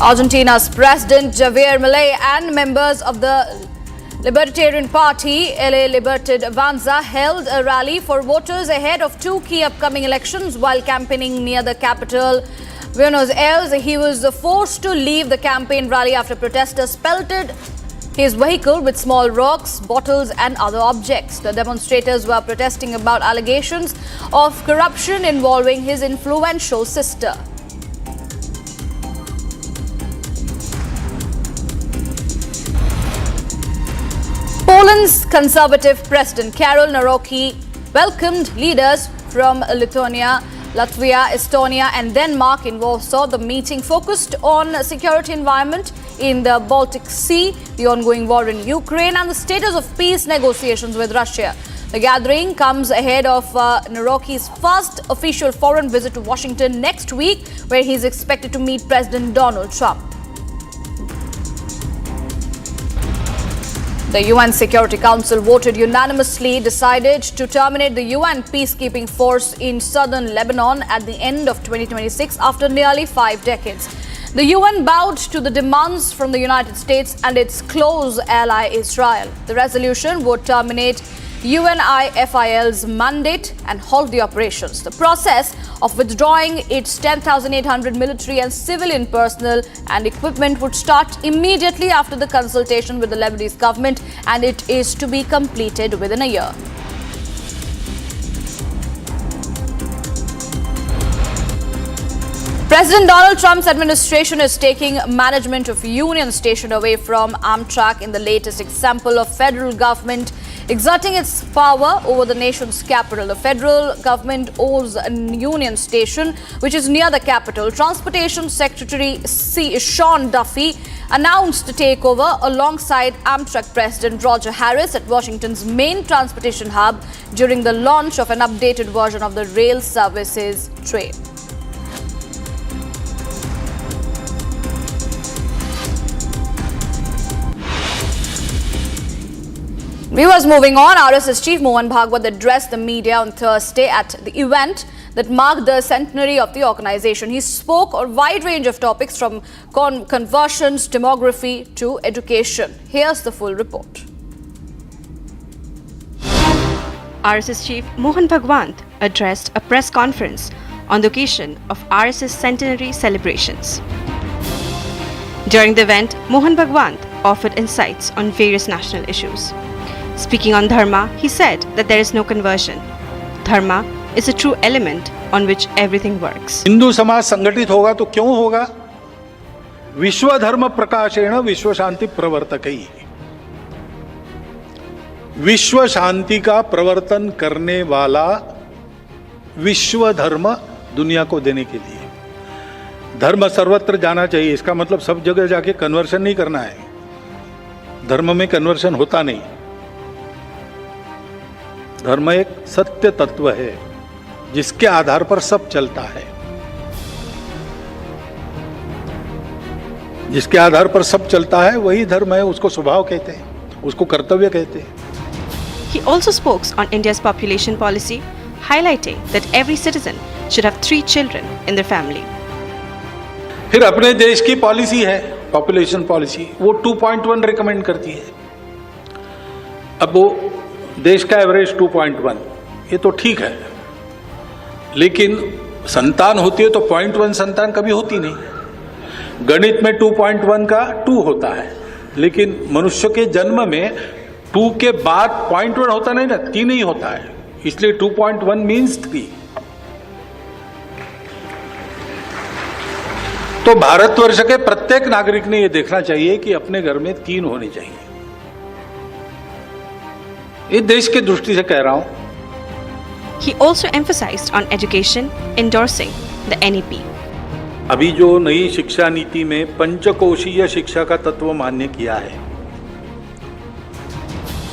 Argentina's President Javier Milei and members of the Libertarian Party, La Libertad Avanza, held a rally for voters ahead of two key upcoming elections while campaigning near the capital, Buenos Aires. He was forced to leave the campaign rally after protesters pelted his vehicle with small rocks, bottles and other objects. The demonstrators were protesting about allegations of corruption involving his influential sister. Poland's Conservative President Karol Nawrocki welcomed leaders from Lithuania, Latvia, Estonia and Denmark in Warsaw. The meeting focused on security environment in the Baltic Sea, the ongoing war in Ukraine and the status of peace negotiations with Russia. The gathering comes ahead of Nawrocki's first official foreign visit to Washington next week, where he is expected to meet President Donald Trump. The UN Security Council voted unanimously, decided to terminate the UN peacekeeping force in southern Lebanon at the end of 2026 after nearly 5 decades. The UN bowed to the demands from the United States and its close ally Israel. The resolution would terminate UNIFIL's mandate and halt the operations. The process of withdrawing its 10,800 military and civilian personnel and equipment would start immediately after the consultation with the Lebanese government, and it is to be completed within a year. President Donald Trump's administration is taking management of Union Station away from Amtrak in the latest example of federal government exerting its power over the nation's capital. The federal government owns a Union Station, which is near the capital. Transportation Secretary Sean Duffy announced the takeover alongside Amtrak President Roger Harris at Washington's main transportation hub during the launch of an updated version of the rail services train. Viewers, moving on, RSS Chief Mohan Bhagwat addressed the media on Thursday at the event that marked the centenary of the organization. He spoke on a wide range of topics from conversions, demography to education. Here's the full report. RSS Chief Mohan Bhagwat addressed a press conference on the occasion of RSS centenary celebrations. During the event, Mohan Bhagwat offered insights on various national issues. Speaking on Dharma, he said that there is no conversion. Dharma is a true element on which everything works. Hindu समाज संगठित होगा तो क्यों होगा? विश्व धर्म प्रकाशेण विश्व शांति प्रवर्तकै। विश्व शांति का प्रवर्तन करने वाला विश्व धर्म दुनिया को देने के लिए। धर्म सर्वत्र जाना चाहिए, इसका मतलब सब जगह जाके कन्वर्शन नहीं करना है। धर्म में कन्वर्शन होता नहीं। धर्म एक सत्य तत्व है जिसके आधार पर सब चलता है। जिसके आधार पर सब चलता है वही धर्म है, उसको स्वभाव कहते हैं, उसको कर्तव्य कहते हैं। He also spoke on India's population policy, highlighting that every citizen should have 3 children in their family. फिर अपने देश की पॉलिसी है, पॉपुलेशन पॉलिसी, वो 2.1 रिकमेंड करती है। अब वो देश का एवरेज 2.1, ये तो ठीक है, लेकिन संतान होती है तो 0.1 संतान कभी होती नहीं। गणित में 2.1 का 2 होता है, लेकिन मनुष्य के जन्म में 2 के बाद 0.1 होता नहीं ना, 3 ही होता है, इसलिए 2.1 मीन्स 3। तो भारतवर्ष के प्रत्येक नागरिक ने यह देखना चाहिए कि अपने घर में 3 होने चाहिए। ये देश के दृष्टि से कह रहा हूं। He also emphasized on education, endorsing the NEP. अभी जो नई शिक्षा नीति में पंचकोशीय शिक्षा का तत्व मान्य किया है,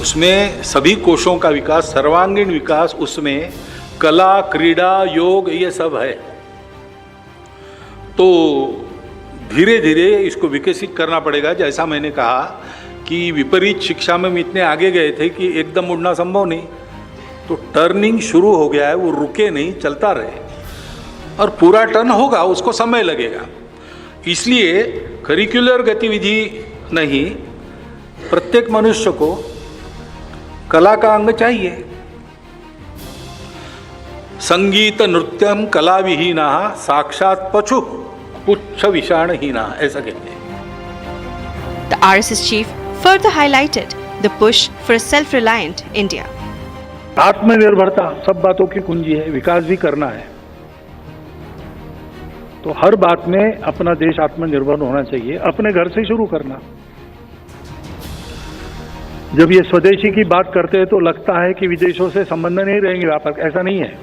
उसमें सभी कोशों का विकास, सर्वांगीण विकास, उसमें कला, क्रीड़ा, योग, ये सब है। तो धीरे धीरे इसको विकसित करना पड़ेगा। जैसा मैंने कहा कि विपरीत शिक्षा में हम इतने आगे गए थे कि एकदम उड़ना संभव नहीं, तो टर्निंग शुरू हो गया है, वो रुके नहीं, चलता रहे और पूरा टर्न होगा, उसको समय लगेगा। इसलिए करिकुलर गतिविधि नहीं, प्रत्येक मनुष्य को कला का अंग चाहिए। संगीत नृत्यम कला विहीना साक्षात पशु पुच्छ विषाणहीना, ऐसा कहते हैं। The RSS chief further highlighted the push for a self-reliant India. आत्मनिर्भरता सब बातों की कुंजी है, विकास भी करना है तो हर बात में अपना देश आत्मनिर्भर होना चाहिए, अपने घर से शुरू करना। जब ये स्वदेशी की बात करते हैं तो लगता है कि विदेशों से संबंध नहीं रहेंगे, व्यापार, ऐसा नहीं है।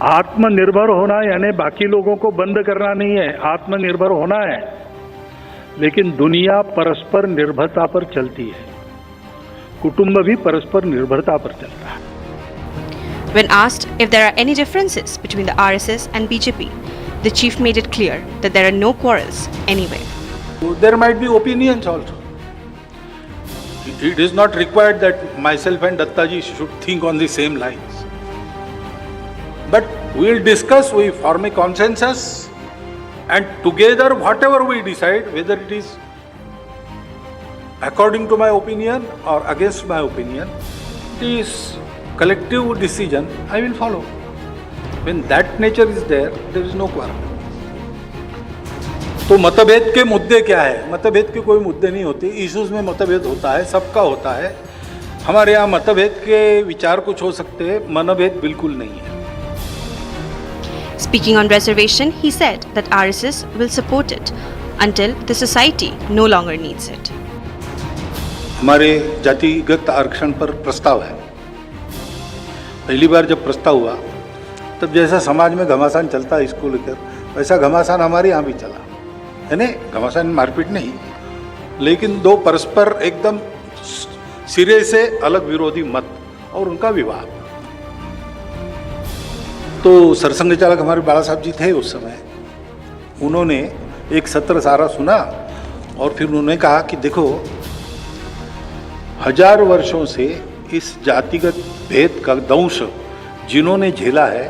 आत्मनिर्भर होना यानी बाकी लोगों को बंद करना नहीं है, आत्मनिर्भर होना है। लेकिन दुनिया परस्पर निर्भरता पर चलती है, कुटुंब भी परस्पर निर्भरता पर चलता है। When asked if there are any differences between the RSS and BJP, the chief made it clear that there are no quarrels anywhere. There might be opinions also. It is not required that myself and Dattaji should think on the same lines. But we will discuss, we form a consensus, and together whatever we decide, whether it is according to my opinion or against my opinion, this collective decision I will follow. When that nature is there, there is no quarrel. तो मतभेद के मुद्दे क्या है? मतभेद के कोई मुद्दे नहीं होते, इश्यूज में मतभेद होता है, सबका होता है। हमारे यहाँ मतभेद के विचार कुछ हो सकते हैं, मनभेद बिल्कुल नहीं है। Speaking on reservation, he said that RSS will support it until the society no longer needs it. हमारे जातिगत आरक्षण पर प्रस्ताव है। पहली बार जब प्रस्ताव हुआ तब जैसा समाज में घमासान चलता है इसको लेकर, वैसा घमासान हमारे यहाँ भी चला है ना। घमासान मारपीट नहीं, लेकिन दो परस्पर एकदम सिरे से अलग विरोधी मत और उनका विवाद। तो सरसंघ चालक हमारे बाला साहब जी थे उस समय, उन्होंने एक सत्र सारा सुना और फिर उन्होंने कहा कि देखो, 1000 वर्षों से इस जातिगत भेद का दंश जिन्होंने झेला है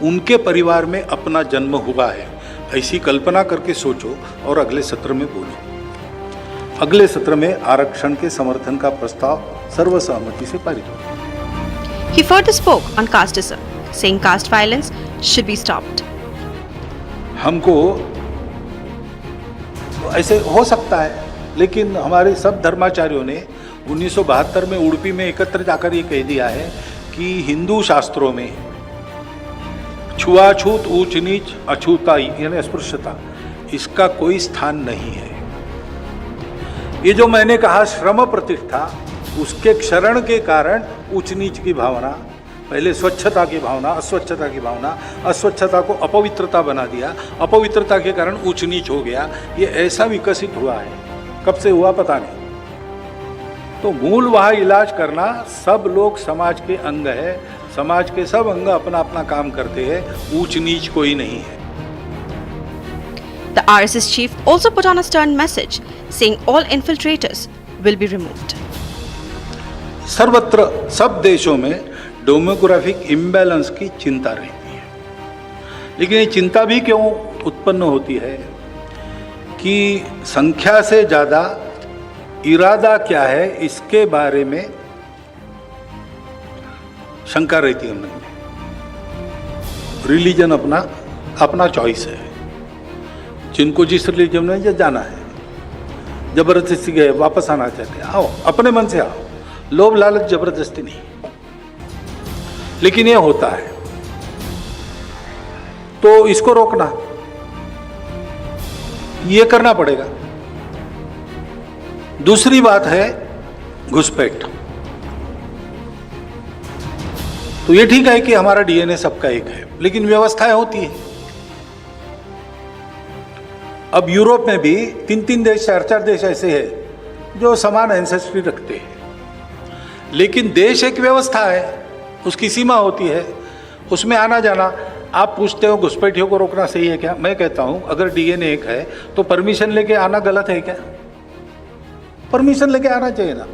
उनके परिवार में अपना जन्म हुआ है, ऐसी कल्पना करके सोचो और अगले सत्र में बोलो। अगले सत्र में आरक्षण के समर्थन का प्रस्ताव सर्वसहमति से पारित हो। He further spoke on casteism, saying caste violence should be stopped. हमको ऐसे हो सकता है, लेकिन हमारे सब धर्माचार्यों ने 1972 में उड़पी में एकत्र जाकर ये कह दिया है कि हिंदू शास्त्रों में छुआछूत, ऊंच नीच, अछूताई यानी अस्पृश्यता, इसका कोई स्थान नहीं है। ये जो मैंने कहा श्रम प्रतिष्ठा, उसके क्षरण के कारण ऊंच नीच की भावना, पहले स्वच्छता की भावना, अस्वच्छता की भावना, अस्वच्छता को अपवित्रता बना दिया, अपवित्रता के कारण ऊंच नीच हो गया, ये ऐसा विकसित हुआ है। कब से हुआ पता नहीं। तो मूल वहाँ इलाज करना, सब लोग समाज के अंग है, समाज के सब अंग अपना अपना काम करते हैं, ऊंच नीच कोई नहीं है। The RSS chief also put on a stern message, saying all infiltrators will be removed. सर्वत्र सब देशों में डेमोग्राफिक इम्बैलेंस की चिंता रहती है, लेकिन ये चिंता भी क्यों उत्पन्न होती है कि संख्या से ज़्यादा इरादा क्या है, इसके बारे में शंका रहती है मन में। रिलीजन अपना चॉइस है, जिनको जिस रिलीजन में जाना है, जबरदस्ती गए वापस आना चाहते हैं, आओ अपने मन से आओ, लोभ लालच जबरदस्ती नहीं। लेकिन ये होता है तो इसको रोकना, ये करना पड़ेगा। दूसरी बात है घुसपैठ। तो ये ठीक है कि हमारा डीएनए सबका एक है, लेकिन व्यवस्थाएं होती है। अब यूरोप में भी 3-3 देश, 4-4 देश ऐसे हैं जो समान एंसेस्ट्री रखते हैं, लेकिन देश एक व्यवस्था है, उसकी सीमा होती है, उसमें आना जाना। आप पूछते हो घुसपैठियों को रोकना सही है क्या? मैं कहता हूं अगर डीएनए एक है तो परमिशन लेके आना गलत है क्या? परमिशन लेके आना चाहिए ना,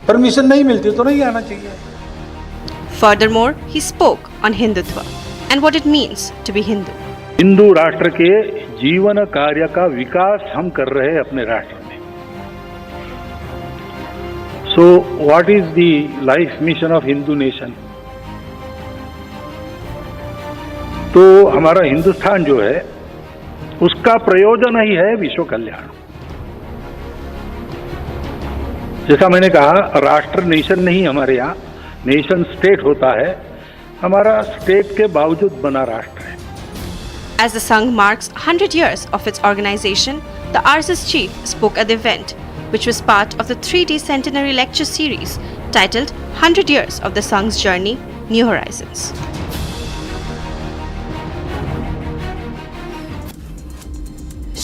परमिशन नहीं मिलती तो नहीं आना चाहिए। Furthermore, he spoke on Hindutva, and what it means to be Hindu. Hindu राष्ट्र के जीवन कार्य का विकास हम कर रहे हैं अपने राष्ट्र में. So what is the life mission of Hindu nation? तो हमारा हिंदुस्तान जो है उसका प्रयोजन ही है विश्व कल्याण. जैसा मैंने कहा, राष्ट्र नेशन नहीं, हमारे यहाँ नेशन स्टेट होता है. हमारा स्टेट के बावजूद बना राष्ट्र है. As the Sangh marks 100 years of its organization, the RSS chief spoke at the event, which was part of the 3D centenary lecture series titled 100 Years of the Sangh's Journey, New Horizons.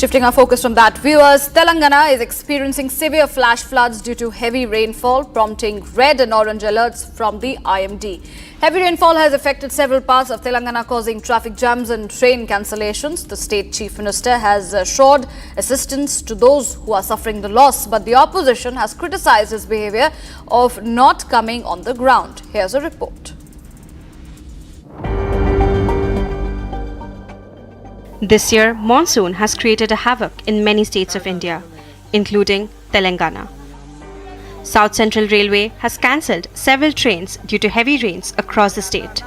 Shifting our focus from that, viewers, Telangana is experiencing severe flash floods due to heavy rainfall, prompting red and orange alerts from the IMD. Heavy rainfall has affected several parts of Telangana, causing traffic jams and train cancellations. The state chief minister has assured assistance to those who are suffering the loss, but the opposition has criticized his behavior of not coming on the ground. Here's a report. This year, monsoon has created a havoc in many states of India, including Telangana. South Central Railway has cancelled several trains due to heavy rains across the state.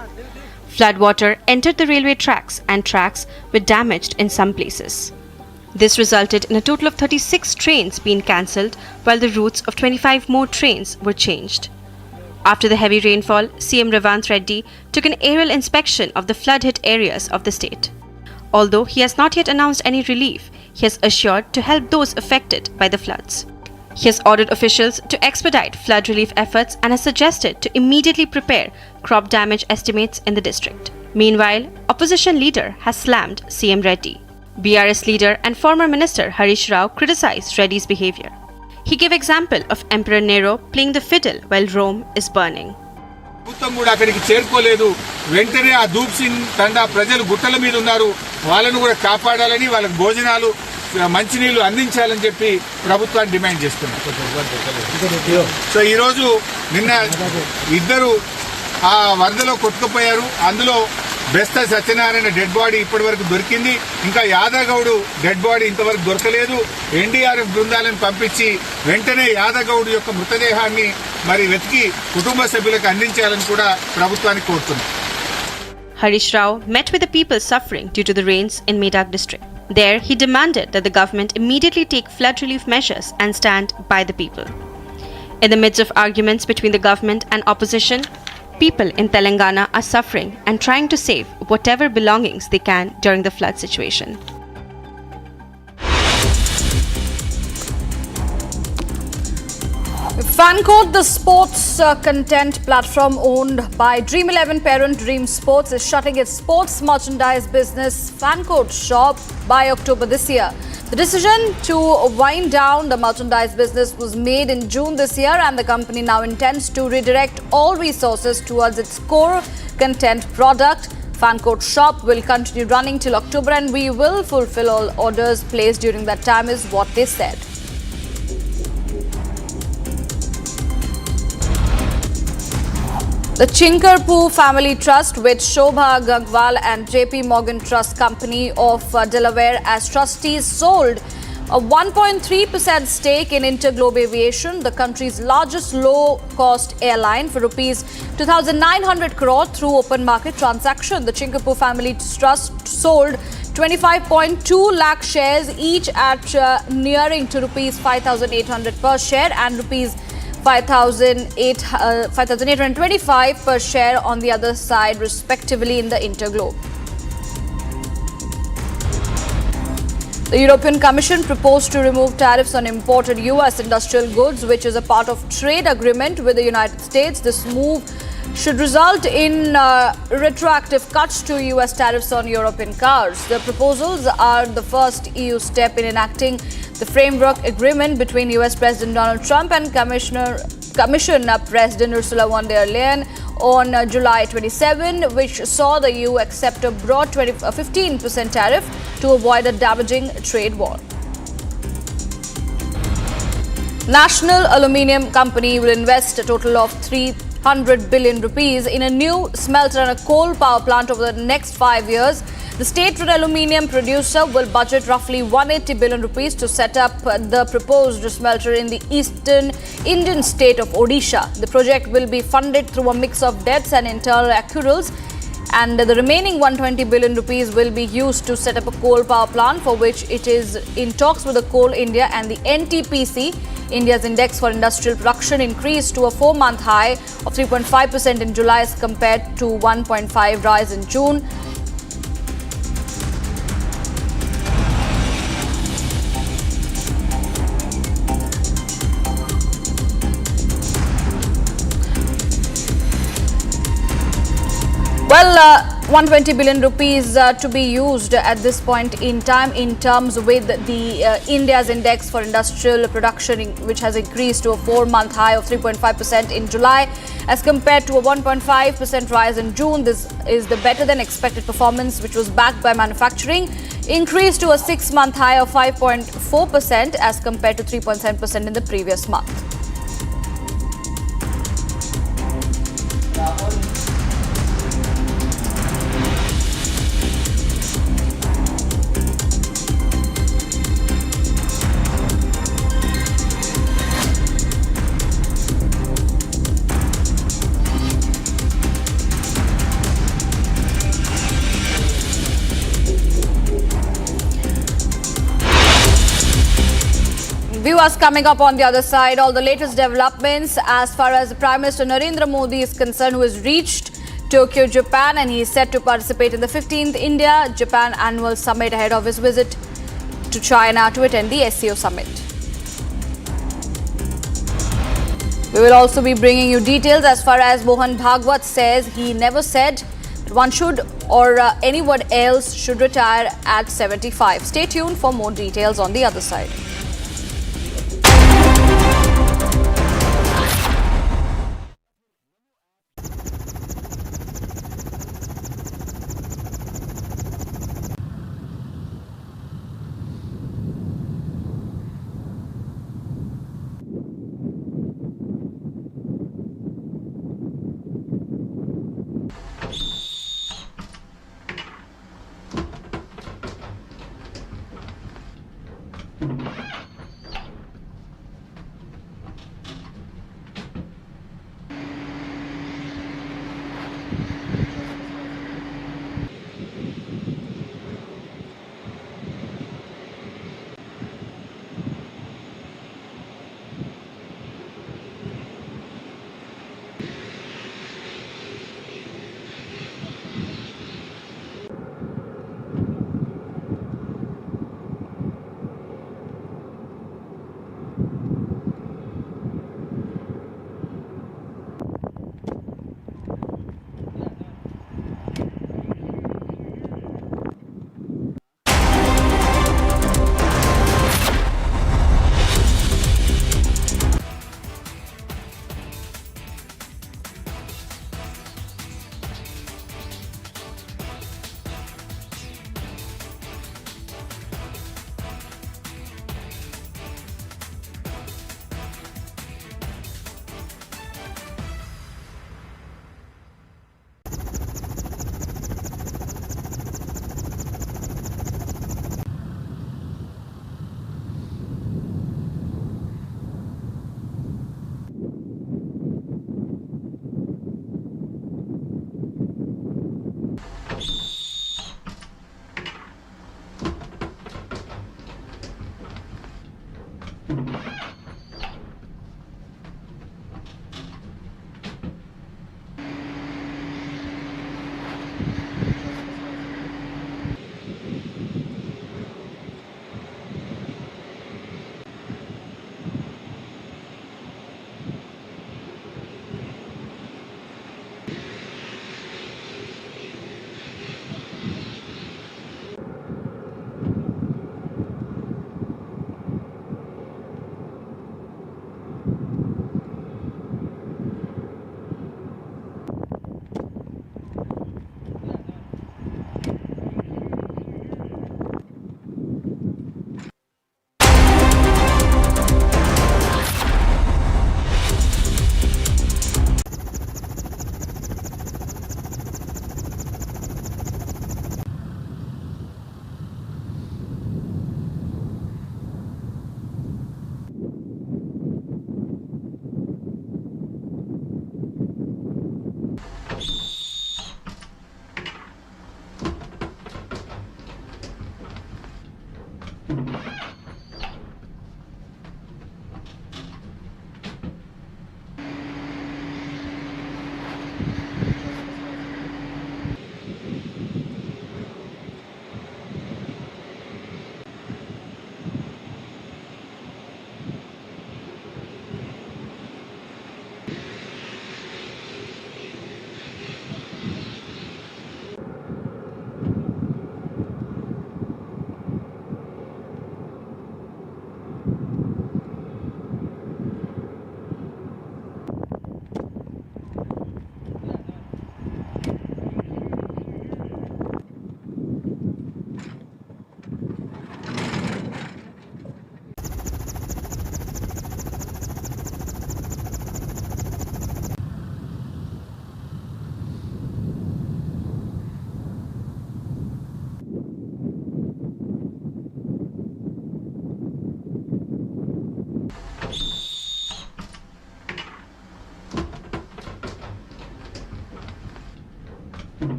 Floodwater entered the railway tracks and tracks were damaged in some places. This resulted in a total of 36 trains being cancelled, while the routes of 25 more trains were changed. After the heavy rainfall, CM Revanth Reddy took an aerial inspection of the flood-hit areas of the state. Although he has not yet announced any relief, he has assured to help those affected by the floods. He has ordered officials to expedite flood relief efforts and has suggested to immediately prepare crop damage estimates in the district. Meanwhile, opposition leader has slammed CM Reddy. BRS leader and former minister Harish Rao criticized Reddy's behavior. He gave example of Emperor Nero playing the fiddle while Rome is burning. ప్రభుత్వం కూడా అక్కడికి చేరుకోలేదు. వెంటనే ఆ దూప్ సింగ్ తండా ప్రజలు గుట్టల మీద ఉన్నారు, వాళ్ళను కూడా కాపాడాలని, వాళ్ళకి భోజనాలు మంచినీళ్లు అందించాలని చెప్పి ప్రభుత్వాన్ని డిమాండ్ చేస్తున్నారు. సో ఈరోజు నిన్న ఇద్దరు ఆ వరదలో కొట్టుకుపోయారు. అందులో బెస్త సత్యనారాయణ డెడ్ బాడీ ఇప్పటి వరకు దొరికింది. ఇంకా యాదగౌడ్ డెడ్ బాడీ ఇంతవరకు దొరకలేదు. ఎన్డీఆర్ఎఫ్ బృందాలను పంపించి వెంటనే యాదగౌడ్ యొక్క మృతదేహాన్ని మరి వెతికి కుటుంబ సభ్యులకు అందించాలని కూడా ప్రభుత్వానికి కోరుతున్నాం. Harish Rao met with the people suffering due to the rains in Medak district. There, he demanded that the government immediately take flood relief measures and stand by the people. In the midst of arguments between the government and opposition, people in Telangana are suffering and trying to save whatever belongings they can during the flood situation. Fancode, the sports content platform owned by Dream11 parent Dream Sports, is shutting its sports merchandise business Fancode shop by October this year. The decision to wind down the merchandise business was made in June this year, and the company now intends to redirect all resources towards its core content product. Fancode shop will continue running till October, and we will fulfill all orders placed during that time, is what they said. The Chinkarpur Family Trust, with Shobha Gangwal and JP Morgan Trust Company of Delaware as trustees, sold a 1.3% stake in Interglobe Aviation, the country's largest low-cost airline, for rupees 2,900 crore through open market transaction. The Chinkarpur Family Trust sold 25.2 lakh shares, each at nearing to rupees 5,800 per share and rupees 5,825 per share on the other side, respectively, in the Interglobe. The European Commission proposed to remove tariffs on imported US industrial goods, which is a part of trade agreement with the United States. This move should result in retroactive cuts to US tariffs on European cars. The proposals are the first EU step in enacting the framework agreement between US President Donald Trump and Commission President Ursula von der Leyen on July 27, which saw the EU accept a broad 15% tariff to avoid a damaging trade war. National Aluminium Company will invest a total of 100 billion rupees in a new smelter and a coal power plant over the next 5 years. The state-run aluminium producer will budget roughly 180 billion rupees to set up the proposed smelter in the eastern Indian state of Odisha. The project will be funded through a mix of debts and internal accruals, and the remaining 120 billion rupees will be used to set up a coal power plant, for which it is in talks with the Coal India and the NTPC. India's index for industrial production increased to a 4-month high of 3.5% in July as compared to 1.5% rise in June. Well, 120 billion rupees to be used at this point in time in terms with the India's index for industrial production, which has increased to a 4-month high of 3.5% in July as compared to a 1.5% rise in June. This is the better than expected performance, which was backed by manufacturing, increased to a 6-month high of 5.4% as compared to 3.7% in the previous month. Viewers, coming up on the other side, all the latest developments as far as Prime Minister Narendra Modi is concerned, who has reached Tokyo, Japan, and he is set to participate in the 15th India-Japan Annual Summit ahead of his visit to China to attend the SCO Summit. We will also be bringing you details as far as Mohan Bhagwat says he never said that one should or anyone else should retire at 75. Stay tuned for more details on the other side.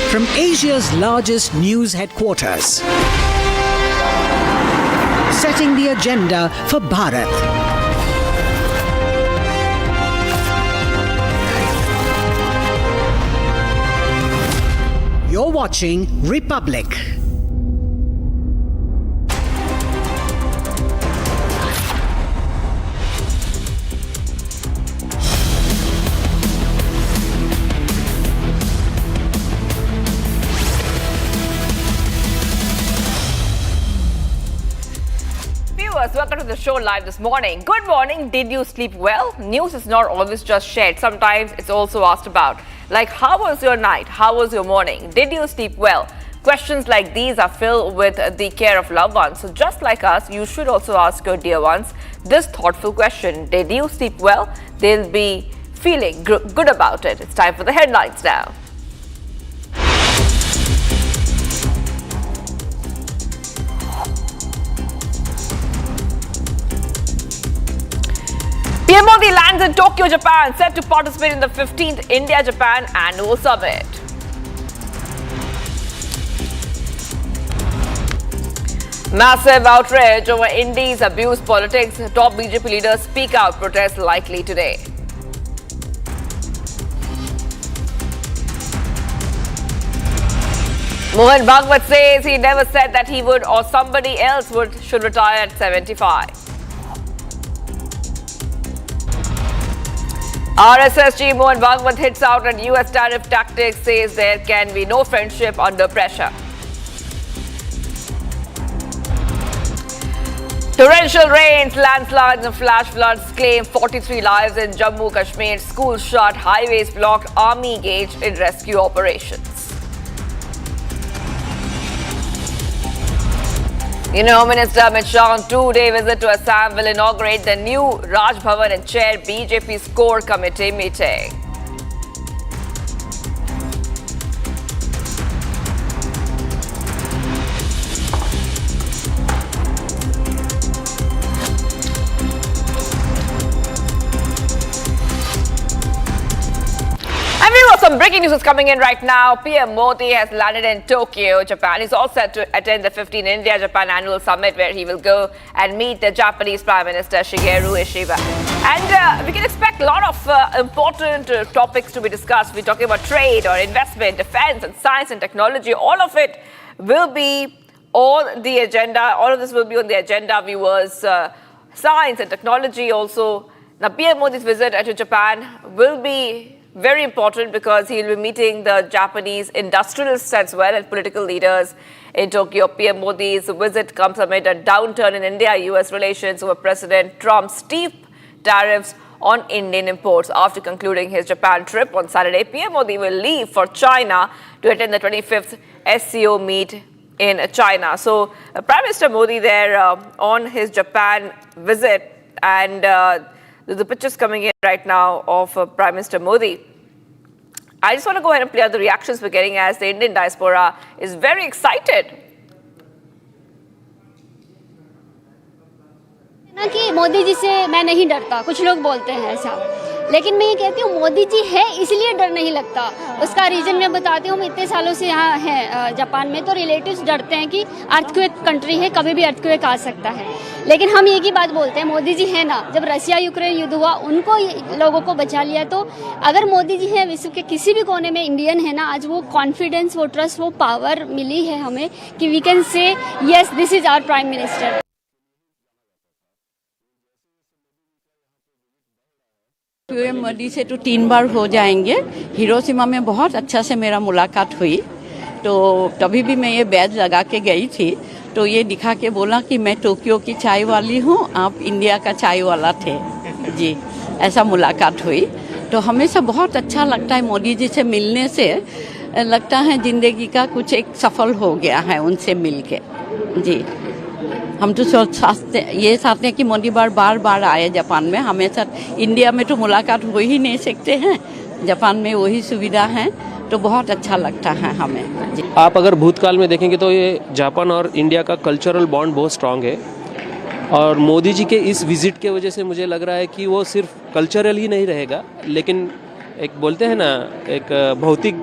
From Asia's largest news headquarters, setting the agenda for Bharat. You're watching Republic. Welcome to the show live this morning. Good morning. Did you sleep well? News is not always just shared. Sometimes it's also asked about. Like, how was your night? How was your morning? Did you sleep well? Questions like these are filled with the care of loved ones. So just like us, you should also ask your dear ones this thoughtful question. Did you sleep well? They'll be feeling good about it. It's time for the headlines now. PM Modi lands in Tokyo, Japan, set to participate in the 15th India-Japan Annual Summit. Massive outrage over India's abuse politics. Top BJP leaders speak out. Protests likely today. Mohan Bhagwat says he never said that he would or somebody else should retire at 75. RSS chief Mohan Bhagwat hits out at US tariff tactics, says there can be no friendship under pressure. Torrential rains, landslides and flash floods claim 43 lives in Jammu Kashmir. Schools shut, highways blocked, army engaged in rescue operations. Home Minister Amit Shah on two-day visit to Assam will inaugurate the new Raj Bhavan and chair BJP's core committee meeting. Some breaking news is coming in right now. PM Modi has landed in Tokyo, Japan. He's all set to attend the 15th India-Japan Annual Summit, where he will go and meet the Japanese Prime Minister Shigeru Ishiba. And we can expect a lot of important topics to be discussed. We're talking about trade or investment, defense and science and technology. All of it will be on the agenda. All of this will be on the agenda, viewers. Science and technology also. Now, PM Modi's visit to Japan will be very important because he will be meeting the Japanese industrialists as well and political leaders in Tokyo. PM Modi's visit comes amid a downturn in India-US relations over President Trump's steep tariffs on Indian imports. After concluding his Japan trip on Saturday, PM Modi will leave for China to attend the 25th SCO meet in China. So Prime Minister Modi there on his Japan visit, and the pictures coming in right now of Prime Minister Modi I just want to go ahead and play out the reactions we're getting as the Indian diaspora is very excited. ना कि मोदी जी से मैं नहीं डरता, कुछ लोग बोलते हैं ऐसा, लेकिन मैं ये कहती हूँ मोदी जी है इसलिए डर नहीं लगता। उसका रीजन मैं बताती हूँ, हम इतने सालों से यहाँ हैं जापान में, तो रिलेटिव्स डरते हैं कि अर्थक्वेक कंट्री है, कभी भी अर्थक्वेक आ सकता है। लेकिन हम एक ही बात बोलते हैं, मोदी जी है ना, जब रशिया यूक्रेन युद्ध हुआ उनको लोगों को बचा लिया, तो अगर मोदी जी है विश्व के किसी भी कोने में इंडियन है ना, आज वो कॉन्फिडेंस, वो ट्रस्ट, वो पावर मिली है हमें कि we can say yes this is our prime minister. PM Modi से तो 3 बार हो जाएंगे। हिरोशिमा में बहुत अच्छा से मेरा मुलाकात हुई, तो तभी भी मैं ये बैज लगा के गई थी, तो ये दिखा के बोला कि मैं टोक्यो की चाय वाली हूँ, आप इंडिया का चाय वाला थे जी। ऐसा मुलाकात हुई, तो हमेशा बहुत अच्छा लगता है मोदी जी से मिलने से, लगता है ज़िंदगी का कुछ एक सफल हो गया है उनसे मिल के जी। हम तो चाहते हैं कि मोदी बार बार आए जापान में, हमेशा इंडिया में तो मुलाकात हो ही नहीं सकते हैं, जापान में वही सुविधा है, तो बहुत अच्छा लगता है हमें जी। आप अगर भूतकाल में देखेंगे तो ये जापान और इंडिया का कल्चरल बॉन्ड बहुत स्ट्रांग है, और मोदी जी के इस विज़िट के वजह से मुझे लग रहा है कि वो सिर्फ कल्चरल ही नहीं रहेगा, लेकिन एक बोलते हैं ना, एक भौतिक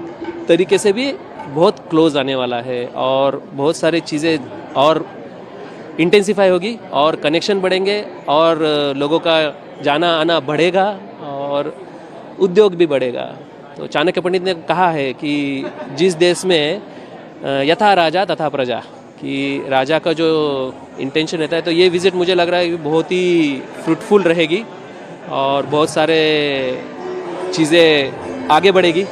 तरीके से भी बहुत क्लोज आने वाला है, और बहुत सारी चीज़ें और इंटेंसिफाई होगी और कनेक्शन बढ़ेंगे और लोगों का जाना आना बढ़ेगा और उद्योग भी बढ़ेगा। तो चाणक्य पंडित ने कहा है कि जिस देश में यथा राजा तथा प्रजा, कि राजा का जो इंटेंशन रहता है, तो ये विज़िट मुझे लग रहा है कि बहुत ही फ्रूटफुल रहेगी और बहुत सारे चीज़ें आगे बढ़ेगी।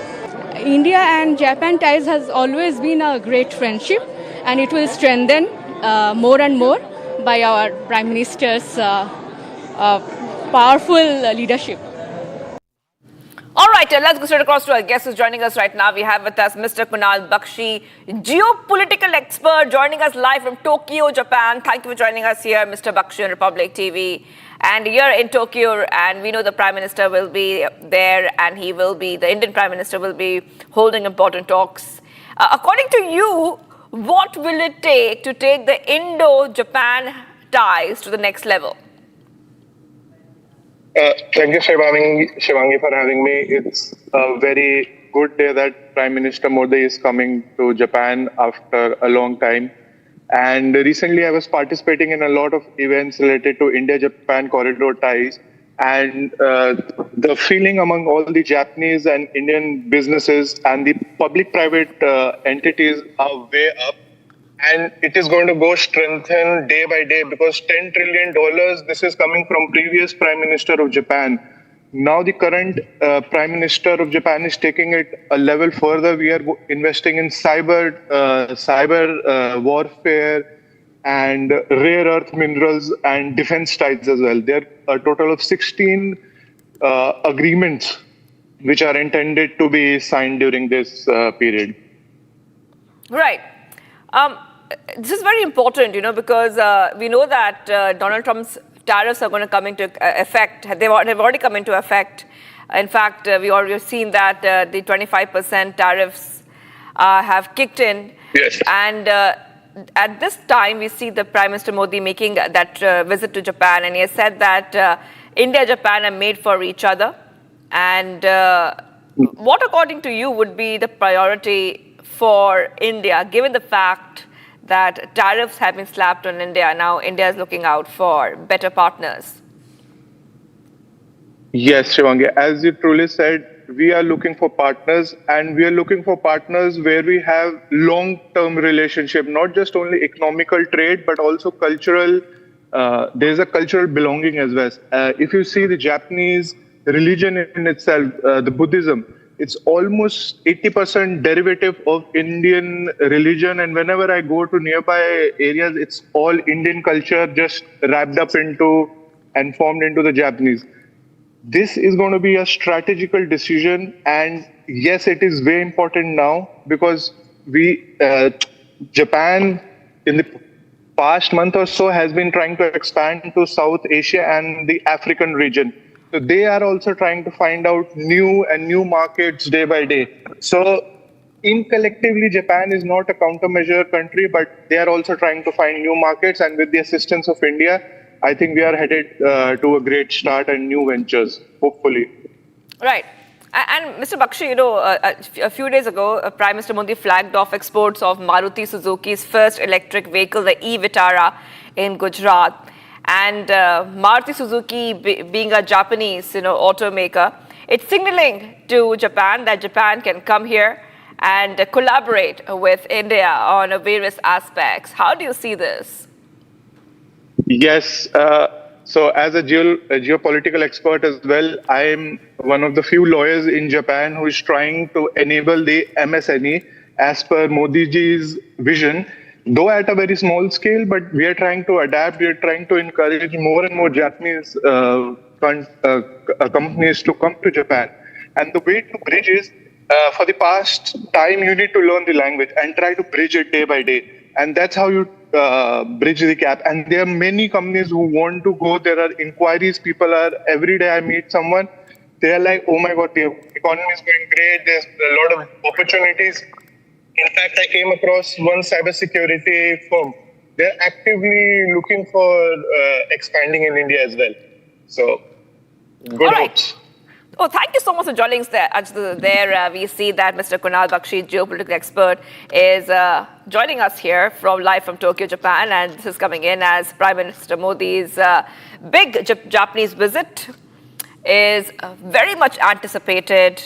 India and Japan ties has always been a great friendship, and it will strengthen more and more by our Prime Minister's powerful leadership. All right, let's go straight across to our guest who's joining us right now. We have with us Mr. Kunal Bakshi, geopolitical expert, joining us live from Tokyo, Japan. Thank you for joining us here, Mr. Bakshi on Republic TV. And you're in Tokyo, and we know the Prime Minister will be there, and the Indian Prime Minister will be holding important talks. According to you, what will it take to take the Indo-Japan ties to the next level? Thank you, Shivangi, for having me. It's a very good day that Prime Minister Modi is coming to Japan after a long time. And recently I was participating in a lot of events related to India-Japan corridor ties. And the feeling among all the Japanese and Indian businesses and the public-private entities are way up. And it is going to go strengthen day by day, because $10 trillion, this is coming from previous Prime Minister of Japan. Now the current Prime Minister of Japan is taking it a level further. We are investing in cyber warfare and rare earth minerals and defense ties as well. There are a total of 16 agreements which are intended to be signed during this period. Right. This is very important, because we know that Donald Trump's tariffs are going to come into effect. They've already come into effect. In fact, we already seen that the 25% tariffs have kicked in. Yes. And at this time, we see the Prime Minister Modi making that visit to Japan, and he has said that India and Japan are made for each other. And what, according to you, would be the priority for India, given the fact that tariffs have been slapped on India? Now India is looking out for better partners. Yes, Shivangi, as you truly said, we are looking for partners, and we are looking for partners where we have long-term relationship, not just only economical trade, but also cultural. There's a cultural belonging as well. If you see the Japanese religion in itself, the Buddhism, it's almost 80% derivative of Indian religion. And whenever I go to nearby areas, it's all Indian culture just wrapped up into and formed into the Japanese. This is going to be a strategical decision. And yes, it is very important now, because Japan in the past month or so has been trying to expand to South Asia and the African region. So they are also trying to find out new markets day by day. So collectively, Japan is not a countermeasure country, but they are also trying to find new markets. And with the assistance of India, I think we are headed to a great start and new ventures, hopefully. Right. And Mr. Bakshi, a few days ago, Prime Minister Modi flagged off exports of Maruti Suzuki's first electric vehicle, the e-Vitara, in Gujarat. And Maruti Suzuki, being a Japanese, automaker, it's signaling to Japan that Japan can come here and collaborate with India on various aspects. How do you see this? Yes. So as a geopolitical expert as well, I am one of the few lawyers in Japan who is trying to enable the MSME as per Modi ji's vision, though at a very small scale, but we are trying to adapt. We are trying to encourage more and more Japanese companies to come to Japan. And the way to bridge is, for the past time, you need to learn the language and try to bridge it day by day. And that's how you bridge the gap. And there are many companies who want to go. There are inquiries. Every day I meet someone, they are like, oh my God, the economy is going great. There's a lot of opportunities. In fact, I came across one cybersecurity firm. They're actively looking for expanding in India as well. So, good hopes. Oh, thank you so much for joining us there. We see that Mr. Kunal Bakshi, geopolitical expert, is joining us here live from Tokyo, Japan. And this is coming in as Prime Minister Modi's big Japanese visit is very much anticipated.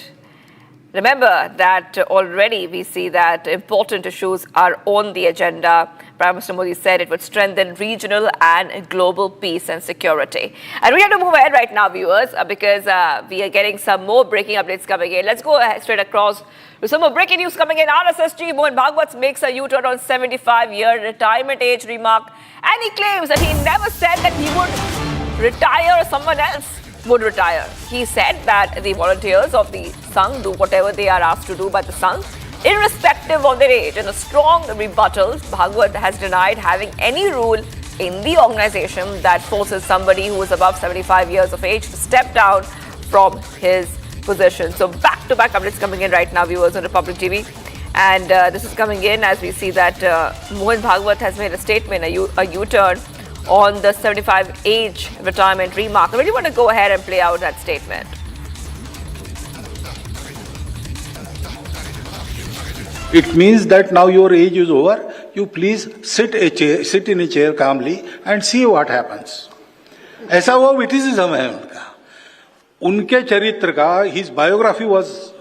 Remember that already we see that important issues are on the agenda. Prime Minister Modi said it would strengthen regional and global peace and security. And we have to move ahead right now, viewers, because we are getting some more breaking updates coming in. Let's go ahead straight across with some more breaking news coming in. RSS chief Mohan Bhagwat makes a U-turn on 75-year retirement age remark. And he claims that he never said that he would retire or someone else would retire. He said that the volunteers of the Sangh do whatever they are asked to do by the Sangh, irrespective of their age. In a strong rebuttal, Bhagwat has denied having any rule in the organization that forces somebody who is above 75 years of age to step down from his position. So back-to-back updates coming in right now, viewers, on Republic TV. And this is coming in as we see that Mohan Bhagwat has made a statement, a U-turn on the 75 age retirement remark. I really want to go ahead and play out that statement. It means that now your age is over. You please sit in a chair calmly and see what happens. ऐसा वो विटिसिज्म है उनका. उनके चरित्र का, his biography was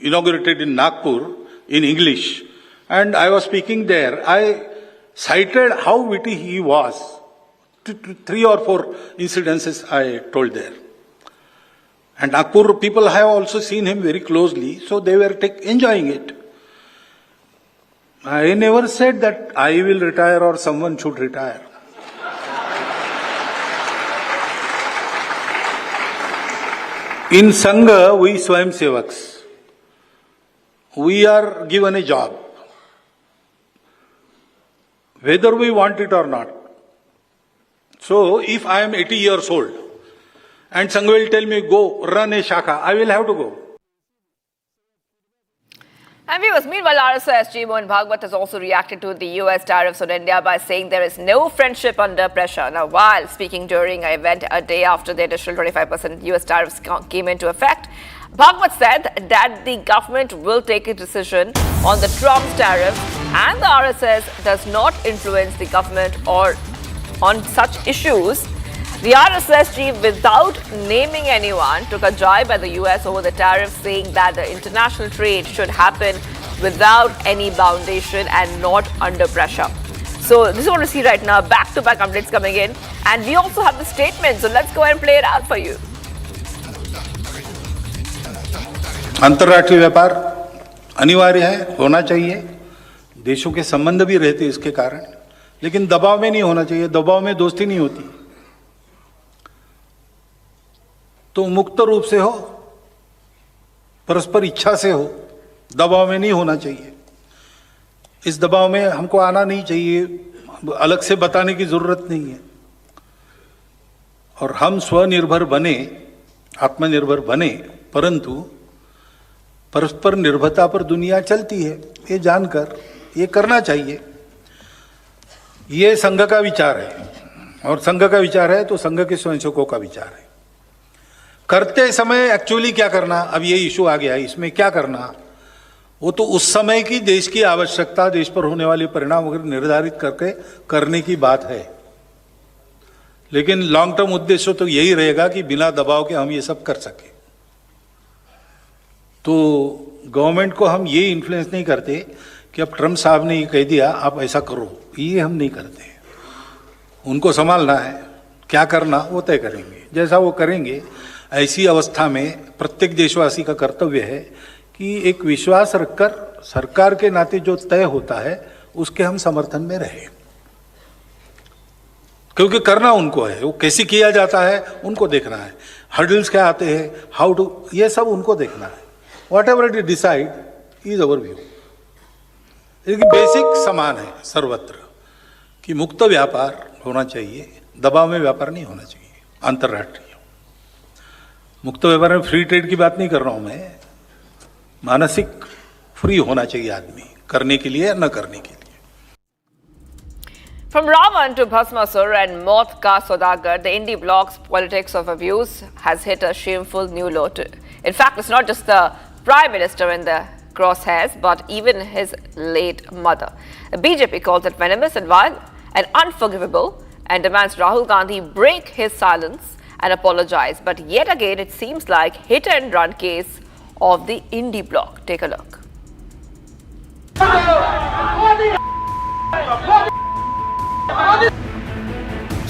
inaugurated in Nagpur in English, and I was speaking there. I cited how witty he was. 3 or 4 incidences I told there. And Nagpur people have also seen him very closely, so they were enjoying it. I never said that I will retire or someone should retire. In Sangha, we Swayam Sevaks, we are given a job, whether we want it or not. So, if I am 80 years old, and Sangha will tell me, go, run a shaka, I will have to go. And viewers, meanwhile, RSS chief Mohan Bhagwat has also reacted to the US tariffs on India by saying there is no friendship under pressure. Now, while speaking during an event a day after the additional 25% US tariffs came into effect, Bhagwat said that the government will take a decision on the Trump's tariff, and the RSS does not influence the government or on such issues. The RSS chief, without naming anyone, took a jibe at the US over the tariffs, saying that the international trade should happen without any foundation and not under pressure. So this is what we see right now, back-to-back updates coming in. And we also have the statement, so let's go ahead and play it out for you. अंतर्राष्ट्रीय व्यापार अनिवार्य है, होना चाहिए. देशों के संबंध भी रहते हैं इसके कारण, लेकिन दबाव में नहीं होना चाहिए. दबाव में दोस्ती नहीं होती. तो मुक्त रूप से हो, परस्पर इच्छा से हो, दबाव में नहीं होना चाहिए. इस दबाव में हमको आना नहीं चाहिए, अलग से बताने की जरूरत नहीं है. और हम स्वनिर्भर बने, आत्मनिर्भर बने, परंतु परस्पर निर्भरता पर दुनिया चलती है, ये जानकर ये करना चाहिए। ये संघ का विचार है, और संघ का विचार है तो संघ के स्वयंसेवकों का विचार है। करते समय एक्चुअली क्या करना, अब ये इशू आ गया है, इसमें क्या करना, वो तो उस समय की देश की आवश्यकता, देश पर होने वाले परिणाम वगैरह निर्धारित करके करने की बात है। लेकिन लॉन्ग टर्म उद्देश्य तो यही रहेगा कि बिना दबाव के हम ये सब कर सके। तो गवर्नमेंट को हम ये इन्फ्लुएंस नहीं करते कि अब ट्रम्प साहब ने ये कह दिया आप ऐसा करो, ये हम नहीं करते। उनको संभालना है, क्या करना वो तय करेंगे, जैसा वो करेंगे। ऐसी अवस्था में प्रत्येक देशवासी का कर्तव्य है कि एक विश्वास रखकर सरकार के नाते जो तय होता है उसके हम समर्थन में रहें, क्योंकि करना उनको है। वो कैसे किया जाता है उनको देखना है, हर्डल्स क्या आते हैं, हाउ टू, ये सब उनको देखना है। What ever it decide is our view. लेकिन बेसिक समान है सर्वत्र कि मुक्त व्यापार होना चाहिए, दबाव में व्यापार नहीं होना चाहिए। अंतर्राष्ट्रीय मुक्त व्यापार में फ्री ट्रेड की बात नहीं कर रहा हूं मैं, मानसिक फ्री होना चाहिए आदमी, करने के लिए या न करने के लिए। From Ravan to Bhasmasur and Moth Ka Saudagar, the indie bloc's politics of abuse has hit a shameful new low. In fact, it's not just the Prime Minister in the crosshairs, but even his late mother. The BJP calls it venomous and vile and unforgivable and demands Rahul Gandhi break his silence and apologize. But yet again, it seems like hit and run case of the indie bloc. Take a look.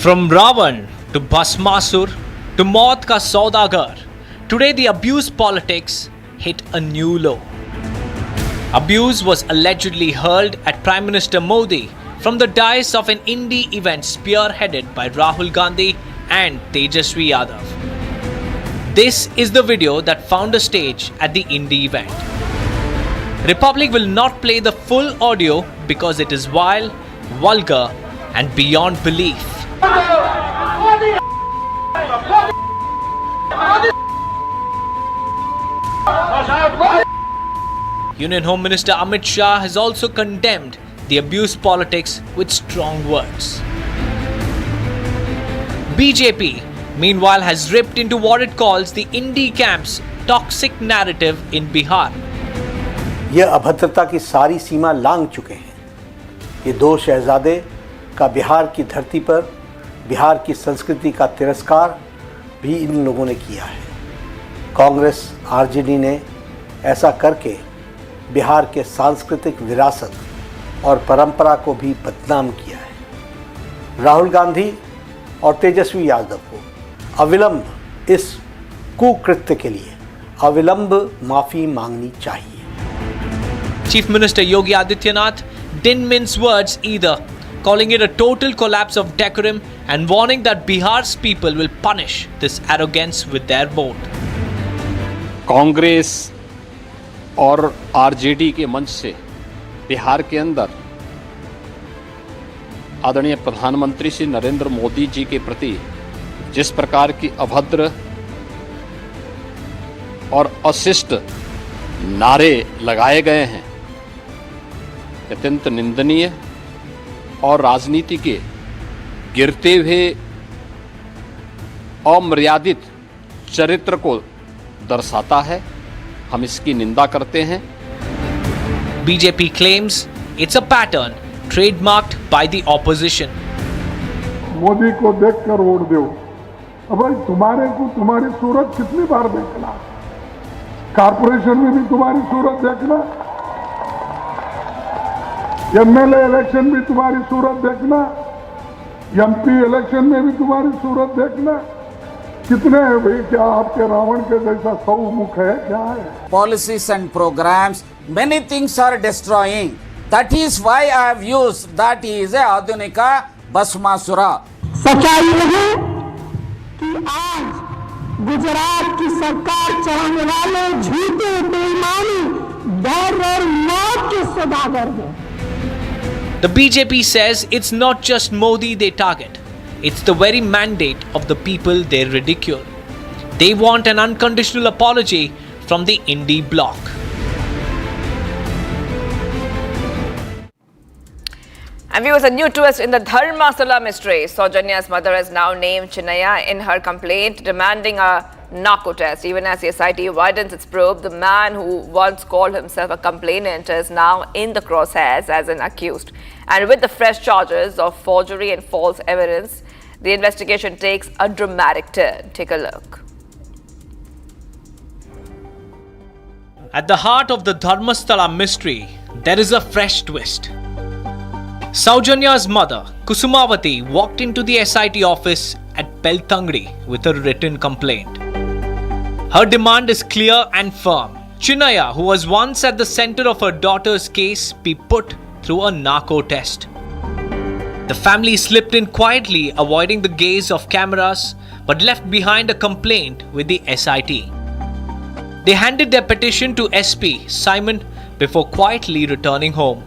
From Ravan to Bhasmasur to Moth Ka Saudagar, today the abuse politics hit a new low. Abuse was allegedly hurled at Prime Minister Modi from the dais of an indie event spearheaded by Rahul Gandhi and Tejasvi Yadav. This is the video that found a stage at the indie event. Republic will not play the full audio because it is vile, vulgar and beyond belief. Union Home Minister Amit Shah has also condemned the abuse politics with strong words. BJP, meanwhile, has ripped into what it calls the indie camp's toxic narrative in Bihar. यह अभद्रता की सारी सीमा लांघ चुके हैं। ये दो शहजादे का बिहार की धरती पर बिहार की संस्कृति का तिरस्कार भी इन लोगों ने किया है। कांग्रेस आरजेडी ने ऐसा करके बिहार के सांस्कृतिक विरासत और परंपरा को भी बदनाम किया है। राहुल गांधी और तेजस्वी यादव को अविलंब इस कुकृत्य के लिए अविलंब माफी मांगनी चाहिए। Chief Minister Yogi Adityanath didn't mince words either, calling it a total collapse of decorum and warning that Bihar's people will punish this arrogance with their vote. Congress और आरजेडी के मंच से बिहार के अंदर आदरणीय प्रधानमंत्री श्री नरेंद्र मोदी जी के प्रति जिस प्रकार की अभद्र और अशिष्ट नारे लगाए गए हैं, अत्यंत निंदनीय और राजनीति के गिरते हुए अमर्यादित चरित्र को दर्शाता है। हम इसकी निंदा करते हैं। BJP claims it's a pattern trademarked by the opposition. Modi को देखकर वोट दो। अब भाई तुम्हारे को तुम्हारी सूरत कितनी बार देखना, कारपोरेशन में भी तुम्हारी सूरत देखना, एमएलए इलेक्शन भी तुम्हारी सूरत देखना, एमपी इलेक्शन में भी तुम्हारी सूरत देखना। कितने हैं भाई? क्या आपके रावण के जैसा 100 मुख है? क्या है? Policies and programs, many things are destroying. That is why I have used that he is a Adunika Bhasmasura. सच्चाई है कि आज गुजरात की सरकार चलाने वाले झूठे बेईमानी डर और मौत के सौदागर हैं। The BJP says it's not just Modi they target. It's the very mandate of the people they ridicule. They want an unconditional apology from the Indie bloc. And viewers, a new twist in the Dharmastala mystery. Saujanya's mother has now named Chinnaya in her complaint, demanding a narco test. Even as the SIT widens its probe, the man who once called himself a complainant is now in the crosshairs as an accused. And with the fresh charges of forgery and false evidence, the investigation takes a dramatic turn. Take a look. At the heart of the Dharmastala mystery, there is a fresh twist. Saujanya's mother, Kusumavati, walked into the SIT office at Beltangri with a written complaint. Her demand is clear and firm. Chinnaya, who was once at the center of her daughter's case, be put through a narco test. The family slipped in quietly, avoiding the gaze of cameras, but left behind a complaint with the SIT. They handed their petition to SP Simon before quietly returning home.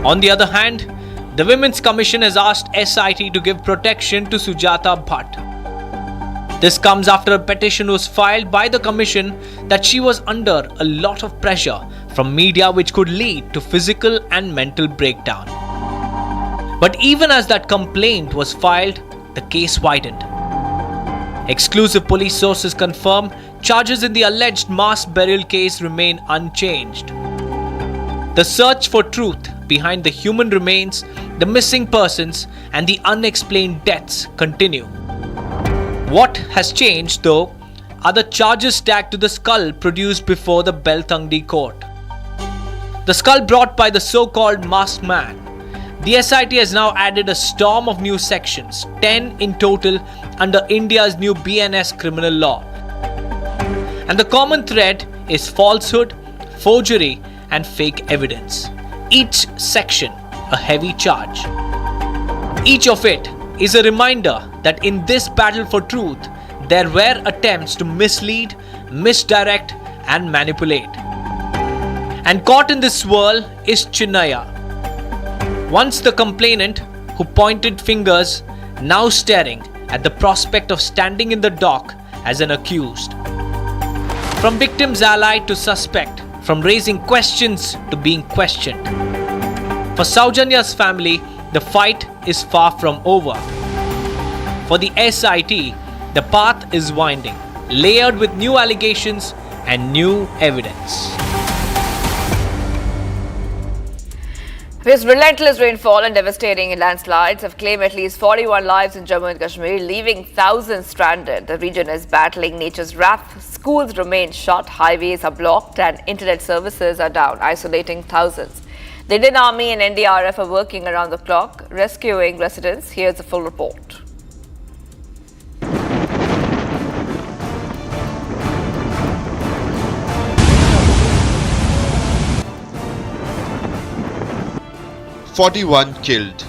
On the other hand, the Women's Commission has asked SIT to give protection to Sujata Bhatt. This comes after a petition was filed by the Commission that she was under a lot of pressure from media which could lead to physical and mental breakdown. But even as that complaint was filed, the case widened. Exclusive police sources confirm charges in the alleged mass burial case remain unchanged. The search for truth behind the human remains, the missing persons, and the unexplained deaths continue. What has changed, though, are the charges tagged to the skull produced before the Beltangri court. The skull brought by the so-called masked man. The SIT has now added a storm of new sections, 10 in total, under India's new BNS criminal law. And the common thread is falsehood, forgery, and fake evidence. Each section a heavy charge. Each of it is a reminder that in this battle for truth, there were attempts to mislead, misdirect, and manipulate. And caught in this swirl is Chinnaya. Once the complainant who pointed fingers, now staring at the prospect of standing in the dock as an accused. From victim's ally to suspect, from raising questions to being questioned. For Saujanya's family, the fight is far from over. For the SIT, the path is winding, layered with new allegations and new evidence. With relentless rainfall and devastating landslides have claimed at least 41 lives in Jammu and Kashmir, leaving thousands stranded. The region is battling nature's wrath. Schools remain shut, highways are blocked, and internet services are down, isolating thousands. The Indian Army and NDRF are working around the clock, rescuing residents. Here's the full report. "41 killed,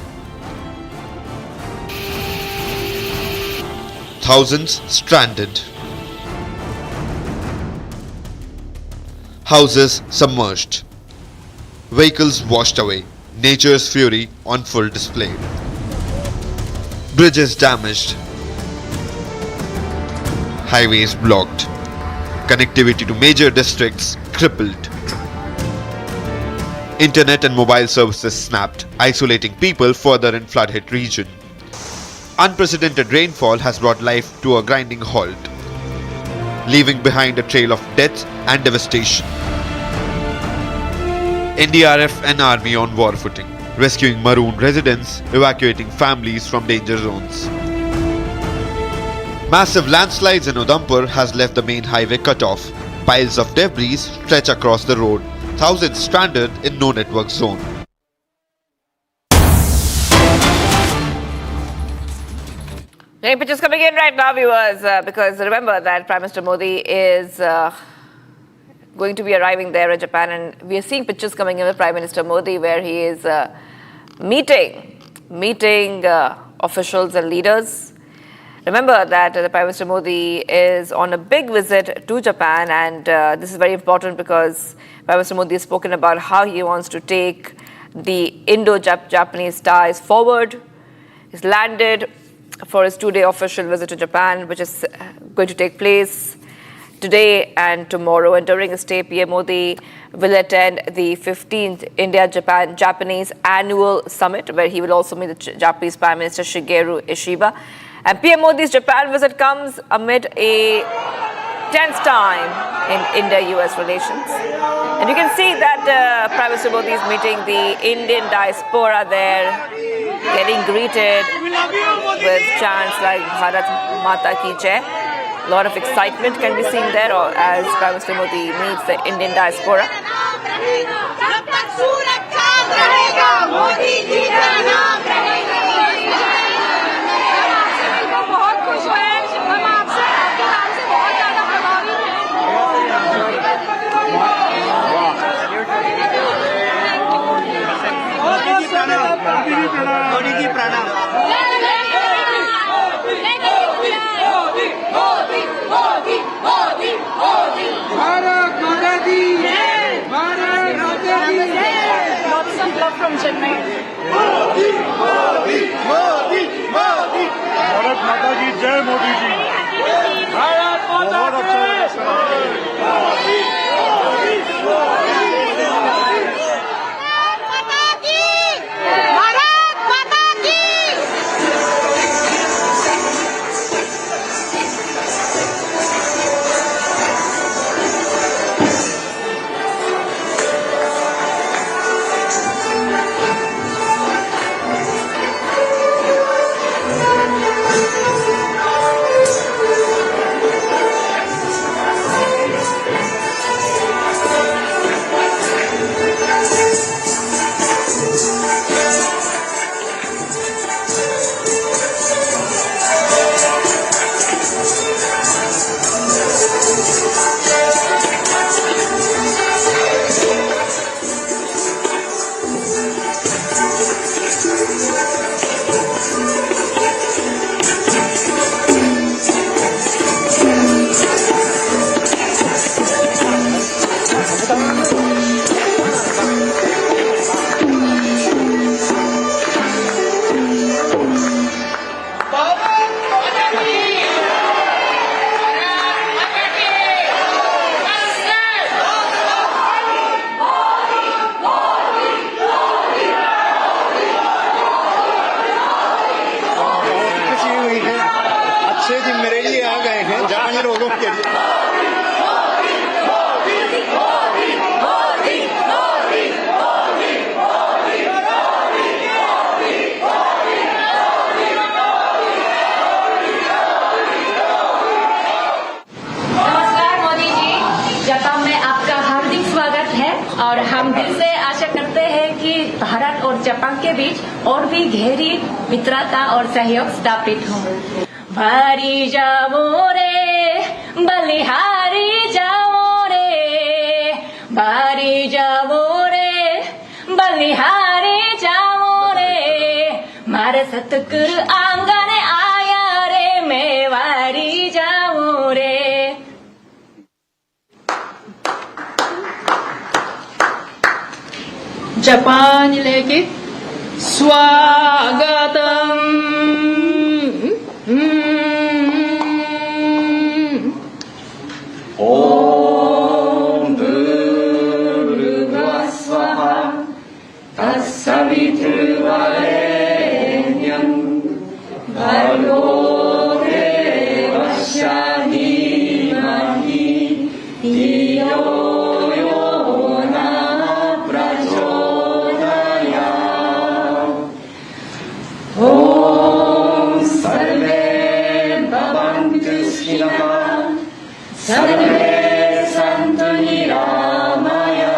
thousands stranded, houses submerged, vehicles washed away, nature's fury on full display, bridges damaged, highways blocked, connectivity to major districts crippled. Internet and mobile services snapped, isolating people further in flood-hit region. Unprecedented rainfall has brought life to a grinding halt, leaving behind a trail of death and devastation. NDRF and Army on war footing, rescuing marooned residents, evacuating families from danger zones. Massive landslides in Udhampur has left the main highway cut off. Piles of debris stretch across the road. Thousands stranded in no network zone. Many pictures coming in right now, viewers, because remember that Prime Minister Modi is going to be arriving there in Japan, and we are seeing pictures coming in with Prime Minister Modi where he is meeting officials and leaders. Remember that the Prime Minister Modi is on a big visit to Japan, and this is very important because Prime Minister Modi has spoken about how he wants to take the Indo-Japanese ties forward. He's landed for his two-day official visit to Japan, which is going to take place today and tomorrow. And during his stay, PM Modi will attend the 15th India-Japanese Annual Summit, where he will also meet the Japanese Prime Minister Shigeru Ishiba. And PM Modi's Japan visit comes amid a tense time in India-US relations. And you can see that Prime Minister Modi is meeting the Indian diaspora there, getting greeted with chants like Bharat Mata Ki Jai. A lot of excitement can be seen there as Prime Minister Modi meets the Indian diaspora. From Chennai. Modi, Modi, Modi, Modi. Bharat Mata ki Jai, Modi ji. Bharat Mata ki Jai. Modi, Modi, Modi. और हम दिल से आशा करते हैं कि भारत और Japan के बीच और भी गहरी मित्रता और सहयोग स्थापित हो। भारी जाओ रे बलिहारी जाओ रे, भारी जाओ रे बलिहारी जाओ रे, मारे सतगुरु आंगन आया रे मेवारी जाओ रे। जापान लेके स्वागतम। ओम भूर्भुवः स्वः तत्सवितुर्वरेण्यं भर्गो देवस्य धीमहि धियो यो नः प्रचोदयात्। ओम सर्वे भवन्तु सुखिनः, सर्वे सन्तु निरामयाः,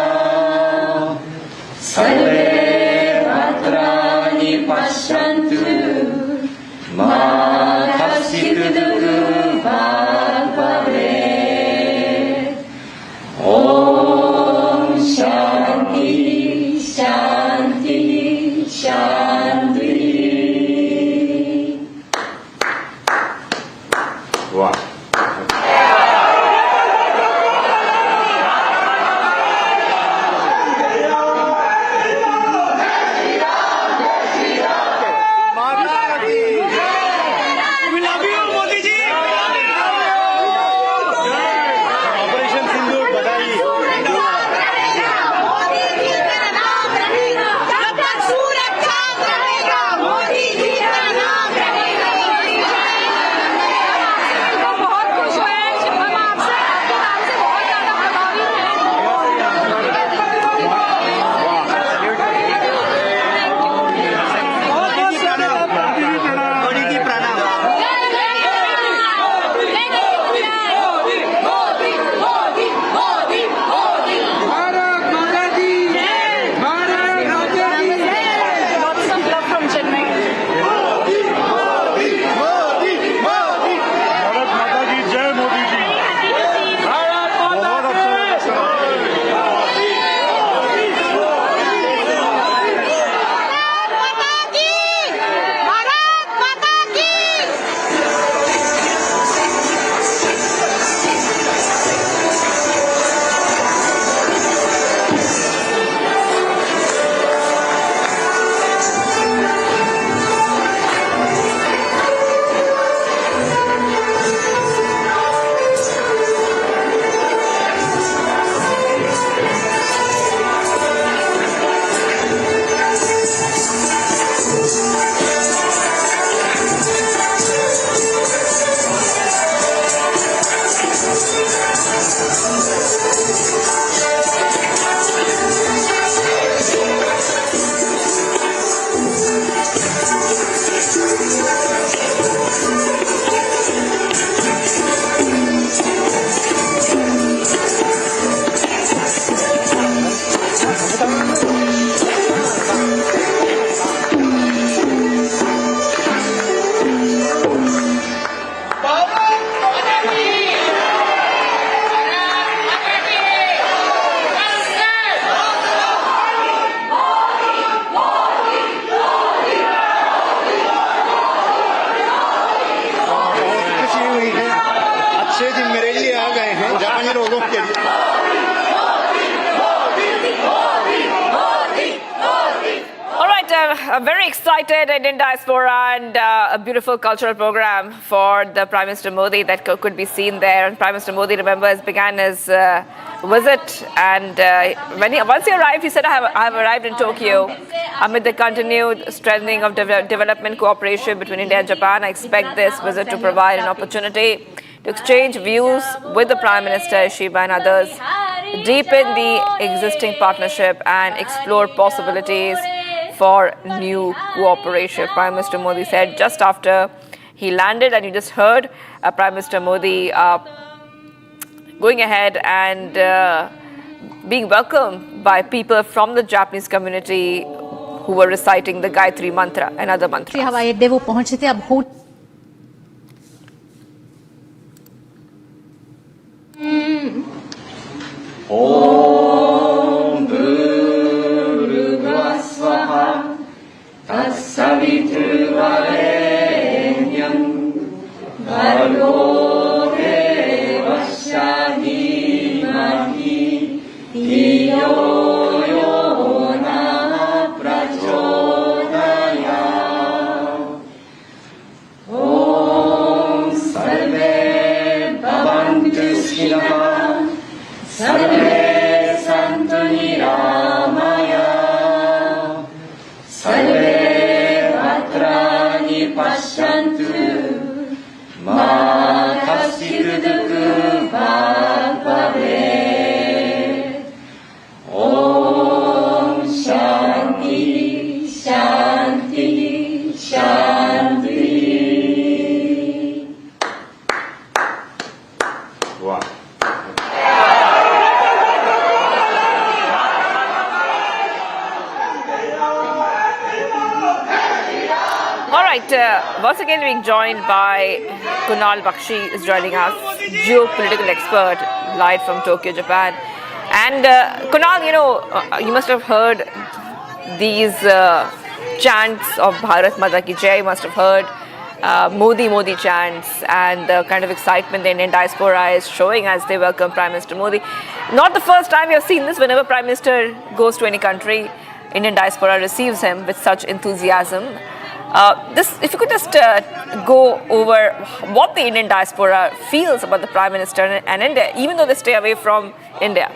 सर्वे भद्राणि पश्यन्तु मा कश्चित् दुःखभाग् भवेत्। ओम a very excited Indian diaspora and a beautiful cultural program for the Prime Minister Modi that could be seen there. And Prime Minister Modi, remember, began his visit, and once he arrived, he said, I have arrived in Tokyo amid the continued strengthening of development cooperation between India and Japan. I expect this visit to provide an opportunity to exchange views with the Prime Minister Ishiba and others, deepen the existing partnership and explore possibilities for new cooperation. Prime Minister Modi said just after he landed, and you just heard Prime Minister Modi going ahead and being welcomed by people from the Japanese community who were reciting the Gayatri mantra and other mantras. हवाई अड्डे वो पहुंचे थे, अब हो Om Bhurbhuva Swaha Tassavitruvarenyam Bhargo Devasya Dhimahi Dhiyo Yo Nah Prachodayat. Om Sarve Bhavantu Sukhino Sarve Santu Niramaya Sarve Bhadrani Pashyantu Ma Kaschid Dukha Bhavet. Om Shanti Shanti Shanti. Wow. Once again being joined by Kunal Bakshi is joining us, geopolitical expert, live from Tokyo, Japan. And Kunal, you must have heard these chants of Bharat Mata Ki Jai. You must have heard Modi Modi chants and the kind of excitement the Indian diaspora is showing as they welcome Prime Minister Modi. Not the first time we have seen this. Whenever Prime Minister goes to any country, Indian diaspora receives him with such enthusiasm. If you could just go over what the Indian diaspora feels about the Prime Minister and India, even though they stay away from India.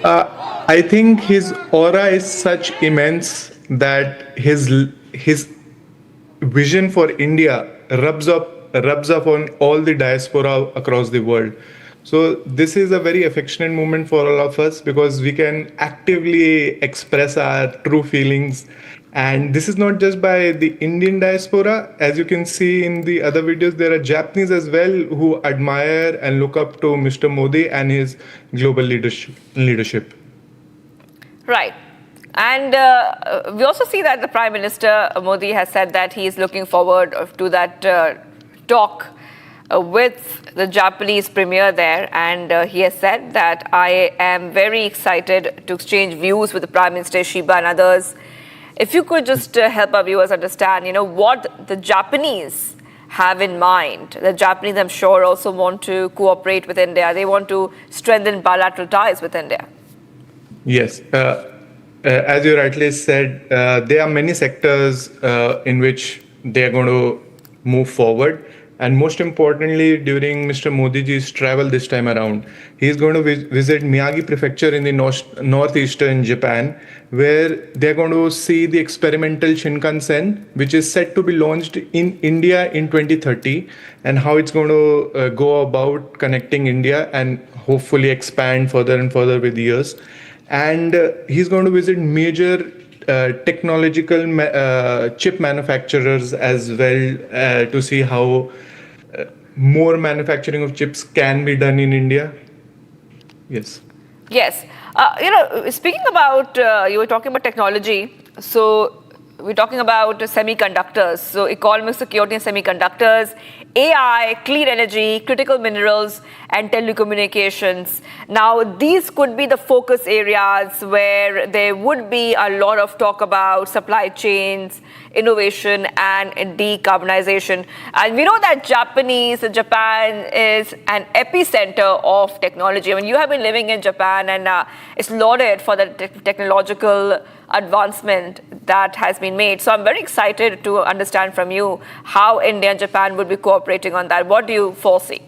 I think his aura is such immense that his vision for India rubs up on all the diaspora across the world. So this is a very affectionate moment for all of us because we can actively express our true feelings. And this is not just by the Indian diaspora. As you can see in the other videos, there are Japanese as well who admire and look up to Mr. Modi and his global leadership. Right. And we also see that the Prime Minister Modi has said that he is looking forward to that talk with the Japanese premier there. And he has said that I am very excited to exchange views with the Prime Minister Ishiba and others. If you could just help our viewers understand, what the Japanese have in mind. The Japanese, I'm sure, also want to cooperate with India. They want to strengthen bilateral ties with India. Yes. As you rightly said, there are many sectors in which they are going to move forward. And most importantly, during Mr. Modi's travel this time around, he is going to visit Miyagi Prefecture in the northeastern Japan, where they're going to see the experimental Shinkansen, which is set to be launched in India in 2030, and how it's going to go about connecting India and hopefully expand further and further with years. And he's going to visit major technological chip manufacturers as well to see how more manufacturing of chips can be done in India. Yes. Yes. Speaking about, you were talking about technology. So we're talking about semiconductors. So economic security and semiconductors. AI, clean energy, critical minerals, and telecommunications. Now, these could be the focus areas where there would be a lot of talk about supply chains, innovation, and decarbonization. And we know that Japan is an epicenter of technology. I mean, you have been living in Japan, and it's lauded for the technological advancement that has been made. So I'm very excited to understand from you how India and Japan would be cooperating on that. What do you foresee?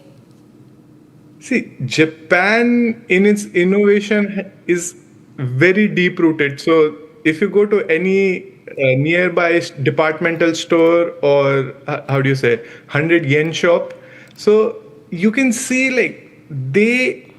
See, Japan in its innovation is very deep rooted. So if you go to any nearby departmental store or how do you say 100 yen shop, so you can see like they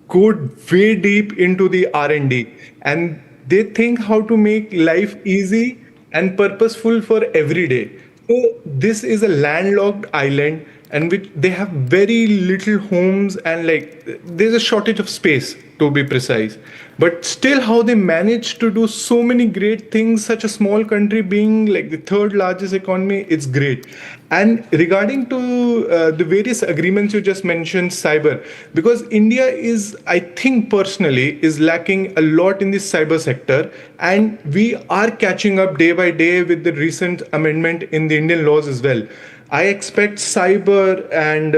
go way deep into the R&D and they think how to make life easy and purposeful for every day. So this is a landlocked island and which they have very little homes and like there's a shortage of space, to be precise. But still how they manage to do so many great things, such a small country being like the third largest economy, it's great. And regarding to the various agreements you just mentioned, cyber, because India is, I think personally, is lacking a lot in the cyber sector. And we are catching up day by day with the recent amendment in the Indian laws as well. I expect cyber and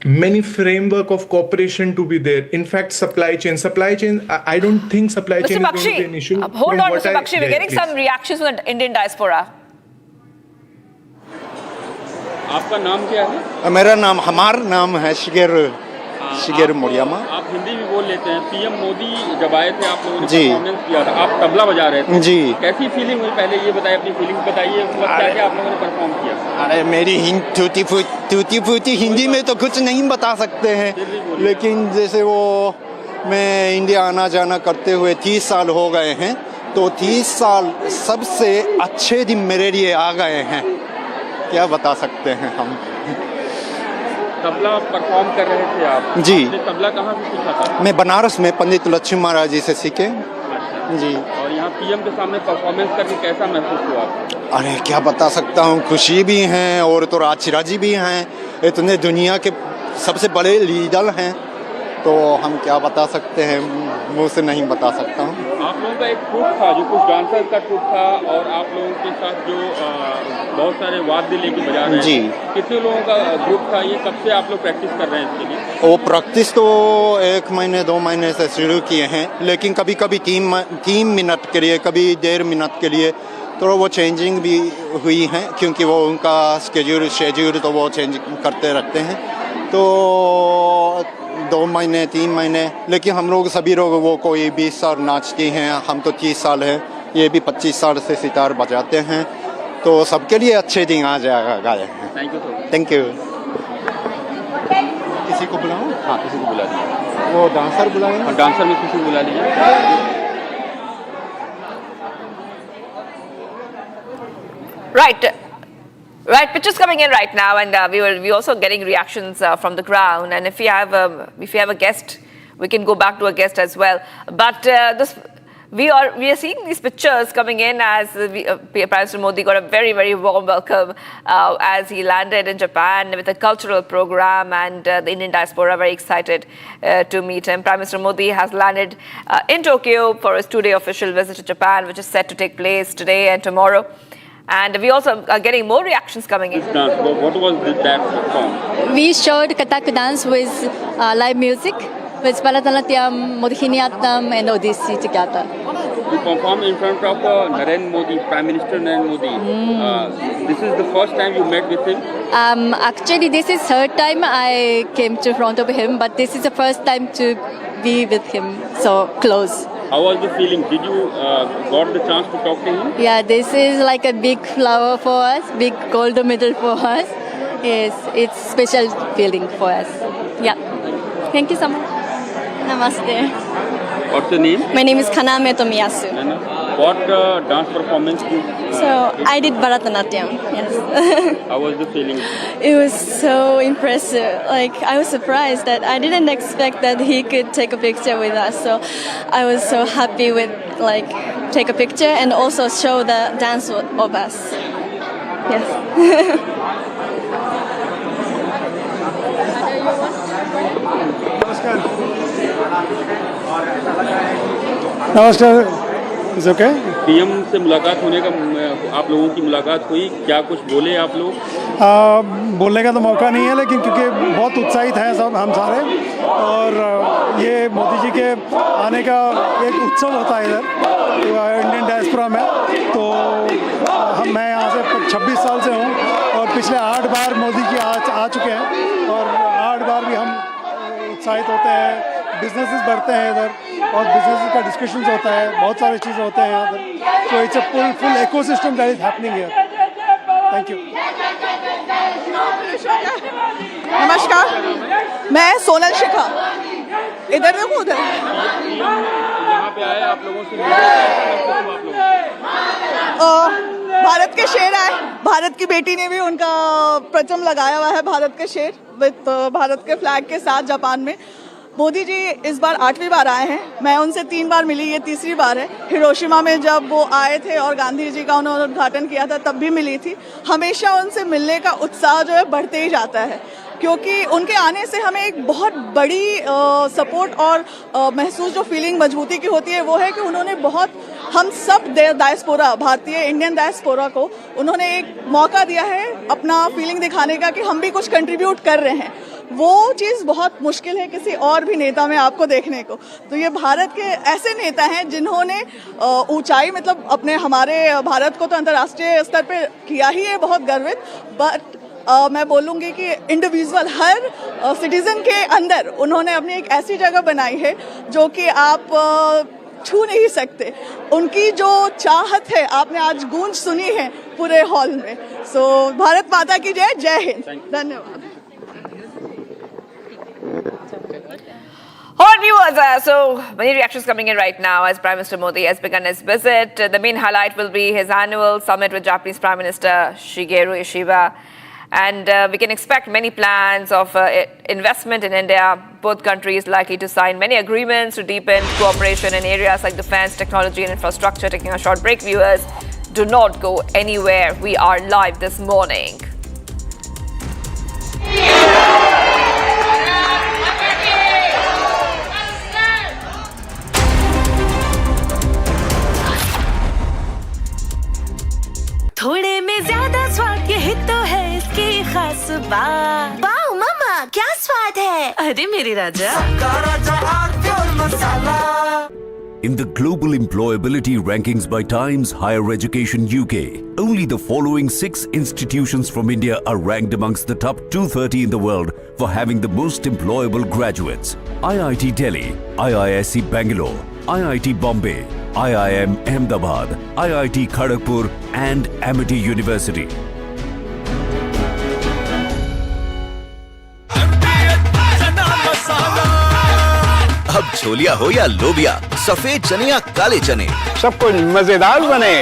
many framework of cooperation to be there. In fact, supply chain, I don't think supply chain is going to be an issue. Hold on, Mr. Bakshi, we're getting some reactions from the Indian diaspora. आपका नाम क्या है? मेरा नाम, हमारा नाम है Shigeru Moriyama. आप हिंदी भी बोल लेते हैं। पीएम मोदी जब आए थे आप लोगों ने परफॉर्मेंस किया था, आप तबला बजा रहे थे जी। कैसी फीलिंग हुई, पहले ये बताइए, अपनी फीलिंग्स बताइए, क्या आप लोगों ने परफॉर्म किया? अरे मेरी टूटी फूटी हिंदी में तो कुछ नहीं बता सकते हैं, लेकिन जैसे वो मैं इंडिया आना जाना करते हुए 30 साल हो गए हैं, तो 30 साल सबसे अच्छे दिन मेरे लिए आ गए हैं, क्या बता सकते हैं हम। तबला परफॉर्म कर रहे थे आप जी। तबला कहाँ से सीखा था? मैं बनारस में पंडित लक्ष्मी महाराज जी से सीखे जी। और यहाँ पीएम के सामने परफॉर्मेंस करके कैसा महसूस हुआ आपको? अरे क्या बता सकता हूँ, खुशी भी हैं और तो राजी भी हैं, इतने दुनिया के सबसे बड़े लीडर हैं, तो हम क्या बता सकते हैं, मुँह से नहीं बता सकता हूँ। आप लोगों का एक ट्रूप था जो कुछ डांसर का ट्रूप था और आप लोगों के साथ जो बहुत सारे वाद्य लेके बजा रहे हैं जी, कितने लोगों का ग्रुप था, ये कब से आप लोग प्रैक्टिस कर रहे हैं इसके लिए? वो प्रैक्टिस तो 1 महीने 2 महीने से शुरू किए हैं, लेकिन कभी कभी 3 मिनट के लिए, कभी 1.5 मिनट के लिए, तो वो चेंजिंग भी हुई हैं, क्योंकि वो उनका शेड्यूल तो वो चेंज करते रखते हैं, तो 2 महीने 3 महीने। लेकिन हम लोग सभी लोग वो कोई 20 साल नाचती हैं, हम तो 30 साल हैं, ये भी 25 साल से सितार बजाते हैं, तो सबके लिए अच्छे दिन आ जाएगा गाए। Thank you. किसी को बुलाऊं? हाँ, किसी को बुला दीजिए। वो डांसर बुलाएंगे? डांसर में किसी को बुला लीजिए। Right, pictures coming in right now, and we also getting reactions from the ground. And if we have a guest, we can go back to a guest as well. But we are seeing these pictures coming in as Prime Minister Modi got a very, very warm welcome as he landed in Japan with a cultural program, and the Indian diaspora are very excited to meet him. Prime Minister Modi has landed in Tokyo for his 2-day official visit to Japan, which is set to take place today and tomorrow. And we also are getting more reactions coming in. What was that song? We showed Kathak dance with live music, with Bharatanatyam, Modhiniatam and Odissi together. You performed in front of Narendra Modi, Prime Minister Narendra Modi. This is the first time you met with him? Actually, this is third time I came to front of him, but this is the first time to be with him so close. How was the feeling? Did you got the chance to talk to him? Yeah, this is like a big flower for us, big gold medal for us. Yes, it's special feeling for us. Yeah. Thank you so much. Namaste. What's your name? My name is Kaname Tomiyasu. What dance performance did you So I did Bharatanatyam, yes. How was the feeling? It was so impressive. Like, I was surprised that I didn't expect that he could take a picture with us. So I was so happy with, like, take a picture and also show the dance of us. Yes. नमस्कार, it's okay. PM से मुलाकात होने का आप लोगों की मुलाकात हुई, क्या कुछ बोले आप लोग? बोलने का तो मौका नहीं है, लेकिन क्योंकि बहुत उत्साहित हैं सब हम सारे, और ये मोदी जी के आने का एक उत्सव होता है इधर इंडियन डायस्पोरा में। तो मैं यहाँ से 26 साल से हूँ और पिछले 8 बार मोदी जी आ चुके हैं, और 8 बार भी हम उत्साहित होते हैं। बिजनेसेस बढ़ते हैं इधर, और बिजनेसेस का डिस्कशंस होता है, बहुत सारी चीज़ें होते हैं यहाँ पर। So it's a full ecosystem that is happening here. Thank you. नमस्कार, मैं सोनल शिखा। इधर देखो, उधर यहाँ पे आए आप लोगों से भारत के शेर आए। भारत की बेटी ने भी उनका परचम लगाया हुआ है, भारत के शेर विद भारत के फ्लैग के साथ जापान में। मोदी जी इस बार 8वीं बार आए हैं। मैं उनसे 3 बार मिली, ये तीसरी बार है। हिरोशिमा में जब वो आए थे और गांधी जी का उन्होंने उद्घाटन किया था, तब भी मिली थी। हमेशा उनसे मिलने का उत्साह जो है बढ़ते ही जाता है, क्योंकि उनके आने से हमें एक बहुत बड़ी सपोर्ट और महसूस जो फीलिंग मजबूती की होती है वो है कि उन्होंने बहुत हम सब डायस्पोरा, भारतीय इंडियन डायस्पोरा को उन्होंने एक मौका दिया है अपना फीलिंग दिखाने का कि हम भी कुछ कंट्रीब्यूट कर रहे हैं। वो चीज़ बहुत मुश्किल है किसी और भी नेता में आपको देखने को। तो ये भारत के ऐसे नेता हैं जिन्होंने ऊंचाई, मतलब अपने हमारे भारत को तो अंतर्राष्ट्रीय स्तर पे किया ही है बहुत गर्वित। बट मैं बोलूँगी कि इंडिविजुअल हर सिटीजन के अंदर उन्होंने अपनी एक ऐसी जगह बनाई है जो कि आप छू नहीं सकते। उनकी जो चाहत है, आपने आज गूंज सुनी है पूरे हॉल में। सो भारत माता की जय, जय हिंद। धन्यवाद। All right, viewers, so many reactions coming in right now as Prime Minister Modi has begun his visit. The main highlight will be his annual summit with Japanese Prime Minister Shigeru Ishiba. And we can expect many plans of investment in India. Both countries likely to sign many agreements to deepen cooperation in areas like defense, technology and infrastructure. Taking a short break, viewers, do not go anywhere. We are live this morning. थोड़े में ज्यादा स्वाद, यही तो है इसकी खास बात। वाओ मामा, क्या स्वाद है। अरे मेरे राजा, In the global employability rankings by Times Higher Education UK, only the following 6 institutions from India are ranked amongst the top 230 in the world for having the most employable graduates. IIT Delhi, IISc Bangalore, IIT Bombay, IIM Ahmedabad, IIT Kharagpur and Amity University. अब छोलिया हो या लोबिया, सफेद चने या काले चने, सब कुछ मजेदार बने।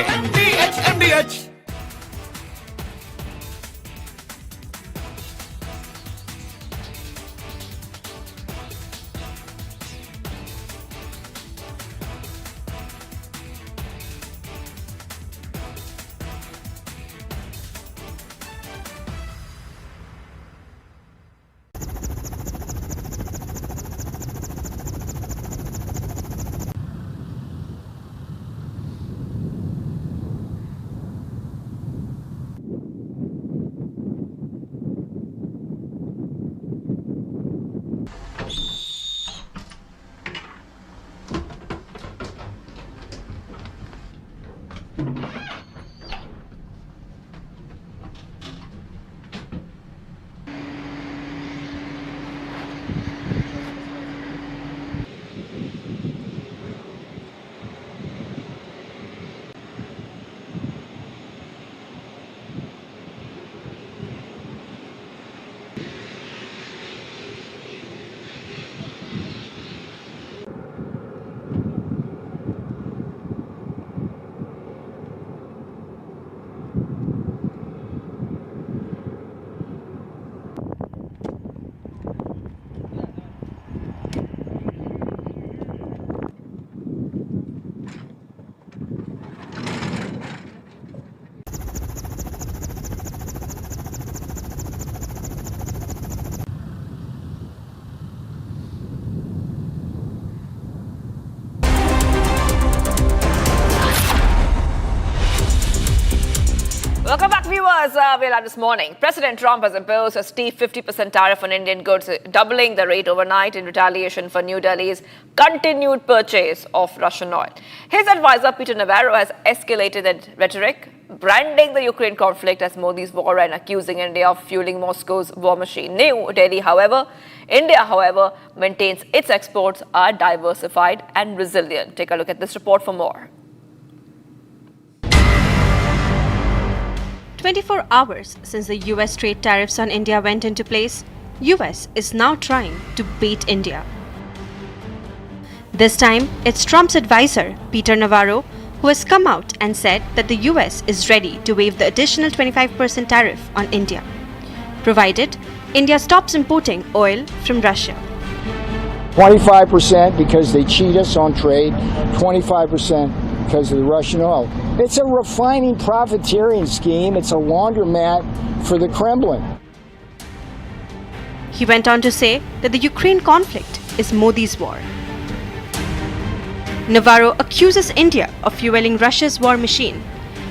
Viewers, we'll have this morning. President Trump has imposed a steep 50% tariff on Indian goods, doubling the rate overnight in retaliation for New Delhi's continued purchase of Russian oil. His advisor, Peter Navarro, has escalated the rhetoric, branding the Ukraine conflict as Modi's war and accusing India of fueling Moscow's war machine. India, however, maintains its exports are diversified and resilient. Take a look at this report for more. 24 hours since the US trade tariffs on India went into place, US is now trying to bait India. This time, it's Trump's advisor, Peter Navarro, who has come out and said that the US is ready to waive the additional 25% tariff on India, provided India stops importing oil from Russia. 25% because they cheat us on trade, 25% because of the Russian oil. It's a refining profiteering scheme. It's a laundromat for the Kremlin. He went on to say that the Ukraine conflict is Modi's war. Navarro accuses India of fueling Russia's war machine.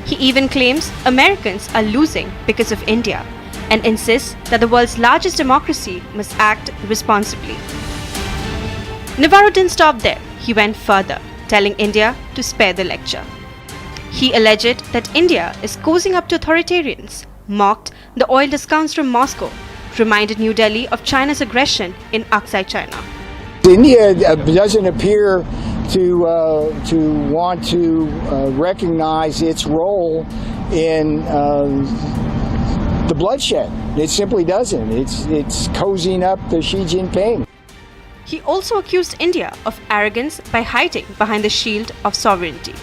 He even claims Americans are losing because of India and insists that the world's largest democracy must act responsibly. Navarro didn't stop there. He went further, telling India to spare the lecture. He alleged that India is cozying up to authoritarians, mocked the oil discounts from Moscow, reminded New Delhi of China's aggression in Aksai China. India doesn't appear to want to recognize its role in the bloodshed. It simply doesn't. It's cozying up to Xi Jinping. He also accused India of arrogance by hiding behind the shield of sovereignty.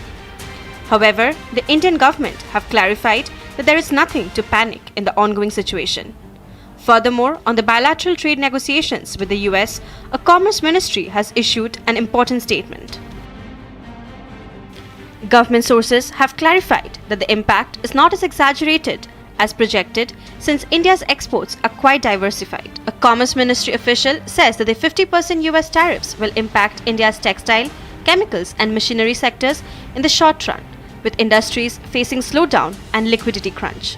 However, the Indian government have clarified that there is nothing to panic in the ongoing situation. Furthermore, on the bilateral trade negotiations with the US, a Commerce Ministry has issued an important statement. Government sources have clarified that the impact is not as exaggerated as projected since India's exports are quite diversified. A Commerce Ministry official says that the 50% US tariffs will impact India's textile, chemicals and machinery sectors in the short run, with industries facing slowdown and liquidity crunch.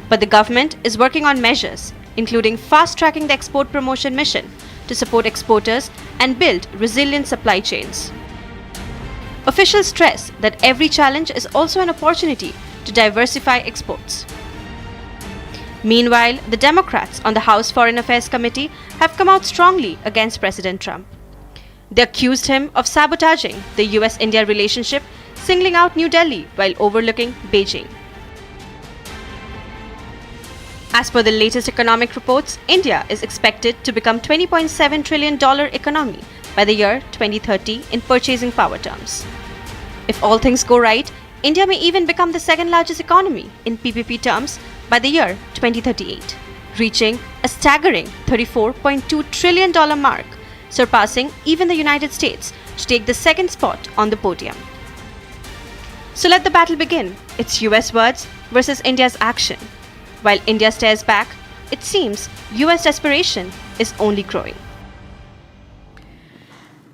But the government is working on measures, including fast-tracking the export promotion mission to support exporters and build resilient supply chains. Officials stress that every challenge is also an opportunity to diversify exports. Meanwhile, the Democrats on the House Foreign Affairs Committee have come out strongly against President Trump. They accused him of sabotaging the US-India relationship, singling out New Delhi while overlooking Beijing. As per the latest economic reports, India is expected to become $20.7 trillion economy by the year 2030 in purchasing power terms. If all things go right, India may even become the second largest economy in PPP terms by the year 2038, reaching a staggering $34.2 trillion mark, surpassing even the United States to take the second spot on the podium. So let the battle begin. It's US words versus India's action. While India stares back, it seems US desperation is only growing.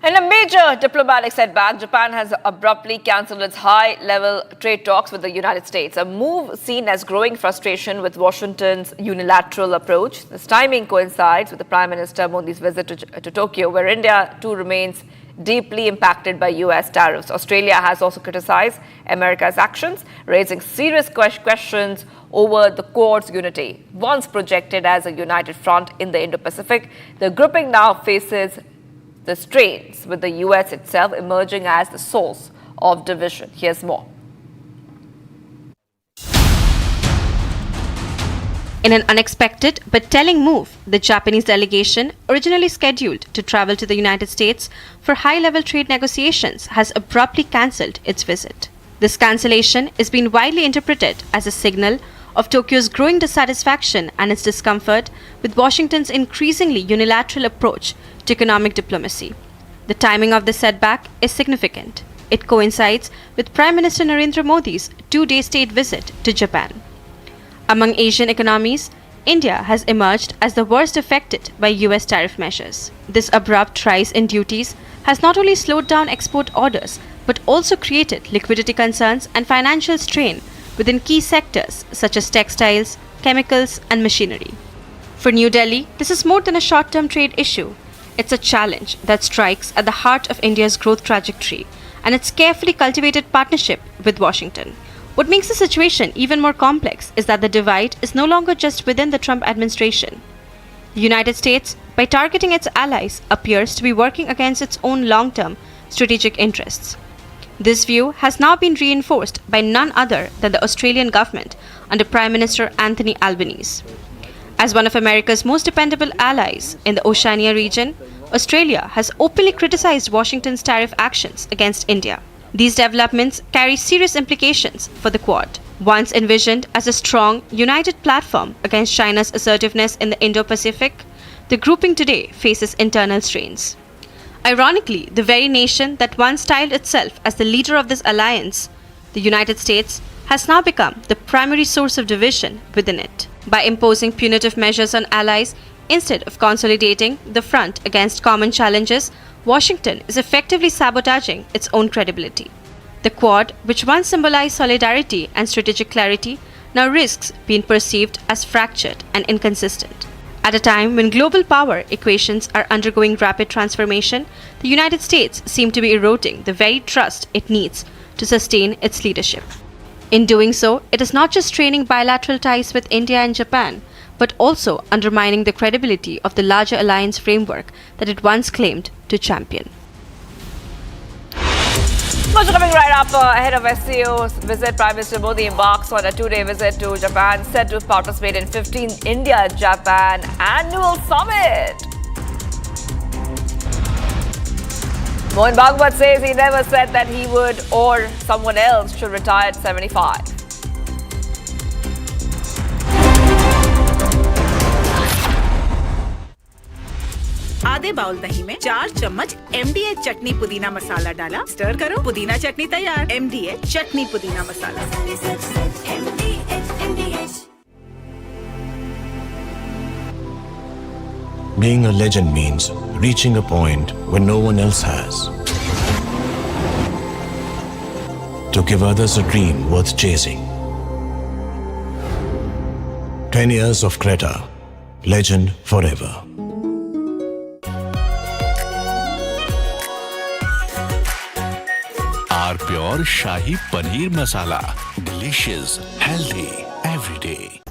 In a major diplomatic setback, Japan has abruptly cancelled its high-level trade talks with the United States, a move seen as growing frustration with Washington's unilateral approach. This timing coincides with the Prime Minister Modi's visit to Tokyo, where India too remains deeply impacted by US tariffs. Australia has also criticized America's actions, raising serious questions over the Quad's unity. Once projected as a united front in the Indo-Pacific, the grouping now faces the strains, with the US itself emerging as the source of division. Here's more. In an unexpected but telling move, the Japanese delegation, originally scheduled to travel to the United States for high-level trade negotiations, has abruptly cancelled its visit. This cancellation is being widely interpreted as a signal of Tokyo's growing dissatisfaction and its discomfort with Washington's increasingly unilateral approach to economic diplomacy. The timing of this setback is significant. It coincides with Prime Minister Narendra Modi's two-day state visit to Japan. Among Asian economies, India has emerged as the worst affected by US tariff measures. This abrupt rise in duties has not only slowed down export orders, but also created liquidity concerns and financial strain within key sectors such as textiles, chemicals, and machinery. For New Delhi, this is more than a short-term trade issue. It's a challenge that strikes at the heart of India's growth trajectory and its carefully cultivated partnership with Washington. What makes the situation even more complex is that the divide is no longer just within the Trump administration. The United States, by targeting its allies, appears to be working against its own long-term strategic interests. This view has now been reinforced by none other than the Australian government under Prime Minister Anthony Albanese. As one of America's most dependable allies in the Oceania region, Australia has openly criticized Washington's tariff actions against India. These developments carry serious implications for the Quad. Once envisioned as a strong, united platform against China's assertiveness in the Indo-Pacific, the grouping today faces internal strains. Ironically, the very nation that once styled itself as the leader of this alliance, the United States, has now become the primary source of division within it. By imposing punitive measures on allies instead of consolidating the front against common challenges, Washington is effectively sabotaging its own credibility. The Quad, which once symbolized solidarity and strategic clarity, now risks being perceived as fractured and inconsistent. At a time when global power equations are undergoing rapid transformation, the United States seems to be eroding the very trust it needs to sustain its leadership. In doing so, it is not just straining bilateral ties with India and Japan, but also undermining the credibility of the larger alliance framework that it once claimed to champion. Much coming right up ahead of SCO's visit, Prime Minister Modi embarks on a two-day visit to Japan, said to participate in 15th India-Japan Annual Summit. Mohan Bhagwat says he never said that he would or someone else should retire at 75. आधे bowl दही में 4 चम्मच MDH चटनी पुदीना मसाला डाला, stir करो, पुदीना चटनी तैयार। MDH चटनी पुदीना मसाला। Being a legend means reaching a point where no one else has. To give others a dream worth chasing. 10 years of Creta, legend forever. Our pure Shahi Paneer Masala. Delicious, healthy, every day.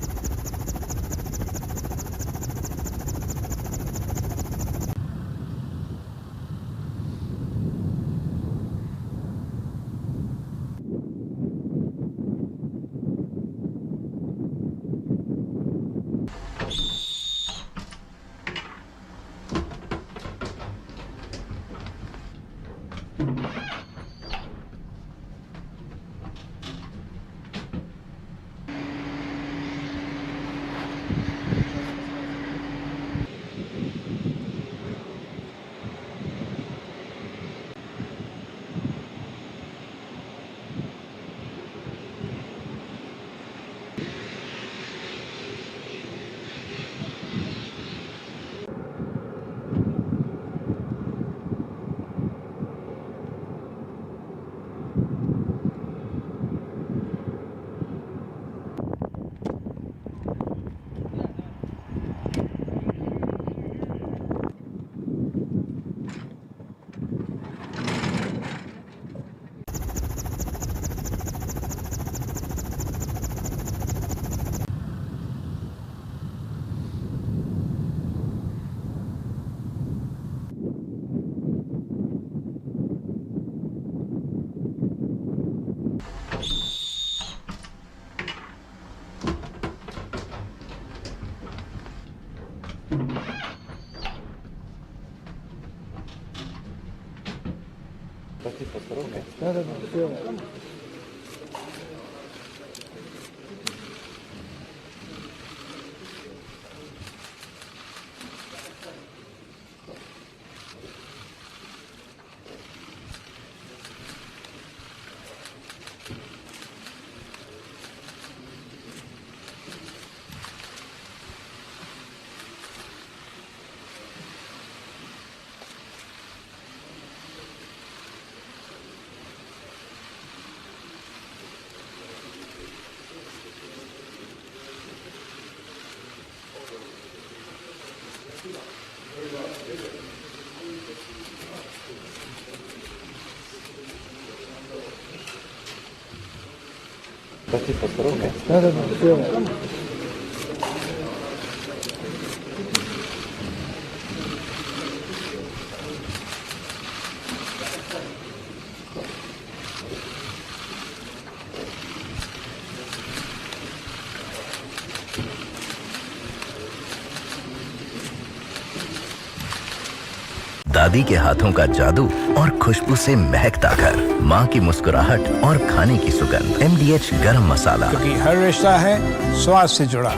दादी के हाथों का जादू और खुशबू से महकता घर, माँ की मुस्कुराहट और खाने की सुगंध। MDH गरम मसाला, क्योंकि हर रिश्ता है स्वाद से जुड़ा।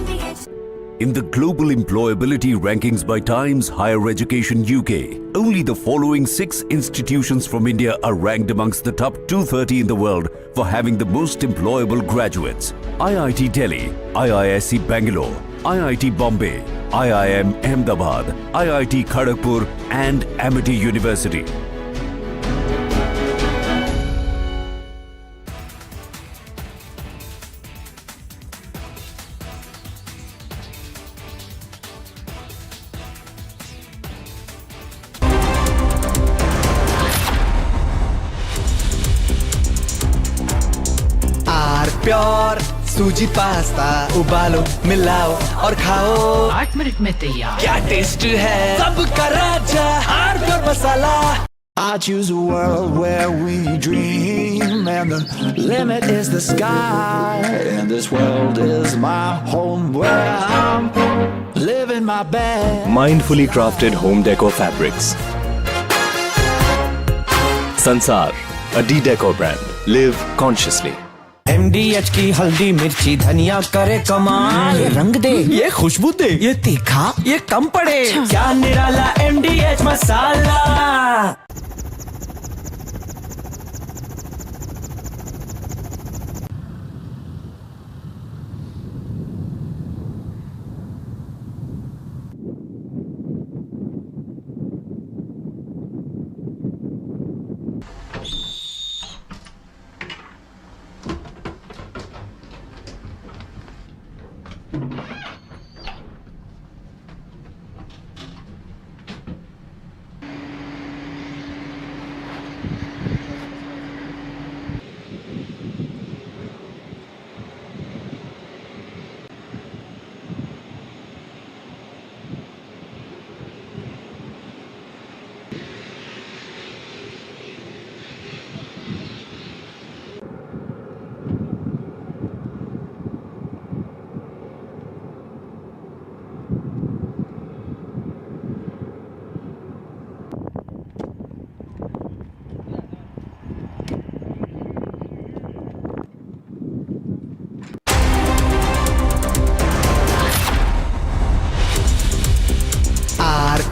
In the global employability rankings by Times Higher Education UK, only the following 6 institutions from India are ranked amongst the top 230 in the world for having the most employable graduates. IIT Delhi, IISc Bangalore, IIT Bombay, IIM Ahmedabad, IIT Kharagpur and Amity University. Pure suji pasta उबालो मिलाओ और खाओ 8 minute में तैयार। क्या taste है सबका राजा pure masala. I choose a world where we dream and the limit is the sky, and this world is my home where I'm living my best. Mindfully crafted home decor fabrics. Sansar, a D-Decor brand. Live consciously. MDH की हल्दी मिर्ची धनिया करे कमाल। ये रंग दे, ये खुशबू दे, ये तीखा, ये कम पड़े। क्या निराला MDH मसाला।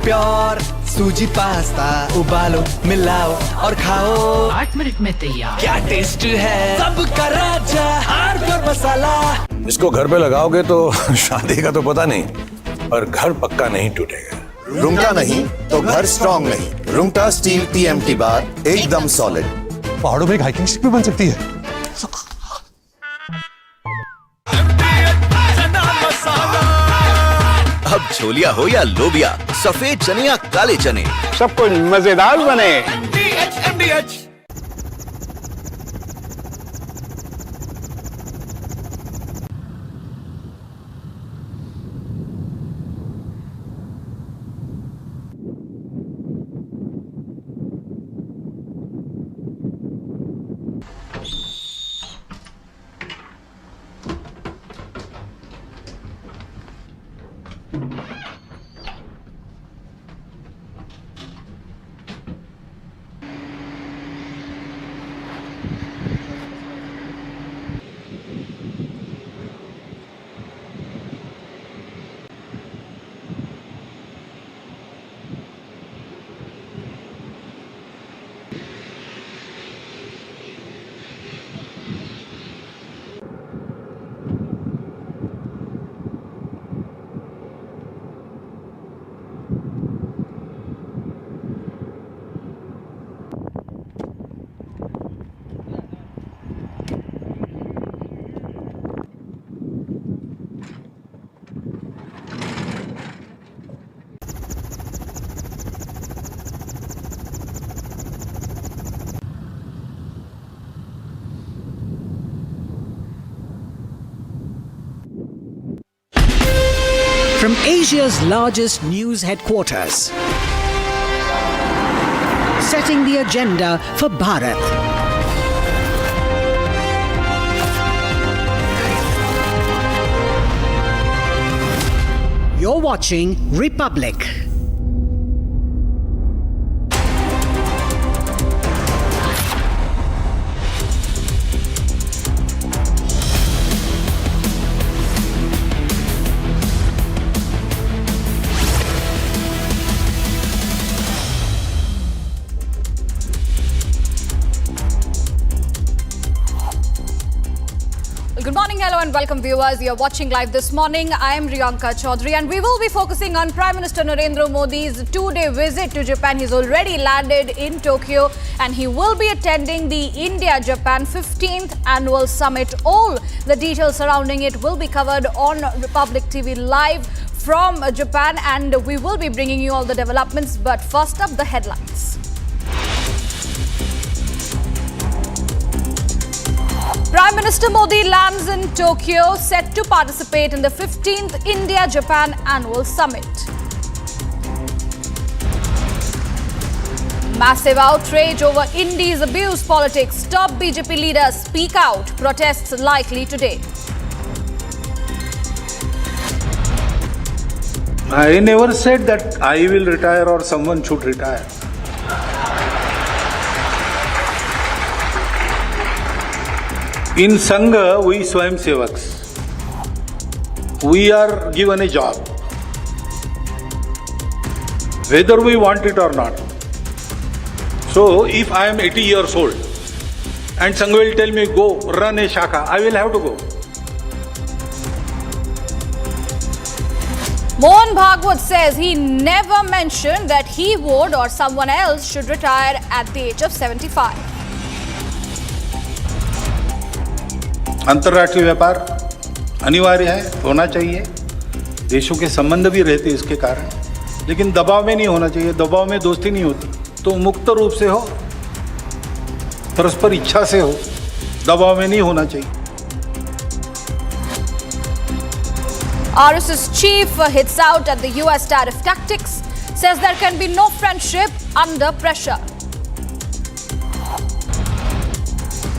प्योर सूजी पास्ता उबालो मिलाओ और खाओ 8 मिनट में तैयार। क्या टेस्ट है सबका राजा प्योर मसाला। इसको घर पे लगाओगे तो शादी का तो पता नहीं, पर घर पक्का नहीं टूटेगा। रुंगटा नहीं तो घर स्ट्रॉन्ग नहीं। रुंगटा स्टील TMT बार एकदम सॉलिड। पहाड़ों में एक हाइकिंग शिप भी बन सकती है। अब छोलिया हो या लोबिया, सफेद चने या काले चने, सब कुछ मजेदार बने। MDH from Asia's largest news headquarters, setting the agenda for Bharat. You're watching Republic. Good morning, hello and welcome viewers. You're watching live this morning. I am Riyanka Chaudhary and we will be focusing on Prime Minister Narendra Modi's two-day visit to Japan. He's already landed in Tokyo and he will be attending the India-Japan 15th Annual Summit. All the details surrounding it will be covered on Republic TV Live from Japan and we will be bringing you all the developments. But first up, the headlines. Prime Minister Modi lands in Tokyo, set to participate in the 15th India-Japan Annual Summit. Massive outrage over Indies abuse politics. Top BJP leaders speak out. Protests likely today. I never said that I will retire or someone should retire. In Sangha, we Swayam Sevaks. We are given a job, whether we want it or not. So, if I am 80 years old and Sangha will tell me, go run a shaka, I will have to go. Mohan Bhagwat says he never mentioned that he would or someone else should retire at the age of 75. अंतर्राष्ट्रीय व्यापार अनिवार्य है, होना चाहिए। देशों के संबंध भी रहते इसके कारण, लेकिन दबाव में नहीं होना चाहिए। दबाव में दोस्ती नहीं होती, तो मुक्त रूप से हो, परस्पर इच्छा से हो, दबाव में नहीं होना चाहिए। RSS chief hits out at the US tariff tactics, says there can be no friendship under pressure.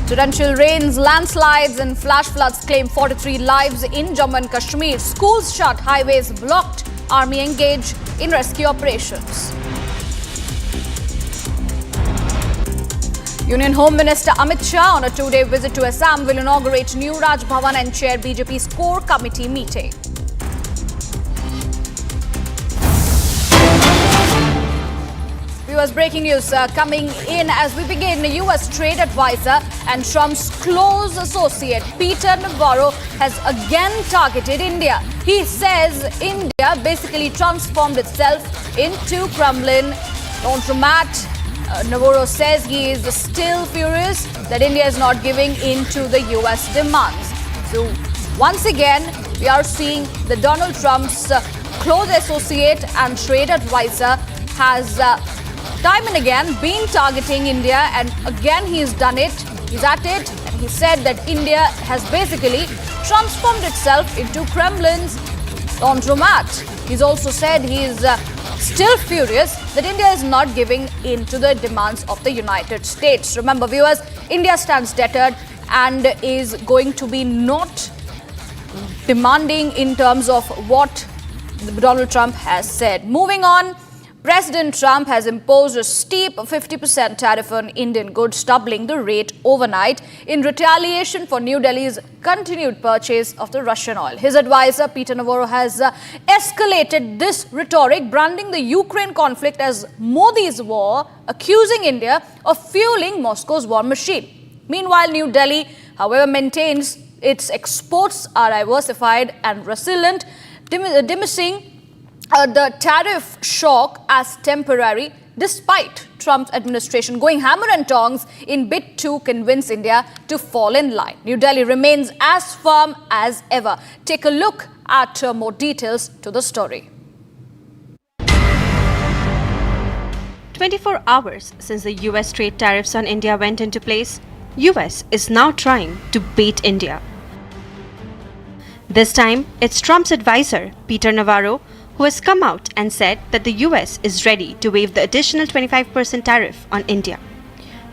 Torrential rains, landslides and flash floods claim 43 lives in Jammu and Kashmir. Schools shut, highways blocked, army engaged in rescue operations. Union Home Minister Amit Shah on a two-day visit to Assam will inaugurate new Raj Bhavan and chair BJP's core committee meeting. Viewers, breaking news coming in as we begin. The US trade advisor and Trump's close associate Peter Navarro has again targeted India. He says India basically transformed itself into Kremlin laundromat. Navarro says he is still furious that India is not giving in to the US demands. So once again, we are seeing that Donald Trump's close associate and trade advisor has time and again been targeting India, and again he's done it. He's at it, and he said that India has basically transformed itself into Kremlin's laundromat. He's also said he's still furious that India is not giving in to the demands of the United States. Remember, viewers, India stands deterred and is going to be not demanding in terms of what Donald Trump has said. Moving on, President Trump has imposed a steep 50% tariff on Indian goods, doubling the rate overnight in retaliation for New Delhi's continued purchase of the Russian oil. His advisor, Peter Navarro, has escalated this rhetoric, branding the Ukraine conflict as Modi's war, accusing India of fueling Moscow's war machine. Meanwhile, New Delhi, however, maintains its exports are diversified and resilient, dismissing the tariff shock as temporary, despite Trump's administration going hammer and tongs in bid to convince India to fall in line. New Delhi remains as firm as ever. Take a look at more details to the story. 24 hours since the US trade tariffs on India went into place, US is now trying to beat India. This time, it's Trump's advisor, Peter Navarro, who has come out and said that the US is ready to waive the additional 25% tariff on India,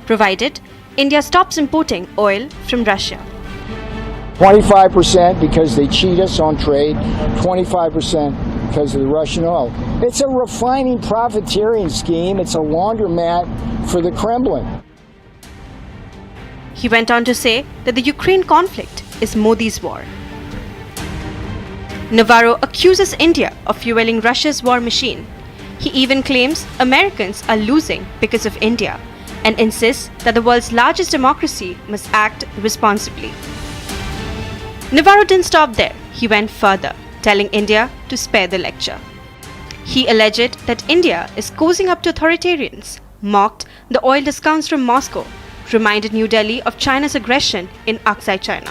provided India stops importing oil from Russia. 25% because they cheat us on trade, 25% because of the Russian oil. It's a refining profiteering scheme. It's a laundromat for the Kremlin. He went on to say that the Ukraine conflict is Modi's war. Navarro accuses India of fueling Russia's war machine. He even claims Americans are losing because of India and insists that the world's largest democracy must act responsibly. Navarro didn't stop there. He went further, telling India to spare the lecture. He alleged that India is cozying up to authoritarians, mocked the oil discounts from Moscow, reminded New Delhi of China's aggression in Aksai China.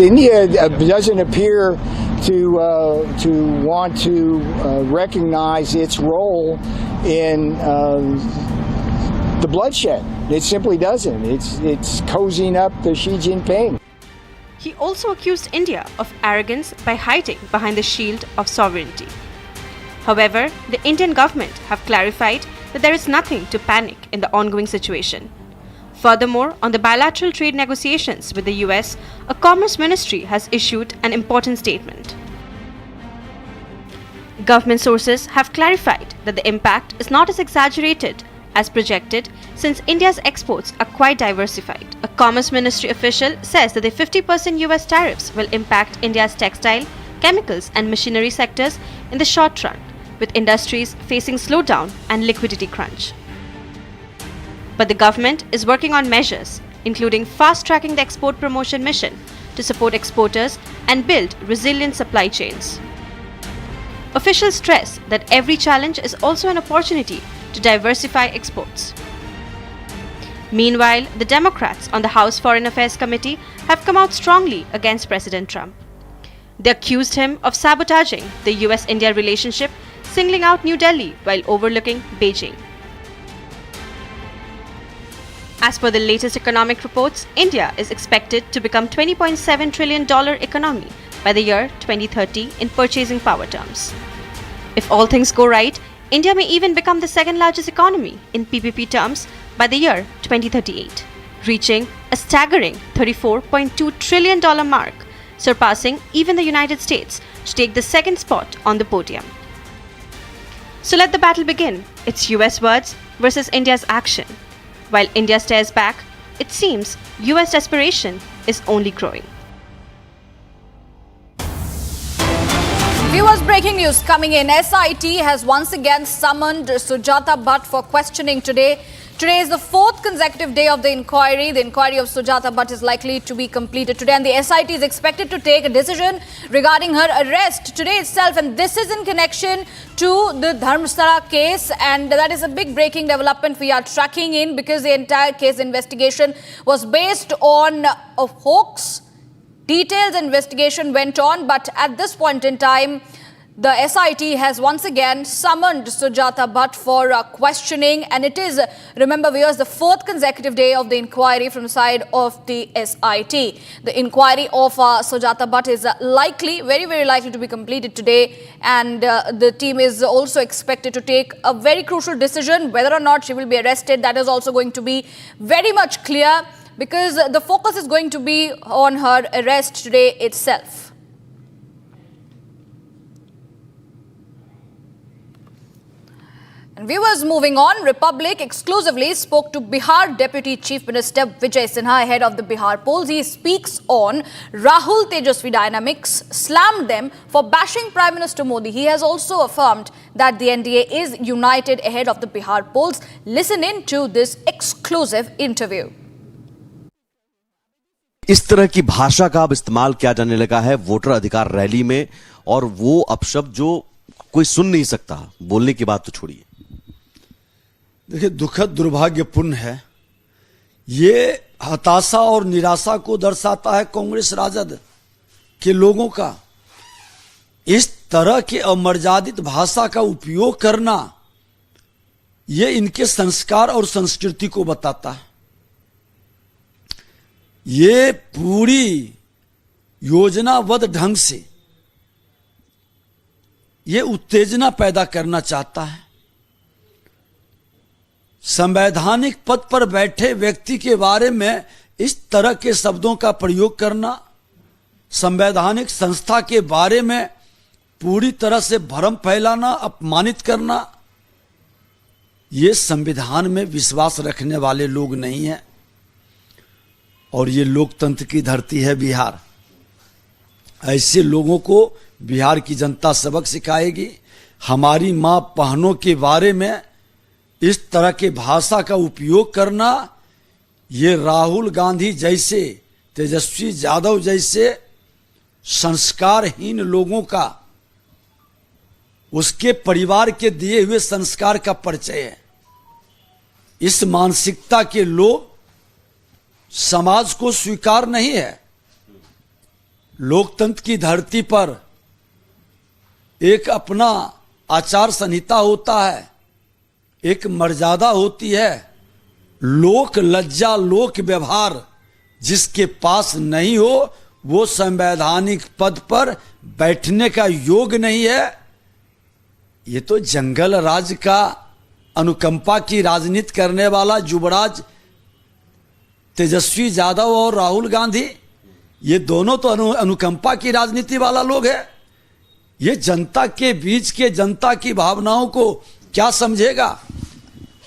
India doesn't appear to want to recognize its role in the bloodshed. It simply doesn't. It's cozying up to Xi Jinping. He also accused India of arrogance by hiding behind the shield of sovereignty. However, the Indian government have clarified that there is nothing to panic in the ongoing situation. Furthermore, on the bilateral trade negotiations with the US, a Commerce Ministry has issued an important statement. Government sources have clarified that the impact is not as exaggerated as projected since India's exports are quite diversified. A Commerce Ministry official says that the 50% US tariffs will impact India's textile, chemicals and machinery sectors in the short run, with industries facing slowdown and liquidity crunch. But the government is working on measures, including fast-tracking the export promotion mission to support exporters and build resilient supply chains. Officials stress that every challenge is also an opportunity to diversify exports. Meanwhile, the Democrats on the House Foreign Affairs Committee have come out strongly against President Trump. They accused him of sabotaging the US-India relationship, singling out New Delhi while overlooking Beijing. As per the latest economic reports, India is expected to become $20.7 trillion economy by the year 2030 in purchasing power terms. If all things go right, India may even become the second largest economy in PPP terms by the year 2038, reaching a staggering $34.2 trillion mark, surpassing even the United States to take the second spot on the podium. So let the battle begin. It's US words versus India's action. While India stares back, it seems US desperation is only growing. Viewers, breaking news coming in. SIT has once again summoned Sujata Bhatt for questioning today. Today is the fourth consecutive day of the inquiry. The inquiry of Sujata Bhatt is likely to be completed today, and the SIT is expected to take a decision regarding her arrest today itself. And this is in connection to the Dharmastala case, and that is a big breaking development we are tracking in because the entire case investigation was based on a hoax. Detailed investigation went on, but at this point in time, the SIT has once again summoned Sujata Bhatt for questioning, and it is, remember viewers, the fourth consecutive day of the inquiry from the side of the SIT. The inquiry of Sujata Bhatt is likely, very likely to be completed today, and the team is also expected to take a very crucial decision whether or not she will be arrested. That is also going to be very much clear, because the focus is going to be on her arrest today itself. And viewers, moving on, Republic exclusively spoke to Bihar Deputy Chief Minister Vijay Sinha ahead of the Bihar polls. He speaks on Rahul Tejasvi dynamics, slammed them for bashing Prime Minister Modi. He has also affirmed that the NDA is united ahead of the Bihar polls. Listen in to this exclusive interview. इस तरह की भाषा का अब इस्तेमाल किया जाने लगा है वोटर अधिकार रैली में, और वो अपशब्द जो कोई सुन नहीं सकता, बोलने की बात तो छोड़िए। देखिए, दुखद दुर्भाग्यपूर्ण है, ये हताशा और निराशा को दर्शाता है कांग्रेस राजद के लोगों का। इस तरह के अमर्यादित भाषा का उपयोग करना, ये इनके संस्कार और संस्कृति को बताता है। ये पूरी योजनाबद्ध ढंग से ये उत्तेजना पैदा करना चाहता है। संवैधानिक पद पर बैठे व्यक्ति के बारे में इस तरह के शब्दों का प्रयोग करना, संवैधानिक संस्था के बारे में पूरी तरह से भ्रम फैलाना, अपमानित करना, ये संविधान में विश्वास रखने वाले लोग नहीं हैं। और ये लोकतंत्र की धरती है बिहार। ऐसे लोगों को बिहार की जनता सबक सिखाएगी। हमारी मां बहनों के बारे में इस तरह के भाषा का उपयोग करना, ये राहुल गांधी जैसे, तेजस्वी यादव जैसे संस्कारहीन लोगों का, उसके परिवार के दिए हुए संस्कार का परिचय है। इस मानसिकता के लोग समाज को स्वीकार नहीं है। लोकतंत्र की धरती पर एक अपना आचार संहिता होता है, एक मर्यादा होती है। लोक लज्जा, लोक व्यवहार जिसके पास नहीं हो, वो संवैधानिक पद पर बैठने का योग नहीं है। ये तो जंगल राज का अनुकंपा की राजनीति करने वाला युवराज तेजस्वी यादव और राहुल गांधी, ये दोनों तो अनुकंपा की राजनीति वाला लोग हैं। ये जनता के बीच के जनता की भावनाओं को क्या समझेगा?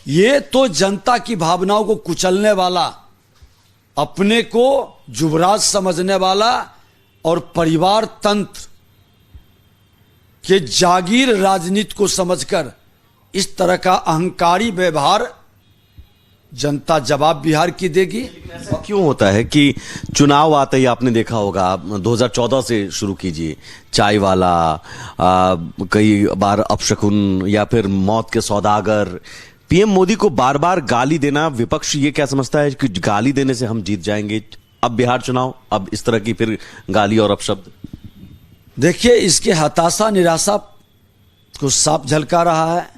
ये तो जनता की भावनाओं को कुचलने वाला, अपने को युवराज समझने वाला और परिवार तंत्र के जागीर राजनीति को समझकर इस तरह का अहंकारी व्यवहार जनता जवाब बिहार की देगी। क्यों होता है कि चुनाव आते ही आपने देखा होगा, 2014 से शुरू कीजिए, चाय वाला, कई बार अपशकुन या फिर मौत के सौदागर, पीएम मोदी को बार बार गाली देना, विपक्ष ये क्या समझता है कि गाली देने से हम जीत जाएंगे। अब बिहार चुनाव, अब इस तरह की फिर गाली और अपशब्द। देखिए, इसके हताशा निराशा को साफ झलका रहा है।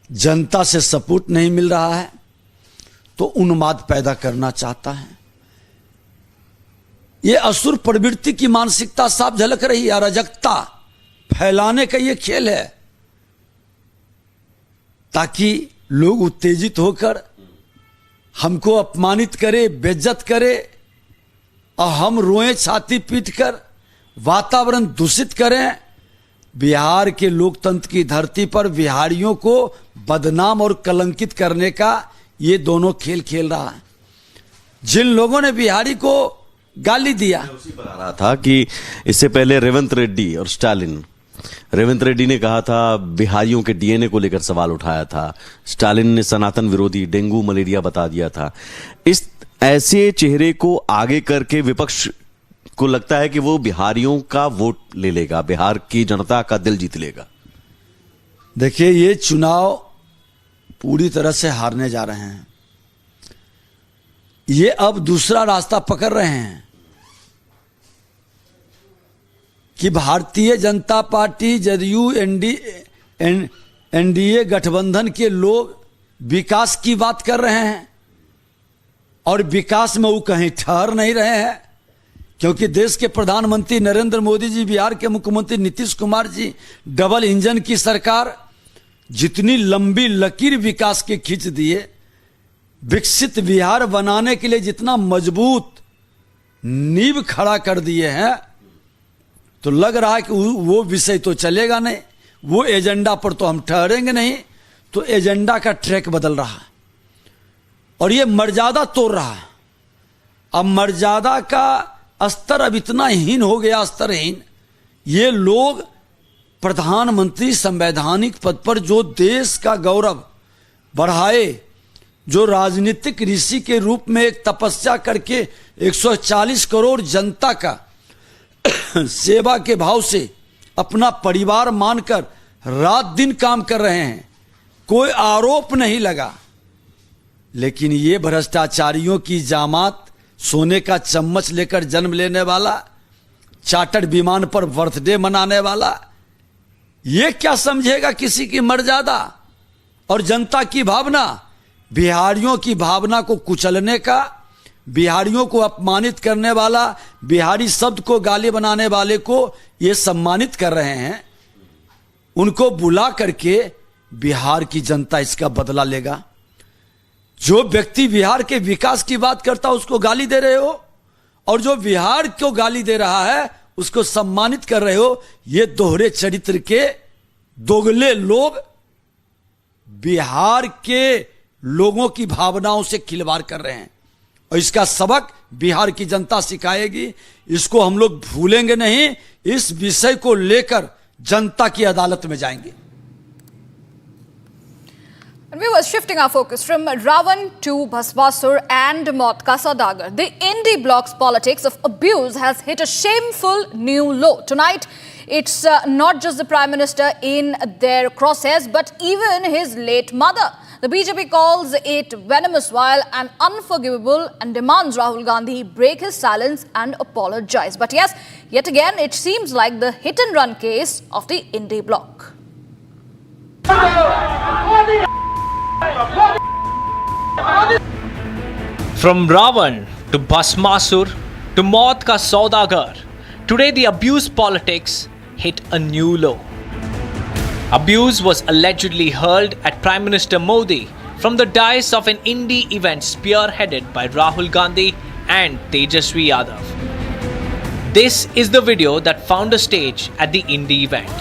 जनता से सपोर्ट नहीं मिल रहा है तो उन्माद पैदा करना चाहता है। ये असुर प्रवृत्ति की मानसिकता साफ झलक रही है। अराजकता फैलाने का ये खेल है ताकि लोग उत्तेजित होकर हमको अपमानित करे, बेइज्जत करे और हम रोएं छाती पीट कर, वातावरण दूषित करें। बिहार के लोकतंत्र की धरती पर बिहारियों को बदनाम और कलंकित करने का ये दोनों खेल खेल रहा है। जिन लोगों ने बिहारी को गाली दिया, उसी पर आ रहा था कि इससे पहले रेवंत रेड्डी और स्टालिन, रेवंत रेड्डी ने कहा था, बिहारियों के डीएनए को लेकर सवाल उठाया था। स्टालिन ने सनातन विरोधी, डेंगू मलेरिया बता दिया था। इस ऐसे चेहरे को आगे करके विपक्ष को लगता है कि वो बिहारियों का वोट ले लेगा, बिहार की जनता का दिल जीत लेगा। देखिए, ये चुनाव पूरी तरह से हारने जा रहे हैं। ये अब दूसरा रास्ता पकड़ रहे हैं कि भारतीय जनता पार्टी, जदयू, एनडीए गठबंधन के लोग विकास की बात कर रहे हैं और विकास में वो कहीं ठहर नहीं रहे हैं, क्योंकि देश के प्रधानमंत्री नरेंद्र मोदी जी, बिहार के मुख्यमंत्री नीतीश कुमार जी, डबल इंजन की सरकार जितनी लंबी लकीर विकास के खींच दिए, विकसित बिहार बनाने के लिए जितना मजबूत नींव खड़ा कर दिए हैं, तो लग रहा है कि वो विषय तो चलेगा नहीं, वो एजेंडा पर तो हम ठहरेंगे नहीं। तो एजेंडा का ट्रैक बदल रहा है और ये मर्यादा तोड़ रहा है। अब मर्यादा का स्तर अब इतना हीन हो गया, स्तरहीन। ये लोग प्रधानमंत्री संवैधानिक पद पर जो देश का गौरव बढ़ाए, जो राजनीतिक ऋषि के रूप में एक तपस्या करके 140 करोड़ जनता का सेवा के भाव से अपना परिवार मानकर रात दिन काम कर रहे हैं, कोई आरोप नहीं लगा। लेकिन ये भ्रष्टाचारियों की जामात, सोने का चम्मच लेकर जन्म लेने वाला, चार्टर्ड विमान पर बर्थडे मनाने वाला, ये क्या समझेगा किसी की मर्यादा और जनता की भावना? बिहारियों की भावना को कुचलने का, बिहारियों को अपमानित करने वाला, बिहारी शब्द को गाली बनाने वाले को ये सम्मानित कर रहे हैं। उनको बुला करके बिहार की जनता इसका बदला लेगा। जो व्यक्ति बिहार के विकास की बात करता है उसको गाली दे रहे हो, और जो बिहार को गाली दे रहा है उसको सम्मानित कर रहे हो। ये दोहरे चरित्र के दोगले लोग बिहार के लोगों की भावनाओं से खिलवाड़ कर रहे हैं, और इसका सबक बिहार की जनता सिखाएगी। इसको हम लोग भूलेंगे नहीं। इस विषय को लेकर जनता की अदालत में जाएंगे। And we were shifting our focus from Ravan to Bhasmasur and Maut Ka Saudagar. The indie bloc's politics of abuse has hit a shameful new low. Tonight, it's not just the Prime Minister in their crosshairs, but even his late mother. The BJP calls it venomous, vile and unforgivable, and demands Rahul Gandhi break his silence and apologize. But yes, yet again, it seems like the hit-and-run case of the indie bloc. From Ravan to Bhasmasur to Maut Ka Saudagar, today the abuse politics hit a new low. Abuse was allegedly hurled at Prime Minister Modi from the dais of an indie event spearheaded by Rahul Gandhi and Tejasvi Yadav. This is the video that found a stage at the indie event.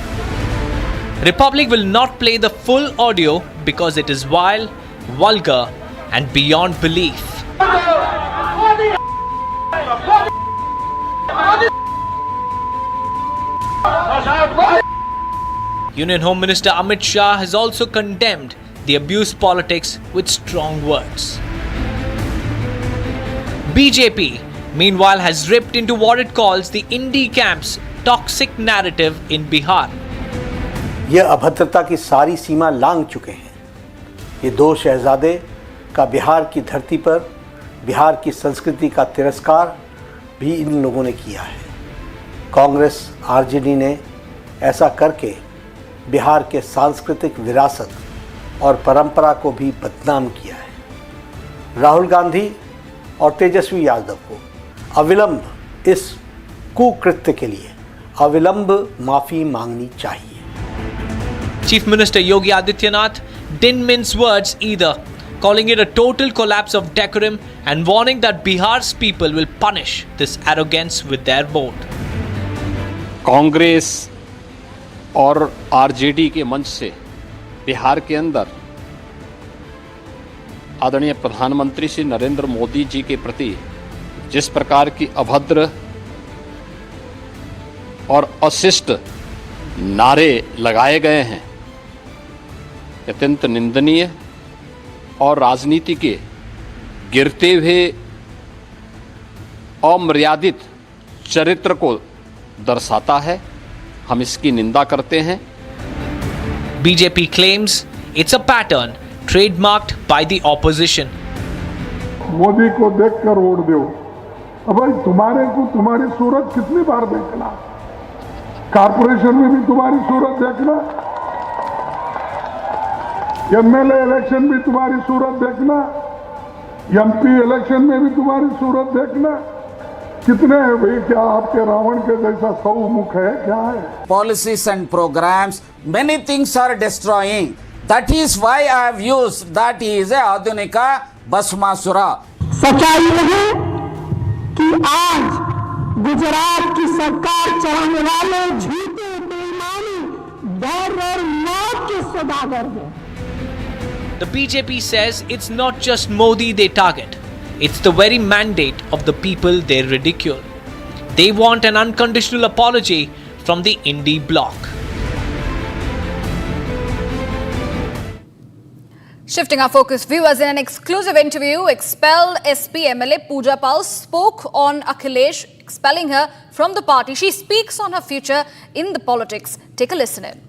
Republic will not play the full audio because it is vile, vulgar and beyond belief. Union Home Minister Amit Shah has also condemned the abuse politics with strong words. BJP, meanwhile, has ripped into what it calls the indie camp's toxic narrative in Bihar. ये अभद्रता की सारी सीमा लांघ चुके हैं। ये दो शहजादे का बिहार की धरती पर बिहार की संस्कृति का तिरस्कार भी इन लोगों ने किया है। कांग्रेस आरजेडी ने ऐसा करके बिहार के सांस्कृतिक विरासत और परंपरा को भी बदनाम किया है। राहुल गांधी और तेजस्वी यादव को अविलंब इस कुकृत्य के लिए अविलंब माफी मांगनी चाहिए। Chief Minister Yogi Adityanath didn't mince words either, calling it a total collapse of decorum and warning that Bihar's people will punish this arrogance with their vote. Congress और आरजेडी के मंच से बिहार के अंदर आदरणीय प्रधानमंत्री श्री नरेंद्र मोदी जी के प्रति जिस प्रकार की अभद्र और अशिष्ट नारे लगाए गए हैं, अत्यंत निंदनीय और राजनीति के गिरते हुए अमर्यादित चरित्र को दर्शाता है। हम इसकी निंदा करते हैं। BJP claims it's a pattern trademarked by the opposition. Modi को देखकर वोट दो। अब भाई तुम्हारे को तुम्हारी सूरत कितनी बार देखना? कारपोरेशन में भी तुम्हारी सूरत देखना, एमएलए इलेक्शन भी तुम्हारी सूरत देखना, एमपी इलेक्शन में भी तुम्हारी सूरत देखना। कितने हैं भाई? क्या आपके रावण के जैसा 100 मुख है? क्या है? Policies and programs, many things are destroying. That is why I have used that he is a Adunika Bhasmasura. सच्चाई है कि आज गुजरात की सरकार चलाने वाले झूठे बेईमानी डर और मौत के सौदागर हैं। The BJP says it's not just Modi they target, it's the very mandate of the people they ridicule. They want an unconditional apology from the indie bloc. Shifting our focus, viewers, in an exclusive interview, expelled SP MLA Pooja Pal spoke on Akhilesh expelling her from the party. She speaks on her future in the politics. Take a listen in.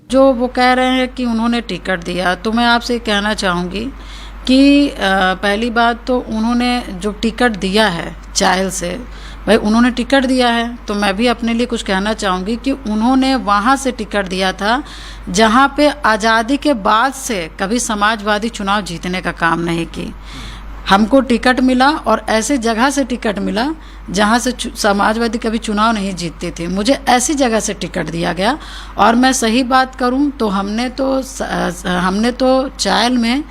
जो वो कह रहे हैं कि उन्होंने ticket दिया, तो मैं आपसे कहना चाहूँगी कि पहली बात तो उन्होंने जो टिकट दिया है चाहल से, भाई उन्होंने टिकट दिया है तो मैं भी अपने लिए कुछ कहना चाहूँगी कि उन्होंने वहाँ से टिकट दिया था जहाँ पे आज़ादी के बाद से कभी समाजवादी चुनाव जीतने का काम नहीं की। हमको टिकट मिला और ऐसे जगह से टिकट मिला जहाँ से समाजवादी कभी चुनाव नहीं जीतते थे। मुझे ऐसी जगह से टिकट दिया गया और मैं सही बात करूँ तो हमने तो चायल में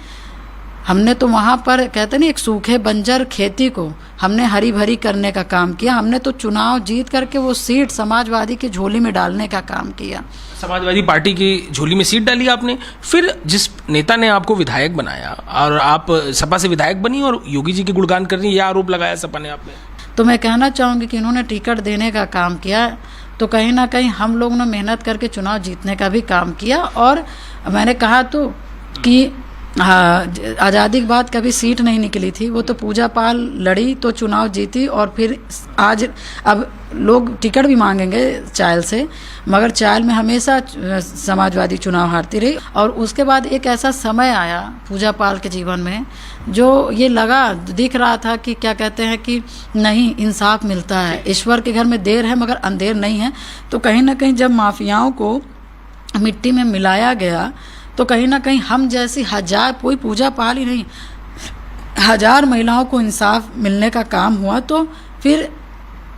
हमने तो वहाँ पर कहते नहीं एक सूखे बंजर खेती को हमने हरी भरी करने का काम किया। हमने तो चुनाव जीत करके वो सीट समाजवादी की झोली में डालने का काम किया। समाजवादी पार्टी की झोली में सीट डाली आपने, फिर जिस नेता ने आपको विधायक बनाया और आप सपा से विधायक बनी और योगी जी की गुणगान कर रही, यह आरोप लगाया सपा ने आप पे। तो मैं कहना चाहूँगी कि इन्होंने टिकट देने का काम किया तो कहीं ना कहीं हम लोगों ने मेहनत करके चुनाव जीतने का भी काम किया। और मैंने कहा तो कि हाँ, आज़ादी के बाद कभी सीट नहीं निकली थी, वो तो पूजा पाल लड़ी तो चुनाव जीती। और फिर आज अब लोग टिकट भी मांगेंगे चायल से, मगर चायल में हमेशा समाजवादी चुनाव हारती रही। और उसके बाद एक ऐसा समय आया पूजा पाल के जीवन में जो ये दिख रहा था कि क्या कहते हैं कि नहीं इंसाफ मिलता है, ईश्वर के घर में देर है मगर अंधेर नहीं है। तो कहीं ना कहीं जब माफियाओं को मिट्टी में मिलाया गया तो कहीं ना कहीं हम जैसी हजार, कोई पूजा पाल ही नहीं, 1000 महिलाओं को इंसाफ मिलने का काम हुआ। तो फिर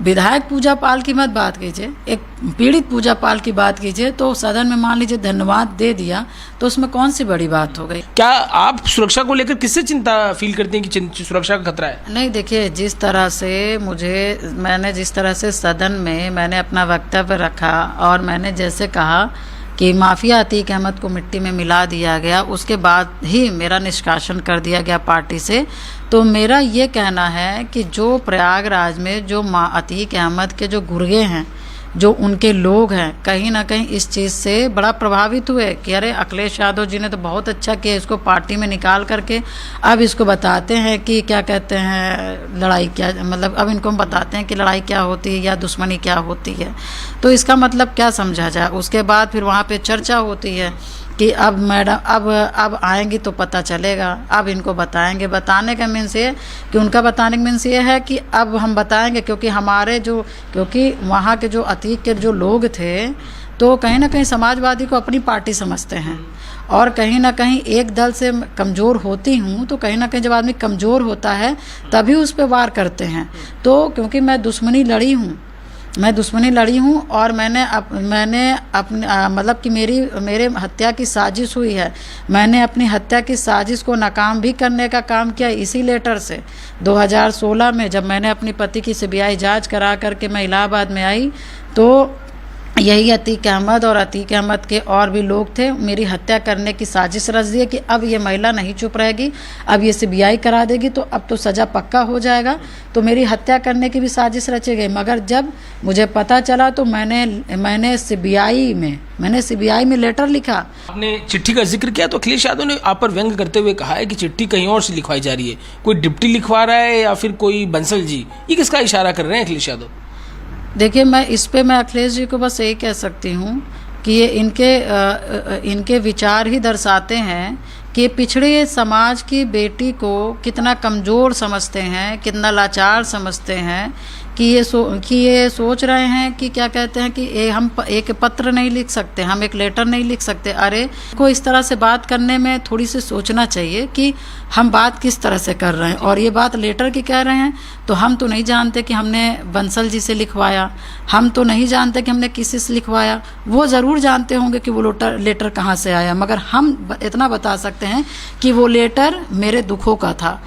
विधायक पूजा पाल की मत बात कीजिए, एक पीड़ित पूजा पाल की बात कीजिए तो सदन में मान लीजिए धन्यवाद दे दिया तो उसमें कौन सी बड़ी बात हो गई। क्या आप सुरक्षा को लेकर किससे चिंता फील करते हैं कि सुरक्षा का खतरा है? नहीं देखिए, जिस तरह से सदन में मैंने अपना वक्तव्य रखा और मैंने जैसे कहा कि माफिया अतीक अहमद को मिट्टी में मिला दिया गया, उसके बाद ही मेरा निष्कासन कर दिया गया पार्टी से। तो मेरा ये कहना है कि जो प्रयागराज में जो अतीक अहमद के जो गुर्गे हैं, जो उनके लोग हैं, कहीं ना कहीं इस चीज़ से बड़ा प्रभावित हुए कि अरे अखिलेश यादव जी ने तो बहुत अच्छा किया, इसको पार्टी में निकाल करके अब इसको बताते हैं कि क्या कहते हैं लड़ाई क्या, मतलब अब इनको बताते हैं कि लड़ाई क्या होती है या दुश्मनी क्या होती है। तो इसका मतलब क्या समझा जाए। उसके बाद फिर वहाँ पे चर्चा होती है कि अब मैडम अब आएंगी तो पता चलेगा, अब इनको बताएंगे। बताने का मीन्स ये कि उनका बताने का मीन्स ये है कि अब हम बताएंगे क्योंकि वहाँ के जो अतीक के जो लोग थे तो कहीं ना कहीं समाजवादी को अपनी पार्टी समझते हैं और कहीं ना कहीं एक दल से कमज़ोर होती हूँ तो कहीं ना कहीं जब आदमी कमज़ोर होता है तभी उस पर वार करते हैं। तो क्योंकि मैं दुश्मनी लड़ी हूँ और मैंने मतलब कि मेरे हत्या की साजिश हुई है। मैंने अपनी हत्या की साजिश को नाकाम भी करने का काम किया इसी लेटर से। 2016 में जब मैंने अपनी पति की सीबीआई जांच करा करके मैं इलाहाबाद में आई तो यही अतीक अहमद के और भी लोग थे, मेरी हत्या करने की साजिश रच दी कि अब ये महिला नहीं चुप रहेगी, अब ये सीबीआई करा देगी तो अब तो सज़ा पक्का हो जाएगा। तो मेरी हत्या करने की भी साजिश रची गई। मगर जब मुझे पता चला तो मैंने सीबीआई में लेटर लिखा। आपने चिट्ठी का जिक्र किया तो अखिलेश यादव ने आप पर व्यंग करते हुए कहा है कि चिट्ठी कहीं और से लिखवाई जा रही है, कोई डिप्टी लिखवा रहा है या फिर कोई बंसल जी, ये किसका इशारा कर रहे हैं अखिलेश यादव? देखिए, मैं अखिलेश जी को बस यही कह सकती हूँ कि ये इनके विचार ही दर्शाते हैं कि पिछड़े समाज की बेटी को कितना कमज़ोर समझते हैं, कितना लाचार समझते हैं कि ये सोच रहे हैं कि क्या कहते हैं कि हम एक पत्र नहीं लिख सकते, हम एक लेटर नहीं लिख सकते। अरे को इस तरह से बात करने में थोड़ी सी सोचना चाहिए कि हम बात किस तरह से कर रहे हैं। और ये बात लेटर की कह रहे हैं तो हम तो नहीं जानते कि हमने बंसल जी से लिखवाया, हम तो नहीं जानते कि हमने किसी से लिखवाया। वो ज़रूर जानते होंगे कि वो लेटर कहाँ से आया, मगर हम इतना बता सकते हैं कि वो लेटर मेरे दुखों का था।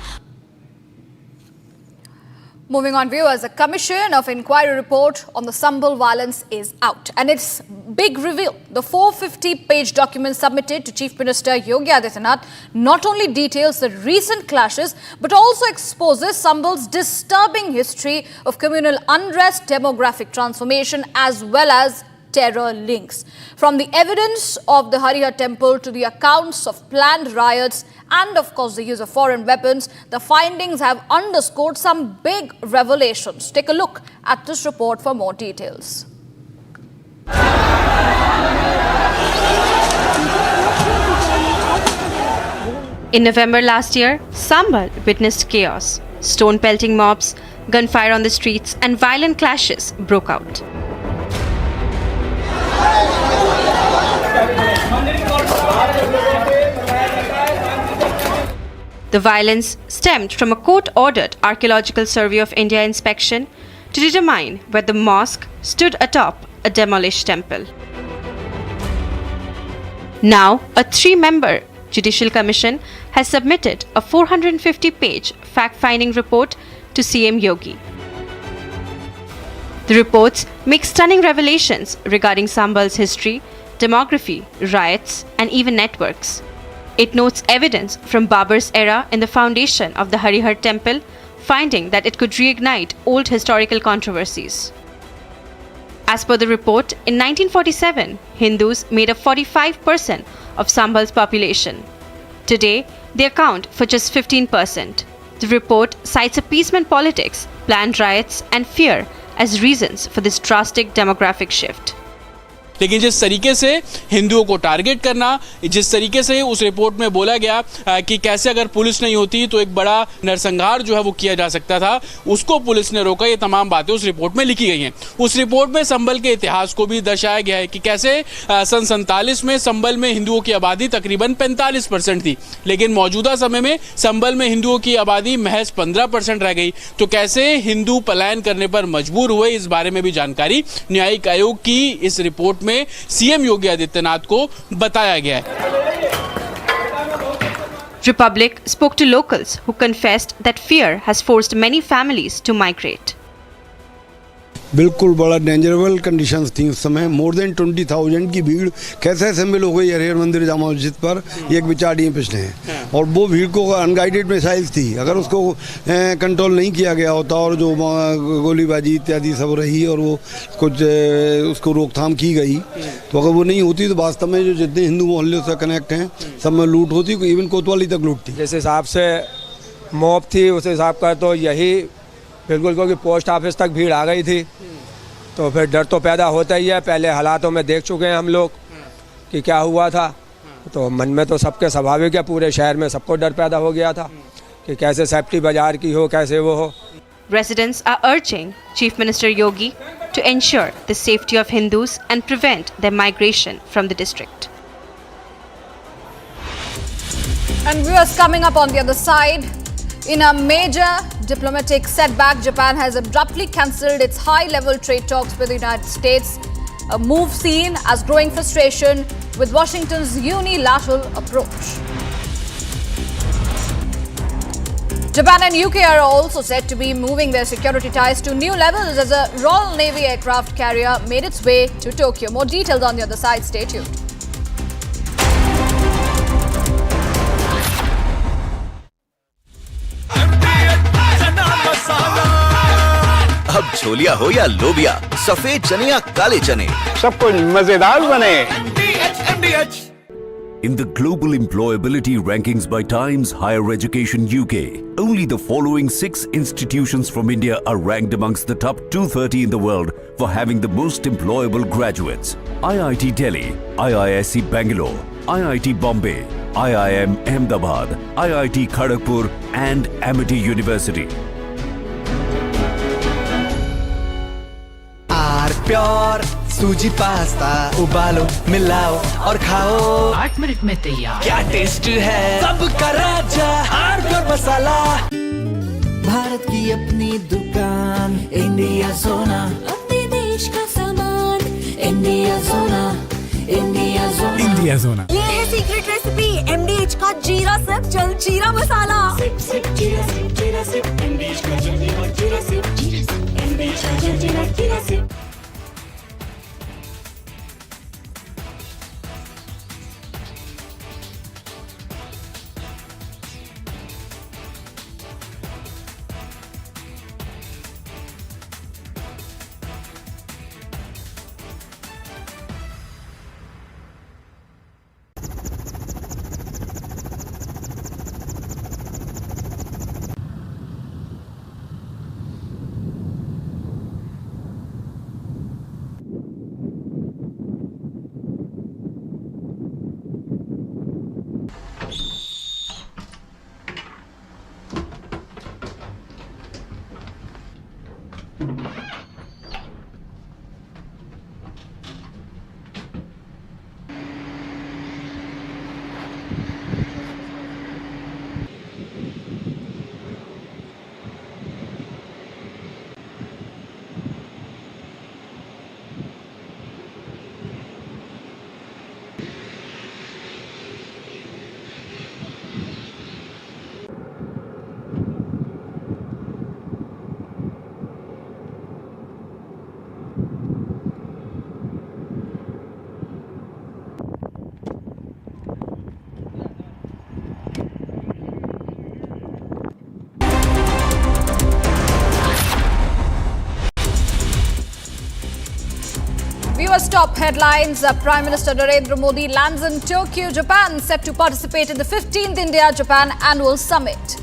Moving on, viewers, a commission of inquiry report on the Sambul violence is out. And its big reveal, the 450-page document submitted to Chief Minister Yogi Adityanath not only details the recent clashes, but also exposes Sambul's disturbing history of communal unrest, demographic transformation, as well as terror links. From the evidence of the Harihar temple to the accounts of planned riots and of course the use of foreign weapons, the findings have underscored some big revelations. Take a look at this report for more details. In November last year, Sambul witnessed chaos, stone pelting mobs, Gunfire on the streets and violent clashes broke out. The violence stemmed from a court-ordered Archaeological Survey of India inspection to determine where the mosque stood atop a demolished temple. Now, a 3-member Judicial Commission has submitted a 450-page fact-finding report to CM Yogi. The reports make stunning revelations regarding Sambul's history, demography, riots, and even networks. It notes evidence from Babur's era in the foundation of the Harihar temple, finding that it could reignite old historical controversies. As per the report, in 1947, Hindus made up 45% of Sambul's population. Today, they account for just 15%. The report cites appeasement politics, planned riots, and fear as reasons for this drastic demographic shift. लेकिन जिस तरीके से हिंदुओं को target करना, जिस तरीके से उस रिपोर्ट में बोला गया कि कैसे अगर पुलिस नहीं होती तो एक बड़ा नरसंहार जो है वो किया जा सकता था, उसको पुलिस ने रोका, ये तमाम बातें उस रिपोर्ट में लिखी गई हैं। उस रिपोर्ट में संबल के इतिहास को भी दर्शाया गया है कि कैसे सन 47 में संबल में हिंदुओं की आबादी तकरीबन 45% थी, लेकिन मौजूदा समय में संबल में हिंदुओं की आबादी महज 15% रह गई। तो कैसे हिंदू पलायन करने पर मजबूर हुए, इस बारे में भी जानकारी न्यायिक आयोग की इस रिपोर्ट में सीएम योगी आदित्यनाथ को बताया गया है। Republic spoke to locals who confessed that fear has forced many families to migrate. बिल्कुल बड़ा डेंजरेबल कंडीशंस थी उस समय। मोर देन 20,000 की भीड़ कैसे असेंबल हो गई हरिहर मंदिर जामा मस्जिद पर, एक बिचारी पिछले हैं। और वो भीड़ को अनगाइडेड मिसाइल्स थी, अगर उसको कंट्रोल नहीं किया गया होता और जो गोलीबाजी इत्यादि सब रही और वो कुछ उसको रोकथाम की गई, तो अगर वो नहीं होती तो वास्तव में जो जितने हिंदू मोहल्ले से कनेक्ट हैं सब में लूट होती, इवन कोतवाली तक लूट थी। जिस हिसाब से मॉब थी उस हिसाब का तो यही बिल्कुल, क्योंकि पोस्ट ऑफिस तक भीड़ आ गई थी, तो फिर डर तो पैदा होता ही है। पहले हालातों में देख चुके हैं हम लोग कि क्या हुआ था, तो मन में तो सबके स्वाभाविक है, पूरे शहर में सबको डर पैदा हो गया था कि कैसे सेफ्टी बाजार की हो, कैसे वो हो। Residents are urging Chief Minister Yogi to ensure the safety of Hindus and prevent their migration from the district. And viewers, coming up on the other side, in a major diplomatic setback, Japan has abruptly cancelled its high-level trade talks with the United States, a move seen as growing frustration with Washington's unilateral approach. Japan and UK are also said to be moving their security ties to new levels as a Royal Navy aircraft carrier made its way to Tokyo. More details on the other side. Stay tuned. अब छोलिया हो या लोबिया, सफेद चने या काले चने, सब कुछ मजेदार बने। In the global employability rankings by Times Higher Education UK, only the following 6 institutions from India are ranked amongst the top 230 in the world for having the most employable graduates. IIT Delhi, IISc Bangalore, IIT Bombay, IIM Ahmedabad, IIT Kharagpur and Amity University. Pure suji pasta उबालो, मिलाओ और खाओ, 8 minute में तैयार। क्या taste है सबका राजा प्योर मसाला। भारत की अपनी दुकान इंडिया सोना, अपने देश का सामान इंडिया सोना, इंडिया सोना, इंडिया सोना। ये है सीक्रेट रेसिपी MDH का जीरा सिर्फ जल जीरा मसाला। सिर्फ जीरा सिर्फ जीरा सिर्फ MDH का जल जीरा सिर्फ MDH का जल जीरा सिर्फ। US top headlines. Prime Minister Narendra Modi lands in Tokyo, Japan, set to participate in the 15th India-Japan Annual Summit.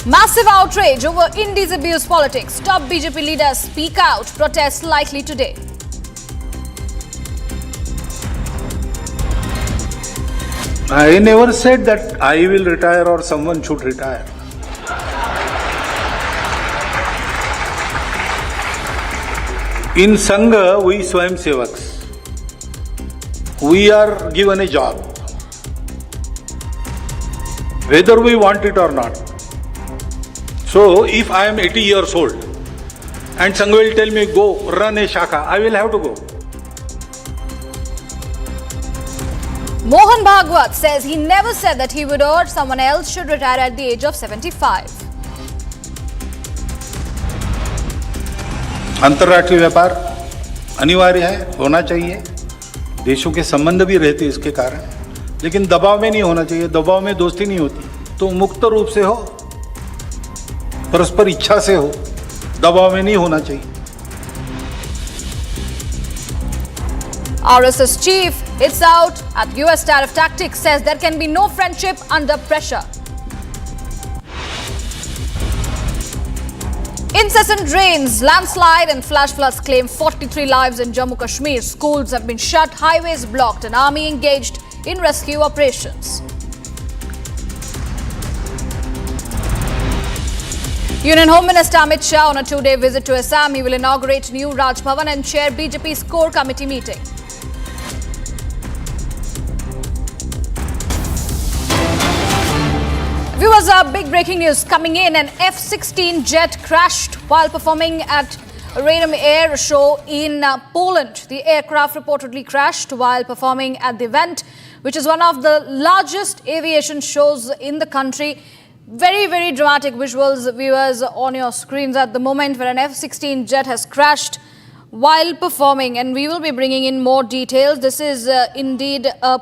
Massive outrage over India's abuse politics. Top BJP leaders speak out. Protest likely today. I never said that I will retire or someone should retire. In Sangha, we Swayam Sevaks. We are given a job, whether we want it or not. So, if I am 80 years old and Sangha will tell me, go run a shaka, I will have to go. Mohan Bhagwat says he never said that he would urge someone else should retire at the age of 75. अंतर्राष्ट्रीय व्यापार अनिवार्य है, होना चाहिए। देशों के संबंध भी रहते इसके कारण, लेकिन दबाव में नहीं होना चाहिए। दबाव में दोस्ती नहीं होती, तो मुक्त रूप से हो, परस्पर इच्छा से हो, दबाव में नहीं होना चाहिए। RSS chief hits out at US tariff tactics, says there can be no friendship under pressure. Incessant rains, landslide and flash floods claim 43 lives in Jammu Kashmir. Schools have been shut, highways blocked and army engaged in rescue operations. Union Home Minister Amit Shah on a two-day visit to Assam. He will inaugurate new Raj Bhavan and chair BJP's core committee meeting. Viewers, big breaking news coming in. An F-16 jet crashed while performing at Radom Air Show in Poland. The aircraft reportedly crashed while performing at the event, which is one of the largest aviation shows in the country. Very, very dramatic visuals, viewers, on your screens at the moment, where an F-16 jet has crashed while performing, and we will be bringing in more details. This is indeed a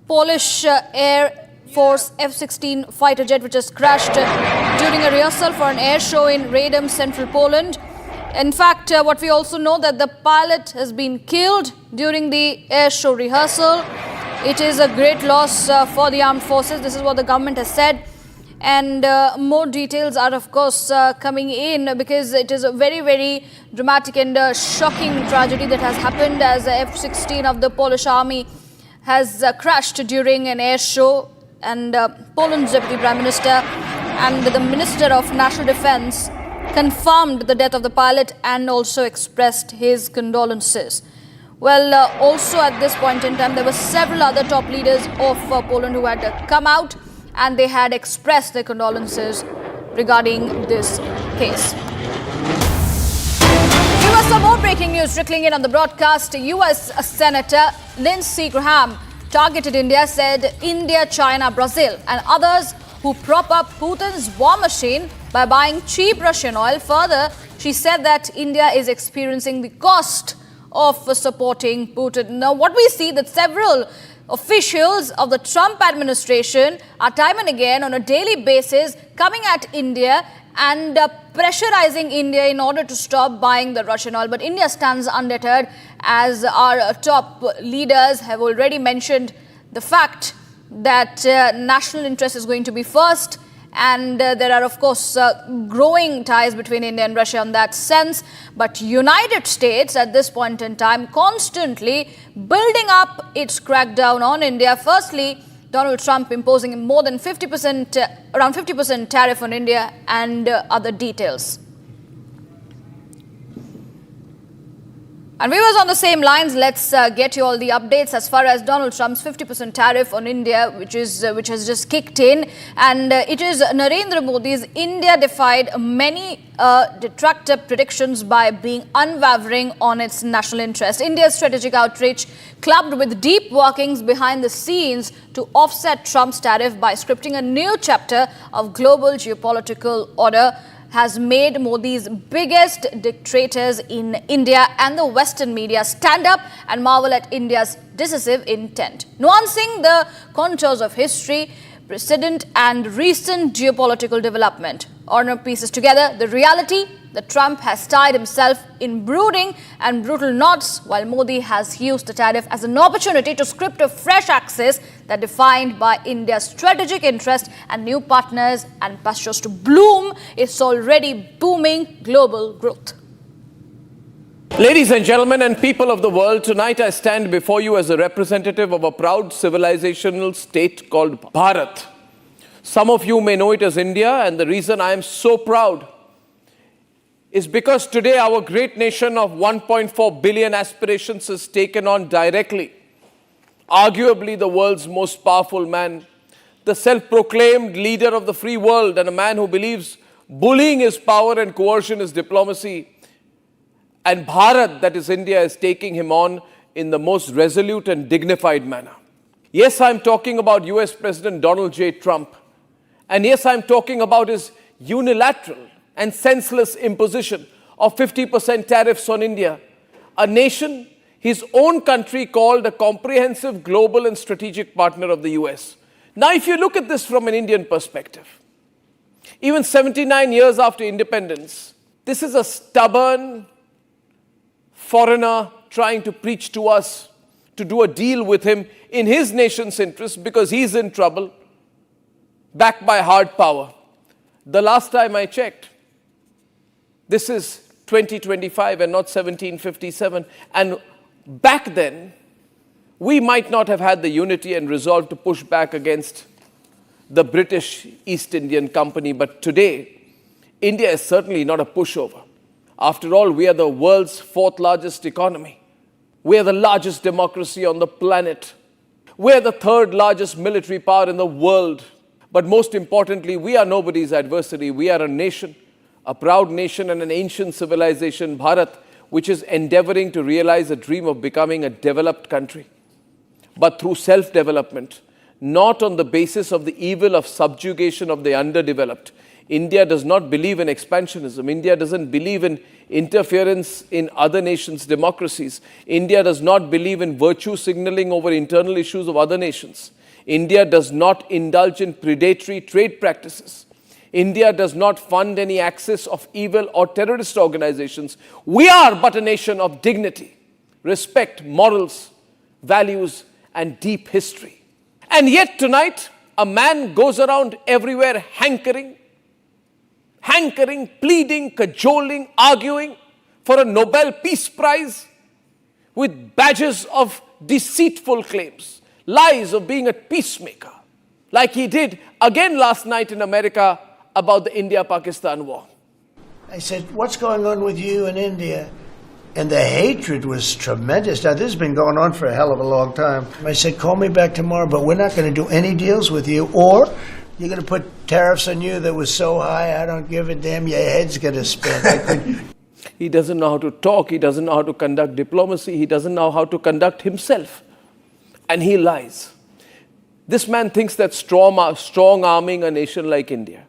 Polish Air Force F-16 fighter jet which has crashed during a rehearsal for an air show in Radom, central Poland. In fact, what we also know that the pilot has been killed during the air show rehearsal. It is a great loss for the armed forces. This is what the government has said. And more details are, of course, coming in, because it is a very, very dramatic and shocking tragedy that has happened, as the F-16 of the Polish army has crashed during an air show. And Poland's Deputy Prime Minister and the Minister of National Defense confirmed the death of the pilot and also expressed his condolences. Well, also at this point in time, there were several other top leaders of Poland who had come out and they had expressed their condolences regarding this case. Here was some more breaking news trickling in on the broadcast. US Senator Lindsey Graham targeted India, said India, China, Brazil and others who prop up Putin's war machine by buying cheap Russian oil. Further, she said that India is experiencing the cost of supporting Putin. Now, what we see that several officials of the Trump administration are time and again on a daily basis coming at India and pressurizing India in order to stop buying the Russian oil. But India stands undeterred, as our top leaders have already mentioned the fact that national interest is going to be first. And there are, of course, growing ties between India and Russia in that sense. But United States at this point in time constantly building up its crackdown on India. Firstly, Donald Trump imposing more than 50%, around 50% tariff on India, and other details. And viewers, on the same lines, let's get you all the updates as far as Donald Trump's 50% tariff on India, which has just kicked in. And it is Narendra Modi's India defied many detractor predictions by being unwavering on its national interest. India's strategic outreach, clubbed with deep workings behind the scenes to offset Trump's tariff by scripting a new chapter of global geopolitical order, has made Modi's biggest dictators in India and the Western media stand up and marvel at India's decisive intent. Nuancing the contours of history, precedent and recent geopolitical development. Orner pieces together the reality that Trump has tied himself in brooding and brutal knots, while Modi has used the tariff as an opportunity to script a fresh axis that defined by India's strategic interest and new partners and pastures to bloom its already booming global growth. Ladies and gentlemen and people of the world, tonight I stand before you as a representative of a proud civilizational state called Bharat. Some of you may know it as India, and the reason I am so proud is because today our great nation of 1.4 billion aspirations is taken on directly. Arguably the world's most powerful man, the self-proclaimed leader of the free world, and a man who believes bullying is power and coercion is diplomacy. And Bharat, that is India, is taking him on in the most resolute and dignified manner. Yes, I'm talking about US President Donald J. Trump. And yes, I'm talking about his unilateral and senseless imposition of 50% tariffs on India, a nation his own country called a comprehensive global and strategic partner of the US. Now, if you look at this from an Indian perspective, even 79 years after independence, this is a stubborn foreigner trying to preach to us to do a deal with him in his nation's interest because he's in trouble, backed by hard power. The last time I checked, this is 2025 and not 1757. And back then, we might not have had the unity and resolve to push back against the British East Indian Company. But today, India is certainly not a pushover. After all, we are the world's fourth largest economy. We are the largest democracy on the planet. We are the third largest military power in the world. But most importantly, we are nobody's adversary. We are a nation, a proud nation and an ancient civilization, Bharat, which is endeavoring to realize a dream of becoming a developed country. But through self-development, not on the basis of the evil of subjugation of the underdeveloped. India does not believe in expansionism. India doesn't believe in interference in other nations' democracies. India does not believe in virtue signaling over internal issues of other nations. India does not indulge in predatory trade practices. India does not fund any axis of evil or terrorist organizations. We are but a nation of dignity, respect, morals, values, and deep history. And yet tonight, a man goes around everywhere hankering, pleading, cajoling, arguing for a Nobel Peace Prize with badges of deceitful claims, lies of being a peacemaker, like he did again last night in America about the India-Pakistan war. I said, what's going on with you in India? And the hatred was tremendous. Now, this has been going on for a hell of a long time. I said, call me back tomorrow, but we're not going to do any deals with you, or you're going to put tariffs on you that was so high, I don't give a damn, your head's going to spin. He doesn't know how to talk. He doesn't know how to conduct diplomacy. He doesn't know how to conduct himself. And he lies. This man thinks that strong-arming a nation like India,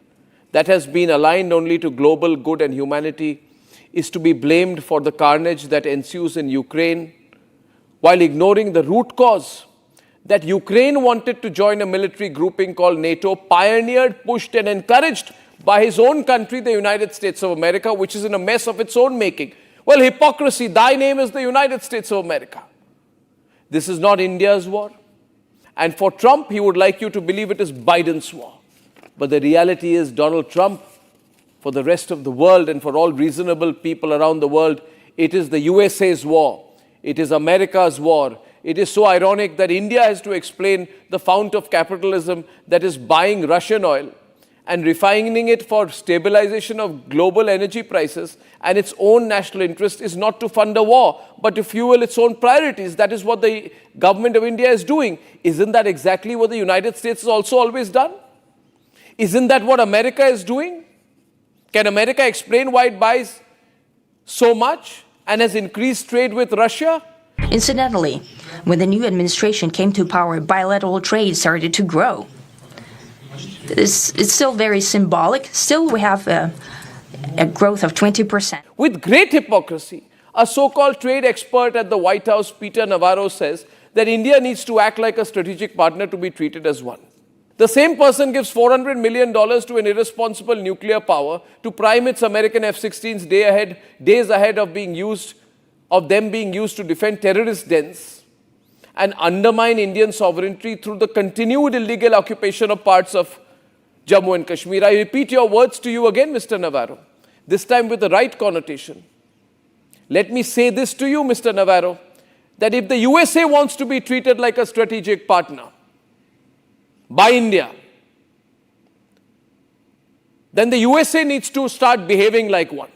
that has been aligned only to global good and humanity, is to be blamed for the carnage that ensues in Ukraine, while ignoring the root cause that Ukraine wanted to join a military grouping called NATO, pioneered, pushed, and encouraged by his own country, the United States of America, which is in a mess of its own making. Well, hypocrisy, thy name is the United States of America. This is not India's war. And for Trump, he would like you to believe it is Biden's war. But the reality is Donald Trump, for the rest of the world and for all reasonable people around the world, it is the USA's war. It is America's war. It is so ironic that India has to explain the fount of capitalism that is buying Russian oil and refining it for stabilization of global energy prices, and its own national interest is not to fund a war, but to fuel its own priorities. That is what the government of India is doing. Isn't that exactly what the United States has also always done? Isn't that what America is doing? Can America explain why it buys so much and has increased trade with Russia? Incidentally, when the new administration came to power, bilateral trade started to grow. It's still very symbolic. Still, we have a growth of 20%. With great hypocrisy, a so-called trade expert at the White House, Peter Navarro, says that India needs to act like a strategic partner to be treated as one. The same person gives $400 million to an irresponsible nuclear power to prime its American F-16s days ahead of them being used to defend terrorist dens and undermine Indian sovereignty through the continued illegal occupation of parts of Jammu and Kashmir. I repeat your words to you again, Mr. Navarro, this time with the right connotation. Let me say this to you, Mr. Navarro, that if the USA wants to be treated like a strategic partner by India, then the USA needs to start behaving like one.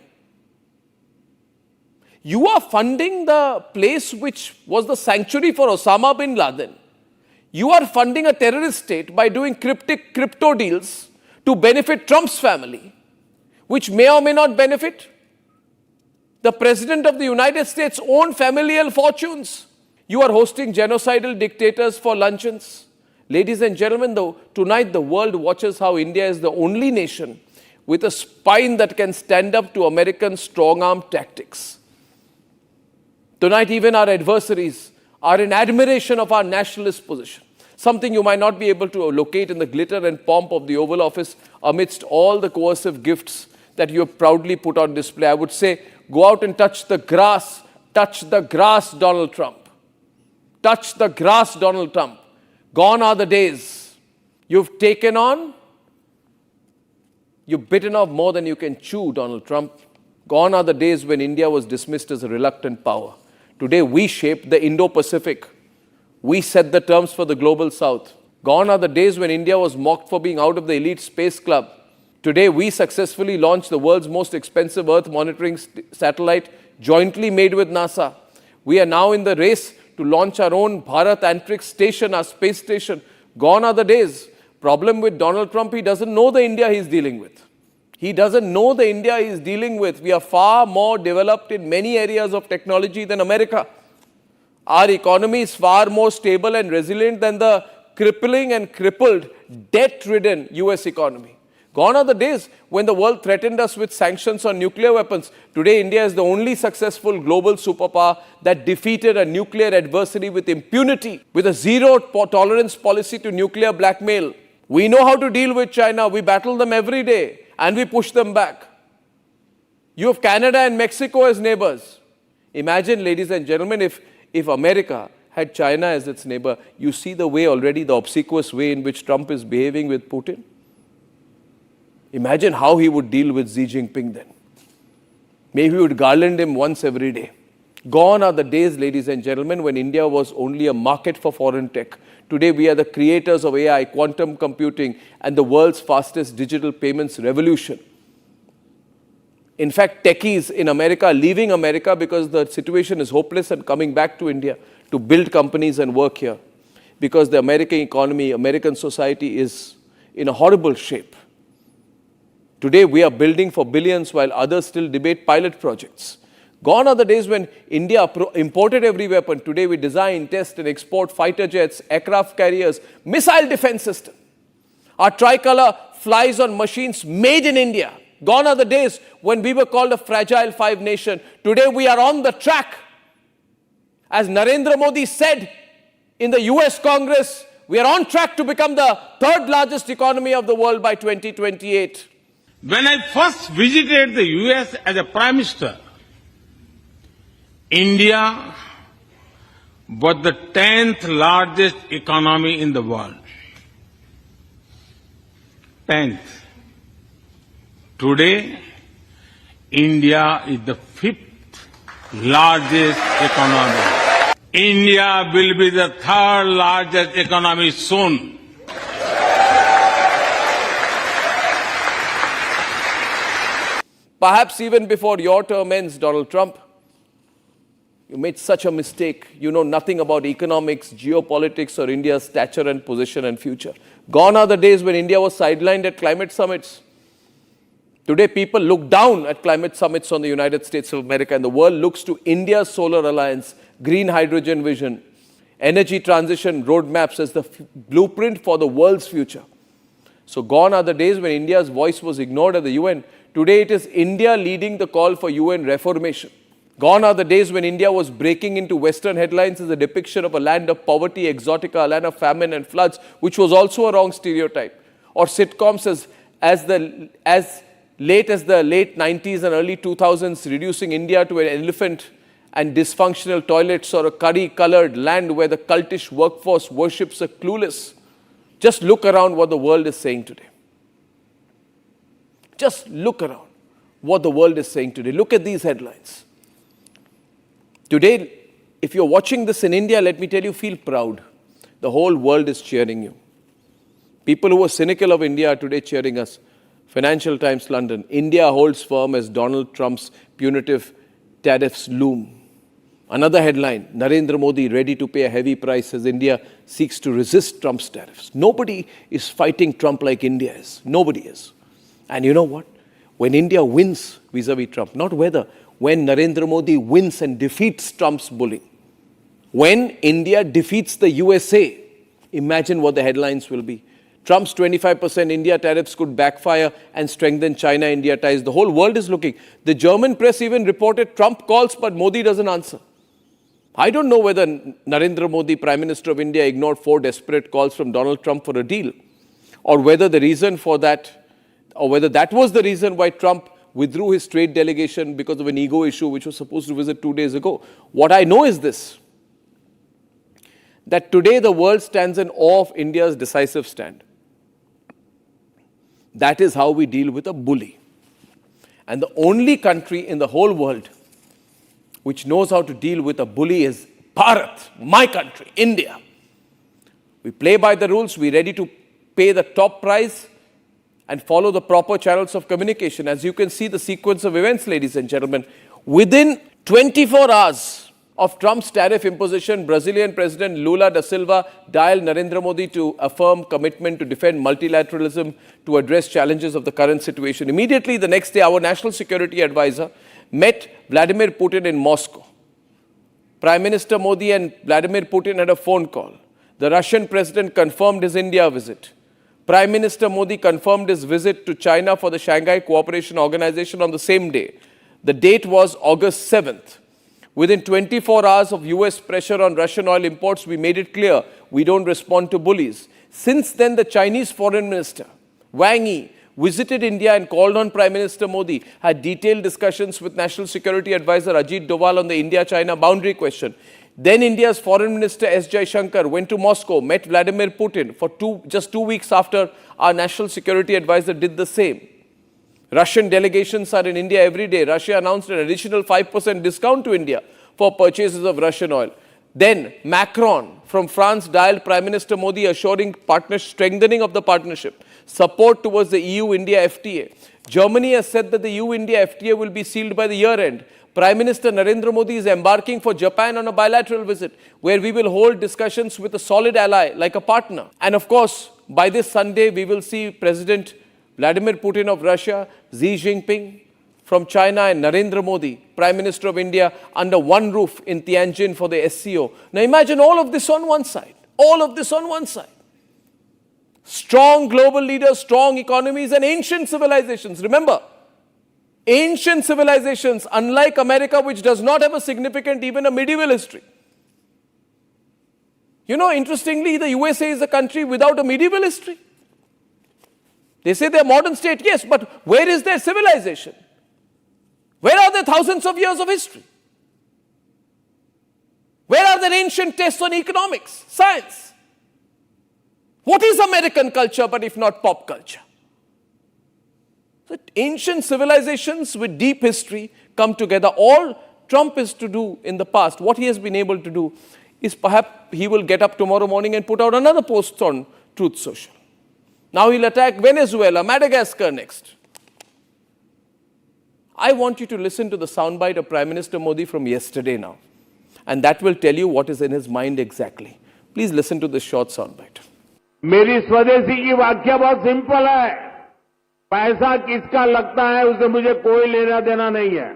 You are funding the place which was the sanctuary for Osama bin Laden. You are funding a terrorist state by doing crypto deals to benefit Trump's family, which may or may not benefit the President of the United States' own familial fortunes. You are hosting genocidal dictators for luncheons. Ladies and gentlemen, tonight the world watches how India is the only nation with a spine that can stand up to American strong-arm tactics. Tonight, even our adversaries are in admiration of our nationalist position, something you might not be able to locate in the glitter and pomp of the Oval Office amidst all the coercive gifts that you have proudly put on display. I would say, go out and touch the grass, Donald Trump. Touch the grass, Donald Trump. Gone are the days you've taken on, you've bitten off more than you can chew, Donald Trump. Gone are the days when India was dismissed as a reluctant power. Today we shape the Indo-Pacific. We set the terms for the global south. Gone are the days when India was mocked for being out of the elite space club. Today we successfully launched the world's most expensive Earth monitoring satellite jointly made with NASA. We are now in the race to launch our own Bharat Antrix station, our space station. Gone are the days. Problem with Donald Trump, he doesn't know the India he's dealing with. He doesn't know the India he's dealing with. We are far more developed in many areas of technology than America. Our economy is far more stable and resilient than the crippling and crippled, debt-ridden US economy. Gone are the days when the world threatened us with sanctions on nuclear weapons. Today, India is the only successful global superpower that defeated a nuclear adversary with impunity, with a zero-tolerance policy to nuclear blackmail. We know how to deal with China. We battle them every day, and we push them back. You have Canada and Mexico as neighbors. Imagine, ladies and gentlemen, if America had China as its neighbor. You see the way already, the obsequious way in which Trump is behaving with Putin. Imagine how he would deal with Xi Jinping then. Maybe he would garland him once every day. Gone are the days, ladies and gentlemen, when India was only a market for foreign tech. Today we are the creators of AI, quantum computing, and the world's fastest digital payments revolution. In fact, techies in America are leaving America because the situation is hopeless and coming back to India to build companies and work here. Because the American economy, American society is in a horrible shape. Today we are building for billions while others still debate pilot projects. Gone are the days when India imported every weapon. Today we design, test and export fighter jets, aircraft carriers, missile defense system. Our tricolor flies on machines made in India. Gone are the days when we were called a fragile five nation. Today we are on the track. As Narendra Modi said in the US Congress, we are on track to become the third largest economy of the world by 2028. When I first visited the US as a Prime Minister, India was the 10th largest economy in the world. 10th. Today, India is the 5th largest economy. India will be the 3rd largest economy soon. Perhaps even before your term ends, Donald Trump, you made such a mistake. You know nothing about economics, geopolitics, or India's stature and position and future. Gone are the days when India was sidelined at climate summits. Today, people look down at climate summits on the United States of America, and the world looks to India's solar alliance, green hydrogen vision, energy transition roadmaps as the blueprint for the world's future. So gone are the days when India's voice was ignored at the UN. Today, it is India leading the call for UN reformation. Gone are the days when India was breaking into Western headlines as a depiction of a land of poverty, exotica, a land of famine and floods, which was also a wrong stereotype. Or sitcoms as late as the late 90s and early 2000s, reducing India to an elephant and dysfunctional toilets, or a curry-colored land where the cultish workforce worships the clueless. Just look around what the world is saying today. Just look around what the world is saying today. Look at these headlines. Today, if you're watching this in India, let me tell you, feel proud. The whole world is cheering you. People who were cynical of India are today cheering us. Financial Times, London. India holds firm as Donald Trump's punitive tariffs loom. Another headline, Narendra Modi ready to pay a heavy price as India seeks to resist Trump's tariffs. Nobody is fighting Trump like India is. Nobody is. And you know what? When India wins vis-a-vis Trump, not whether, when Narendra Modi wins and defeats Trump's bullying, when India defeats the USA, imagine what the headlines will be. Trump's 25% India tariffs could backfire and strengthen China-India ties. The whole world is looking. The German press even reported Trump calls, but Modi doesn't answer. I don't know whether Narendra Modi, Prime Minister of India, ignored 4 desperate calls from Donald Trump for a deal, or whether the reason for that, or whether that was the reason why Trump withdrew his trade delegation because of an ego issue which was supposed to visit 2 days ago. What I know is this, that today the world stands in awe of India's decisive stand. That is how we deal with a bully. And the only country in the whole world which knows how to deal with a bully is Bharat, my country, India. We play by the rules, we're ready to pay the top price and follow the proper channels of communication. As you can see the sequence of events, ladies and gentlemen, within 24 hours of Trump's tariff imposition, Brazilian President Lula da Silva dialed Narendra Modi to affirm commitment to defend multilateralism to address challenges of the current situation. Immediately the next day, our national security advisor met Vladimir Putin in Moscow. Prime Minister Modi and Vladimir Putin had a phone call. The Russian president confirmed his India visit. Prime Minister Modi confirmed his visit to China for the Shanghai Cooperation Organization on the same day. The date was August 7th. Within 24 hours of US pressure on Russian oil imports, we made it clear we don't respond to bullies. Since then, the Chinese Foreign Minister, Wang Yi, visited India and called on Prime Minister Modi, had detailed discussions with National Security Advisor Ajit Doval on the India-China boundary question. Then India's Foreign Minister S. Jaishankar went to Moscow, met Vladimir Putin for just 2 weeks after our National Security Advisor did the same. Russian delegations are in India every day. Russia announced an additional 5% discount to India for purchases of Russian oil. Then Macron from France dialed Prime Minister Modi assuring strengthening of the partnership, support towards the EU-India FTA. Germany has said that the EU-India FTA will be sealed by the year end. Prime Minister Narendra Modi is embarking for Japan on a bilateral visit where we will hold discussions with a solid ally like a partner. And of course, by this Sunday, we will see President Vladimir Putin of Russia, Xi Jinping from China and Narendra Modi, Prime Minister of India, under one roof in Tianjin for the SCO. Now imagine all of this on one side. All of this on one side. Strong global leaders, strong economies and ancient civilizations. Remember, ancient civilizations, unlike America, which does not have a significant, even a medieval history. You know, interestingly, the USA is a country without a medieval history. They say they're a modern state, yes, but where is their civilization? Where are their thousands of years of history? Where are their ancient tests on economics, science? What is American culture but if not pop culture? So ancient civilizations with deep history come together. All Trump is to do in the past, what he has been able to do, is perhaps he will get up tomorrow morning and put out another post on Truth Social. Now he'll attack Venezuela, Madagascar next. I want you to listen to the soundbite of Prime Minister Modi from yesterday now. And that will tell you what is in his mind exactly. Please listen to this short soundbite. मेरी स्वदेशी की व्याख्या बहुत simple है. पैसा किसका लगता है उसे मुझे कोई लेना देना नहीं है.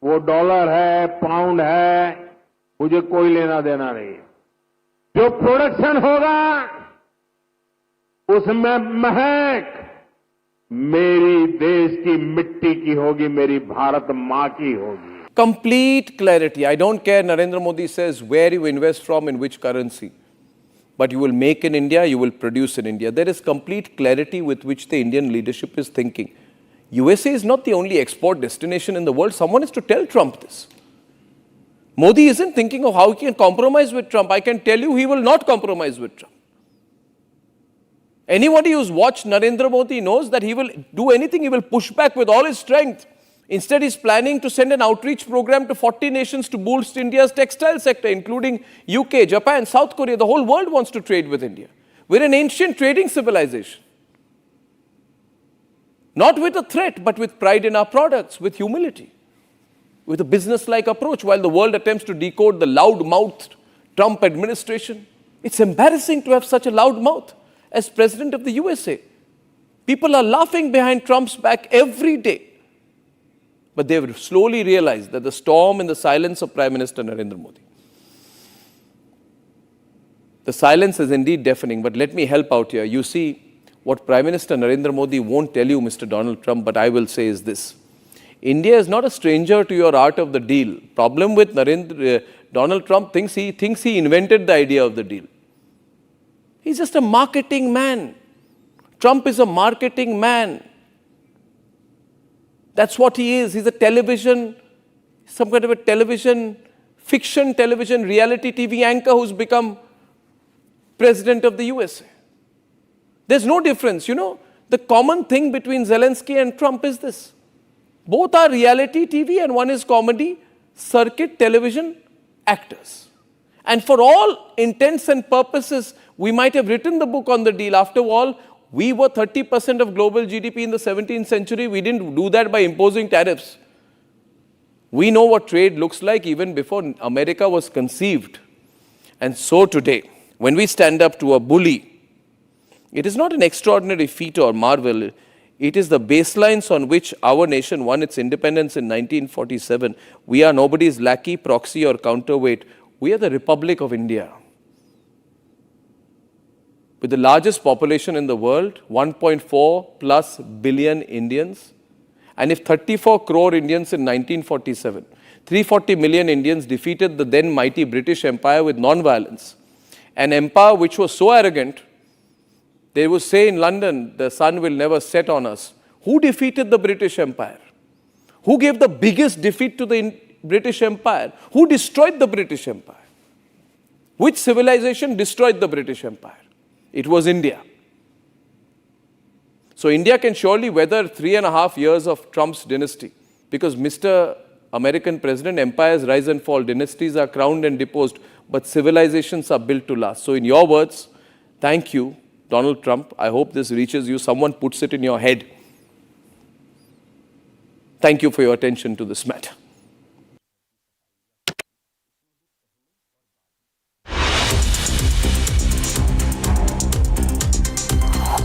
वो डॉलर है, पाउंड है, मुझे कोई लेना देना नहीं है. जो प्रोडक्शन होगा उसमें महक मेरी देश की मिट्टी की होगी, मेरी भारत मां की होगी. Complete clarity. I don't care, Narendra Modi says, where you invest from, in which currency. But you will make in India, you will produce in India. There is complete clarity with which the Indian leadership is thinking. USA is not the only export destination in the world. Someone has to tell Trump this. Modi isn't thinking of how he can compromise with Trump. I can tell you he will not compromise with Trump. Anybody who's watched Narendra Modi knows that he will do anything, he will push back with all his strength. Instead, he's planning to send an outreach program to 40 nations to boost India's textile sector, including UK, Japan, South Korea. The whole world wants to trade with India. We're an ancient trading civilization. Not with a threat, but with pride in our products, with humility, with a business-like approach, while the world attempts to decode the loud-mouthed Trump administration. It's embarrassing to have such a loud mouth as President of the USA. People are laughing behind Trump's back every day. But they've slowly realized that the storm in the silence of Prime Minister Narendra Modi. The silence is indeed deafening, but let me help out here. You see, what Prime Minister Narendra Modi won't tell you, Mr. Donald Trump, but I will say is this. India is not a stranger to your art of the deal. Problem with Donald Trump thinks he invented the idea of the deal. He's just a marketing man. Trump is a marketing man. That's what he is. He's a television, some kind of a television, fiction television, reality TV anchor who's become president of the USA. There's no difference. You know, the common thing between Zelensky and Trump is this. Both are reality TV and one is comedy, circuit television actors. And for all intents and purposes, we might have written the book on the deal. After all, we were 30% of global GDP in the 17th century. We didn't do that by imposing tariffs. We know what trade looks like even before America was conceived. And so today, when we stand up to a bully, it is not an extraordinary feat or marvel. It is the baselines on which our nation won its independence in 1947. We are nobody's lackey, proxy or counterweight. We are the Republic of India. With the largest population in the world, 1.4 plus billion Indians. And if 34 crore Indians in 1947, 340 million Indians defeated the then mighty British Empire with non-violence. An empire which was so arrogant, they would say in London, the sun will never set on us. Who defeated the British Empire? Who gave the biggest defeat to the British Empire? Who destroyed the British Empire? Which civilization destroyed the British Empire? It was India. So India can surely weather 3.5 years of Trump's dynasty because Mr. American President, empires rise and fall, dynasties are crowned and deposed, but civilizations are built to last. So in your words, thank you, Donald Trump. I hope this reaches you. Someone puts it in your head. Thank you for your attention to this matter.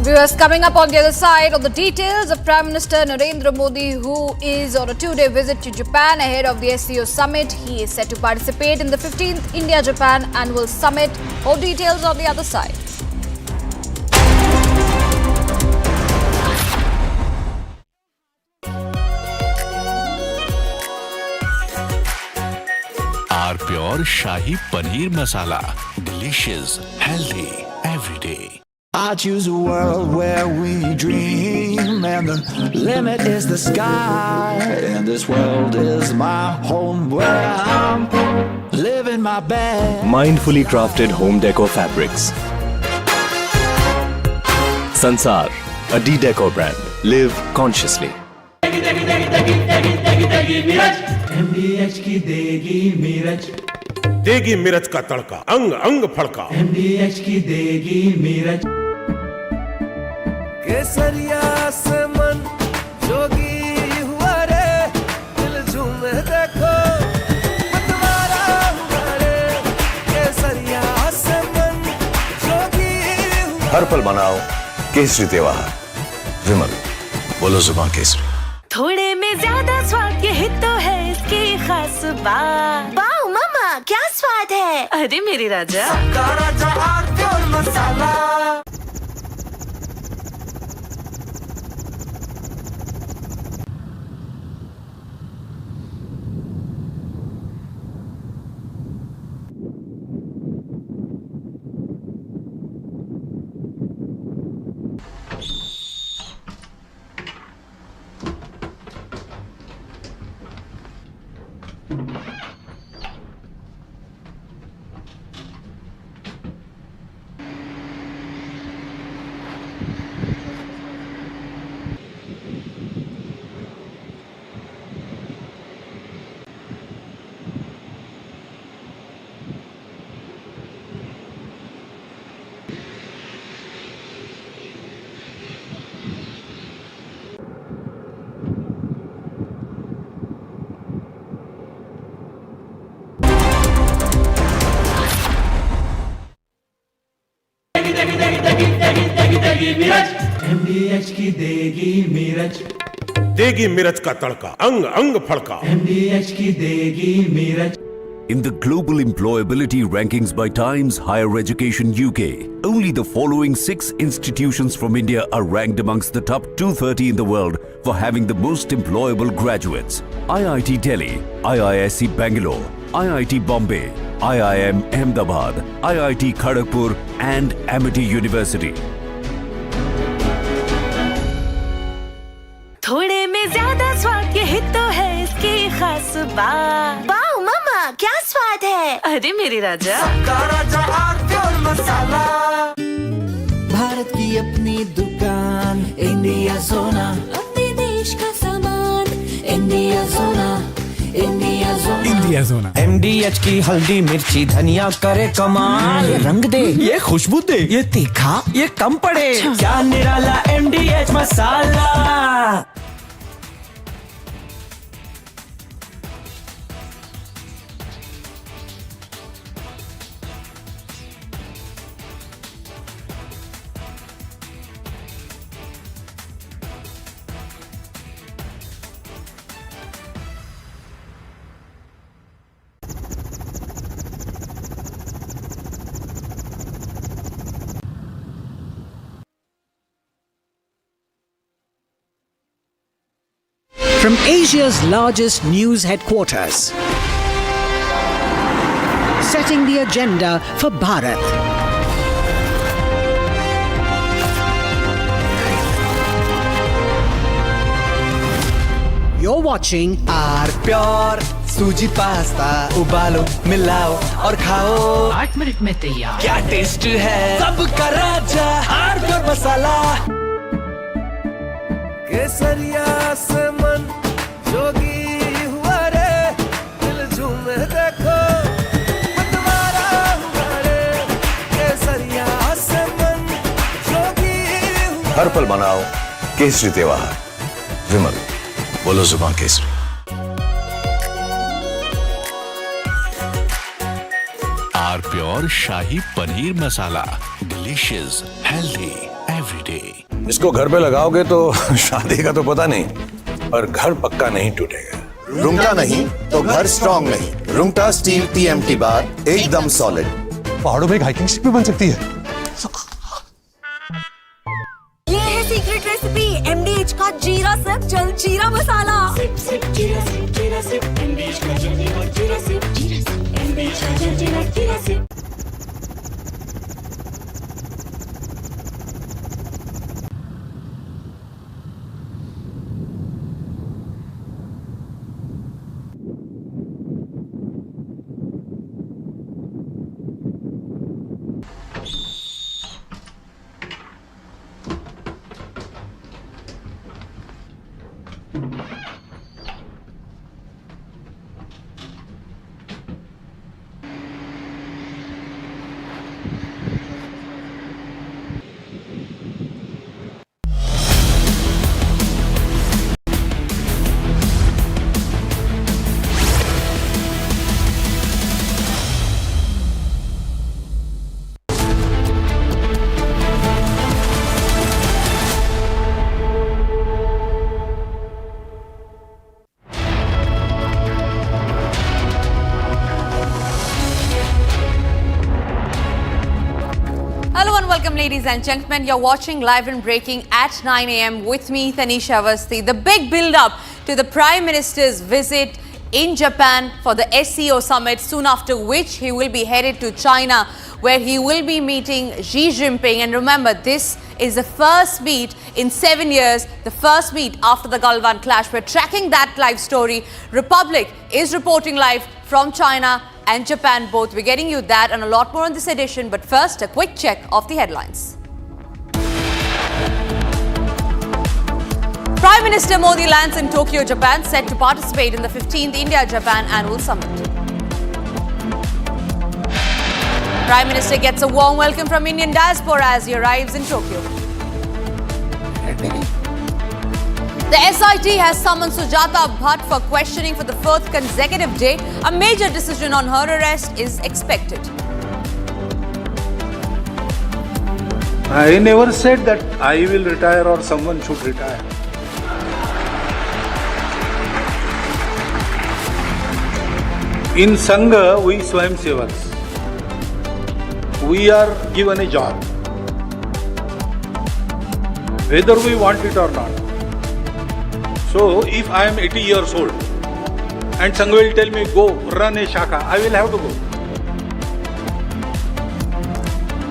Viewers, coming up on the other side on the details of Prime Minister Narendra Modi, who is on a 2-day visit to Japan ahead of the SCO summit. He is set to participate in the 15th India-Japan Annual Summit. More details on the other side. Our pure Shahi Paneer Masala. Delicious, healthy, every day. I choose a world where we dream, and the limit is the sky. And this world is my home where I'm living my best. Mindfully crafted home decor fabrics. Sansar, a D-Decor brand. Live consciously. MDH की देगी मीरज, देगी मिर्च का तड़का, अंग अंग फड़का। MDH की देगी मीरज। केसरिया से मन जोगी हुआ रे, दिल झूमे देखो मतवारा हुआ रे। केसरिया से मन जोगी हुआ। हर पल मनाओ केसरी त्योहार। विमल, बोलो जुबान केसरी। थोड़े में ज्यादा स्वाद, यही तो है इसकी खास बात। वाओ मामा, क्या स्वाद है। अरे मेरे राजा, राजा आरती और मसाला। देगी मिर्च MDH की देगी मिर्च देगी मिर्च का तड़का अंग अंग फड़का MDH की देगी मिर्च In the global employability rankings by Times Higher Education UK, only the following 6 institutions from India are ranked amongst the top 230 in the world for having the most employable graduates. IIT Delhi, IISc Bangalore, IIT Bombay, IIM Ahmedabad, IIT Kharagpur and Amity University. थोड़े में ज्यादा स्वाद यही तो है इसकी खास बात। वाओ मामा क्या स्वाद है? अरे मेरे राजा सबका राजा और मसाला। भारत की अपनी दुकान इंडिया सोना, अपने देश का सामान इंडिया सोना, इंडिया सोना, इंडिया सोना। MDH की हल्दी मिर्ची धनिया करे कमाल, ये रंग दे, ये खुशबू दे, ये तीखा, ये कम पड़े, क्या निराला MDH masala. From Asia's largest news headquarters, setting the agenda for Bharat. You're watching R pure suji pasta, उबालो मिलाओ और खाओ 8 मिनट में तैयार। क्या टेस्ट है सबका राजा आर प्योर मसाला। केसरिया से मन जोगी हुआ रे, दिल झूमे देखो मतवारा हुआ रे, केसरिया से मन जोगी हुआ। हर पल मनाओ केसरी त्योहार। विमल बोलो जुबान केसरी। R pure shahi paneer masala, delicious, healthy, everyday. इसको घर पे लगाओगे तो शादी का तो पता नहीं, पर घर पक्का नहीं टूटेगा। रुंगटा नहीं तो घर स्ट्रॉन्ग नहीं। रुंगटा स्टील TMT बार एकदम सॉलिड। पहाड़ों में एक हाइकिंग शिप भी बन सकती है। ये है सीक्रेट रेसिपी MDH का जीरा सिप जल जीरा मसाला। जीरा सिप MDH का जीरा सिप MDH का जीरा SIP. Ladies and gentlemen, you're watching Live and Breaking at 9 a.m. with me, Tanisha Avasthi. The big build-up to the Prime Minister's visit in Japan for the SCO summit, soon after which he will be headed to China, where he will be meeting Xi Jinping. And remember, this is the first meet in 7 years, the first meet after the Galwan clash. We're tracking that live story. Republic is reporting live from China and Japan both. We're getting you that and a lot more on this edition. But first, a quick check of the headlines. Prime Minister Modi lands in Tokyo, Japan, set to participate in the 15th India-Japan Annual Summit. Prime Minister gets a warm welcome from Indian diaspora as he arrives in Tokyo. The SIT has summoned Sujata Bhatt for questioning for the 4th consecutive day. A major decision on her arrest is expected. I never said that I will retire or someone should retire. In Sangha, we Swayamsevaks. We are given a job, whether we want it or not. So, if I am 80 years old and Sangha will tell me, go run a shaka, I will have to go.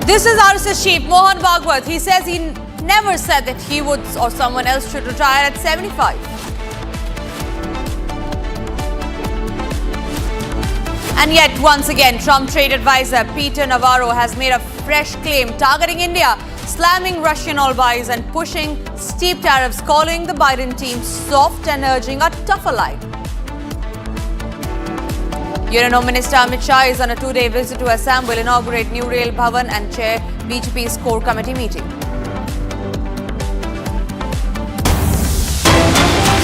This is RSS chief Mohan Bhagwat. He says he never said that he would or someone else should retire at 75. And yet, once again, Trump trade advisor Peter Navarro has made a fresh claim targeting India, slamming Russian oil buys and pushing steep tariffs, calling the Biden team soft and urging a tougher line. Minister Amit Shah is on a two-day visit to Assam, will inaugurate New Rail Bhavan and chair BJP's core committee meeting.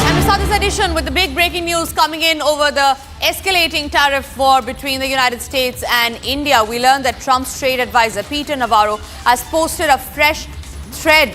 And we start this edition with the big breaking news coming in over the escalating tariff war between the United States and India. We learned that Trump's trade advisor Peter Navarro has posted a fresh thread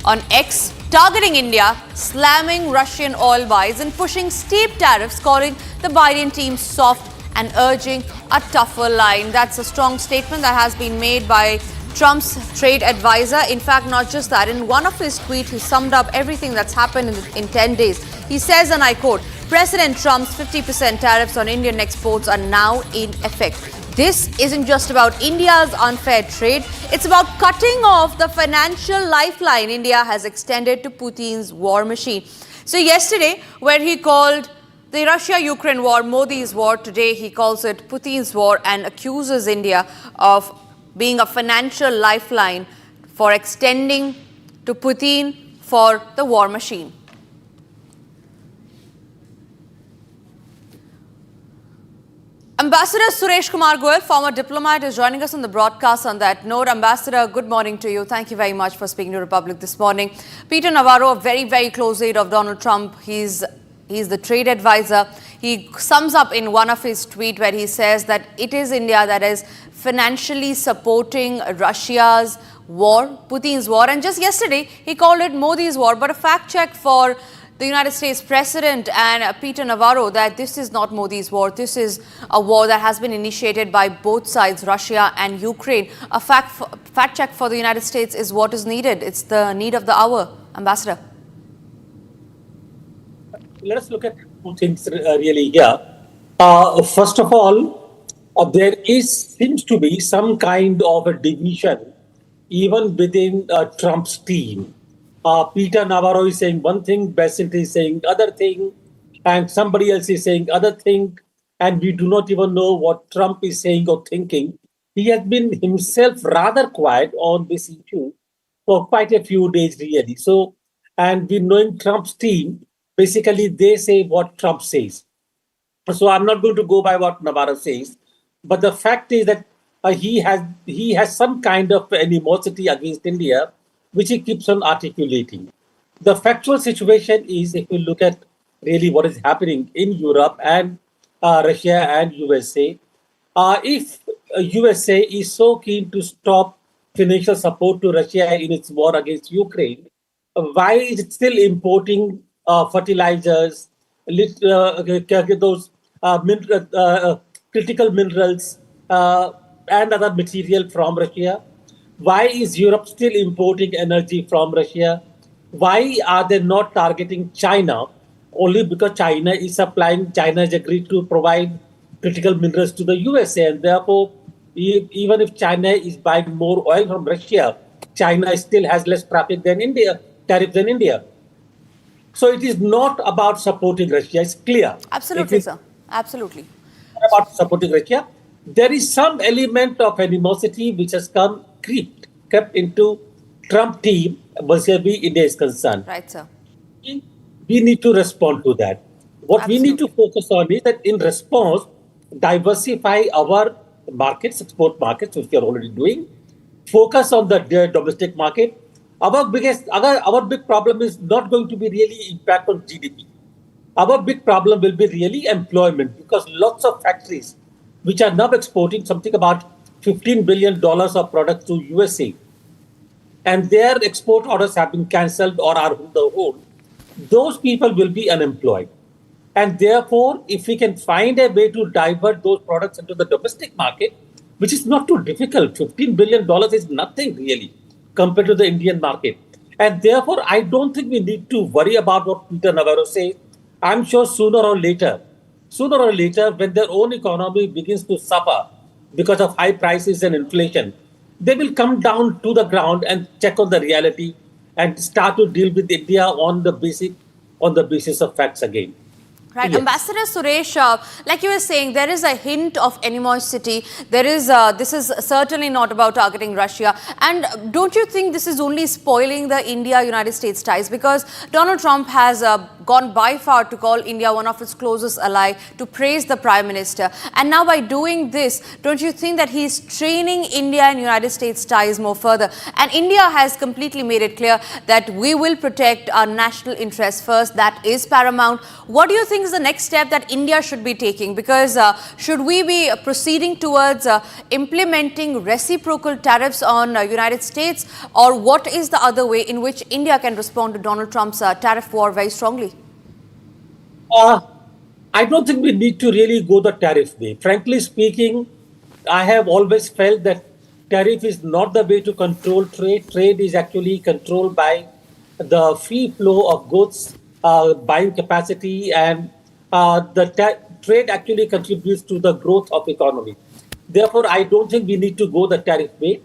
on X targeting India, slamming Russian oil buys and pushing steep tariffs, calling the Biden team soft and urging a tougher line. That's a strong statement that has been made by Trump's trade advisor. In fact, not just that, in one of his tweets, he summed up everything that's happened in 10 days. He says, and I quote, President Trump's 50% tariffs on Indian exports are now in effect. This isn't just about India's unfair trade. It's about cutting off the financial lifeline India has extended to Putin's war machine. So yesterday, where he called the Russia-Ukraine war Modi's war, today he calls it Putin's war and accuses India of being a financial lifeline for extending to Putin for the war machine. Ambassador Suresh Kumar Goyal, former diplomat, is joining us on the broadcast on that note. Ambassador, good morning to you. Thank you very much for speaking to Republic this morning. Peter Navarro, a very, very close aide of Donald Trump. He's the trade advisor. He sums up in one of his tweets where he says that it is India that is financially supporting Russia's war, Putin's war. And just yesterday, he called it Modi's war. But a fact check for the United States President and Peter Navarro that this is not Modi's war. This is a war that has been initiated by both sides, Russia and Ukraine. A fact check for the United States is what is needed. It's the need of the hour. Ambassador. Let us look at two things really here. First of all, there seems to be some kind of a division even within Trump's team. Peter Navarro is saying one thing, Bassett is saying other thing, and somebody else is saying other thing, and we do not even know what Trump is saying or thinking. He has been himself rather quiet on this issue for quite a few days really. So, and we knowing Trump's team, basically they say what Trump says. So I'm not going to go by what Navarro says, but the fact is that he has some kind of animosity against India, which he keeps on articulating. The factual situation is, if you look at really what is happening in Europe and Russia and USA, if USA is so keen to stop financial support to Russia in its war against Ukraine, why is it still importing fertilizers, those critical minerals and other material from Russia? Why is Europe still importing energy from Russia? Why are they not targeting China? Only because China is supplying, China has agreed to provide critical minerals to the USA. And therefore, even if China is buying more oil from Russia, China still has less traffic than India, tariff than India. So it is not about supporting Russia, it's clear. Absolutely, sir. Absolutely. About supporting Russia. There is some element of animosity which has crept into Trump team vis-a-vis India is concerned. Right, sir. We need to respond to that. What we need to focus on is that in response, diversify our markets, export markets, which we are already doing. Focus on the domestic market. Our big problem is not going to be really impact on GDP. Our big problem will be really employment, because lots of factories which are now exporting something about $15 billion of products to USA. and their export orders have been cancelled or are on the hold, those people will be unemployed. And therefore, if we can find a way to divert those products into the domestic market, which is not too difficult, $15 billion is nothing really compared to the Indian market. And therefore, I don't think we need to worry about what Peter Navarro says. I'm sure sooner or later, when their own economy begins to suffer because of high prices and inflation, they will come down to the ground and check on the reality and start to deal with India on the basis of facts again. Right, Yes. Ambassador Suresh, like you were saying, there is a hint of animosity. This is certainly not about targeting Russia. And don't you think this is only spoiling the India-United States ties? Because Donald Trump has gone by far to call India one of its closest allies, to praise the Prime Minister. And now by doing this, don't you think that he's training India and United States ties more further? And India has completely made it clear that we will protect our national interests first. That is paramount. What do you think is the next step that India should be taking? Because should we be proceeding towards implementing reciprocal tariffs on United States, or what is the other way in which India can respond to Donald Trump's tariff war very strongly? I don't think we need to really go the tariff way. Frankly speaking, I have always felt that tariff is not the way to control trade. Trade is actually controlled by the free flow of goods, buying capacity, and trade actually contributes to the growth of economy. Therefore, I don't think we need to go the tariff way.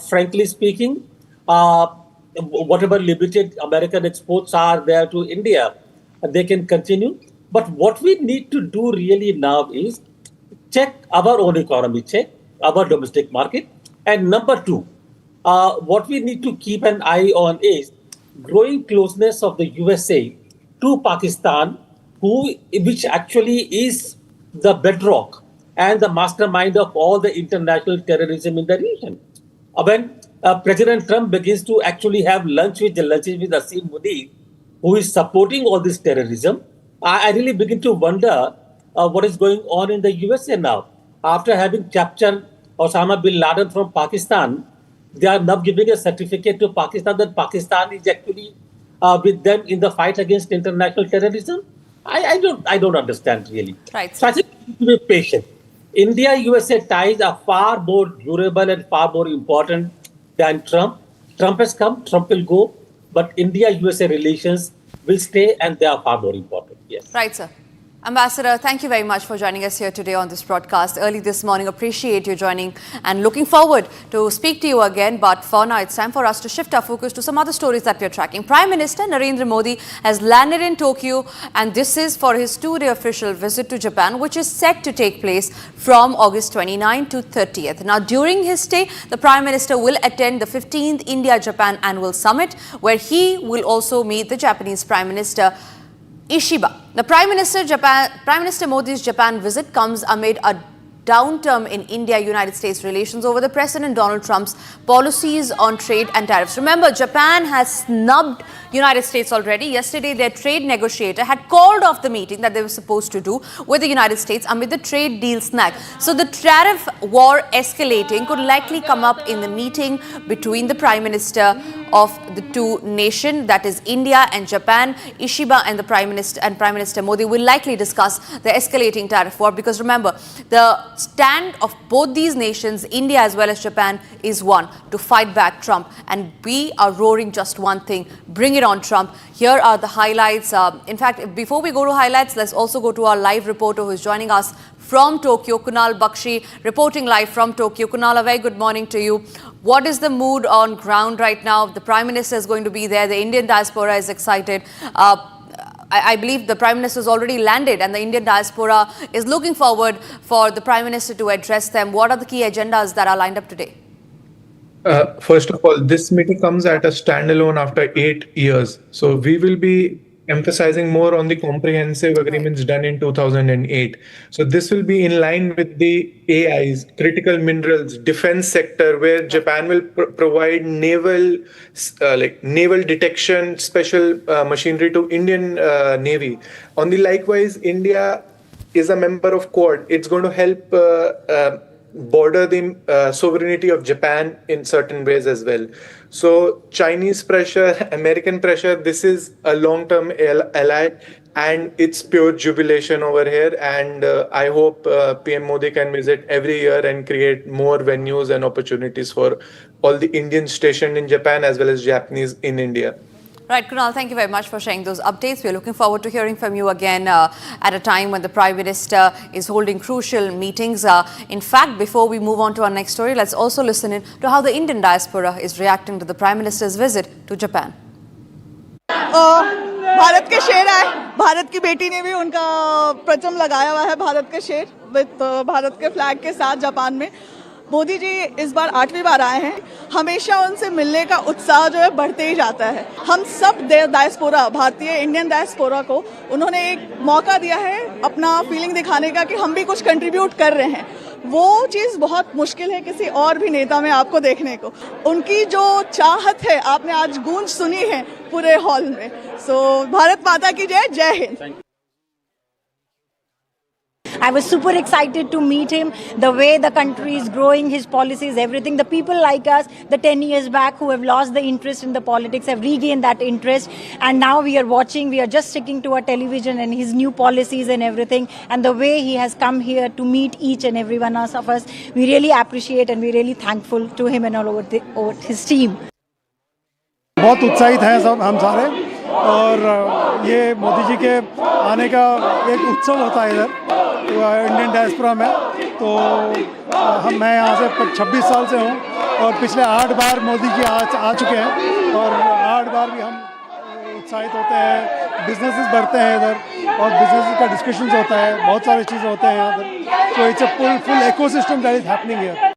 Frankly speaking, whatever limited American exports are there to India, they can continue. But what we need to do really now is check our own economy, check our domestic market. And number two, what we need to keep an eye on is growing closeness of the USA to Pakistan, which actually is the bedrock and the mastermind of all the international terrorism in the region. When President Trump begins to actually have lunches with Asim Modi, who is supporting all this terrorism, I really begin to wonder what is going on in the USA now. After having captured Osama bin Laden from Pakistan, they are now giving a certificate to Pakistan that Pakistan is actually with them in the fight against international terrorism. I don't understand really. Right. So I think we need to be patient. India-USA ties are far more durable and far more important than Trump. Trump has come, Trump will go, but India-USA relations will stay, and they are far more important. Yes. Right, sir. Ambassador, thank you very much for joining us here today on this broadcast early this morning. Appreciate you joining and looking forward to speak to you again. But for now, it's time for us to shift our focus to some other stories that we're tracking. Prime Minister Narendra Modi has landed in Tokyo, and this is for his two-day official visit to Japan, which is set to take place from August 29 to 30th. Now, during his stay, the Prime Minister will attend the 15th India-Japan Annual Summit, where he will also meet the Japanese Prime Minister Ishiba. The Prime Minister Modi's Japan visit comes amid a downturn in India-United States relations over the President Donald Trump's policies on trade and tariffs. Remember, Japan has snubbed United States already. Yesterday, their trade negotiator had called off the meeting that they were supposed to do with the United States amid the trade deal snag. So the tariff war escalating could likely come up in the meeting between the Prime Minister of the two nations, that is India and Japan. Ishiba and the Prime Minister Modi will likely discuss the escalating tariff war, because remember, the stand of both these nations, India as well as Japan, is one: to fight back Trump. And we are roaring just one thing: bring it on, Trump. Here are the highlights. In fact, before we go to highlights, let's also go to our live reporter who is joining us from Tokyo, Kunal Bakshi, reporting live from Tokyo. Kunal, a very good morning to you. What is the mood on ground right now? The Prime Minister is going to be there. The Indian diaspora is excited. I believe the Prime Minister has already landed, and the Indian diaspora is looking forward for the Prime Minister to address them. What are the key agendas that are lined up today? First of all, this meeting comes at a standalone after 8 years. So we will be emphasizing more on the comprehensive agreements done in 2008. So this will be in line with the AIs, critical minerals, defense sector, where Japan will provide naval detection, special machinery to Indian Navy. On the likewise, India is a member of Quad. It's going to help border the sovereignty of Japan in certain ways as well. So Chinese pressure, American pressure, this is a long-term ally, and it's pure jubilation over here. And I hope PM Modi can visit every year and create more venues and opportunities for all the Indians stationed in Japan as well as Japanese in India. Right, Kunal, thank you very much for sharing those updates. We're looking forward to hearing from you again at a time when the Prime Minister is holding crucial meetings. In fact, before we move on to our next story, let's also listen in to how the Indian diaspora is reacting to the Prime Minister's visit to Japan. Bharat के शेर आए, भारत की बेटी ने भी उनका परचम लगाया हुआ है, भारत के शेर विद भारत के फ्लैग के साथ जापान में। मोदी जी इस बार 8वीं बार आए हैं। हमेशा उनसे मिलने का उत्साह जो है बढ़ते ही जाता है। हम सब डायस्पोरा, भारतीय इंडियन डायस्पोरा को उन्होंने एक मौका दिया है अपना फीलिंग दिखाने का कि हम भी कुछ कंट्रीब्यूट कर रहे हैं। वो चीज़ बहुत मुश्किल है किसी और भी नेता में आपको देखने को। उनकी जो चाहत है, आपने आज गूंज सुनी है पूरे हॉल में। सो भारत माता की जय, जय Hind. I was super excited to meet him, the way the country is growing, his policies, everything. The people like us, the 10 years back who have lost the interest in the politics have regained that interest. And now we are watching, we are just sticking to our television and his new policies and everything. And the way he has come here to meet each and every one of us, we really appreciate and we're really thankful to him and all over his team. बहुत उत्साहित हैं सब हम सारे, और ये मोदी जी के आने का एक उत्सव होता है इधर इंडियन डायस्पोरा में। तो मैं यहाँ से 26 साल से हूँ और पिछले 8 बार मोदी जी आ चुके हैं, और 8 बार भी हम उत्साहित होते हैं। बिजनेसेस बढ़ते हैं इधर और बिजनेसेस का डिस्कशंस होता है, बहुत सारी चीज़ें होते हैं यहाँ पर। So it's a full ecosystem that is happening here.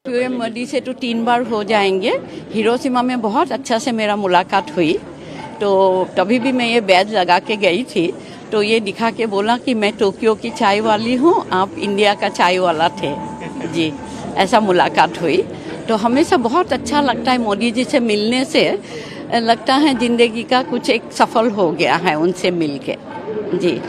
PM Modi से तो 3 बार हो जाएंगे। हिरोशिमा में बहुत अच्छा से मेरा मुलाकात हुई, तो तभी भी मैं ये बैज लगा के गई थी, तो ये दिखा के बोला कि मैं टोक्यो की चाय वाली हूँ, आप इंडिया का चाय वाला थे जी। ऐसा मुलाकात हुई, तो हमेशा बहुत अच्छा लगता है मोदी जी से मिलने से। लगता है ज़िंदगी का कुछ एक सफल हो गया है उनसे मिल के जी।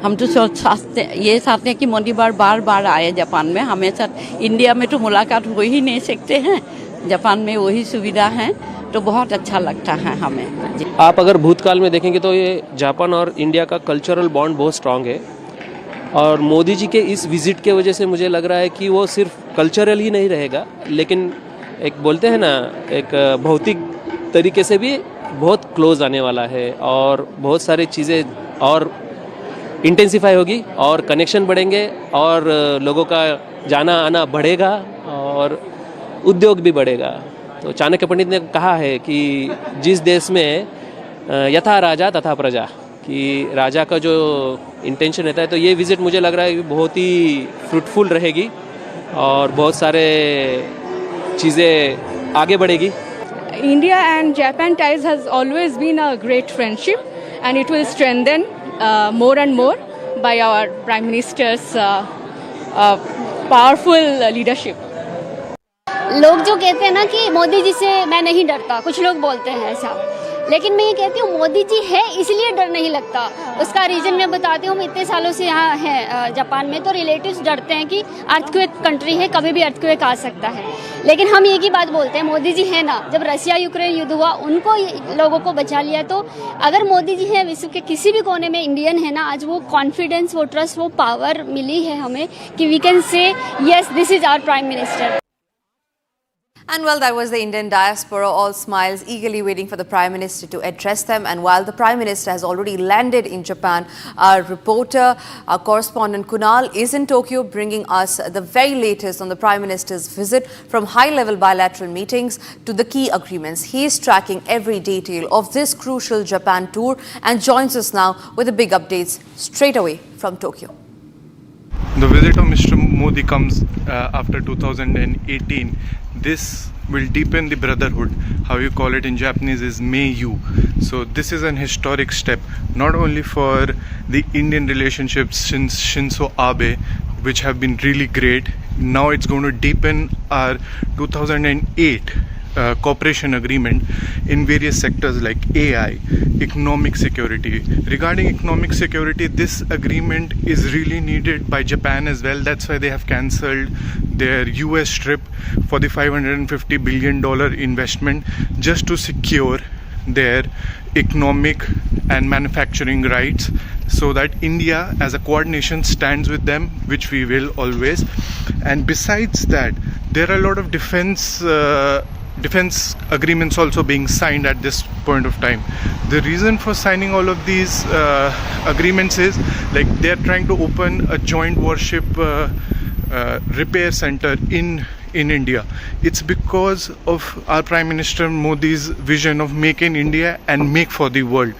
हम तो ये चाहते हैं कि मोदी बार बार आए जापान में। हमेशा इंडिया में तो मुलाकात हो ही नहीं सकते हैं, जापान में वही सुविधा है, तो बहुत अच्छा लगता है हमें। आप अगर भूतकाल में देखेंगे तो ये जापान और इंडिया का कल्चरल बॉन्ड बहुत स्ट्रांग है, और मोदी जी के इस विज़िट के वजह से मुझे लग रहा है कि वो सिर्फ कल्चरल ही नहीं रहेगा, लेकिन एक बोलते हैं ना, एक भौतिक तरीके से भी बहुत क्लोज आने वाला है, और बहुत सारी चीज़ें और इंटेंसिफाई होगी और कनेक्शन बढ़ेंगे और लोगों का जाना आना बढ़ेगा और उद्योग भी बढ़ेगा। तो चाणक्य पंडित ने कहा है कि जिस देश में यथा राजा तथा प्रजा, कि राजा का जो इंटेंशन रहता है, तो ये विज़िट मुझे लग रहा है कि बहुत ही फ्रूटफुल रहेगी और बहुत सारे चीज़ें आगे बढ़ेगी। India and Japan ties has always been a great friendship, and it will strengthen more and more by our Prime Minister's powerful leadership. लोग जो कहते हैं ना कि मोदी जी से मैं नहीं डरता, कुछ लोग बोलते हैं ऐसा, लेकिन मैं ये कहती हूँ मोदी जी है इसलिए डर नहीं लगता। उसका रीज़न मैं बताती हूँ। हम इतने सालों से यहाँ हैं जापान में, तो रिलेटिव्स डरते हैं कि अर्थक्वेक कंट्री है, कभी भी अर्थक्वेक आ सकता है। लेकिन हम एक ही बात बोलते हैं, मोदी जी है ना, जब रशिया यूक्रेन युद्ध हुआ उनको लोगों को बचा लिया। तो अगर मोदी जी हैं विश्व के किसी भी कोने में, इंडियन है ना, आज वो कॉन्फिडेंस, वो ट्रस्ट, वो पावर मिली है हमें कि we can say yes this is our prime minister. And well, that was the Indian diaspora, all smiles, eagerly waiting for the Prime Minister to address them. And while the Prime Minister has already landed in Japan, our reporter, our correspondent Kunal is in Tokyo bringing us the very latest on the Prime Minister's visit, from high-level bilateral meetings to the key agreements. He is tracking every detail of this crucial Japan tour and joins us now with the big updates straight away from Tokyo. The visit of Mr. Modi comes after 2018. This will deepen the brotherhood. How you call it in Japanese is Meiyu. So this is an historic step, not only for the Indian relationships since Shinzo Abe, which have been really great. Now it's going to deepen our 2008 cooperation agreement in various sectors like AI, economic security. Regarding economic security, this agreement is really needed by Japan as well. That's why they have cancelled their US trip for the $550 billion investment just to secure their economic and manufacturing rights, so that India as a Quad nation stands with them, which we will always. And besides that, there are a lot of defense agreements also being signed at this point of time. The reason for signing all of these agreements is like they're trying to open a joint warship repair center in India. It's because of our Prime Minister Modi's vision of Make in India and Make for the World.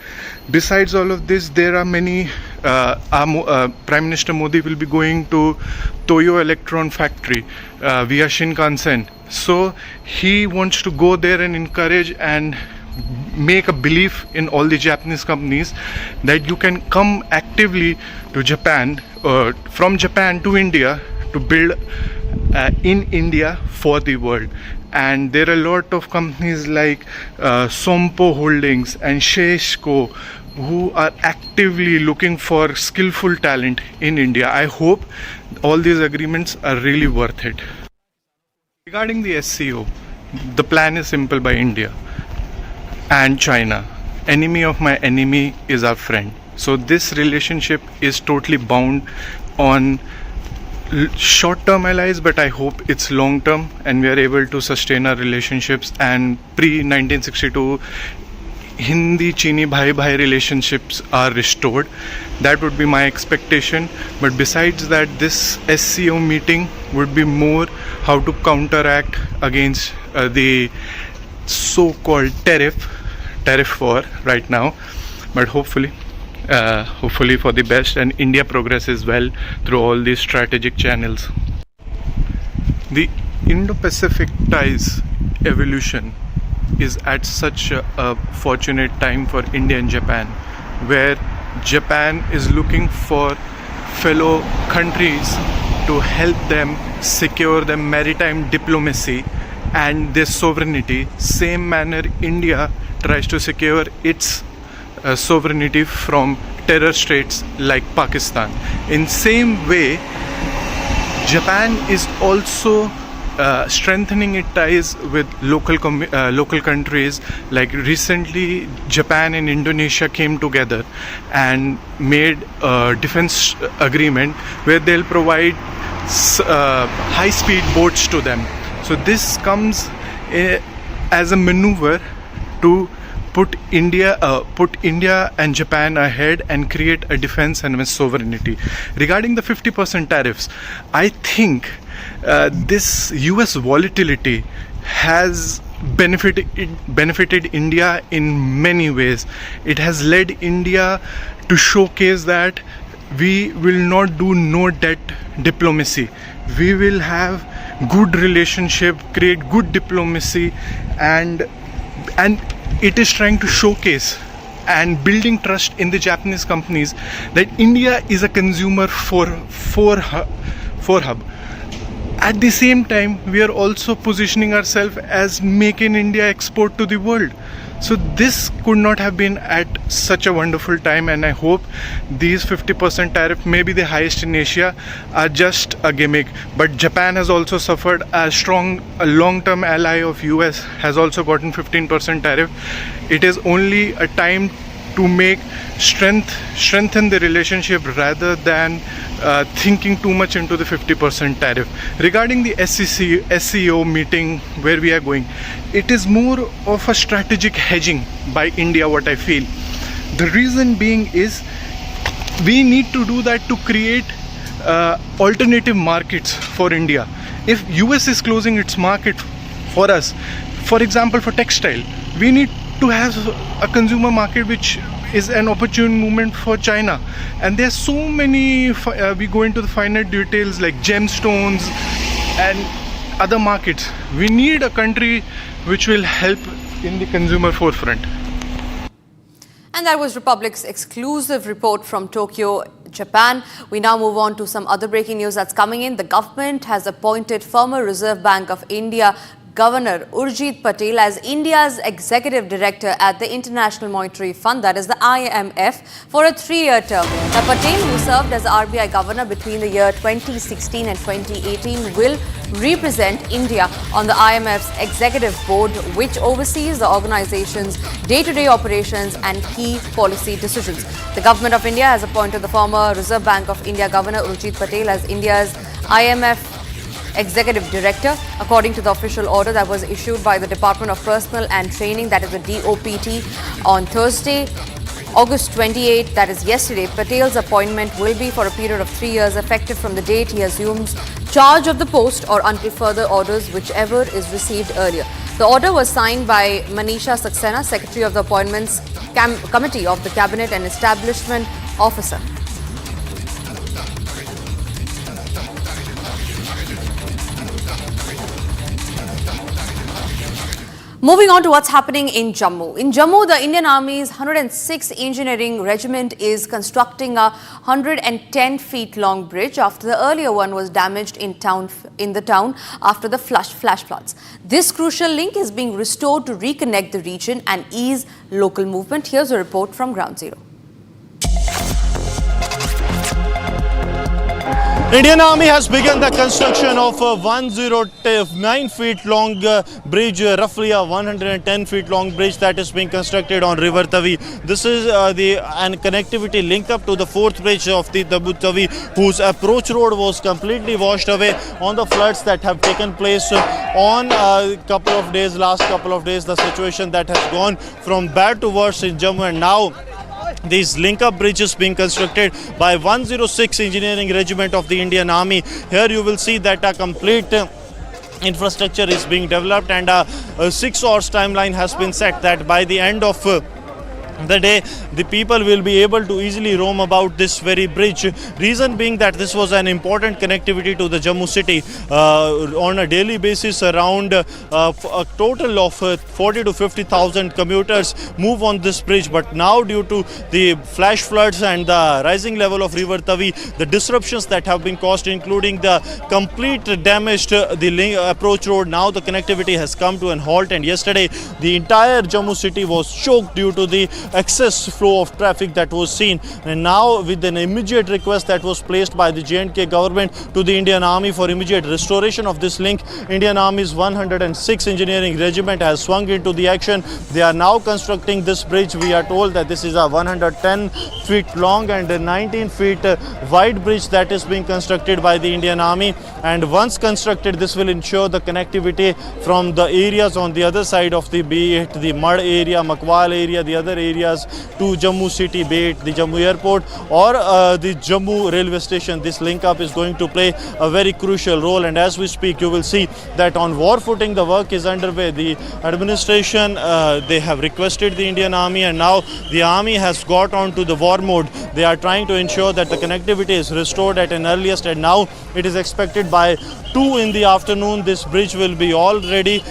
Besides all of this, there are many Prime Minister Modi will be going to Toyo Electron factory via Shinkansen. So he wants to go there and encourage and make a belief in all the Japanese companies that you can come actively to Japan, from Japan to India, to build in India for the world. And there are a lot of companies like Sompo Holdings and Sheshko who are actively looking for skillful talent in India. I hope all these agreements are really worth it. Regarding the SCO, the plan is simple by India and China. Enemy of my enemy is our friend. So this relationship is totally bound on short-term allies, but I hope it's long-term and we are able to sustain our relationships, and pre-1962 Hindi Chini Bhai Bhai relationships are restored. That would be my expectation. But besides that, this SCO meeting would be more how to counteract against the so-called tariff war right now. But hopefully for the best, and India progresses well through all these strategic channels. The Indo-Pacific ties evolution is at such a fortunate time for India and Japan, where Japan is looking for fellow countries to help them secure their maritime diplomacy and their sovereignty. Same manner India tries to secure its sovereignty from terror states like Pakistan. In same way, Japan is also strengthening its ties with local countries. Like recently, Japan and Indonesia came together and made a defense agreement where they'll provide high-speed boats to them. So this comes as a maneuver to put India and Japan ahead and create a defense and a sovereignty. Regarding the 50% tariffs, I think this US volatility has benefited India in many ways. It has led India to showcase that we will not do no debt diplomacy. We will have good relationship, create good diplomacy, and it is trying to showcase and building trust in the Japanese companies that India is a consumer for hub. At the same time, we are also positioning ourselves as Make in India export to the world. So this could not have been at such a wonderful time, and I hope these 50% tariff, maybe the highest in Asia, are just a gimmick. But Japan has also suffered. A long-term ally of US has also gotten 15% tariff. It is only a time to strengthen the relationship rather than thinking too much into the 50% tariff. Regarding the SCO meeting where we are going, it is more of a strategic hedging by India, what I feel. The reason being is we need to do that to create alternative markets for India. If US is closing its market for us, for example for textile, we need to have a consumer market which is an opportune movement for China. And there are so many, we go into the finer details like gemstones and other markets. We need a country which will help in the consumer forefront. And that was Republic's exclusive report from Tokyo, Japan. We now move on to some other breaking news that's coming in. The government has appointed former Reserve Bank of India Governor Urjit Patel as India's Executive Director at the International Monetary Fund, that is the IMF, for a 3-year term. Now, Patel, who served as RBI Governor between the year 2016 and 2018, will represent India on the IMF's Executive Board, which oversees the organization's day-to-day operations and key policy decisions. The Government of India has appointed the former Reserve Bank of India Governor Urjit Patel as India's IMF Executive Director, according to the official order that was issued by the Department of Personnel and Training, that is the DOPT, on Thursday, August 28, that is yesterday. Patel's appointment will be for a period of 3 years, effective from the date he assumes charge of the post or until further orders, whichever is received earlier. The order was signed by Manisha Saxena, Secretary of the Appointments Committee of the Cabinet and Establishment Officer. Moving on to what's happening in Jammu. In Jammu, the Indian Army's 106th Engineering Regiment is constructing a 110 feet long bridge after the earlier one was damaged in the town after the flash floods. This crucial link is being restored to reconnect the region and ease local movement. Here's a report from Ground Zero. Indian Army has begun the construction of a 109 feet long bridge, roughly a 110 feet long bridge that is being constructed on River Tavi. This is the connectivity link up to the fourth bridge of the Tavi, whose approach road was completely washed away on the floods that have taken place on last couple of days. The situation that has gone from bad to worse in Jammu, and now these link-up bridges being constructed by 106 Engineering Regiment of the Indian Army. Here you will see that a complete infrastructure is being developed, and a 6 hours timeline has been set that by the end of the day, the people will be able to easily roam about this very bridge. Reason being that this was an important connectivity to the Jammu city. On a daily basis, around a total of 40 to 50,000 commuters move on this bridge. But now, due to the flash floods and the rising level of River Tavi, the disruptions that have been caused, including the complete damage to the approach road, now the connectivity has come to an halt. And yesterday, the entire Jammu city was choked due to the excess flow of traffic that was seen. And now, with an immediate request that was placed by the J&K government to the Indian Army for immediate restoration of this link, Indian Army's 106 Engineering Regiment has swung into the action. They are now constructing this bridge. We are told that this is a 110 feet long and a 19 feet wide bridge that is being constructed by the Indian Army. And once constructed, this will ensure the connectivity from the areas on the other side of the, be it the Mud area, Makwal area, the other areas, to Jammu city, be it the Jammu airport or the Jammu railway station. This link up is going to play a very crucial role, and as we speak you will see that on war footing the work is underway. The administration, they have requested the Indian Army, and now the army has got on to the war mode. They are trying to ensure that the connectivity is restored at an earliest, and now it is expected by 2 in the afternoon this bridge will be all ready.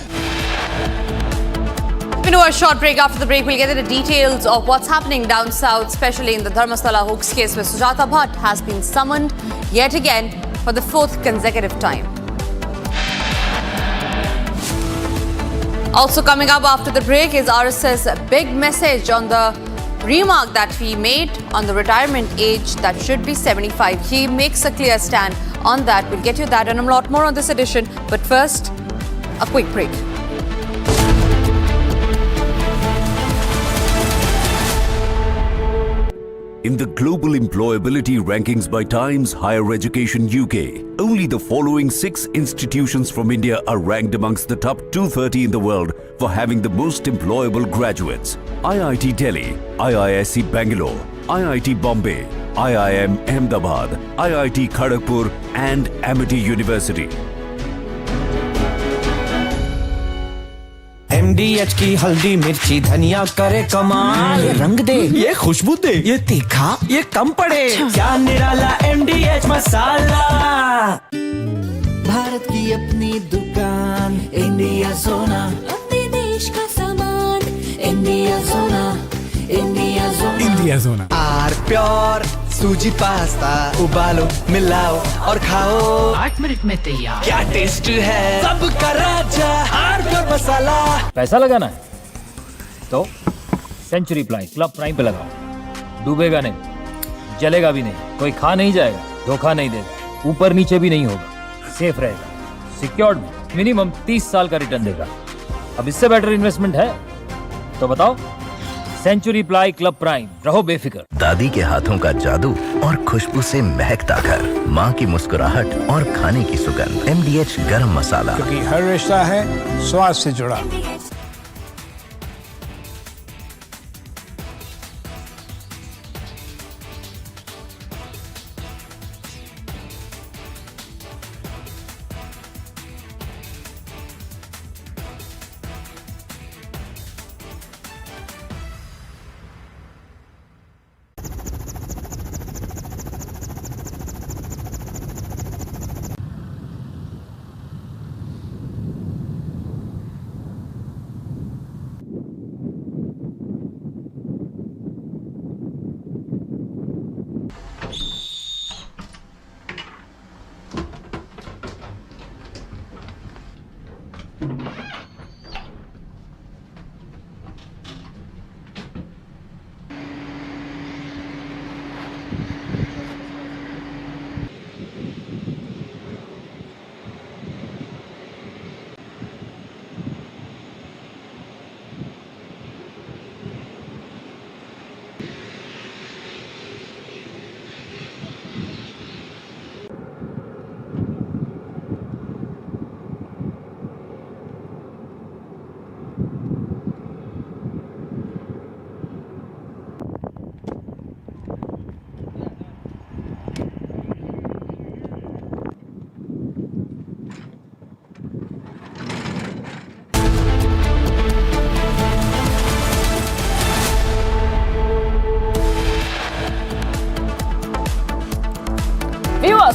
We do a short break. After the break, we'll get into the details of what's happening down south, especially in the Dharmastala hoax case, where Sujata Bhatt has been summoned yet again for the 4th consecutive time. Also coming up after the break is RSS' big message on the remark that he made on the retirement age that should be 75. He makes a clear stand on that. We'll get you that and a lot more on this edition. But first, a quick break. In the global employability rankings by Times Higher Education UK, only the following 6 institutions from India are ranked amongst the top 230 in the world for having the most employable graduates. IIT Delhi, IISc Bangalore, IIT Bombay, IIM Ahmedabad, IIT Kharagpur and Amity University. MDH की हल्दी मिर्ची धनिया करे कमाल, ये रंग दे, ये खुशबू दे, ये तीखा, ये कम पड़े, क्या निराला MDH मसाला। भारत की अपनी दुकान, इंडिया सोना, अपने देश का सामान, इंडिया सोना, इंडिया सोना, इंडिया सोना। आर प्योर सूजी पास्ता उबालो मिलाओ और खाओ 8 मिनट में तैयार। क्या टेस्ट है सबका राजा हार्डकोर मसाला। पैसा लगाना है तो सेंचुरी प्लाई क्लब प्राइम पे लगाओ। डूबेगा नहीं, जलेगा भी नहीं, कोई खा नहीं जाएगा, धोखा नहीं देगा, ऊपर नीचे भी नहीं होगा, सेफ रहेगा, सिक्योर्ड मिनिमम 30 साल का रिटर्न देगा। अब इससे बेटर इन्वेस्टमेंट है तो बताओ। सेंचुरी प्लाई क्लब प्राइम, रहो बेफिक्र। दादी के हाथों का जादू और खुशबू से महकता घर, माँ की मुस्कुराहट और खाने की सुगंध। MDH गरम मसाला, क्योंकि हर रिश्ता है स्वाद से जुड़ा।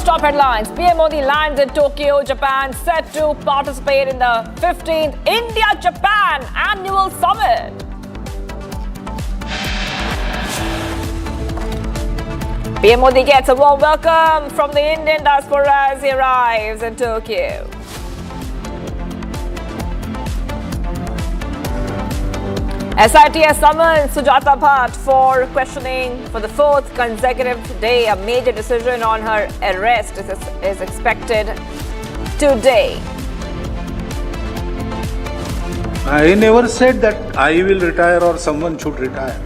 Top headlines. PM Modi lands in Tokyo, Japan, set to participate in the 15th India-Japan Annual Summit. PM Modi gets a warm welcome from the Indian diaspora as he arrives in Tokyo. SIT has summoned Sujata Bhatt for questioning for the 4th consecutive day. A major decision on her arrest is expected today. I never said that I will retire or someone should retire.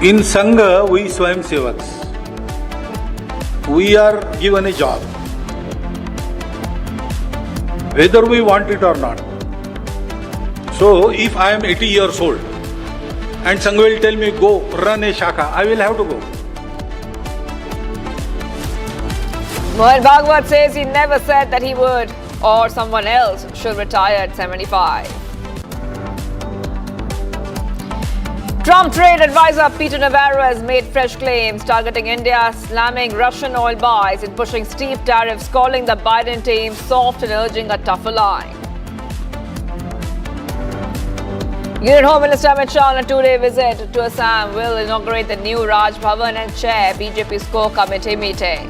In Sangha, we Swayam Sevaks. We are given a job, whether we want it or not. So, if I am 80 years old and Sangha will tell me, go run a shaka, I will have to go. Mohan Bhagwat says he never said that he would or someone else should retire at 75. Trump trade advisor Peter Navarro has made fresh claims targeting India, slamming Russian oil buys and pushing steep tariffs, calling the Biden team soft and urging a tougher line. Union Home Minister Amit Shah on a two-day visit to Assam will inaugurate the new Raj Bhavan and chair BJP's core committee meeting.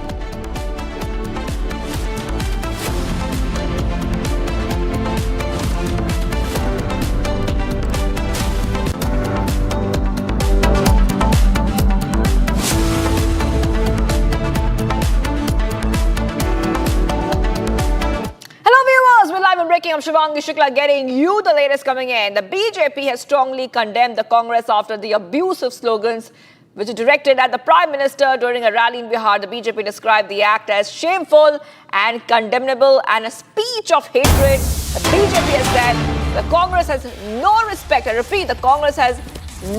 I'm Shivangi Shukla getting you the latest coming in. The BJP has strongly condemned the Congress after the abusive slogans which are directed at the Prime Minister during a rally in Bihar. The BJP described the act as shameful and condemnable and a speech of hatred. The BJP has said the Congress has no respect. I repeat, the Congress has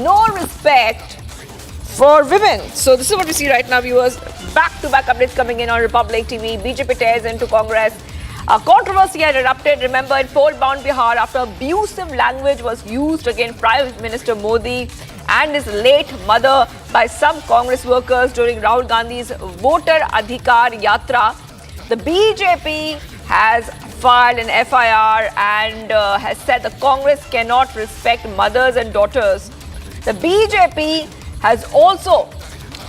no respect for women. So this is what we see right now, viewers. Back-to-back updates coming in on Republic TV. BJP tears into Congress. A controversy had erupted, remember, in poll-bound Bihar after abusive language was used against Prime Minister Modi and his late mother by some Congress workers during Rahul Gandhi's Voter Adhikar Yatra. The BJP has filed an FIR and has said the Congress cannot respect mothers and daughters. The BJP has also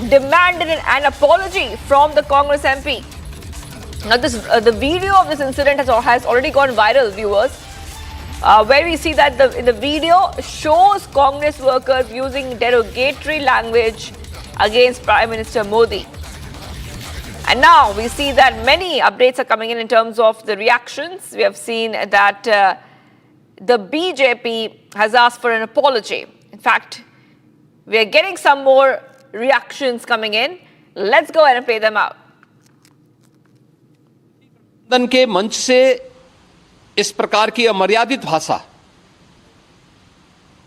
demanded an apology from the Congress MP. Now, the video of this incident has already gone viral, viewers, where we see that in the video shows Congress workers using derogatory language against Prime Minister Modi. And now we see that many updates are coming in terms of the reactions. We have seen that the BJP has asked for an apology. In fact, we are getting some more reactions coming in. Let's go ahead and play them out. सदन के मंच से इस प्रकार की अमर्यादित भाषा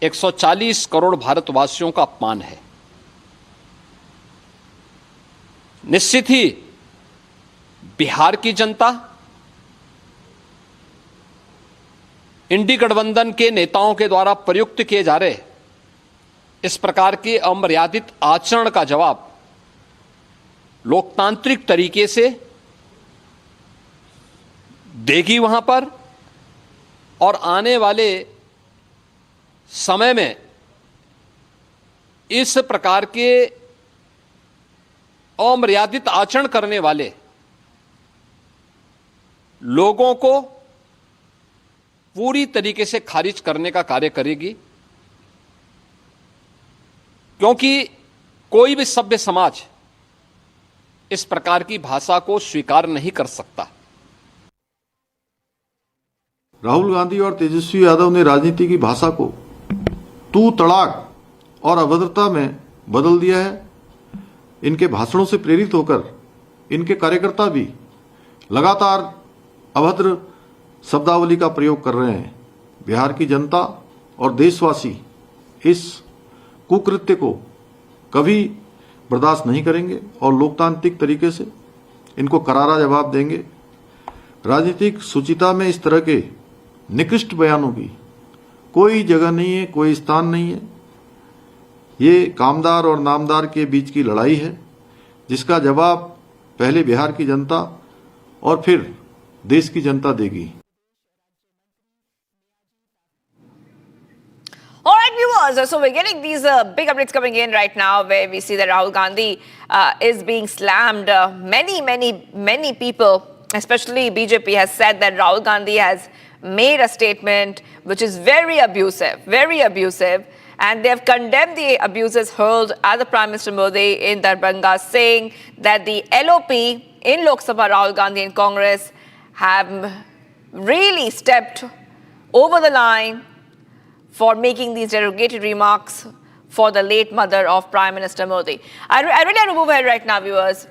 140 करोड़ भारतवासियों का अपमान है। निश्चित ही बिहार की जनता इंडी गठबंधन के नेताओं के द्वारा प्रयुक्त किए जा रहे इस प्रकार के अमर्यादित आचरण का जवाब लोकतांत्रिक तरीके से देगी वहां पर, और आने वाले समय में इस प्रकार के अमर्यादित आचरण करने वाले लोगों को पूरी तरीके से खारिज करने का कार्य करेगी, क्योंकि कोई भी सभ्य समाज इस प्रकार की भाषा को स्वीकार नहीं कर सकता। राहुल गांधी और तेजस्वी यादव ने राजनीति की भाषा को तू तड़ाक और अभद्रता में बदल दिया है। इनके भाषणों से प्रेरित होकर इनके कार्यकर्ता भी लगातार अभद्र शब्दावली का प्रयोग कर रहे हैं। बिहार की जनता और देशवासी इस कुकृत्य को कभी बर्दाश्त नहीं करेंगे और लोकतांत्रिक तरीके से इनको करारा जवाब देंगे। राजनीतिक सूचिता में इस तरह के निकृष्ट बयानों की कोई जगह नहीं है, कोई स्थान नहीं है। ये कामदार और नामदार के बीच की लड़ाई है, जिसका जवाब पहले बिहार की जनता और फिर देश की जनता देगी। All right, viewers, so we're getting these big updates coming in right now where we see that Rahul Gandhi is being slammed. Many people, especially BJP, has said that Rahul Gandhi has made a statement which is very abusive, and they have condemned the abuses hurled at the Prime Minister Modi in Darbhanga, saying that the LOP in Lok Sabha, Rahul Gandhi and Congress, have really stepped over the line for making these derogatory remarks for the late mother of Prime Minister Modi. I really have to move ahead right now, viewers.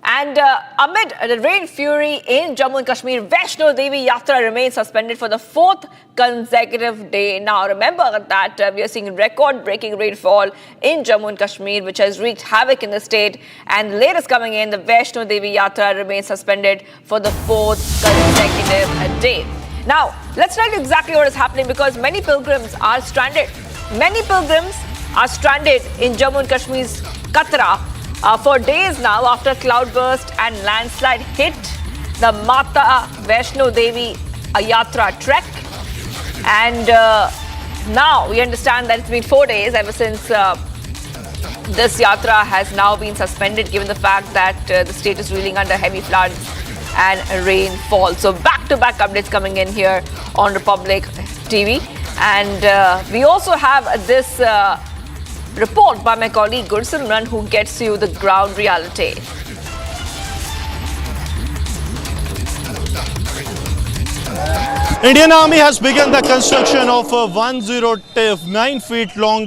And amid the rain fury in Jammu and Kashmir, Vaishno Devi Yatra remains suspended for the 4th consecutive day. Now, remember that we are seeing record-breaking rainfall in Jammu and Kashmir, which has wreaked havoc in the state. And latest coming in, the Vaishno Devi Yatra remains suspended for the 4th consecutive day. Now, let's tell you exactly what is happening, because many pilgrims are stranded. Many pilgrims are stranded in Jammu and Kashmir's Katra for days now after cloudburst and landslide hit the Mata Vaishno Devi Yatra trek. And now we understand that it's been 4 days ever since this yatra has now been suspended, given the fact that the state is reeling under heavy floods and rainfall. So back-to-back updates coming in here on Republic TV. And we also have this report by my colleague Gursimran, who gets you the ground reality. Indian Army has begun the construction of a 109 feet long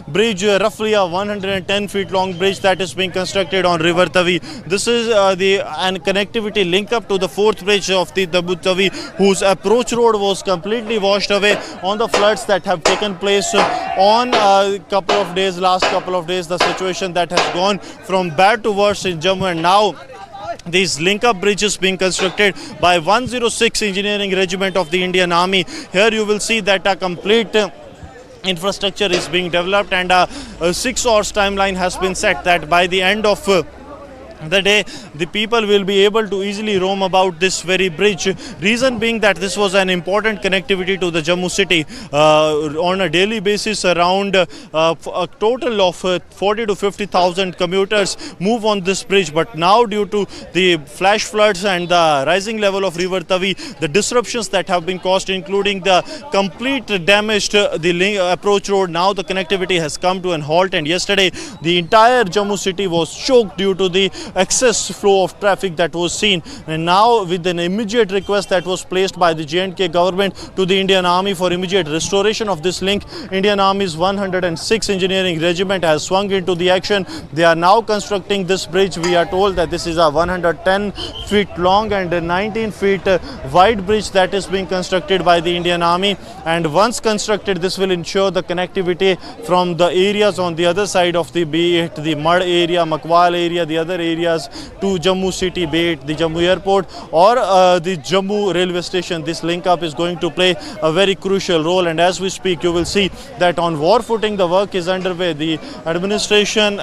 bridge, roughly a 110 feet long bridge that is being constructed on River Tavi. This is and connectivity link up to the 4th bridge of the Tavi, whose approach road was completely washed away on the floods that have taken place on last couple of days. The situation that has gone from bad to worse in Jammu, and now these link-up bridges being constructed by 106 Engineering Regiment of the Indian Army. Here you will see that a complete infrastructure is being developed, and a 6 hours timeline has been set that by the end of the day the people will be able to easily roam about this very bridge. Reason being that this was an important connectivity to the Jammu city. On a daily basis, around a total of 40 to 50,000 commuters move on this bridge. But now, due to the flash floods and the rising level of River Tavi, the disruptions that have been caused, including the complete damage to the approach road, now the connectivity has come to an halt. And yesterday, the entire Jammu city was choked due to the excess flow of traffic that was seen. And now, with an immediate request that was placed by the J&K government to the Indian Army for immediate restoration of this link, Indian Army's 106 Engineering Regiment has swung into the action. They are now constructing this bridge. We are told that this is a 110 feet long and a 19 feet wide bridge that is being constructed by the Indian Army. And once constructed, this will ensure the connectivity from the areas on the other side of the, be it the Mud area, Makwal area, the other areas, to Jammu city, be it the Jammu airport or the Jammu railway station. This link up is going to play a very crucial role, and as we speak you will see that on war footing the work is underway. The administration,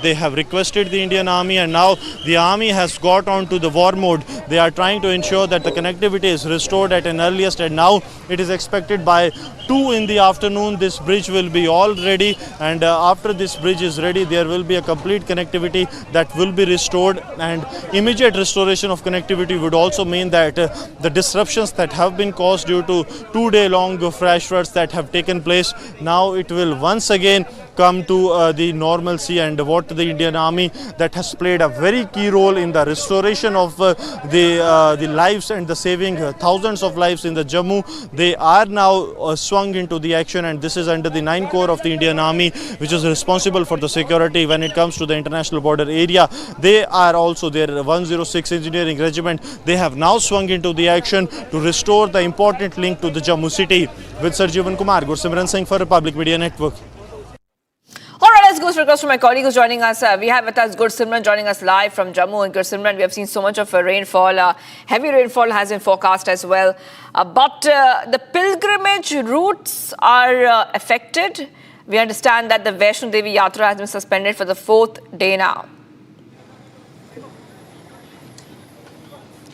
they have requested the Indian Army, and now the army has got on to the war mode. They are trying to ensure that the connectivity is restored at an earliest, and now it is expected by 2 in the afternoon this bridge will be all ready, and after this bridge is ready there will be a complete connectivity that will be restored. And immediate restoration of connectivity would also mean that the disruptions that have been caused due to 2-day-long flash floods that have taken place, now it will once again come to the normalcy. And what the Indian Army that has played a very key role in the restoration of the lives and the saving thousands of lives in the Jammu, they are now swung into the action, and this is under the 9 Corps of the Indian Army, which is responsible for the security when it comes to the international border area. They are also their 106 Engineering Regiment. They have now swung into the action to restore the important link to the Jammu city. With Sir Jeevan Kumar, Gursimran Singh for Republic Media Network. All right, let's go to my colleague who's joining us. We have with us Gursimran joining us live from Jammu. And Gursimran, we have seen so much of rainfall. Heavy rainfall has been forecast as well. But the pilgrimage routes are affected. We understand that the Vaishno Devi Yatra has been suspended for the 4th day now.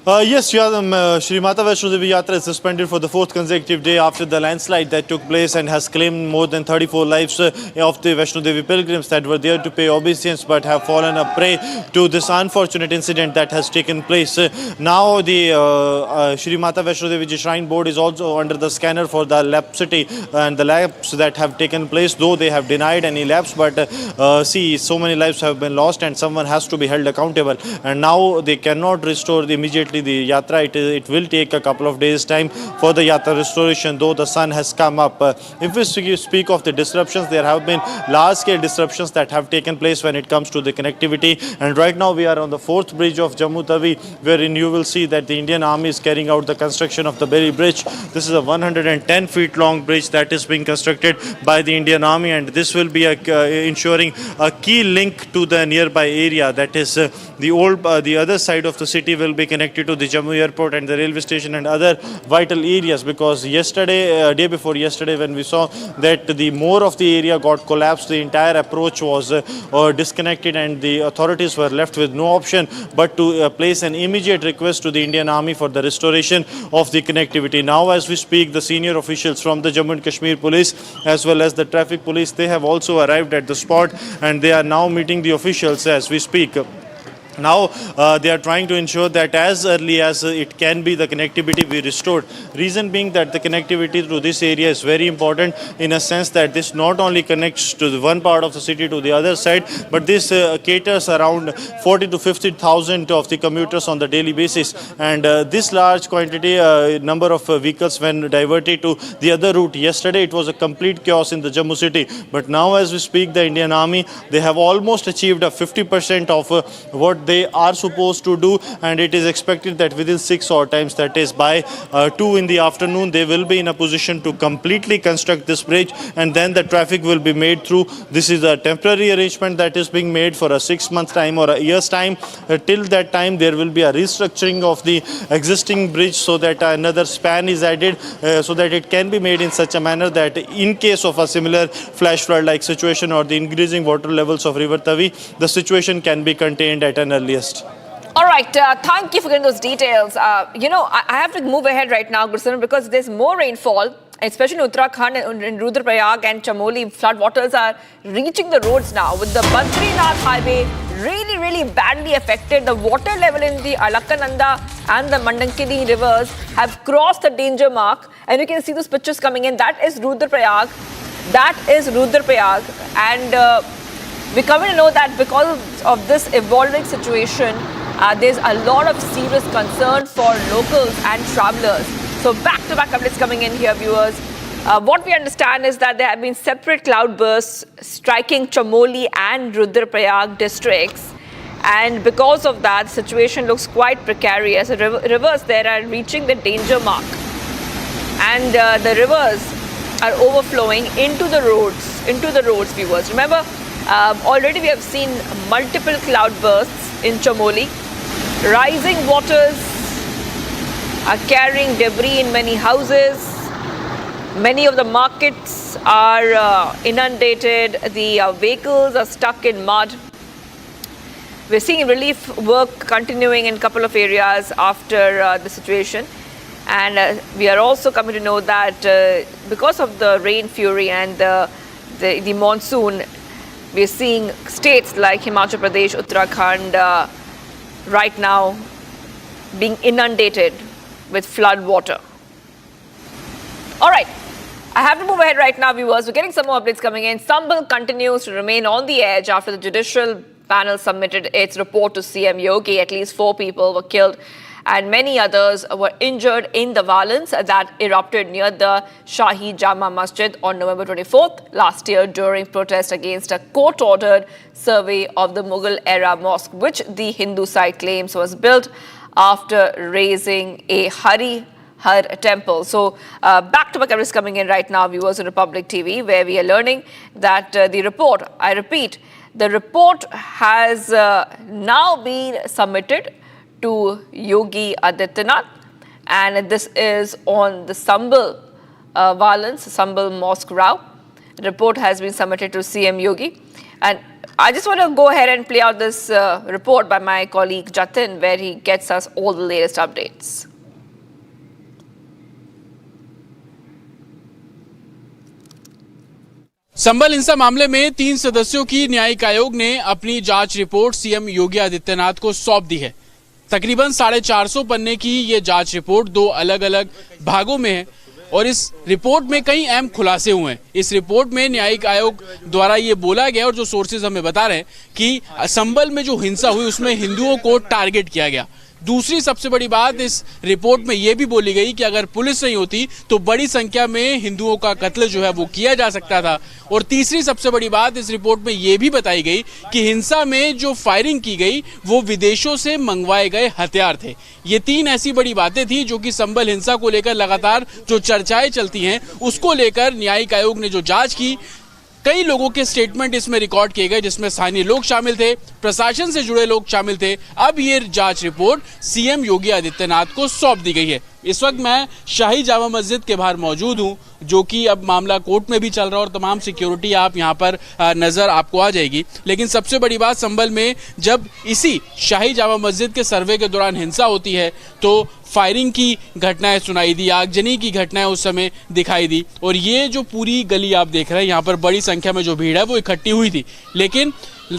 Yes, Shri Mata Vaishno Devi Yatra is suspended for the 4th consecutive day after the landslide that took place and has claimed more than 34 lives of the Vaishno Devi pilgrims that were there to pay obeisance but have fallen a prey to this unfortunate incident that has taken place. Now the Shri Mata Vaishno Devi Ji Shrine Board is also under the scanner for the lapsity and the lapse that have taken place, though they have denied any lapse. But see, so many lives have been lost and someone has to be held accountable. And now they cannot restore immediately the yatra. It will take a couple of days time for the yatra restoration, though the sun has come up. If we speak of the disruptions, there have been large scale disruptions that have taken place when it comes to the connectivity. And right now we are on the 4th bridge of Jammu Tawi, wherein you will see that the Indian Army is carrying out the construction of the Berry Bridge. This is a 110 feet long bridge that is being constructed by the Indian Army, and this will be ensuring a key link to the nearby area. That is the other side of the city will be connected to the Jammu airport and the railway station and other vital areas, because yesterday, day before yesterday, when we saw that the more of the area got collapsed, the entire approach was disconnected and the authorities were left with no option but to place an immediate request to the Indian Army for the restoration of the connectivity. Now as we speak, the senior officials from the Jammu and Kashmir police as well as the traffic police, they have also arrived at the spot and they are now meeting the officials as we speak. Now they are trying to ensure that as early as it can be, the connectivity be restored. Reason being that the connectivity to this area is very important in a sense that this not only connects to the one part of the city to the other side, but this caters around 40 to 50,000 of the commuters on the daily basis. And this large quantity, number of vehicles when diverted to the other route. Yesterday it was a complete chaos in the Jammu city. But now as we speak, the Indian Army, they have almost achieved a 50% of what they are supposed to do, and it is expected that within 6 odd times, that is by 2 in the afternoon, they will be in a position to completely construct this bridge, and then the traffic will be made through. This is a temporary arrangement that is being made for a 6-month time or a year's time. Till that time there will be a restructuring of the existing bridge so that another span is added so that it can be made in such a manner that in case of a similar flash flood like situation or the increasing water levels of River Tavi, the situation can be contained at an earliest. All right, thank you for getting those details. I have to move ahead right now, Gursan, because there's more rainfall, especially in Uttarakhand and in Rudraprayag and Chamoli. Flood waters are reaching the roads now, with the Badrinath highway really badly affected. The water level in the Alakananda and the Mandankini rivers have crossed the danger mark, and you can see those pictures coming in. That is Rudraprayag. And we come to know that because of this evolving situation, there's a lot of serious concern for locals and travelers. So back-to-back updates coming in here, viewers. What we understand is that there have been separate cloudbursts striking Chamoli and Rudraprayag districts. And because of that, the situation looks quite precarious. The rivers there are reaching the danger mark. And the rivers are overflowing into the roads, viewers. Remember, already we have seen multiple cloudbursts in Chamoli. Rising waters are carrying debris in many houses. Many of the markets are inundated. The vehicles are stuck in mud. We're seeing relief work continuing in a couple of areas after the situation. And we are also coming to know that because of the rain fury and the monsoon, we're seeing states like Himachal Pradesh, Uttarakhand right now being inundated with flood water. All right, I have to move ahead right now, viewers. We're getting some more updates coming in. Sambul continues to remain on the edge after the judicial panel submitted its report to CM Yogi. At least 4 people were killed and many others were injured in the violence that erupted near the Shahi Jama Masjid on November 24th last year during protest against a court-ordered survey of the Mughal-era mosque, which the Hindu side claims was built after raising a Har temple. So back-to-back coverage coming in right now, viewers, on Republic TV, where we are learning that the report, I repeat, the report has now been submitted to Yogi Adityanath, and this is on the Sambul violence, Sambul mosque row. The report has been submitted to CM Yogi, and I just want to go ahead and play out this report by my colleague Jatin, where he gets us all the latest updates. संबल हिंसा मामले में 3 सदस्यों की न्यायिक आयोग ने अपनी जांच रिपोर्ट सीएम योगी आदित्यनाथ को सौंप दी है। तकरीबन 450 पन्ने की ये जांच रिपोर्ट 2 अलग-अलग भागों में है और इस रिपोर्ट में कई अहम खुलासे हुए हैं। इस रिपोर्ट में न्यायिक आयोग द्वारा ये बोला गया और जो सोर्सेज हमें बता रहे हैं कि संबल में जो हिंसा हुई उसमें हिंदुओं को टारगेट किया गया। दूसरी सबसे बड़ी बात इस रिपोर्ट में यह भी बोली गई कि अगर पुलिस नहीं होती तो बड़ी संख्या में हिंदुओं का कत्ल जो है वो किया जा सकता था। और तीसरी सबसे बड़ी बात इस रिपोर्ट में यह भी बताई गई कि हिंसा में जो फायरिंग की गई वो विदेशों से मंगवाए गए हथियार थे। ये 3 ऐसी बड़ी बातें थी जो कि संबल हिंसा को लेकर लगातार जो चर्चाएं चलती हैं उसको लेकर न्यायिक आयोग ने जो जांच की, कई लोगों के स्टेटमेंट इसमें रिकॉर्ड किए गए जिसमें स्थानीय लोग शामिल थे, प्रशासन से जुड़े लोग शामिल थे। अब ये जांच रिपोर्ट सीएम योगी आदित्यनाथ को सौंप दी गई है। इस वक्त मैं शाही जामा मस्जिद के बाहर मौजूद हूं, जो कि अब मामला कोर्ट में भी चल रहा है और तमाम सिक्योरिटी आप यहां पर नजर आपको आ जाएगी। लेकिन सबसे बड़ी बात, संबल में जब इसी शाही जामा मस्जिद के सर्वे के दौरान हिंसा होती है तो फायरिंग की घटनाएं सुनाई दी, आगजनी की घटनाएं उस समय दिखाई दी। और ये जो पूरी गली आप देख रहे हैं, यहाँ पर बड़ी संख्या में जो भीड़ है वो इकट्ठी हुई थी। लेकिन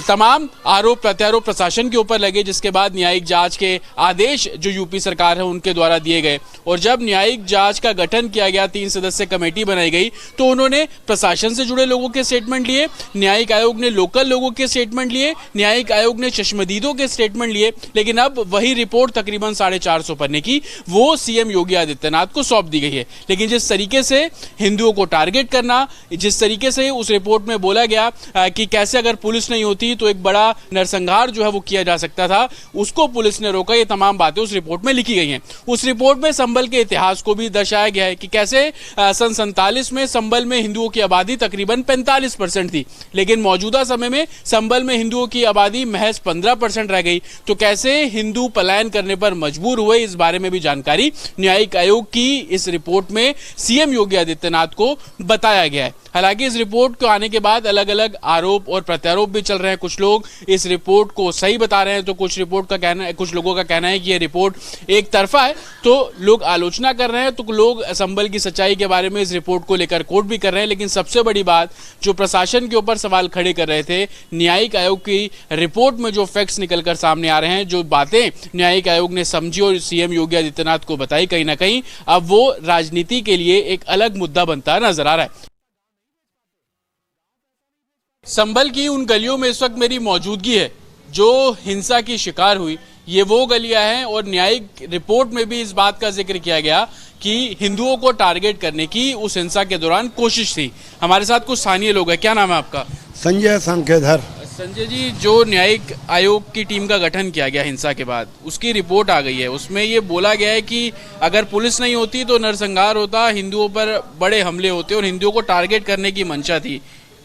तमाम आरोप प्रत्यारोप प्रशासन के ऊपर लगे, जिसके बाद न्यायिक जांच के आदेश जो यूपी सरकार है उनके द्वारा दिए गए। और जब न्यायिक जांच का गठन किया गया, 3 सदस्य कमेटी बनाई गई, तो उन्होंने प्रशासन से जुड़े लोगों के स्टेटमेंट लिए, न्यायिक आयोग ने लोकल लोगों के स्टेटमेंट लिए, न्यायिक आयोग ने चश्मदीदों के स्टेटमेंट लिए। लेकिन अब वही रिपोर्ट तकरीबन 450 पन्ने की वो सीएम योगी आदित्यनाथ को सौंप दी गई है। लेकिन जिस तरीके से हिंदुओं को टारगेट करना, जिस तरीके से उस रिपोर्ट में बोला गया कि कैसे अगर पुलिस नहीं तो एक बड़ा नरसंहार जो है वो किया जा सकता था, उसको पुलिस ने रोका। ये तमाम बातें उस रिपोर्ट में लिखी गई हैं। उस रिपोर्ट में संबल के इतिहास को भी दर्शाया गया है कि कैसे सन 47 में संबल में हिंदुओं की आबादी तकरीबन 45% थी, लेकिन मौजूदा समय में संबल में हिंदुओं की आबादी महज 15% रह गई। तो कैसे हिंदू पलायन करने पर मजबूर हुए, इस बारे में भी जानकारी न्यायिक आयोग की इस रिपोर्ट में सीएम योगी आदित्यनाथ को बताया गया है। हालांकि इस रिपोर्ट को आने के बाद अलग अलग आरोप और प्रत्यारोप भी चल रहे रहे हैं, कुछ लोग इस रिपोर्ट को सही बता रहे हैं, तो कुछ लोगों का कहना है कि ये रिपोर्ट एक तरफा है। तो लोग आलोचना कर रहे हैं, तो लोग संभल की सच्चाई के बारे में इस रिपोर्ट को लेकर कोट भी कर रहे हैं। लेकिन सबसे बड़ी बात जो प्रशासन के ऊपर सवाल खड़े कर रहे थे, न्यायिक आयोग की रिपोर्ट में जो फैक्ट्स निकलकर सामने आ रहे हैं, जो बातें न्यायिक आयोग ने समझी और सीएम योगी आदित्यनाथ को बताई, कहीं ना कहीं अब वो राजनीति के लिए एक अलग मुद्दा बनता नजर आ रहा है। संभल की उन गलियों में इस वक्त मेरी मौजूदगी है जो हिंसा की शिकार हुई। ये वो गलियां हैं और न्यायिक रिपोर्ट में भी इस बात का जिक्र किया गया कि हिंदुओं को टारगेट करने की उस हिंसा के दौरान कोशिश थी। हमारे साथ कुछ स्थानीय लोग हैं। क्या नाम है आपका? संजय संकेधर। संजय जी, जो न्यायिक आयोग की टीम का गठन किया गया हिंसा के बाद, उसकी रिपोर्ट आ गई है, उसमें ये बोला गया है कि अगर पुलिस नहीं होती तो नरसंहार होता, हिंदुओं पर बड़े हमले होते और हिंदुओं को टारगेट करने की मंशा थी।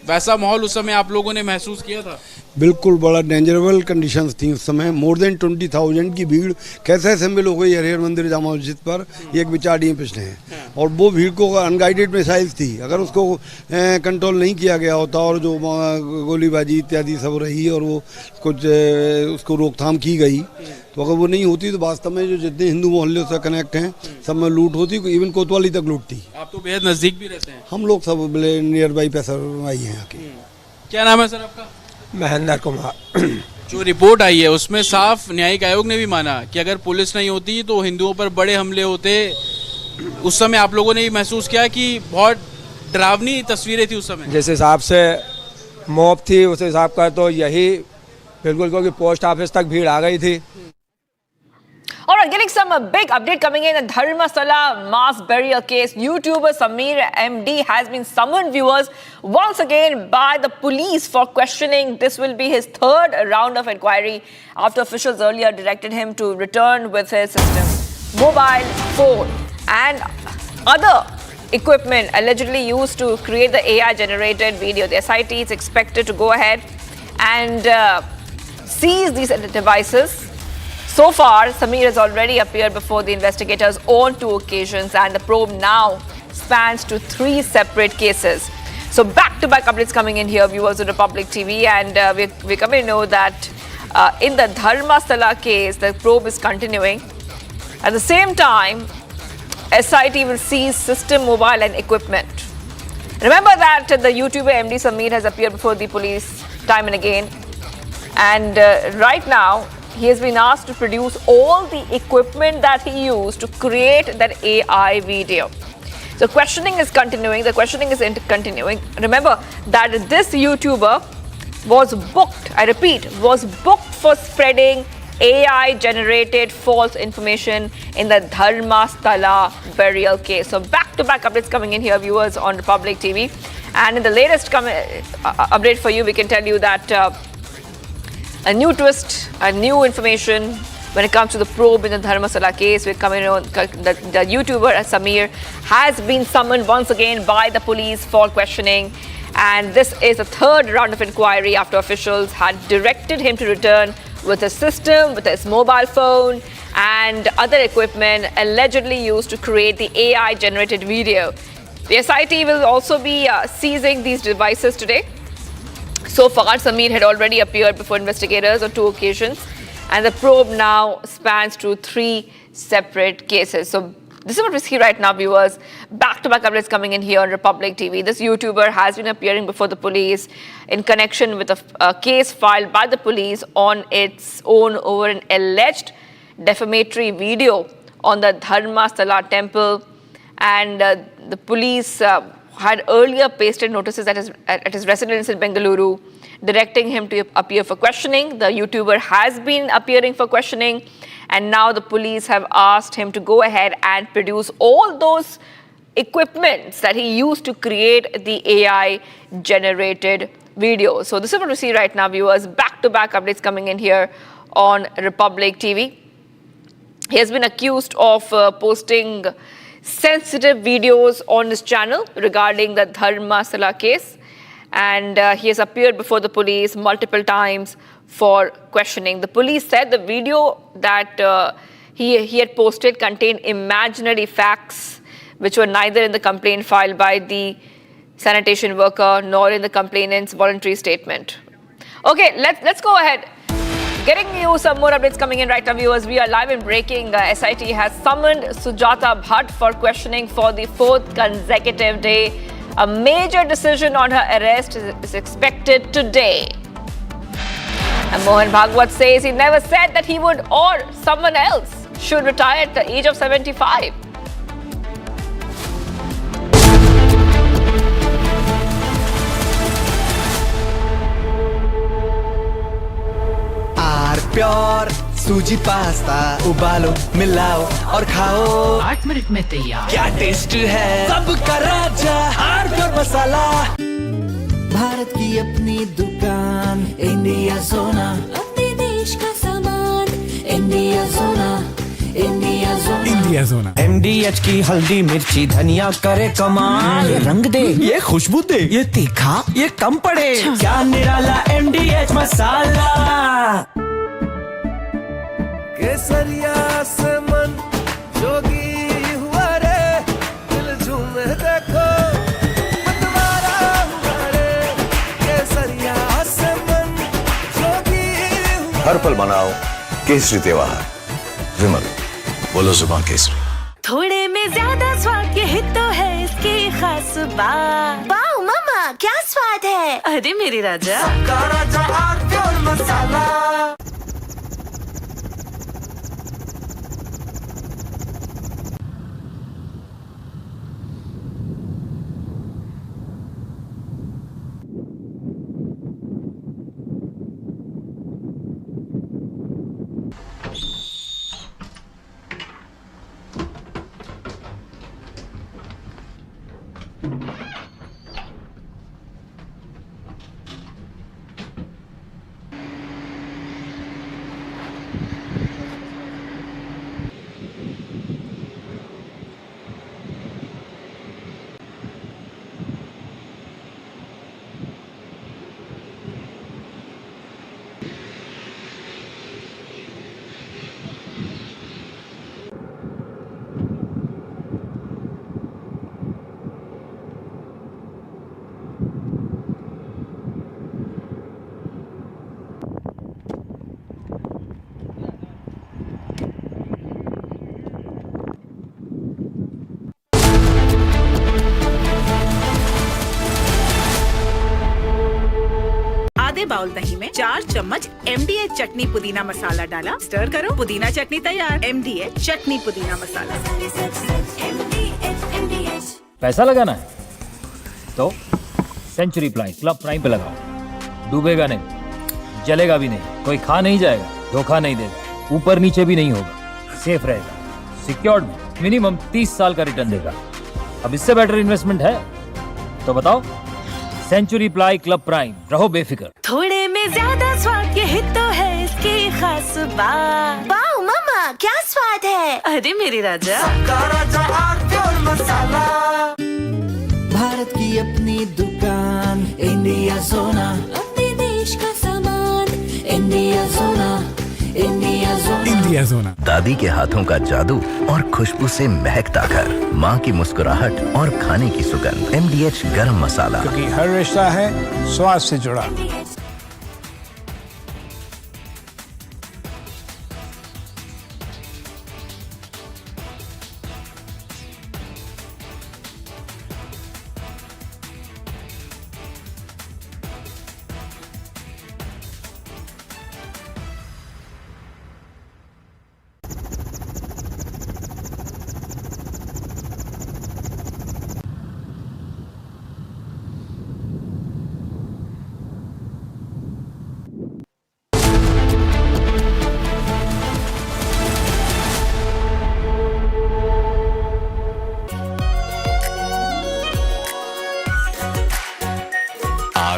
वैसा माहौल उस समय आप लोगों ने महसूस किया था? बिल्कुल, बड़ा डेंजरेबल कंडीशंस थी उस समय। मोर देन 20,000 की भीड़ कैसे असेंबल हो गई हरिहर मंदिर जामा मस्जिद पर, एक विचार डी पिछले हैं। और वो भीड़ को अनगाइडेड मिसाइल्स थी, अगर उसको कंट्रोल नहीं किया गया होता और जो गोलीबाजी इत्यादि सब रही और वो कुछ उसको रोकथाम की गई, तो अगर वो नहीं होती तो वास्तव में जो जितने हिंदू मोहल्ले से कनेक्ट हैं सब में लूट होती, इवन कोतवाली तक लूट थी। आप तो बेहद नजदीक भी रहते हैं। हम लोग सब नियर बाई पैसर आई हैं आके। क्या नाम है सर आपका? महेंद्र कुमार। जो रिपोर्ट आई है उसमें साफ न्यायिक आयोग ने भी माना कि अगर पुलिस नहीं होती तो हिंदुओं पर बड़े हमले होते। उस समय आप लोगों ने भी महसूस किया कि बहुत डरावनी तस्वीरें थी उस समय? जिस हिसाब से मॉब थी उस हिसाब का तो यही बिल्कुल, क्योंकि पोस्ट ऑफिस तक भीड़ आ गई थी। All right, getting some big update coming in. The Dharmastala mass burial case. YouTuber Samir MD has been summoned, viewers, once again by the police for questioning. This will be his third round of inquiry after officials earlier directed him to return with his system, mobile phone and other equipment allegedly used to create the AI-generated video. The SIT is expected to go ahead and seize these devices. So far, Samir has already appeared before the investigators on 2 occasions, and the probe now spans to 3 separate cases. So back-to-back updates coming in here, viewers of Republic TV, and we're coming to know that in the Dharmastala case, the probe is continuing. At the same time, SIT will seize system, mobile and equipment. Remember that the YouTuber MD Samir has appeared before the police time and again, and right now, he has been asked to produce all the equipment that he used to create that AI video. So questioning is continuing. The questioning is continuing. Remember that this YouTuber was booked, I repeat, was booked for spreading AI-generated false information in the Dharmastala burial case. So back-to-back updates coming in here, viewers, on Republic TV. And in the latest update for you, we can tell you that a new twist, a new information when it comes to the probe in the Dharmastala case. We're coming on the YouTuber Samir has been summoned once again by the police for questioning, and this is the third round of inquiry after officials had directed him to return with his system, with his mobile phone and other equipment allegedly used to create the AI-generated video. The SIT will also be seizing these devices today. So far, Samir had already appeared before investigators on 2 occasions, and the probe now spans to 3 separate cases. So this is what we see right now, viewers. Back-to-back updates coming in here on Republic TV. This YouTuber has been appearing before the police in connection with a case filed by the police on its own over an alleged defamatory video on the Dharmastala temple, and the police had earlier pasted notices at his residence in Bengaluru, directing him to appear for questioning. The YouTuber has been appearing for questioning, and now the police have asked him to go ahead and produce all those equipments that he used to create the AI-generated video. So this is what we see right now, viewers. Back-to-back updates coming in here on Republic TV. He has been accused of posting sensitive videos on his channel regarding the Dharmastala case, and he has appeared before the police multiple times for questioning. The police said the video that he had posted contained imaginary facts which were neither in the complaint filed by the sanitation worker nor in the complainant's voluntary statement. Okay, let's go ahead. Getting you some more updates coming in right now, viewers. We are live and breaking. SIT has summoned Sujata Bhatt for questioning for the 4th consecutive day. A major decision on her arrest is expected today. And Mohan Bhagwat says he never said that he would or someone else should retire at the age of 75. Pure suji pasta उबालो मिलाओ और खाओ 8 minute में तैयार। क्या taste है सबका राजा hardware मसाला। भारत की अपनी दुकान इंडिया सोना, अपने देश का सामान इंडिया सोना, इंडिया सोना, इंडिया सोना। MDH की हल्दी मिर्ची धनिया करे कमाल। ये रंग दे, ये खुशबू दे, ये तीखा, ये कम पड़े। क्या निराला MDH मसाला। केसरिया से मन जोगी हुआ रे, दिल झूमे देखो मतवारा हुआ रे। केसरिया से मन जोगी हुआ। हर पल मनाओ केसरी त्योहार। विमल बोलो जुबान केसरी। थोड़े में ज्यादा स्वाद, यही तो है इसकी खास बात। वाओ मामा क्या स्वाद है। अरे मेरे राजा, सबका राजा हार्डवेयर मसाला। बाउल दही में 4 चम्मच MDH चटनी पुदीना मसाला डाला, स्टर करो, पुदीना चटनी तैयार। MDH चटनी पुदीना मसाला। पैसा लगाना है तो सेंचुरी प्लाई क्लब प्राइम पे लगाओ। डूबेगा नहीं, जलेगा भी नहीं, कोई खा नहीं जाएगा, धोखा नहीं देगा, ऊपर नीचे भी नहीं होगा, सेफ रहेगा, सिक्योर्ड, मिनिमम 30 साल का रिटर्न देगा। अब इससे बेटर इन्वेस्टमेंट है तो बताओ। सेंचुरी प्लाई क्लब प्राइम, रहो बेफिक्र। थोड़े में ज्यादा स्वाद, यही तो है इसकी खास बात। वाओ मामा क्या स्वाद है। अरे मेरे राजा, सबका राजा हार्डवेयर मसाला। भारत की अपनी दुकान इंडिया सोना, अपने देश का सामान इंडिया सोना, इंडिया सोना, इंडिया सोना। दादी के हाथों का जादू और खुशबू से महकता घर, माँ की मुस्कुराहट और खाने की सुगंध। MDH गरम मसाला, क्योंकि हर रिश्ता है स्वाद से जुड़ा।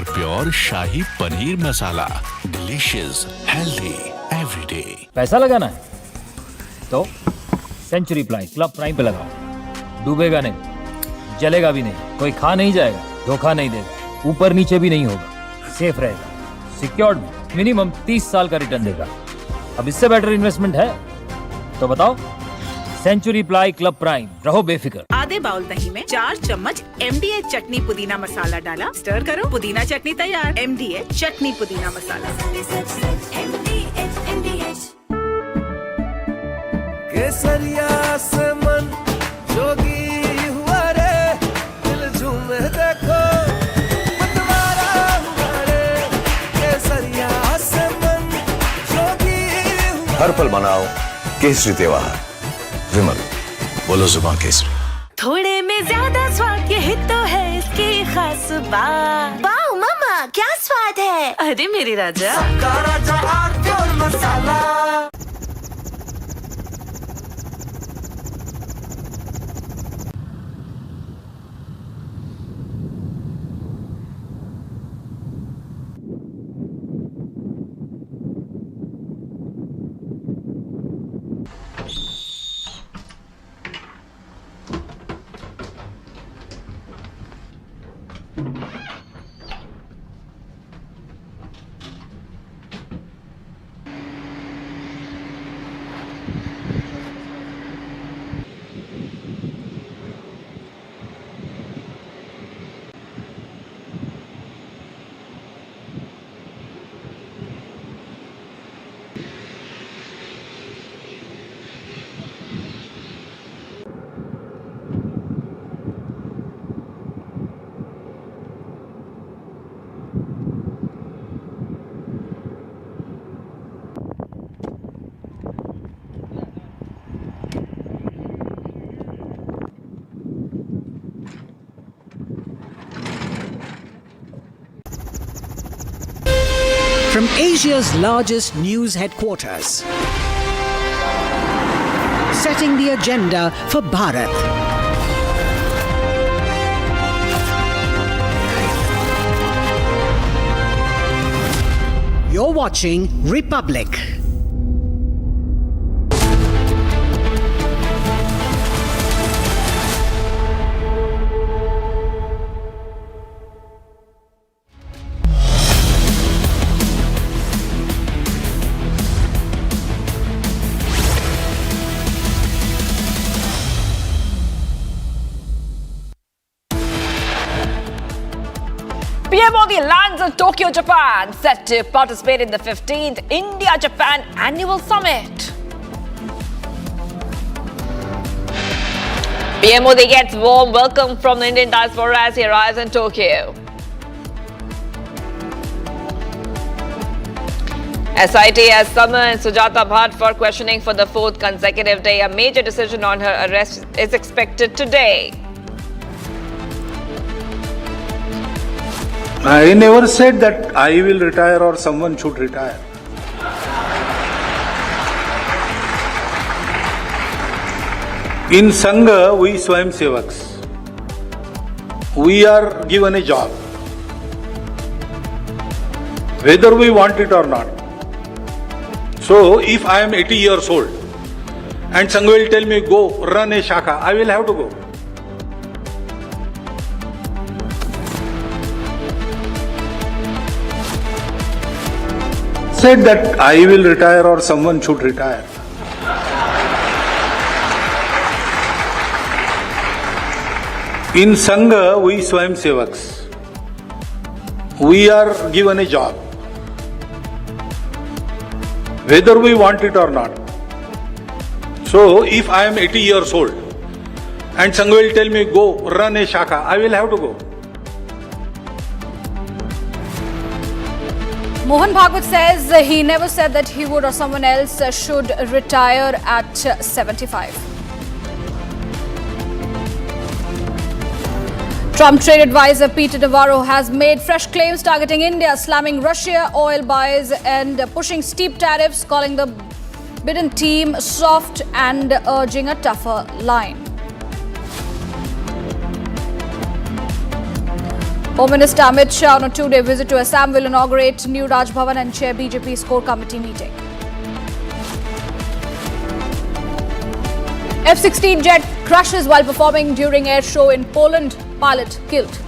Pure shahi paneer masala, delicious, healthy everyday. पैसा लगाना है तो सेंचुरी प्लाई क्लब प्राइम पे लगाओ। डूबेगा नहीं, जलेगा भी नहीं, कोई खा नहीं जाएगा, धोखा नहीं देगा, ऊपर नीचे भी नहीं होगा, सेफ रहेगा, सिक्योर्ड, मिनिमम 30 साल का रिटर्न देगा। अब इससे बेटर इन्वेस्टमेंट है तो बताओ। सेंचुरी प्लाई क्लब प्राइम, रहो बेफिक्र। आधे बाउल दही में 4 चम्मच MDH चटनी पुदीना मसाला डाला, स्टर करो, पुदीना चटनी तैयार। MDH चटनी पुदीना मसाला। केसरिया से मन जोगी हुआ रे, दिल झूमे देखो मतवारा हुआ रे। केसरिया से मन जोगी हुआ। हर पल मनाओ केसरी त्योहार। विमल, बोलो जुबान केसरी। थोड़े में ज्यादा स्वाद, यही तो है इसकी खास बात। वाओ मामा, क्या स्वाद है। अरे मेरे राजा, सबका राजा आरती और मसाला। From Asia's largest news headquarters, setting the agenda for Bharat. You're watching Republic. PM Modi lands in Tokyo, Japan, set to participate in the 15th India-Japan Annual Summit. PM Modi gets warm welcome from the Indian diaspora as he arrives in Tokyo. SIT has summoned Sujata Bhatt for questioning for the 4th consecutive day. A major decision on her arrest is expected today. I never said that I will retire or someone should retire. In Sangha, we Swayam Sevaks. We are given a job, whether we want it or not. So, if I am 80 years old and Sangha will tell me, go run a shakha, I will have to go. Said that I will retire or someone should retire. In Sangha, we Swayam Sevaks. We are given a job, whether we want it or not. So, if I am 80 years old and Sangha will tell me, go run a shakha, I will have to go. Mohan Bhagwat says he never said that he would or someone else should retire at 75. Trump trade advisor Peter Navarro has made fresh claims targeting India, slamming Russia oil buys and pushing steep tariffs, calling the Biden team soft and urging a tougher line. Home Minister Amit Shah on a two-day visit to Assam will inaugurate new Raj Bhavan and chair BJP's core committee meeting. F-16 jet crashes while performing during air show in Poland. Pilot killed.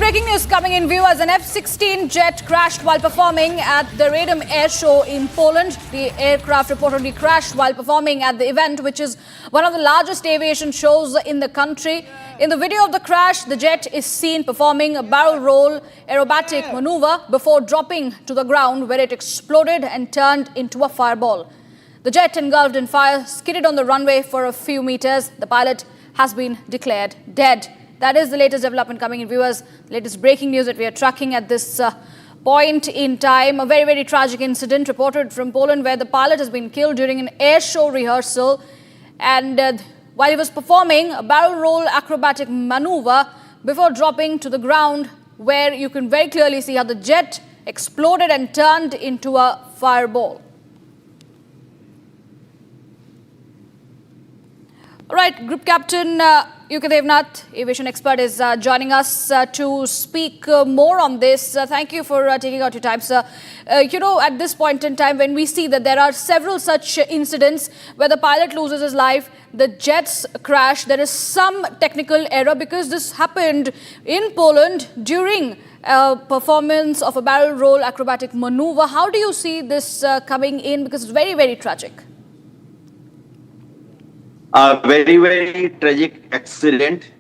breaking news coming in, viewers. An F-16 jet crashed while performing at the Radom Air Show in Poland. The aircraft reportedly crashed while performing at the event, which is one of the largest aviation shows in the country. In the video of the crash, the jet is seen performing a barrel roll aerobatic maneuver before dropping to the ground, where it exploded and turned into a fireball. The jet, engulfed in fire, skidded on the runway for a few meters. The pilot has been declared dead. That is the latest development coming in, viewers. Latest breaking news that we are tracking at this point in time. A very, very tragic incident reported from Poland, where the pilot has been killed during an air show rehearsal. And while he was performing a barrel roll acrobatic maneuver before dropping to the ground, where you can very clearly see how the jet exploded and turned into a fireball. All right, Group Captain UK Devnath, aviation expert, is joining us to speak more on this. Thank you for taking out your time, sir. At this point in time, when we see that there are several such incidents where the pilot loses his life, the jets crash, there is some technical error, because this happened in Poland during a performance of a barrel roll acrobatic maneuver. How do you see this coming in? Because it's very, very tragic. A very, very tragic accident.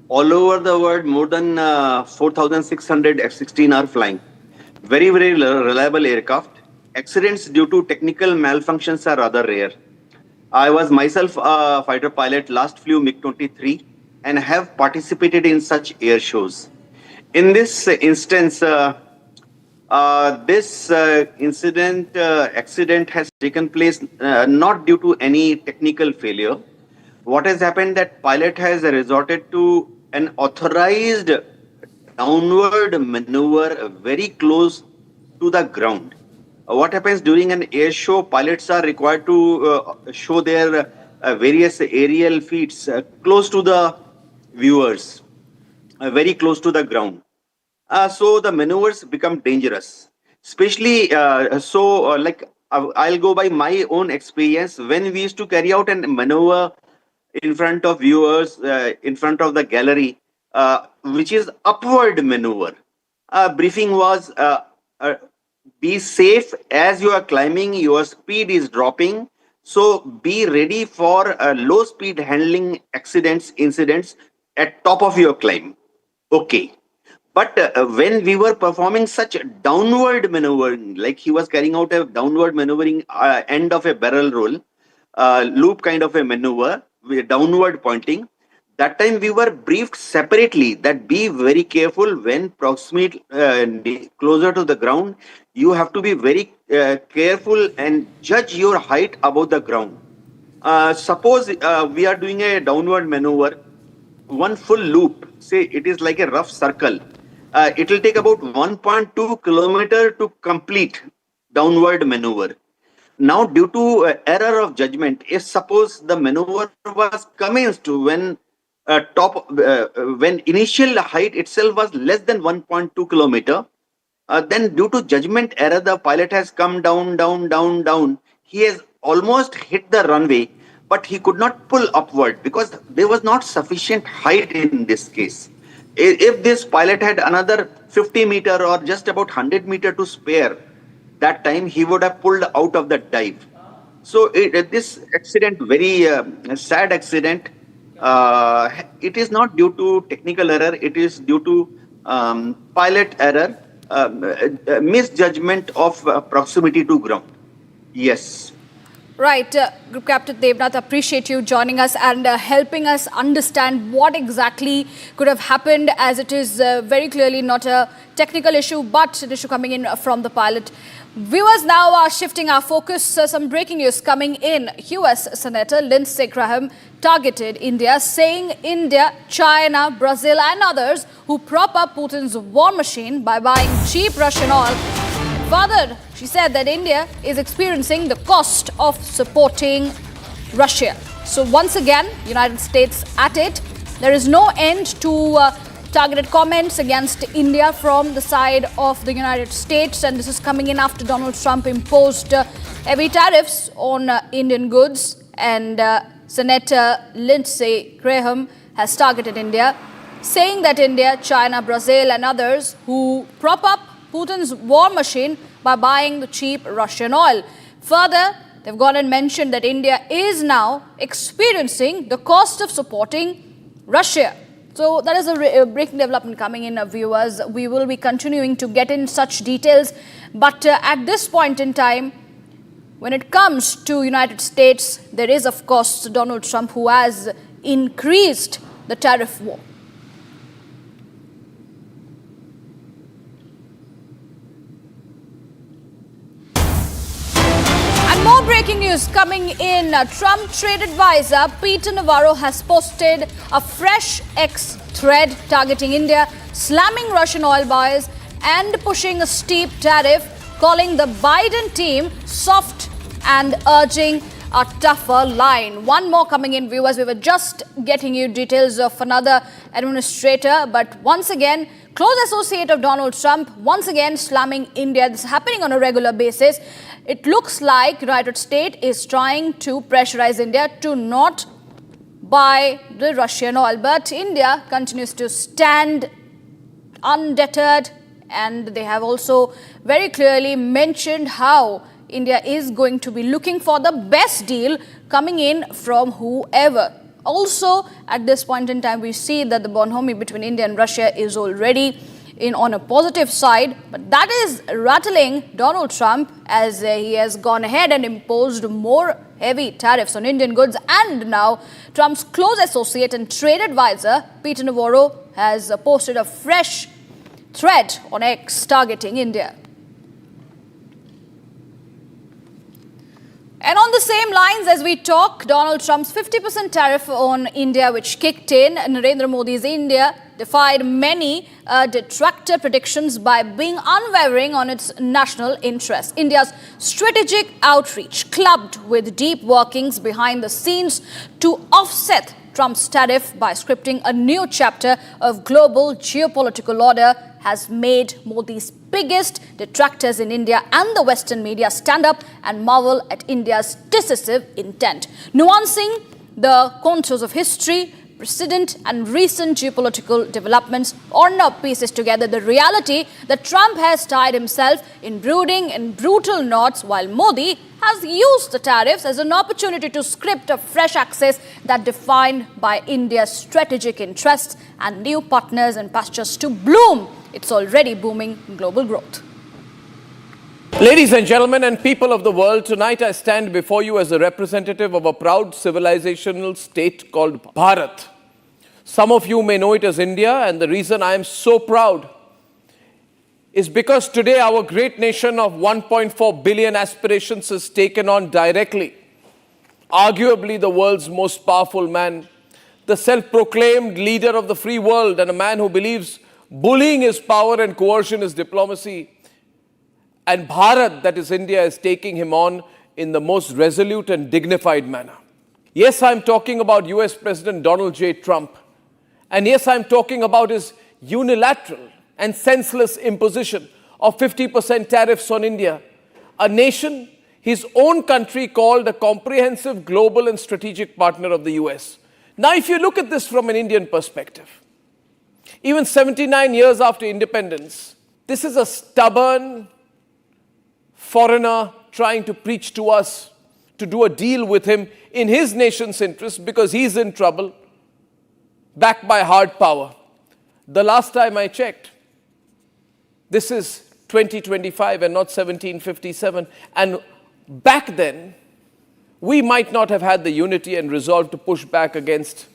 All over the world, more than 4,600 F-16 are flying. Very, very reliable aircraft. Accidents due to technical malfunctions are rather rare. I was myself a fighter pilot, last flew MiG-23, and have participated in such air shows. In this instance, this accident has taken place not due to any technical failure. What has happened, that pilot has resorted to an authorized downward maneuver very close to the ground. What happens during an air show, pilots are required to show their various aerial feats close to the viewers, very close to the ground. So the maneuvers become dangerous, especially I'll go by my own experience. When we used to carry out a maneuver in front of viewers, in front of the gallery, which is upward maneuver, briefing was be safe as you are climbing, your speed is dropping, so be ready for low speed handling incidents at top of your climb. Okay. But when we were performing such downward maneuvering, like he was carrying out a downward maneuvering end of a barrel roll, loop kind of a maneuver, downward pointing, that time we were briefed separately that be very careful when proximate closer to the ground. You have to be very careful and judge your height above the ground. Suppose we are doing a downward maneuver, one full loop, say it is like a rough circle. It will take about 1.2 kilometer to complete downward maneuver. Now, due to error of judgment, if suppose the maneuver was commenced when when initial height itself was less than 1.2 kilometer, then due to judgment error, the pilot has come down. He has almost hit the runway, but he could not pull upward because there was not sufficient height in this case. If this pilot had another 50 meter or just about 100 meter to spare, that time he would have pulled out of the dive. So this accident, very sad accident, it is not due to technical error, it is due to pilot error, misjudgment of proximity to ground. Yes. Right, Group Captain Devnath, appreciate you joining us and helping us understand what exactly could have happened, as it is very clearly not a technical issue, but an issue coming in from the pilot. Viewers, now are shifting our focus. Some breaking news coming in. US Senator Lindsey Graham targeted India, saying India, China, Brazil and others who prop up Putin's war machine by buying cheap Russian oil. Further, she said that India is experiencing the cost of supporting Russia. So once again, United States at it. There is no end to targeted comments against India from the side of the United States, and this is coming in after Donald Trump imposed heavy tariffs on Indian goods, and Senator Lindsey Graham has targeted India. saying that India, China, Brazil and others who prop up Putin's war machine by buying the cheap Russian oil. Further, they've gone and mentioned that India is now experiencing the cost of supporting Russia. So that is a breaking development coming in, viewers. We will be continuing to get in such details. But at this point in time, when it comes to United States, there is, of course, Donald Trump, who has increased the tariff war. And more breaking news coming in. Trump trade advisor Peter Navarro has posted a fresh X thread targeting India, slamming Russian oil buyers and pushing a steep tariff, calling the Biden team soft and urging a tougher line. One more coming in, viewers. We were just getting you details of another administrator, but once again, close associate of Donald Trump, once again slamming India. This is happening on a regular basis. It looks like United States is trying to pressurize India to not buy the Russian oil, but India continues to stand undeterred, and they have also very clearly mentioned how India is going to be looking for the best deal coming in from whoever. Also, at this point in time, we see that the bonhomie between India and Russia is already on a positive side, but that is rattling Donald Trump as he has gone ahead and imposed more heavy tariffs on Indian goods. And now Trump's close associate and trade advisor Peter Navarro has posted a fresh thread on X targeting India. And on the same lines as we talk, Donald Trump's 50% tariff on India, which kicked in, Narendra Modi's India defied many detractor predictions by being unwavering on its national interests. India's strategic outreach, clubbed with deep workings behind the scenes to offset Trump's tariff by scripting a new chapter of global geopolitical order, has made Modi's biggest detractors in India and the Western media stand up and marvel at India's decisive intent. Nuancing the contours of history, precedent and recent geopolitical developments, Orna pieces together the reality that Trump has tied himself in brooding and brutal knots, while Modi has used the tariffs as an opportunity to script a fresh axis that defined by India's strategic interests and new partners and pastures to bloom its already booming global growth. Ladies and gentlemen and people of the world, tonight I stand before you as a representative of a proud civilizational state called Bharat. Some of you may know it as India, and the reason I am so proud is because today our great nation of 1.4 billion aspirations has taken on directly, arguably the world's most powerful man, the self-proclaimed leader of the free world, and a man who believes bullying is power and coercion is diplomacy. And Bharat, that is India, is taking him on in the most resolute and dignified manner. Yes, I'm talking about US President Donald J. Trump. And yes, I'm talking about his unilateral and senseless imposition of 50% tariffs on India, a nation his own country called a comprehensive global and strategic partner of the US. Now, if you look at this from an Indian perspective, even 79 years after independence, this is a stubborn foreigner trying to preach to us to do a deal with him in his nation's interest because he's in trouble, backed by hard power. The last time I checked, this is 2025 and not 1757. And back then, we might not have had the unity and resolve to push back against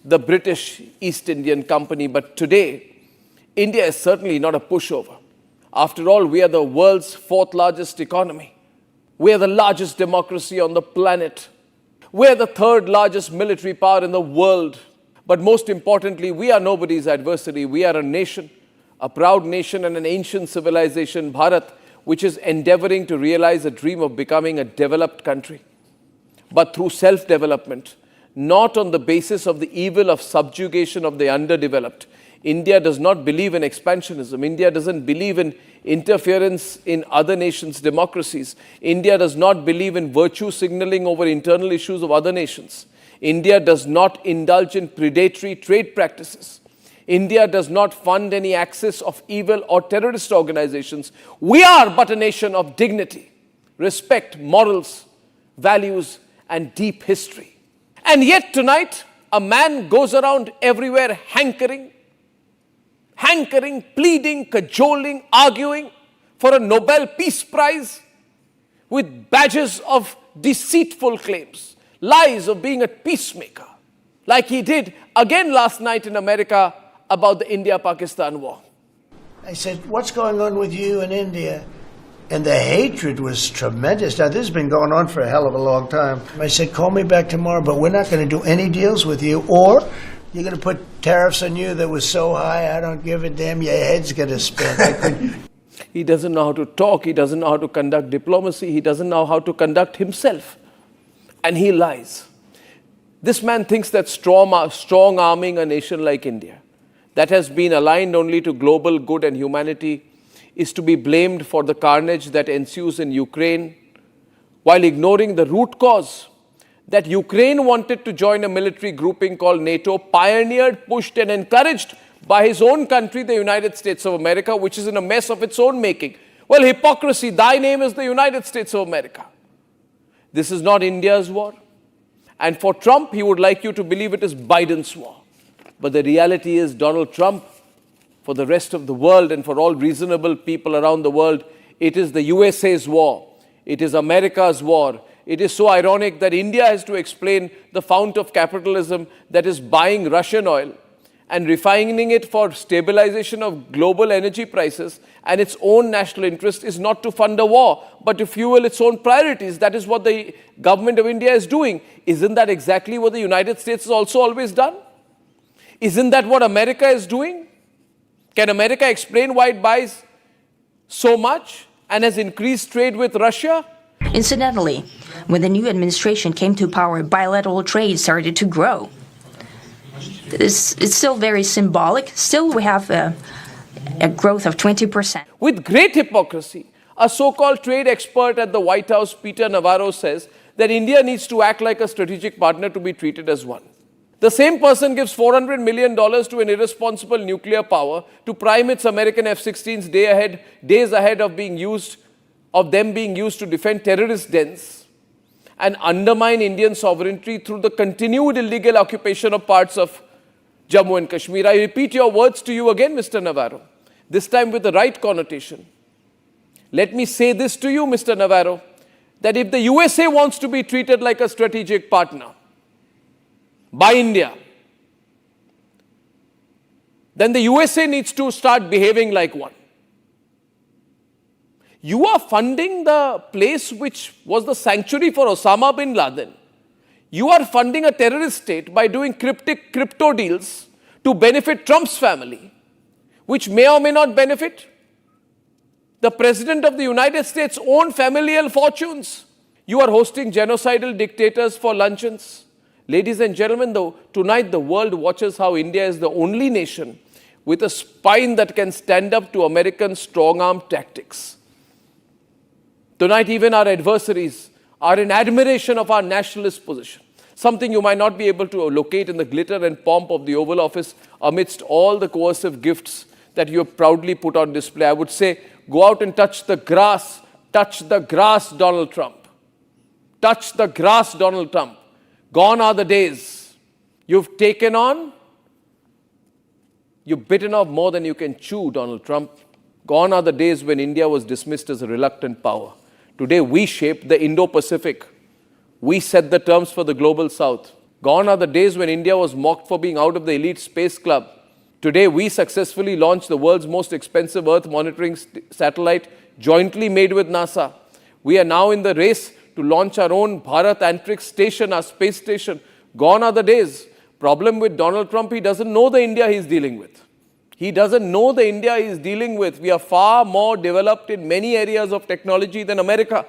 the British East Indian Company. But today, India is certainly not a pushover. After all, we are the world's fourth largest economy. We are the largest democracy on the planet. We are the third largest military power in the world. But most importantly, we are nobody's adversary. We are a nation, a proud nation and an ancient civilization, Bharat, which is endeavoring to realize a dream of becoming a developed country. But through self-development, not on the basis of the evil of subjugation of the underdeveloped. India does not believe in expansionism. India doesn't believe in interference in other nations' democracies. India does not believe in virtue signaling over internal issues of other nations. India does not indulge in predatory trade practices. India does not fund any axis of evil or terrorist organizations. We are but a nation of dignity, respect, morals, values, and deep history. And yet tonight, a man goes around everywhere hankering, pleading, cajoling, arguing for a Nobel Peace Prize with badges of deceitful claims, lies of being a peacemaker, like he did again last night in America about the India-Pakistan war. I said, what's going on with you in India? And the hatred was tremendous. Now, this has been going on for a hell of a long time. I said, call me back tomorrow, but we're not going to do any deals with you, or you're going to put tariffs on you that was so high, I don't give a damn, your head's going to spin. He doesn't know how to talk, he doesn't know how to conduct diplomacy, he doesn't know how to conduct himself. And he lies. This man thinks that strong arming a nation like India, that has been aligned only to global good and humanity, is to be blamed for the carnage that ensues in Ukraine, while ignoring the root cause that Ukraine wanted to join a military grouping called NATO, pioneered, pushed and encouraged by his own country, the United States of America, which is in a mess of its own making. Well, hypocrisy, thy name is the United States of America. This is not India's war. And for Trump, he would like you to believe it is Biden's war. But the reality is Donald Trump, for the rest of the world and for all reasonable people around the world, it is the USA's war. It is America's war. It is so ironic that India has to explain the fount of capitalism that is buying Russian oil and refining it for stabilization of global energy prices, and its own national interest is not to fund a war, but to fuel its own priorities. That is what the government of India is doing. Isn't that exactly what the United States has also always done? Isn't that what America is doing? Can America explain why it buys so much and has increased trade with Russia? Incidentally, when the new administration came to power, bilateral trade started to grow. It's still very symbolic. Still, we have a growth of 20%. With great hypocrisy, a so-called trade expert at the White House, Peter Navarro, says that India needs to act like a strategic partner to be treated as one. The same person gives $400 million to an irresponsible nuclear power to prime its American F-16s days ahead of them being used to defend terrorist dens and undermine Indian sovereignty through the continued illegal occupation of parts of Jammu and Kashmir. I repeat your words to you again, Mr. Navarro, this time with the right connotation. Let me say this to you, Mr. Navarro, that if the USA wants to be treated like a strategic partner by India, then the USA needs to start behaving like one. You are funding the place which was the sanctuary for Osama bin Laden. You are funding a terrorist state by doing crypto deals to benefit Trump's family, which may or may not benefit the President of the United States' own familial fortunes. You are hosting genocidal dictators for luncheons. Ladies and gentlemen, tonight the world watches how India is the only nation with a spine that can stand up to American strong-arm tactics. Tonight, even our adversaries are in admiration of our nationalist position, something you might not be able to locate in the glitter and pomp of the Oval Office amidst all the coercive gifts that you have proudly put on display. I would say, go out and touch the grass, Donald Trump. Touch the grass, Donald Trump. Gone are the days. You've taken on, you've bitten off more than you can chew, Donald Trump. Gone are the days when India was dismissed as a reluctant power. Today we shape the Indo-Pacific. We set the terms for the global south. Gone are the days when India was mocked for being out of the elite space club. Today we successfully launched the world's most expensive Earth monitoring satellite jointly made with NASA. We are now in the race to launch our own Bharat Antrix station, our space station. Gone are the days. Problem with Donald Trump, he doesn't know the India he's dealing with. He doesn't know the India he's dealing with. We are far more developed in many areas of technology than America.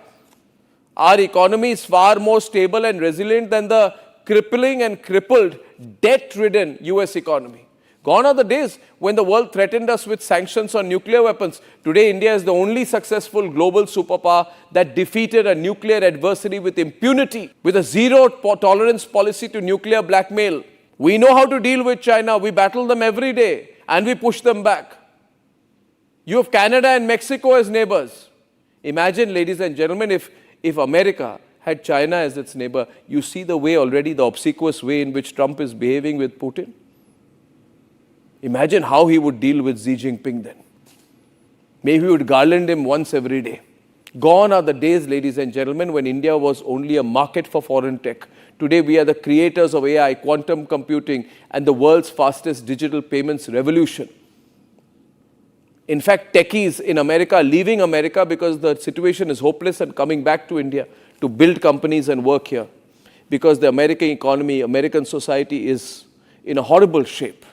Our economy is far more stable and resilient than the crippling and crippled, debt-ridden US economy. Gone are the days when the world threatened us with sanctions on nuclear weapons. Today, India is the only successful global superpower that defeated a nuclear adversary with impunity, with a zero-tolerance policy to nuclear blackmail. We know how to deal with China. We battle them every day and we push them back. You have Canada and Mexico as neighbors. Imagine, ladies and gentlemen, if America had China as its neighbor, you see the way already, the obsequious way in which Trump is behaving with Putin. Imagine how he would deal with Xi Jinping then. Maybe he would garland him once every day. Gone are the days, ladies and gentlemen, when India was only a market for foreign tech. Today we are the creators of AI, quantum computing, and the world's fastest digital payments revolution. In fact, techies in America are leaving America because the situation is hopeless and coming back to India to build companies and work here. Because the American economy, American society is in a horrible shape.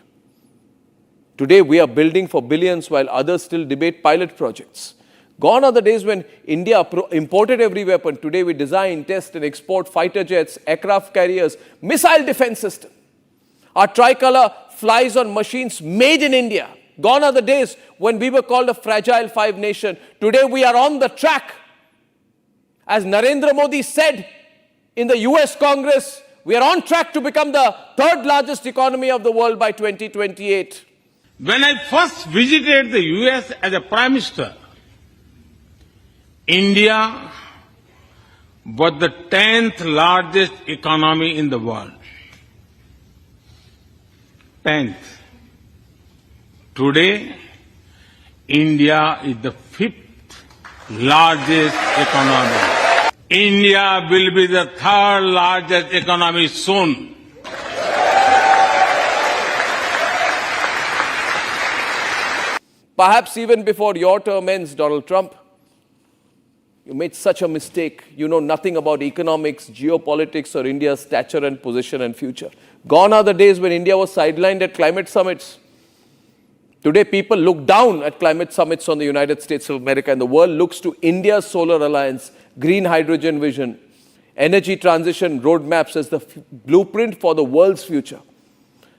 Today we are building for billions while others still debate pilot projects. Gone are the days when India imported every weapon. Today we design, test and export fighter jets, aircraft carriers, missile defense system. Our tricolor flies on machines made in India. Gone are the days when we were called a fragile five nation. Today we are on the track. As Narendra Modi said in the US Congress, we are on track to become the third largest economy of the world by 2028. When I first visited the US as a Prime Minister, India was the 10th largest economy in the world. 10th. Today, India is the 5th largest economy. India will be the 3rd largest economy soon. Perhaps even before your term ends, Donald Trump, you made such a mistake. You know nothing about economics, geopolitics, or India's stature and position and future. Gone are the days when India was sidelined at climate summits. Today, people look down at climate summits on the United States of America, and the world looks to India's solar alliance, green hydrogen vision, energy transition roadmaps as the blueprint for the world's future.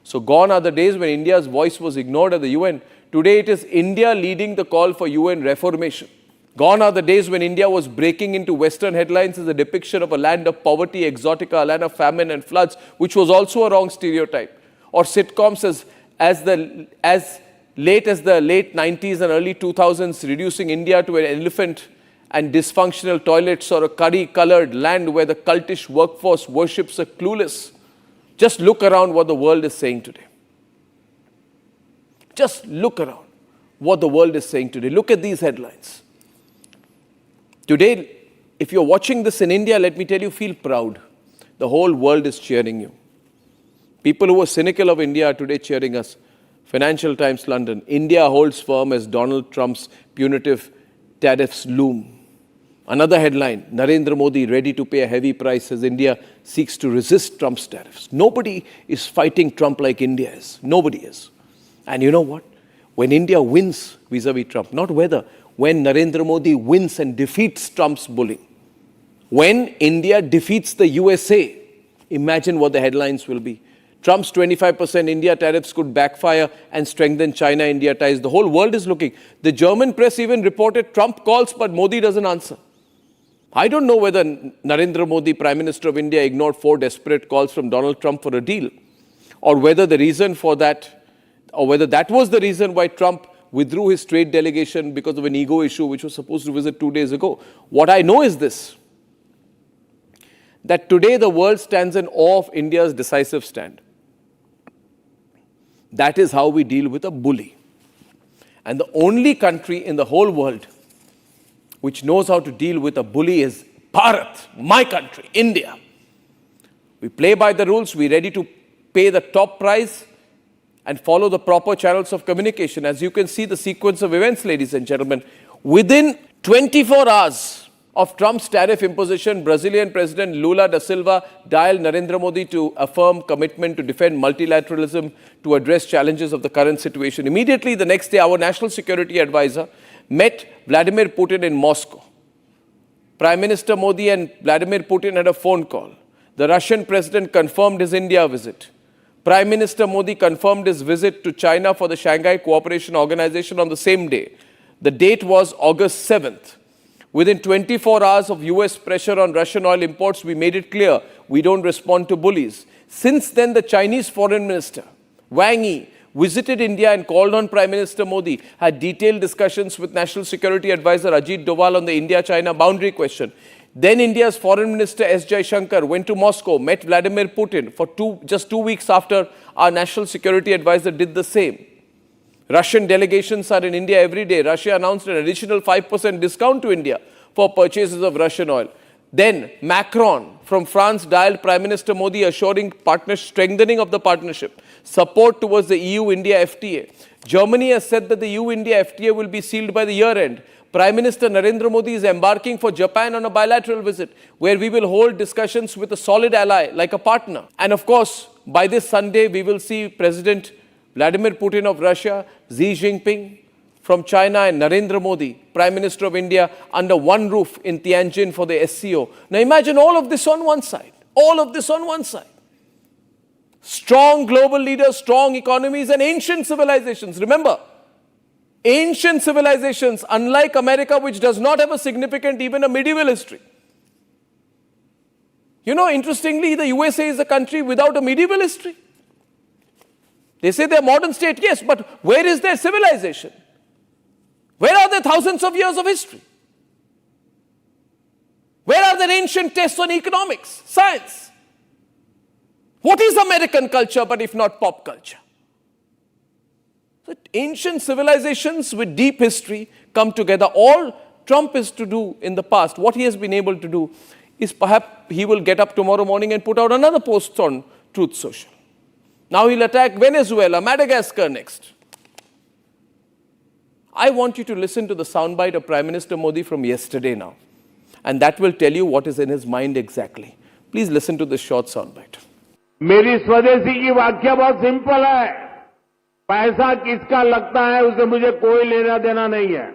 So gone are the days when India's voice was ignored at the UN. Today, it is India leading the call for UN reformation. Gone are the days when India was breaking into Western headlines as a depiction of a land of poverty, exotica, a land of famine and floods, which was also a wrong stereotype. Or sitcoms as late as the late 90s and early 2000s, reducing India to an elephant and dysfunctional toilets or a curry-colored land where the cultish workforce worships the clueless. Just look around what the world is saying today. Just look around what the world is saying today. Look at these headlines. Today, if you're watching this in India, let me tell you, feel proud. The whole world is cheering you. People who were cynical of India are today cheering us. Financial Times, London. India holds firm as Donald Trump's punitive tariffs loom. Another headline, Narendra Modi ready to pay a heavy price as India seeks to resist Trump's tariffs. Nobody is fighting Trump like India is. Nobody is. And you know what? When India wins vis-a-vis Trump, not whether, when Narendra Modi wins and defeats Trump's bullying, when India defeats the USA, imagine what the headlines will be. Trump's 25% India tariffs could backfire and strengthen China-India ties. The whole world is looking. The German press even reported Trump calls, but Modi doesn't answer. I don't know whether Narendra Modi, Prime Minister of India, ignored 4 desperate calls from Donald Trump for a deal, or whether the reason for that, or whether that was the reason why Trump withdrew his trade delegation because of an ego issue which was supposed to visit 2 days ago. What I know is this, that today the world stands in awe of India's decisive stand. That is how we deal with a bully. And the only country in the whole world which knows how to deal with a bully is Bharat, my country, India. We play by the rules, we're ready to pay the top price and follow the proper channels of communication. As you can see the sequence of events, ladies and gentlemen, within 24 hours of Trump's tariff imposition, Brazilian President Lula da Silva dialed Narendra Modi to affirm commitment to defend multilateralism to address challenges of the current situation. Immediately the next day, our national security advisor met Vladimir Putin in Moscow. Prime Minister Modi and Vladimir Putin had a phone call. The Russian president confirmed his India visit. Prime Minister Modi confirmed his visit to China for the Shanghai Cooperation Organization on the same day. The date was August 7th. Within 24 hours of US pressure on Russian oil imports, we made it clear we don't respond to bullies. Since then, the Chinese Foreign Minister, Wang Yi, visited India and called on Prime Minister Modi, had detailed discussions with National Security Advisor Ajit Doval on the India-China boundary question. Then India's Foreign Minister S. Jaishankar went to Moscow, met Vladimir Putin for just 2 weeks after our National Security Advisor did the same. Russian delegations are in India every day. Russia announced an additional 5% discount to India for purchases of Russian oil. Then Macron from France dialed Prime Minister Modi assuring strengthening of the partnership, support towards the EU-India FTA. Germany has said that the EU-India FTA will be sealed by the year end. Prime Minister Narendra Modi is embarking for Japan on a bilateral visit where we will hold discussions with a solid ally like a partner. And of course, by this Sunday, we will see President Vladimir Putin of Russia, Xi Jinping from China and Narendra Modi, Prime Minister of India, under one roof in Tianjin for the SCO. Now imagine all of this on one side. All of this on one side. Strong global leaders, strong economies and ancient civilizations. Remember, ancient civilizations, unlike America, which does not have a significant, even a medieval history. You know, interestingly, the USA is a country without a medieval history. They say they're a modern state, yes, but where is their civilization? Where are their thousands of years of history? Where are their ancient tests on economics, science? What is American culture but if not pop culture? So ancient civilizations with deep history come together. All Trump is to do in the past, what he has been able to do, is perhaps he will get up tomorrow morning and put out another post on Truth Social. Now he'll attack Venezuela, Madagascar next. I want you to listen to the soundbite of Prime Minister Modi from yesterday now. And that will tell you what is in his mind exactly. Please listen to this short soundbite. मेरी स्वदेशी की व्याख्या बहुत simple है. पैसा किसका लगता है उसे मुझे कोई लेना देना नहीं है.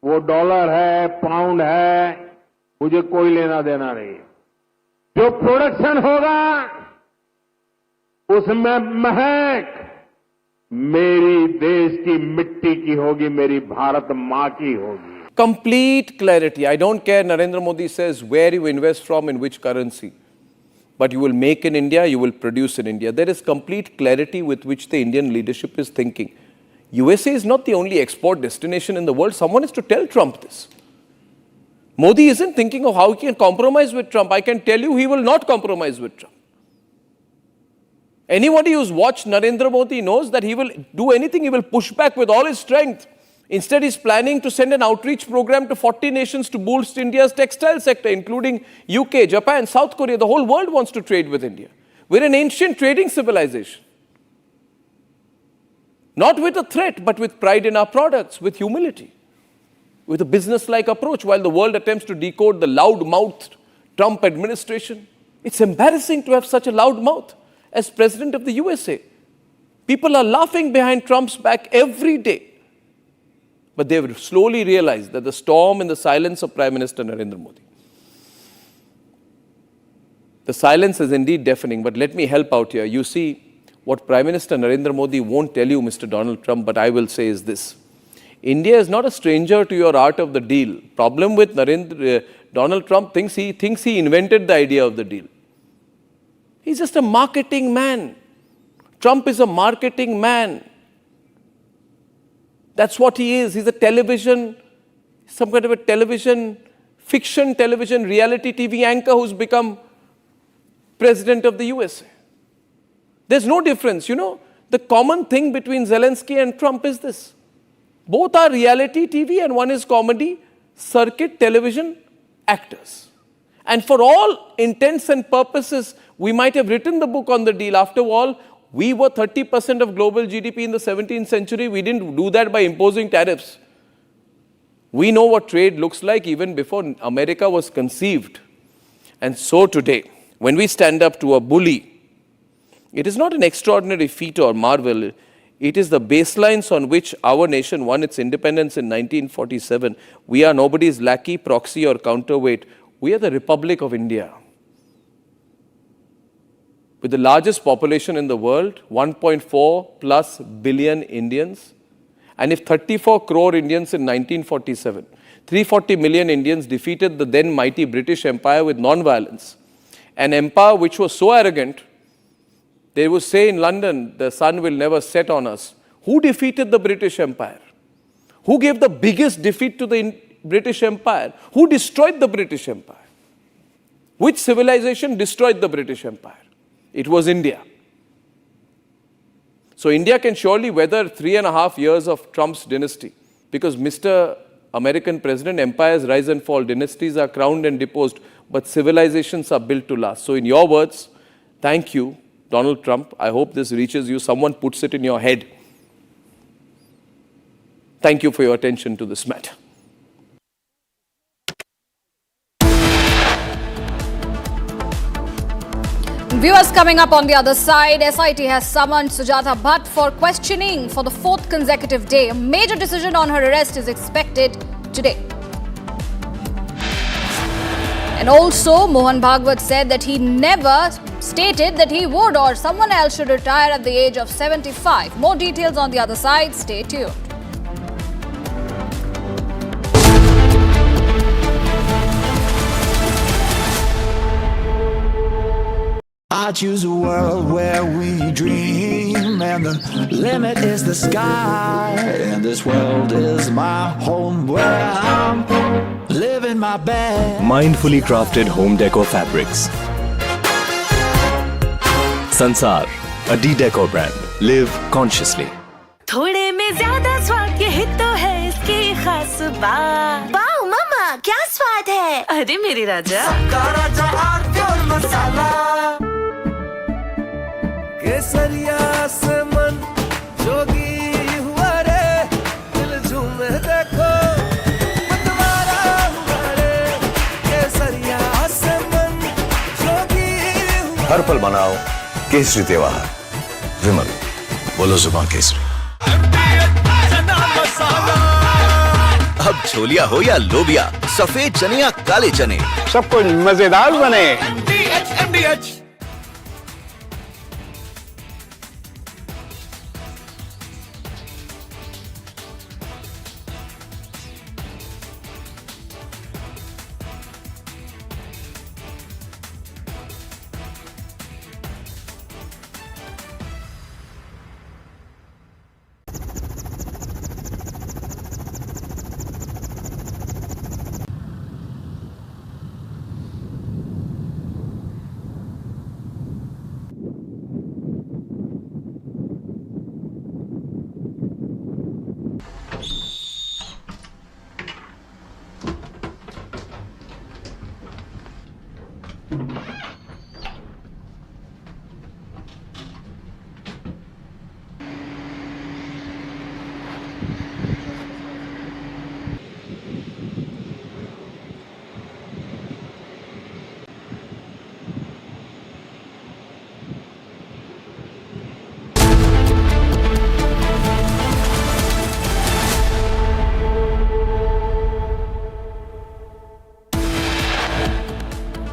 वो डॉलर है, पाउंड है, मुझे कोई लेना देना नहीं है. जो प्रोडक्शन होगा उसमें महक मेरी देश की मिट्टी की होगी, मेरी भारत मां की होगी. Complete clarity. I don't care, Narendra Modi says, where you invest from, in which currency. But you will make in India, you will produce in India. There is complete clarity with which the Indian leadership is thinking. USA is not the only export destination in the world. Someone has to tell Trump this. Modi isn't thinking of how he can compromise with Trump. I can tell you he will not compromise with Trump. Anybody who's watched Narendra Modi knows that he will do anything, he will push back with all his strength. Instead, he's planning to send an outreach program to 40 nations to boost India's textile sector, including UK, Japan, South Korea. The whole world wants to trade with India. We're an ancient trading civilization. Not with a threat, but with pride in our products, with humility, with a business-like approach, while the world attempts to decode the loud-mouthed Trump administration. It's embarrassing to have such a loud mouth as President of the USA. People are laughing behind Trump's back every day. But they've slowly realized that the storm in the silence of Prime Minister Narendra Modi. The silence is indeed deafening, but let me help out here. You see, what Prime Minister Narendra Modi won't tell you, Mr. Donald Trump, but I will say is this. India is not a stranger to your art of the deal. Problem with Donald Trump thinks he invented the idea of the deal. He's just a marketing man. Trump is a marketing man. That's what he is. He's a television, some kind of a television, fiction television, reality TV anchor who's become president of the USA. There's no difference. You know, the common thing between Zelensky and Trump is this. Both are reality TV and one is comedy, circuit television actors. And for all intents and purposes, we might have written the book on the deal. After all, we were 30% of global GDP in the 17th century. We didn't do that by imposing tariffs. We know what trade looks like even before America was conceived. And so today, when we stand up to a bully, it is not an extraordinary feat or marvel. It is the baselines on which our nation won its independence in 1947. We are nobody's lackey, proxy or counterweight. We are the Republic of India. With the largest population in the world, 1.4 plus billion Indians. And if 34 crore Indians in 1947, 340 million Indians defeated the then mighty British Empire with non-violence. An empire which was so arrogant, they would say in London, the sun will never set on us. Who defeated the British Empire? Who gave the biggest defeat to the British Empire? Who destroyed the British Empire? Which civilization destroyed the British Empire? It was India. So India can surely weather 3.5 years of Trump's dynasty, because Mr. American President, empires rise and fall, dynasties are crowned and deposed, but civilizations are built to last. So in your words, thank you, Donald Trump. I hope this reaches you. Someone puts it in your head. Thank you for your attention to this matter. Viewers, coming up on the other side, SIT has summoned Sujata Bhatt for questioning for the 4th consecutive day. A major decision on her arrest is expected today. And also, Mohan Bhagwat said that he never stated that he would or someone else should retire at the age of 75. More details on the other side. Stay tuned. I choose a world where we dream, and the limit is the sky. And this world is my home where I'm living my best. Mindfully crafted home decor fabrics. Sansar, a decor brand. Live consciously. थोड़े में ज्यादा स्वाद ये ही तो है इसकी खास बात। वाओ मम्मा, क्या स्वाद है? अरे मेरी राजा, सबका राजा और प्योर मसाला। केसरिया से मन जोगी हुआ रे, दिल झूमे देखो मतवारा हुआ रे। केसरिया से मन जोगी हुआ। हर पल मनाओ केसरी त्योहार। विमल, बोलो जुबान केसरी। अब छोलिया हो या लोबिया, सफेद चने या काले चने, सब कुछ मजेदार बने।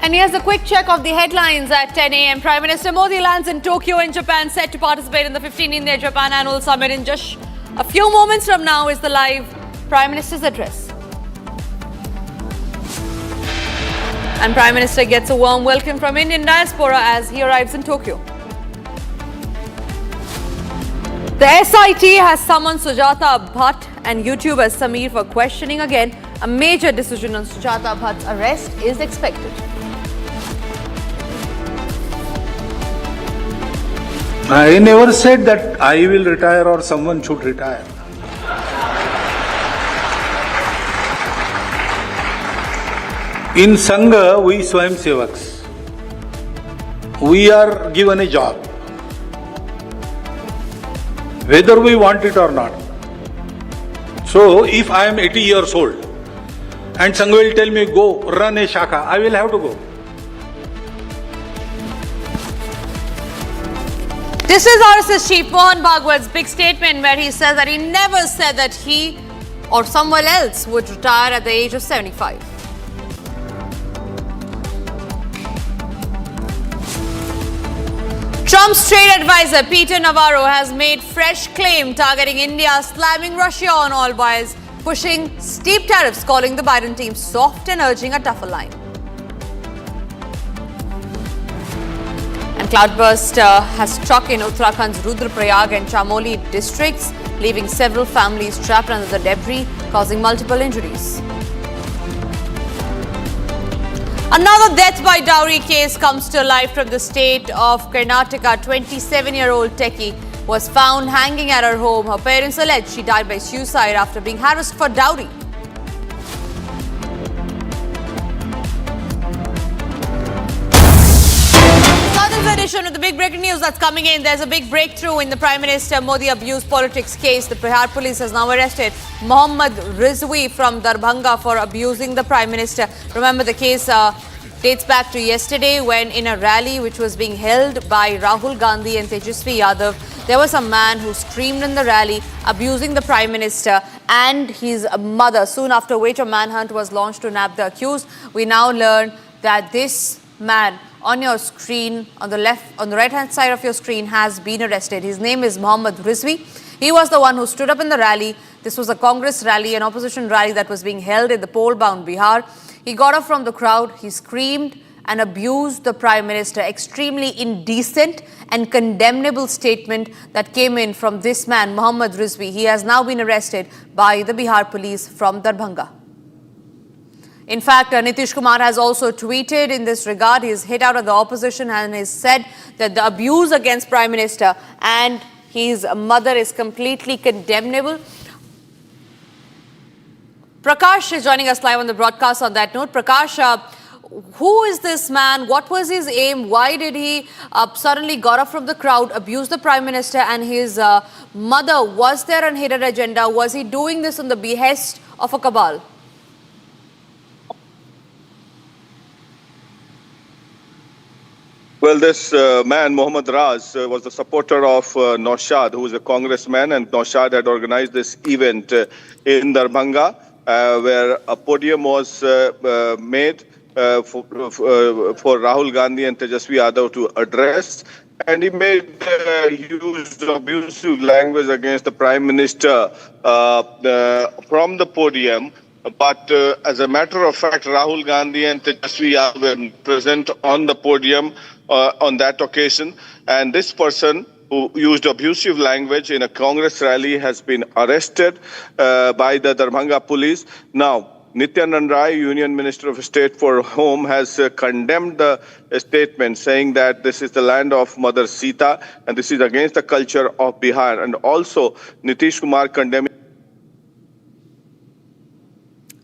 And here's a quick check of the headlines at 10 a.m. Prime Minister Modi lands in Tokyo in Japan, set to participate in the 15th India-Japan Annual Summit. In just a few moments from now is the live Prime Minister's address. And Prime Minister gets a warm welcome from Indian diaspora as he arrives in Tokyo. The SIT has summoned Sujata Bhatt and YouTuber Sameer for questioning again. A major decision on Sujata Bhatt's arrest is expected. I never said that I will retire or someone should retire. In Sangha, we Swayam Sevaks. We are given a job, whether we want it or not. So, if I am 80 years old and Sangha will tell me, go run a shaka, I will have to go. This is RSS Chief Mohan Bhagwat's big statement where he says that he never said that he or someone else would retire at the age of 75. Trump's trade advisor Peter Navarro has made fresh claim targeting India, slamming Russia on oil buyers, pushing steep tariffs, calling the Biden team soft and urging a tougher line. cloudburst has struck in Uttarakhand's Rudraprayag and Chamoli districts, leaving several families trapped under the debris, causing multiple injuries. Another death by dowry case comes to life from the state of Karnataka. 27-year-old techie was found hanging at her home. Her parents allege she died by suicide after being harassed for dowry. Edition with the big breaking news that's coming in. There's a big breakthrough in the Prime Minister Modi abuse politics case. The Bihar police has now arrested Mohammad Rizvi from Darbhanga for abusing the Prime Minister. Remember, the case dates back to yesterday when in a rally which was being held by Rahul Gandhi and Tejasvi Yadav, there was a man who screamed in the rally abusing the Prime Minister and his mother, soon after which a manhunt was launched to nab the accused. We now learn that this man on your screen, on the right hand side of your screen, has been arrested. His name is Mohammad Rizvi. He was the one who stood up in the rally. This was a Congress rally, an opposition rally that was being held in the poll-bound Bihar. He got up from the crowd, he screamed and abused the Prime Minister. Extremely indecent and condemnable statement that came in from this man, Mohammad Rizvi. He has now been arrested by the Bihar police from Darbhanga. In fact, Nitish Kumar has also tweeted in this regard. He has hit out at the opposition and has said that the abuse against Prime Minister and his mother is completely condemnable. Prakash is joining us live on the broadcast on that note. Prakash, who is this man? What was his aim? Why did he suddenly got up from the crowd, abuse the Prime Minister and his mother? Was there a hidden agenda? Was he doing this on the behest of a cabal? Well, this man, Mohammad Raz, was the supporter of Naushad, who is a congressman, and Naushad had organized this event in Darbhanga, where a podium was made for Rahul Gandhi and Tejasvi Yadav to address. And he made used abusive language against the Prime Minister from the podium. But as a matter of fact, Rahul Gandhi and Tejasvi Yadav were present on the podium on that occasion. And this person who used abusive language in a Congress rally has been arrested by the Darbhanga police. Now, Nityanand Rai, Union Minister of State for Home, has condemned the statement, saying that this is the land of Mother Sita and this is against the culture of Bihar. And also, Nitish Kumar condemning.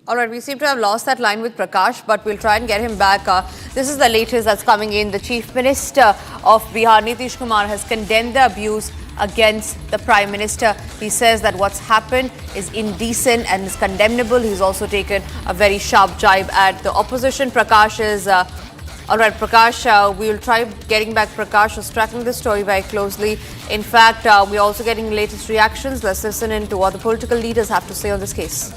All right, we seem to have lost that line with Prakash, but we'll try and get him back. This is the latest that's coming in. The Chief Minister of Bihar, Nitish Kumar, has condemned the abuse against the Prime Minister. He says that what's happened is indecent and is condemnable. He's also taken a very sharp jibe at the opposition. Prakash is... all right, Prakash, we'll try getting back Prakash, who's tracking the story very closely. In fact, we're also getting latest reactions. Let's listen in to what the political leaders have to say on this case.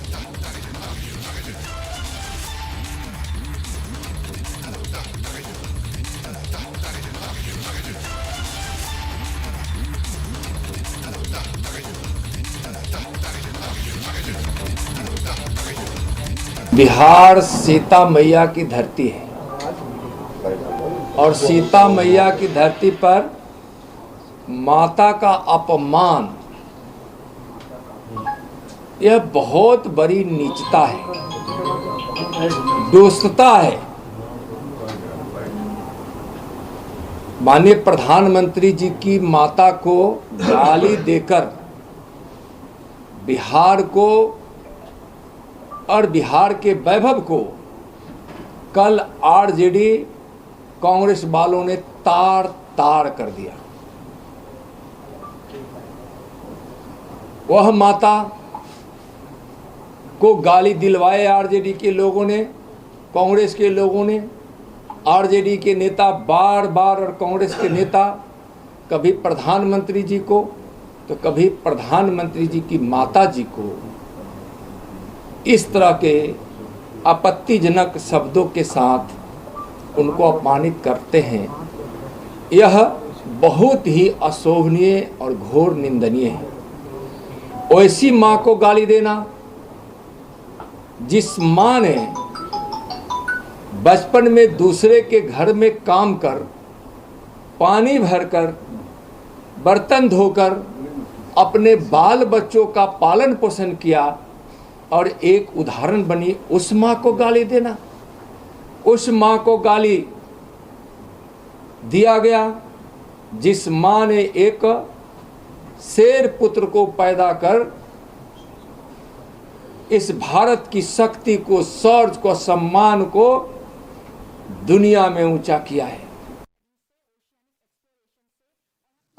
Bihar Sita मैया की धरती है और सीता मैया की धरती पर माता का अपमान यह बहुत बड़ी नीचता है, दुष्टता है। माननीय प्रधानमंत्री जी की माता को गाली देकर बिहार को और बिहार के वैभव को कल आरजेडी कांग्रेस वालों ने तार तार कर दिया। वह माता को गाली दिलवाए आरजेडी के लोगों ने, कांग्रेस के लोगों ने। आरजेडी के नेता बार बार और कांग्रेस के नेता कभी प्रधानमंत्री जी को तो कभी प्रधानमंत्री जी की माता जी को इस तरह के आपत्तिजनक शब्दों के साथ उनको अपमानित करते हैं। यह बहुत ही अशोभनीय और घोर निंदनीय है। ऐसी मां को गाली देना जिस मां ने बचपन में दूसरे के घर में काम कर पानी भरकर, बर्तन धोकर अपने बाल बच्चों का पालन पोषण किया और एक उदाहरण बनी उस माँ को गाली देना। उस माँ को गाली दिया गया जिस माँ ने एक शेर पुत्र को पैदा कर इस भारत की शक्ति को, शौर्य को, सम्मान को दुनिया में ऊंचा किया है।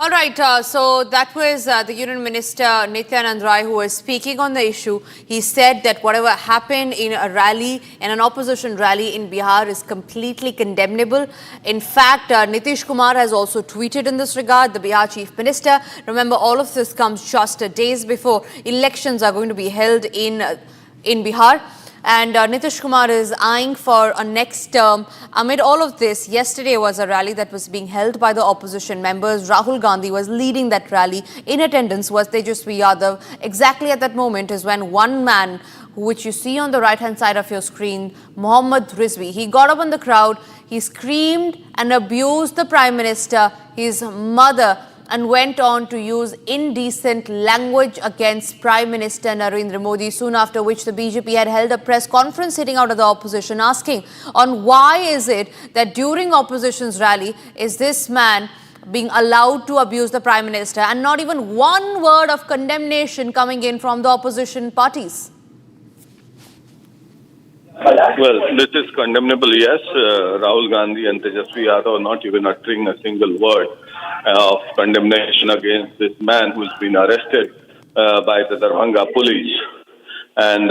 All right, so that was the Union Minister Nityanand Rai who was speaking on the issue. He said that whatever happened in a rally, in an opposition rally in Bihar is completely condemnable. In fact, Nitish Kumar has also tweeted in this regard, the Bihar Chief Minister. Remember, all of this comes just days before elections are going to be held in Bihar. And Nitish Kumar is eyeing for a next term. Amid all of this, yesterday was a rally that was being held by the opposition members. Rahul Gandhi was leading that rally. In attendance was Tejasvi Yadav. Exactly at that moment is when one man, which you see on the right-hand side of your screen, Mohammad Rizvi, he got up in the crowd, he screamed and abused the Prime Minister, his mother, and went on to use indecent language against Prime Minister Narendra Modi, soon after which the BJP had held a press conference sitting out of the opposition asking on why is it that during opposition's rally is this man being allowed to abuse the Prime Minister, and not even one word of condemnation coming in from the opposition parties. Well, this is condemnable, yes. Rahul Gandhi and Tejasvi Yadav are not even uttering a single word of condemnation against this man who's been arrested by the Darbhanga police. And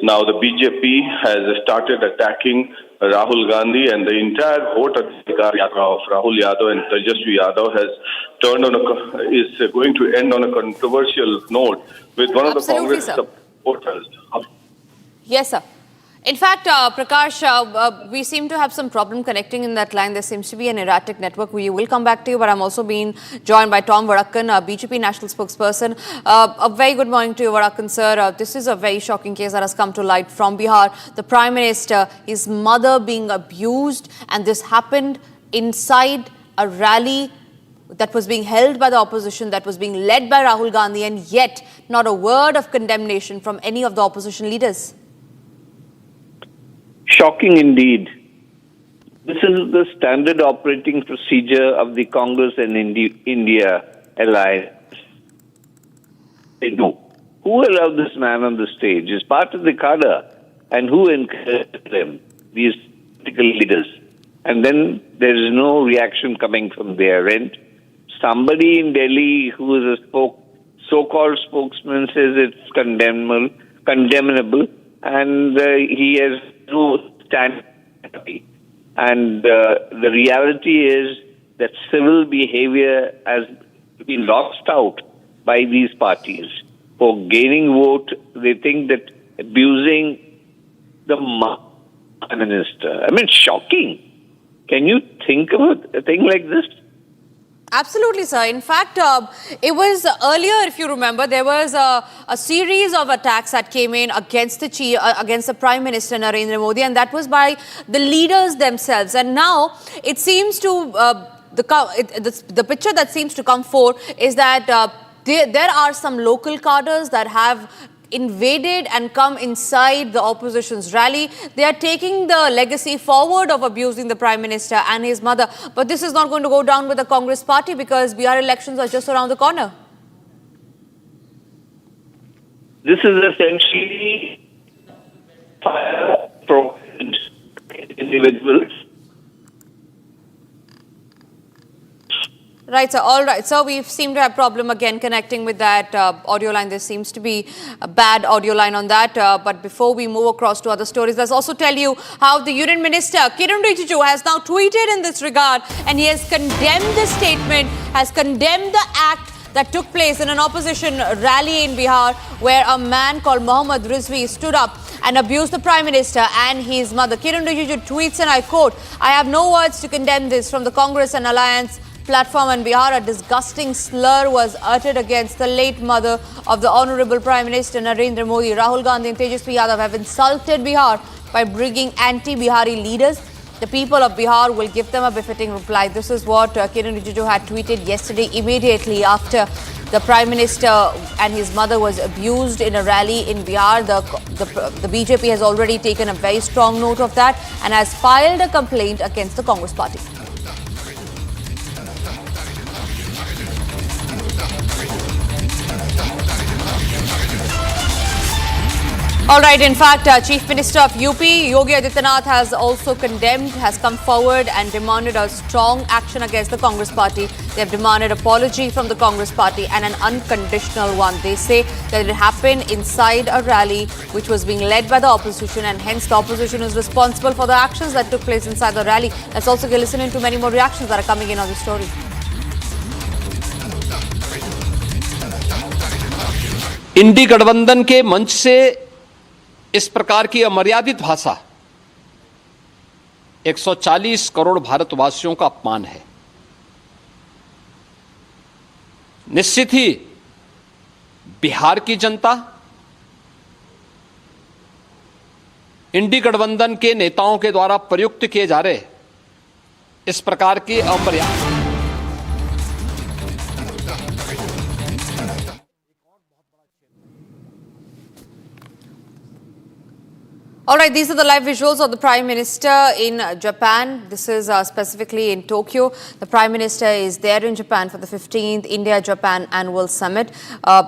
now the BJP has started attacking Rahul Gandhi, and the entire vote of Rahul Yadav and Tejasvi Yadav has turned on is going to end on a controversial note with one of the Congress supporters. Yes, sir. In fact, Prakash, we seem to have some problem connecting in that line. There seems to be an erratic network. We will come back to you, but I'm also being joined by Tom Vadakkan, BJP national spokesperson. A very good morning to you, Vadakkan, sir. This is a very shocking case that has come to light from Bihar. The Prime Minister, his mother being abused, and this happened inside a rally that was being held by the opposition, that was being led by Rahul Gandhi, and yet not a word of condemnation from any of the opposition leaders. Shocking indeed. This is the standard operating procedure of the Congress and India alliance. They know. Who allowed this man on the stage? Is part of the cadre. And who encouraged them? These political leaders. And then there is no reaction coming from their end. Somebody in Delhi who is a so-called spokesman says it's condemnable, and he has no stand. And the reality is that civil behavior has been lost out by these parties. For gaining vote, they think that abusing the Prime Minister. I mean, shocking. Can you think of a thing like this? Absolutely, sir. In fact, it was earlier, if you remember, there was a series of attacks that came in against the Prime Minister Narendra Modi, and that was by the leaders themselves. And now it seems to the picture that seems to come forth is that there are some local cadres that have invaded and come inside the opposition's rally. They are taking the legacy forward of abusing the Prime Minister and his mother. But this is not going to go down with the Congress party because Bihar elections are just around the corner. This is essentially for individuals. Right, sir. All right. So we seem to have problem again connecting with that audio line. There seems to be a bad audio line on that. But before we move across to other stories, let's also tell you how the Union Minister Kiran Rijiju has now tweeted in this regard, and he has condemned the statement, has condemned the act that took place in an opposition rally in Bihar, where a man called Mohammad Rizvi stood up and abused the Prime Minister and his mother. Kiran Rijiju tweets, and I quote, "I have no words to condemn this from the Congress and Alliance platform in Bihar. A disgusting slur was uttered against the late mother of the Honorable Prime Minister Narendra Modi. Rahul Gandhi and Tejasvi Yadav have insulted Bihar by bringing anti-Bihari leaders the people of Bihar will give them a befitting reply. This is what Kiran Rijiju had tweeted yesterday, immediately after the Prime Minister and his mother was abused in a rally in Bihar. The BJP has already taken a very strong note of that and has filed a complaint against the Congress party. All right, in fact, Chief Minister of UP, Yogi Adityanath, has also has come forward and demanded a strong action against the Congress party. They have demanded apology from the Congress party and an unconditional one. They say that it happened inside a rally which was being led by the opposition, and hence the opposition is responsible for the actions that took place inside the rally. Let's also listen into many more reactions that are coming in on this story. इंडी गठबंधन के मंच से इस प्रकार की अमर्यादित भाषा 140 करोड़ भारतवासियों का अपमान है। निश्चित ही बिहार की जनता इंडी गठबंधन के नेताओं के द्वारा प्रयुक्त किए जा रहे इस प्रकार की अमर्यादित All right, these are the live visuals of the Prime Minister in Japan. This is specifically in Tokyo. The Prime Minister is there in Japan for the 15th India-Japan Annual Summit.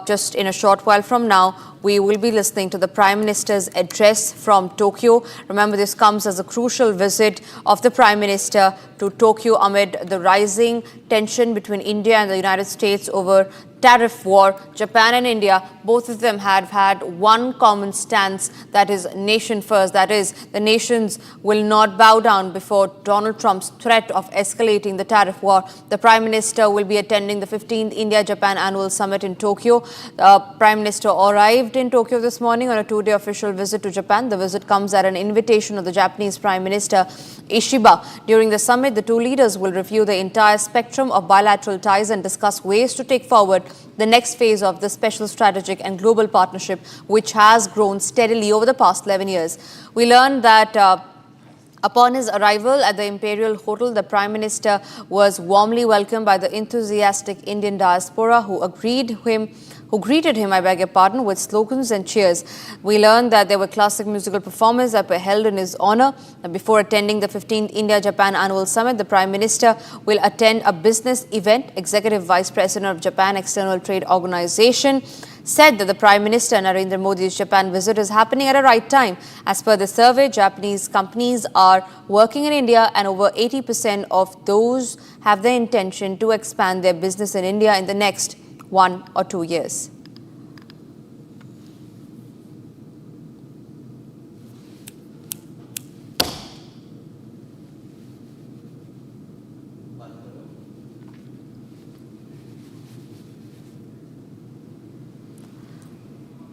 Just in a short while from now, we will be listening to the Prime Minister's address from Tokyo. Remember, this comes as a crucial visit of the Prime Minister to Tokyo amid the rising tension between India and the United States over tariff war. Japan and India, both of them have had one common stance, that is nation first. That is, the nations will not bow down before Donald Trump's threat of escalating the tariff war. The Prime Minister will be attending the 15th India-Japan Annual Summit in Tokyo. Prime Minister arrived in Tokyo this morning on a two-day official visit to Japan. The visit comes at an invitation of the Japanese Prime Minister Ishiba. During the summit, the two leaders will review the entire spectrum of bilateral ties and discuss ways to take forward the next phase of the special strategic and global partnership, which has grown steadily over the past 11 years. We learned that upon his arrival at the Imperial Hotel, the Prime Minister was warmly welcomed by the enthusiastic Indian diaspora who greeted him, with slogans and cheers. We learned that there were classic musical performances that were held in his honor. Before attending the 15th India-Japan Annual Summit, the Prime Minister will attend a business event. Executive Vice President of Japan External Trade Organization said that the Prime Minister Narendra Modi's Japan visit is happening at a right time. As per the survey, Japanese companies are working in India, and over 80% of those have the intention to expand their business in India in the next 1 or 2 years.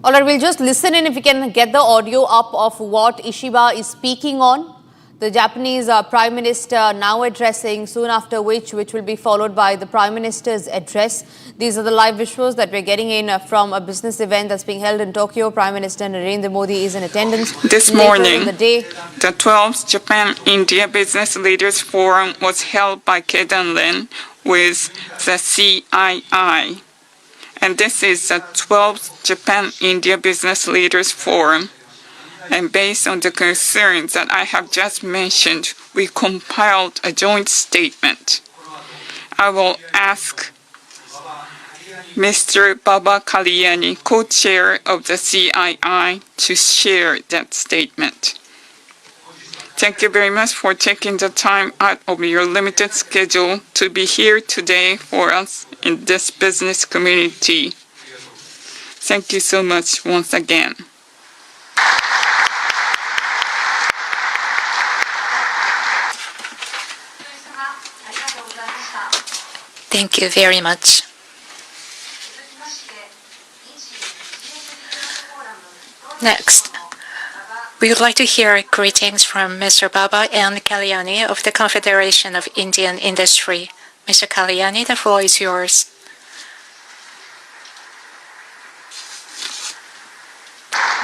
All right, we'll just listen in if we can get the audio up of what Ishiba is speaking on. The Japanese Prime Minister now addressing, soon after which will be followed by the Prime Minister's address. These are the live visuals that we're getting in from a business event that's being held in Tokyo. Prime Minister Narendra Modi is in attendance. This morning, the 12th Japan-India Business Leaders Forum was held by Kedanren with the CII. And this is the 12th Japan-India Business Leaders Forum. And based on the concerns that I have just mentioned, we compiled a joint statement. I will ask Mr. Baba Kalyani, co-chair of the CII, to share that statement. Thank you very much for taking the time out of your limited schedule to be here today for us in this business community. Thank you so much once again. Thank you very much. Next, we would like to hear greetings from Mr. Baba and Kalyani of the Confederation of Indian Industry. Mr. Kalyani, the floor is yours.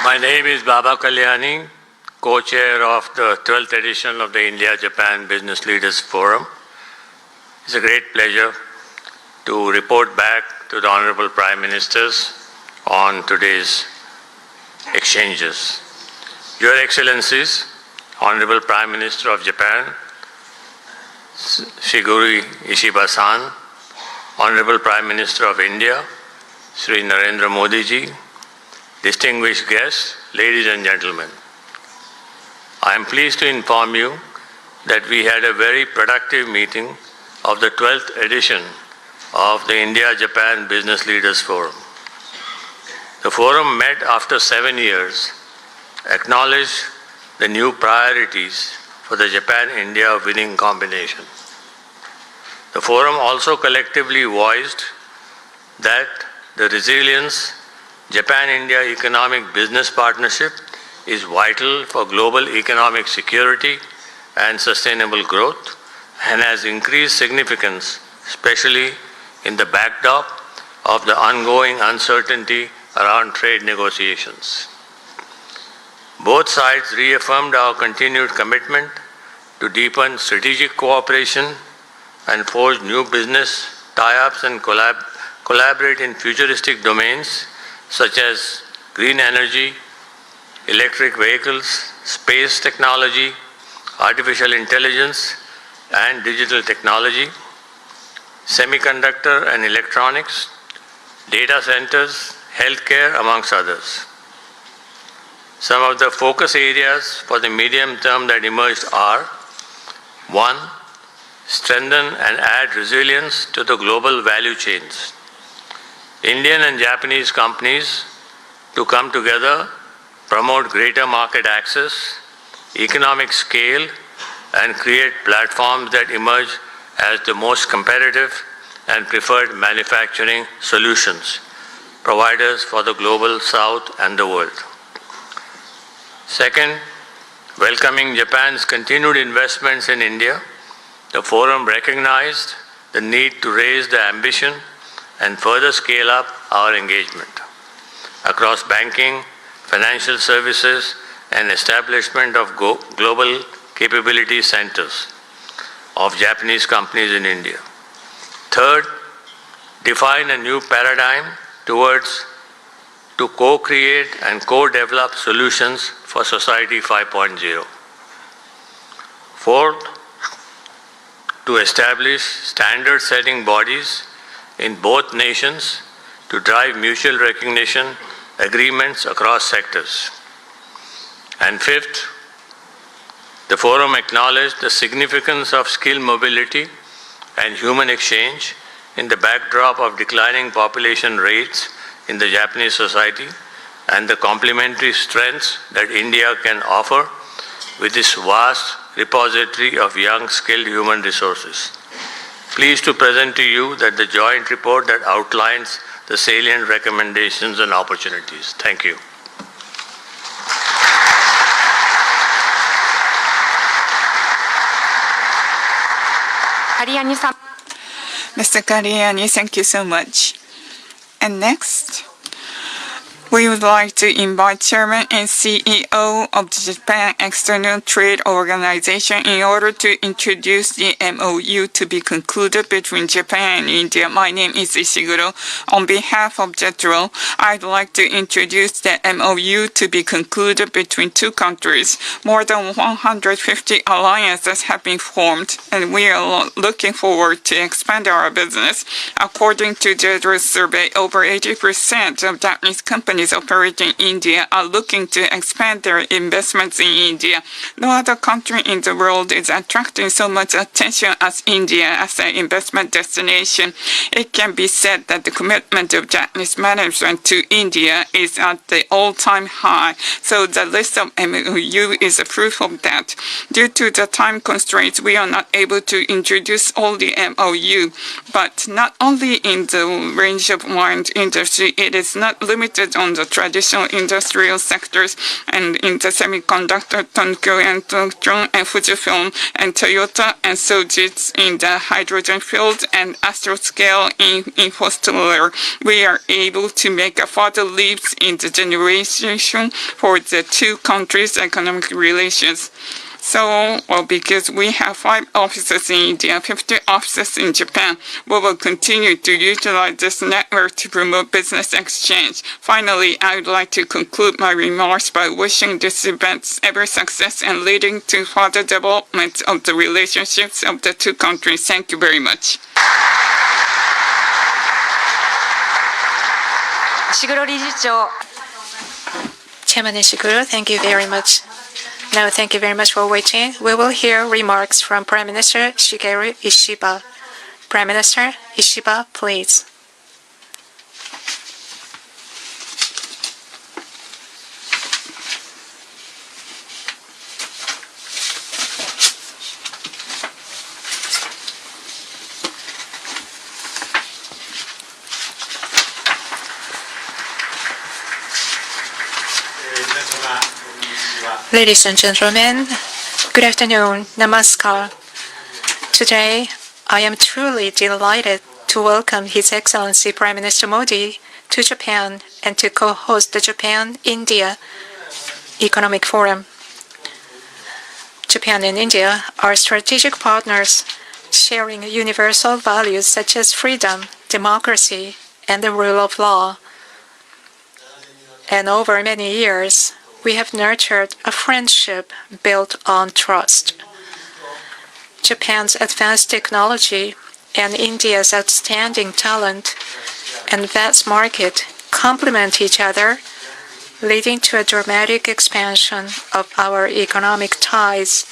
My name is Baba Kalyani. co-chair of the 12th edition of the India-Japan Business Leaders Forum. It's a great pleasure to report back to the Honorable Prime Ministers on today's exchanges. Your Excellencies, Honorable Prime Minister of Japan, Shiguri Ishiba-san, Honorable Prime Minister of India, Sri Narendra Modi ji, distinguished guests, ladies and gentlemen. I am pleased to inform you that we had a very productive meeting of the 12th edition of the India-Japan Business Leaders Forum. The forum met after 7 years, acknowledged the new priorities for the Japan-India winning combination. The forum also collectively voiced that the resilience Japan-India economic business partnership is vital for global economic security and sustainable growth and has increased significance, especially in the backdrop of the ongoing uncertainty around trade negotiations. Both sides reaffirmed our continued commitment to deepen strategic cooperation and forge new business tie-ups and collaborate in futuristic domains such as green energy, electric vehicles, space technology, artificial intelligence and digital technology, semiconductor and electronics, data centers, healthcare, amongst others. Some of the focus areas for the medium term that emerged are: 1. Strengthen and add resilience to the global value chains. Indian and Japanese companies to come together, promote greater market access, economic scale, and create platforms that emerge as the most competitive and preferred manufacturing solutions providers for the global South and the world. Second, welcoming Japan's continued investments in India, the forum recognized the need to raise the ambition and further scale up our engagement across banking, financial services, and establishment of global capability centers of Japanese companies in India. Third, define a new paradigm to co-create and co-develop solutions for Society 5.0. Fourth, to establish standard-setting bodies in both nations to drive mutual recognition agreements across sectors. And fifth, the forum acknowledged the significance of skill mobility and human exchange in the backdrop of declining population rates in the Japanese society and the complementary strengths that India can offer with this vast repository of young skilled human resources. Pleased to present to you that the joint report that outlines the salient recommendations and opportunities. Thank you. Mr. Kariani, thank you so much. And next, we would like to invite Chairman and CEO of the Japan External Trade Organization in order to introduce the MOU to be concluded between Japan and India. My name is Ishiguro. On behalf of Bilateral, I'd like to introduce the MOU to be concluded between two countries. More than 150 alliances have been formed, and we are looking forward to expand our business. According to Bilateral's survey, over 80% of Japanese companies operating in India are looking to expand their investments in India. No other country in the world is attracting so much attention as India as an investment destination. It can be said that the commitment of Japanese management to India is at the all-time high. So the list of MOU is a proof of that. Due to the time constraints, we are not able to introduce all the MOU. But not only in the range of wine industry, it is not limited on in the traditional industrial sectors and in the semiconductor, Tonkyo and Tongchong and Fujifilm and Toyota and Sojitz in the hydrogen field and Astroscale in Infostellar. We are able to make a further leaps in the generation for the two countries' economic relations. So, because we have 5 offices in India, 50 offices in Japan, we will continue to utilize this network to promote business exchange. Finally, I would like to conclude my remarks by wishing this event every success and leading to further development of the relationships of the two countries. Thank you very much. Chairman Ishiguro, thank you very much. Now, thank you very much for waiting. We will hear remarks from Prime Minister Shigeru Ishiba. Prime Minister Ishiba, please. Ladies and gentlemen, good afternoon, namaskar. Today, I am truly delighted to welcome His Excellency Prime Minister Modi to Japan and to co-host the Japan-India Economic Forum. Japan and India are strategic partners sharing universal values such as freedom, democracy, and the rule of law. And over many years, we have nurtured a friendship built on trust. Japan's advanced technology and India's outstanding talent and vast market complement each other, leading to a dramatic expansion of our economic ties.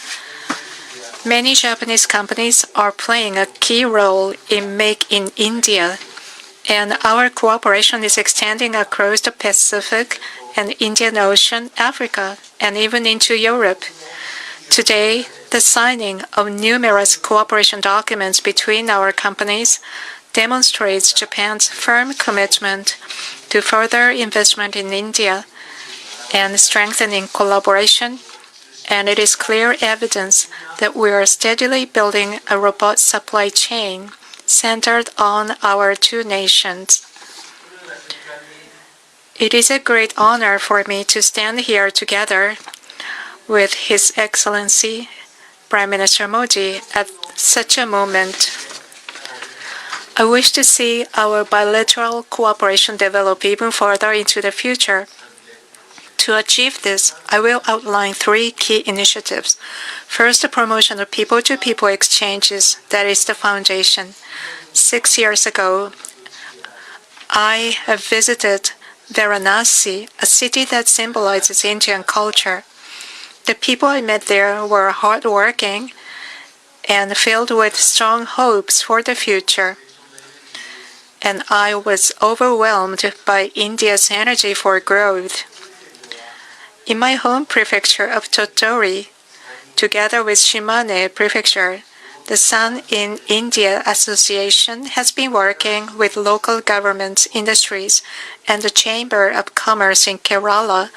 Many Japanese companies are playing a key role in Make in India, and our cooperation is extending across the Pacific and Indian Ocean, Africa, and even into Europe. Today, the signing of numerous cooperation documents between our companies demonstrates Japan's firm commitment to further investment in India and strengthening collaboration, and it is clear evidence that we are steadily building a robust supply chain centered on our two nations. It is a great honor for me to stand here together with His Excellency Prime Minister Modi at such a moment. I wish to see our bilateral cooperation develop even further into the future. To achieve this, I will outline 3 key initiatives. First, the promotion of people-to-people exchanges, that is the foundation. 6 years ago, I have visited Varanasi, a city that symbolizes Indian culture. The people I met there were hardworking and filled with strong hopes for the future. And I was overwhelmed by India's energy for growth. In my home prefecture of Tottori, together with Shimane Prefecture, the Sun in India Association has been working with local governments, industries, and the Chamber of Commerce in Kerala,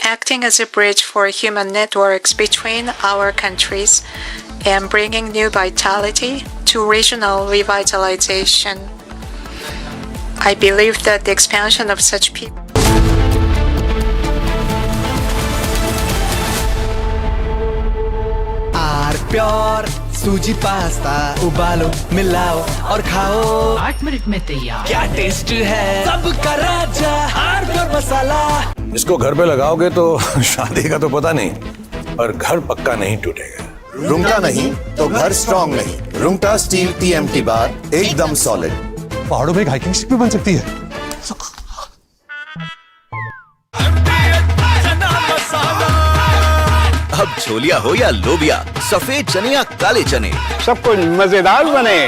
acting as a bridge for human networks between our countries and bringing new vitality to regional revitalization. I believe that the expansion of such people pure suji pasta उबालो मिलाओ और खाओ 8 minute में तैयार क्या taste है सबका राजा आर प्योर मसाला इसको घर पे लगाओगे तो शादी का तो पता नहीं पर घर पक्का नहीं टूटेगा रुंगटा नहीं तो घर स्ट्रॉन्ग नहीं रुंगटा स्टील टीएमटी बार एकदम सॉलिड पहाड़ों में एक हाइकिंग शिप भी बन सकती है अब छोलिया हो या लोबिया सफेद चने या काले चने सब कुछ मजेदार बने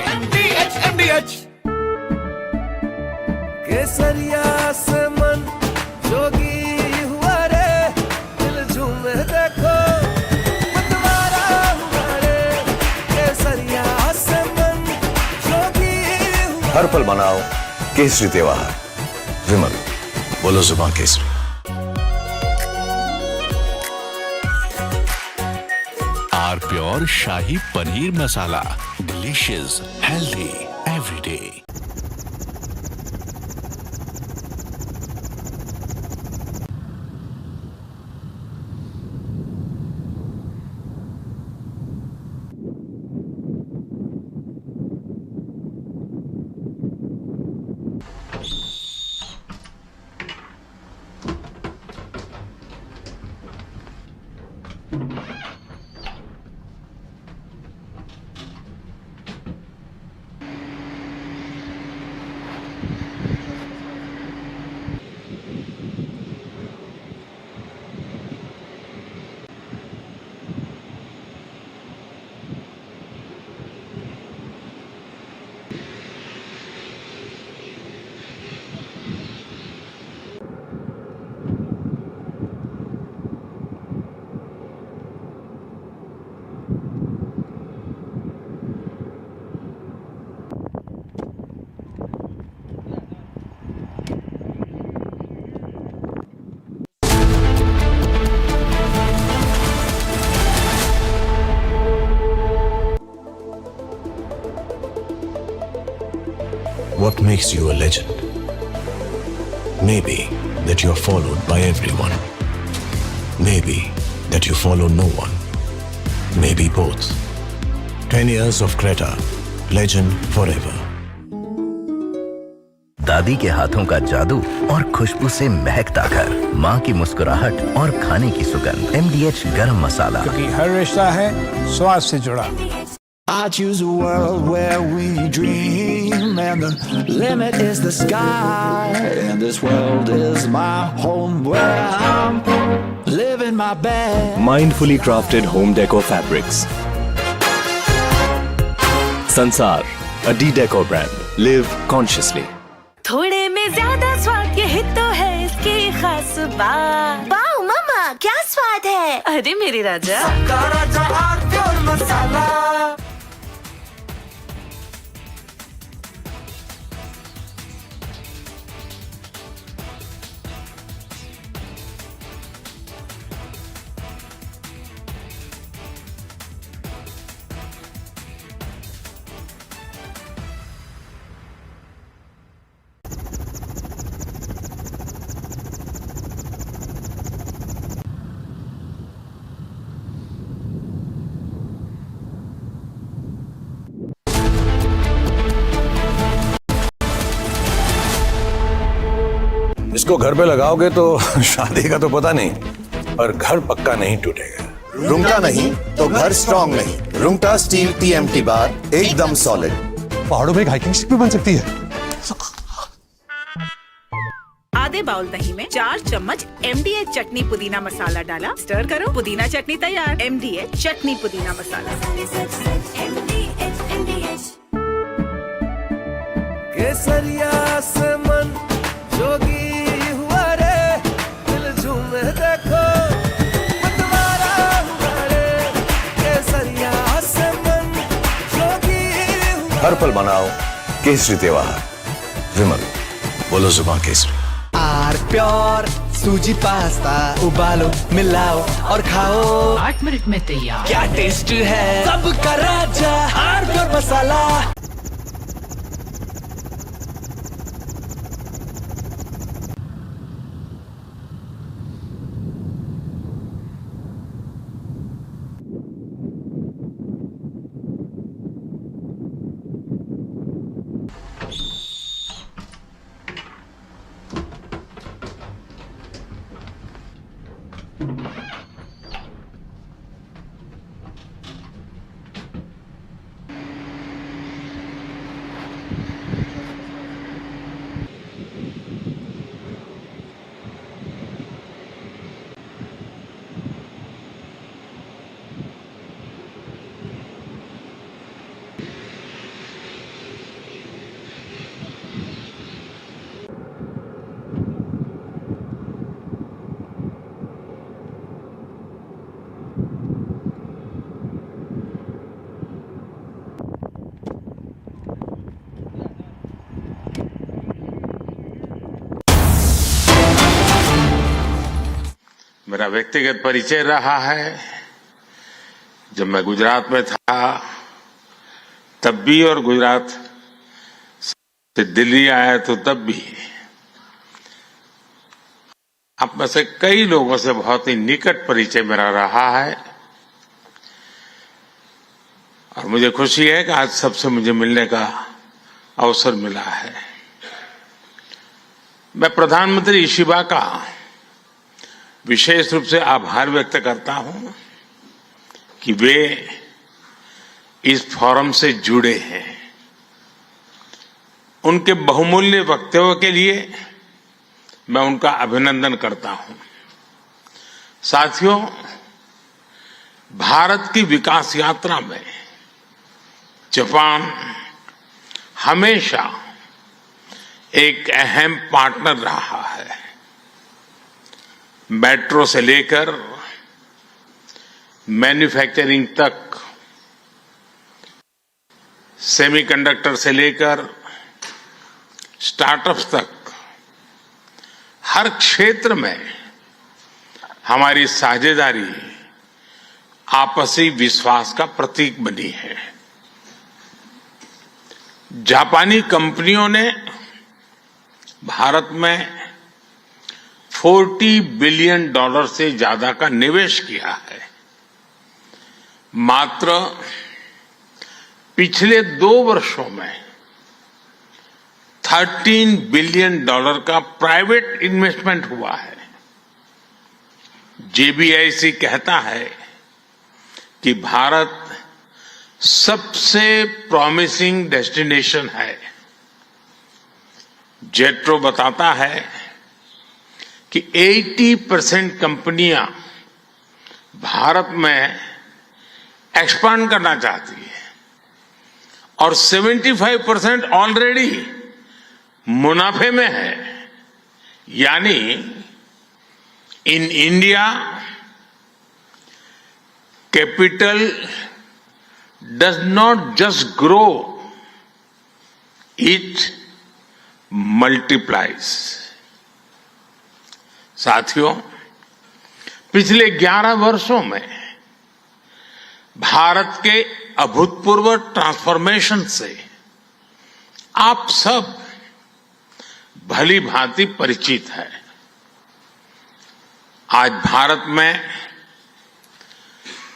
केसरिया से मन जोगी हुआ रे दिल झूमे देखो मतवारा हुआ रे केसरिया से मन जोगी हुआ हर पल मनाओ केसरी त्योहार विमल बोलो जुबान केसरी। R pure shahi paneer masala, delicious, healthy every day. What makes you a legend? Maybe that you're followed by everyone. Maybe that you follow no one. Maybe both. 10 years of Creta, legend forever. दादी के हाथों का जादू और खुशबू से महकता घर, माँ की मुस्कुराहट और खाने की सुगंध। MDH गरम मसाला, क्योंकि हर रिश्ता है स्वाद से जुड़ा। I choose a world where we dream and the limit is the sky, and this world is my home where I'm living my best. Mindfully crafted home decor fabrics. Sansar, a decor brand. Live consciously. थोड़े में ज्यादा स्वाद, यही तो है इसकी खास बात। वाओ मामा, क्या स्वाद है। अरे मेरे राजा, सबका राजा आर प्योर मसाला। इसको घर पे लगाओगे तो शादी का तो पता नहीं, पर घर पक्का नहीं टूटेगा। रुंगटा नहीं तो घर स्ट्रॉन्ग नहीं। रुंगटा स्टील TMT बार एकदम सॉलिड। पहाड़ों में एक हाइकिंग शिप भी बन सकती है। आधे बाउल दही में 4 चम्मच MDH चटनी पुदीना मसाला डाला, स्टर करो, पुदीना चटनी तैयार। MDH चटनी पुदीना मसाला। केसरिया से मन जोगी हुआ रे, दिल झूमे देखो मतवारा हुआ रे। केसरिया से मन जोगी हुआ। हर पल मनाओ केसरी त्योहार। विमल, बोलो जुबान केसरी। आर प्योर सूजी पास्ता, उबालो, मिलाओ और खाओ। 8 मिनट में तैयार। क्या टेस्ट है, सबका राजा आर प्योर मसाला। मेरा व्यक्तिगत परिचय रहा है। जब मैं गुजरात में था तब भी, और गुजरात से दिल्ली आया तो तब भी आप में से कई लोगों से बहुत ही निकट परिचय मेरा रहा है और मुझे खुशी है कि आज सबसे मुझे मिलने का अवसर मिला है। मैं प्रधानमंत्री इशिबा का विशेष रूप से आभार व्यक्त करता हूं कि वे इस फोरम से जुड़े हैं। उनके बहुमूल्य वक्तव्य के लिए मैं उनका अभिनंदन करता हूं। साथियों, भारत की विकास यात्रा में जापान हमेशा एक अहम पार्टनर रहा है। मेट्रो से लेकर मैन्युफैक्चरिंग तक, सेमीकंडक्टर से लेकर स्टार्टअप्स तक, हर क्षेत्र में हमारी साझेदारी आपसी विश्वास का प्रतीक बनी है। जापानी कंपनियों ने भारत में $40 बिलियन से ज्यादा का निवेश किया है। मात्र पिछले 2 वर्षों में $13 बिलियन का प्राइवेट इन्वेस्टमेंट हुआ है। JBIC कहता है कि भारत सबसे प्रॉमिसिंग डेस्टिनेशन है। जेट्रो बताता है कि 80% कंपनियां भारत में एक्सपांड करना चाहती है और 75% ऑलरेडी मुनाफे में है। यानी in India capital does not just grow, it multiplies. साथियों, पिछले 11 वर्षों में भारत के अभूतपूर्व ट्रांसफॉर्मेशन से आप सब भली भांति परिचित है। आज भारत में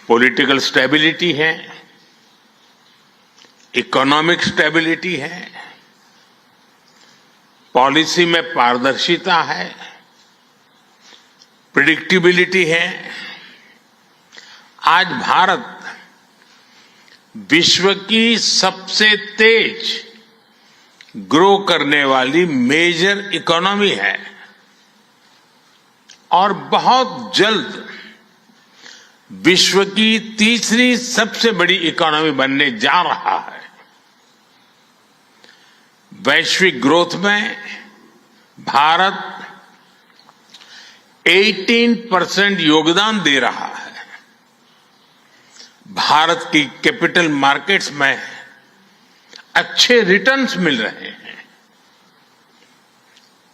पॉलिटिकल स्टेबिलिटी है, इकोनॉमिक स्टेबिलिटी है, पॉलिसी में पारदर्शिता है, प्रेडिक्टेबिलिटी है। आज भारत विश्व की सबसे तेज ग्रो करने वाली मेजर इकोनॉमी है और बहुत जल्द विश्व की तीसरी सबसे बड़ी इकोनॉमी बनने जा रहा है। वैश्विक ग्रोथ में भारत 18% योगदान दे रहा है। भारत की कैपिटल मार्केट्स में अच्छे रिटर्न्स मिल रहे हैं।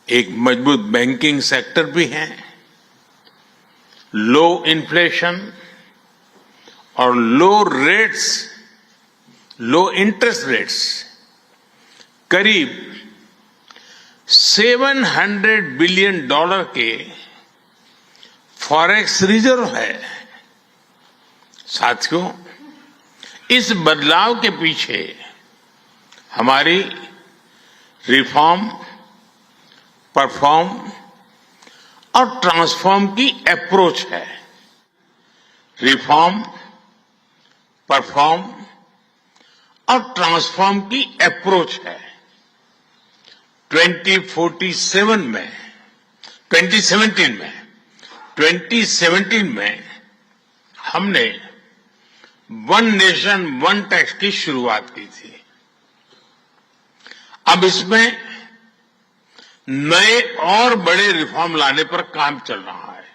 एक मजबूत बैंकिंग सेक्टर भी है। लो इन्फ्लेशन और लो इंटरेस्ट रेट्स, करीब $700 बिलियन के फॉरेक्स रिजर्व है। साथियों, इस बदलाव के पीछे हमारी रिफॉर्म, परफॉर्म और ट्रांसफॉर्म की अप्रोच है। रिफॉर्म, परफॉर्म और ट्रांसफॉर्म की अप्रोच है। 2017 में हमने वन नेशन वन टैक्स की शुरुआत की थी। अब इसमें नए और बड़े रिफॉर्म लाने पर काम चल रहा है।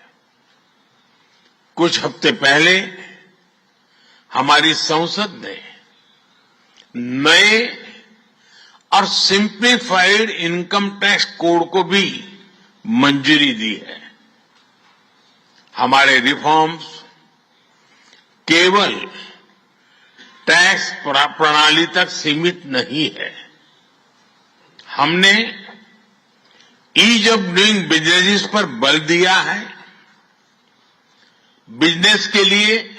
कुछ हफ्ते पहले हमारी संसद ने नए और सिंप्लीफाइड इनकम टैक्स कोड को भी मंजूरी दी है। हमारे रिफॉर्म्स केवल टैक्स प्रणाली तक सीमित नहीं है। हमने ईज ऑफ डूइंग बिजनेस पर बल दिया है, बिजनेस के लिए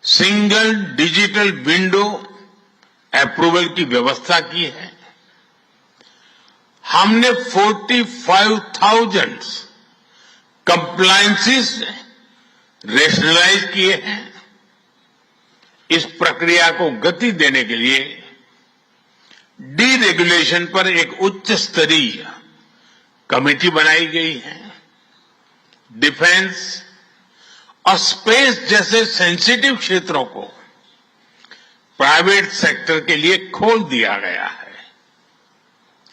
सिंगल डिजिटल विंडो अप्रूवल की व्यवस्था की है। हमने 45,000 कंप्लायंसेस रेशनलाइज किए हैं। इस प्रक्रिया को गति देने के लिए डीरेगुलेशन पर एक उच्च स्तरीय कमेटी बनाई गई है। डिफेंस और स्पेस जैसे सेंसिटिव क्षेत्रों को प्राइवेट सेक्टर के लिए खोल दिया गया है।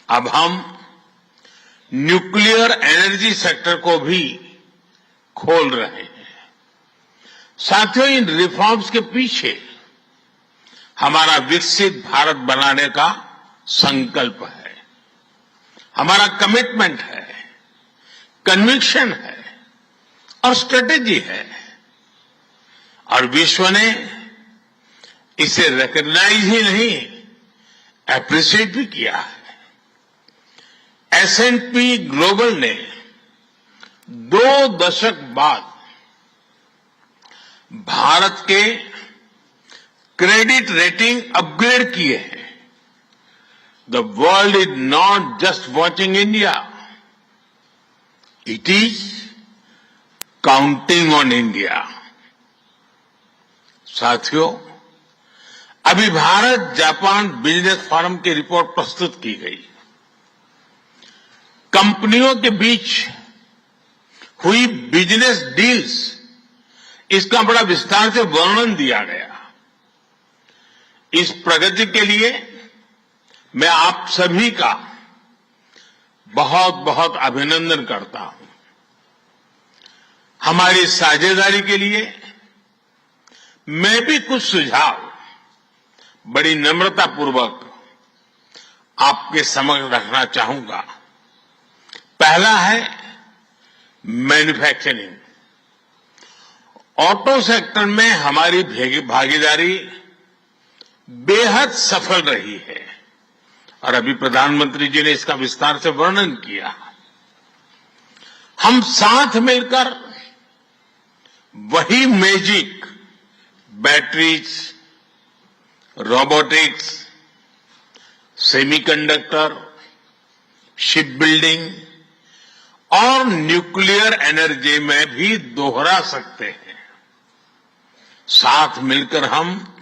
अब हम न्यूक्लियर एनर्जी सेक्टर को भी खोल रहे हैं। साथियों, इन रिफॉर्म्स के पीछे हमारा विकसित भारत बनाने का संकल्प है, हमारा कमिटमेंट है, कन्विक्शन है और स्ट्रेटेजी है, और विश्व ने इसे रिकॉग्नाइज ही नहीं एप्रिशिएट भी किया है। S&P ग्लोबल ने 2 दशक बाद भारत के क्रेडिट रेटिंग अपग्रेड किए हैं। The world is not just watching India, it is counting on India. साथियों, अभी भारत जापान बिजनेस फोरम की रिपोर्ट प्रस्तुत की गई। कंपनियों के बीच हुई बिजनेस डील्स, इसका बड़ा विस्तार से वर्णन दिया गया। इस प्रगति के लिए मैं आप सभी का बहुत बहुत अभिनंदन करता हूं। हमारी साझेदारी के लिए मैं भी कुछ सुझाव बड़ी नम्रतापूर्वक आपके समक्ष रखना चाहूंगा। पहला है मैन्युफैक्चरिंग। ऑटो सेक्टर में हमारी भागीदारी बेहद सफल रही है और अभी प्रधानमंत्री जी ने इसका विस्तार से वर्णन किया। हम साथ मिलकर वही magic batteries, robotics, semiconductor, ship building और न्यूक्लियर एनर्जी में भी दोहरा सकते हैं। साथ मिलकर हम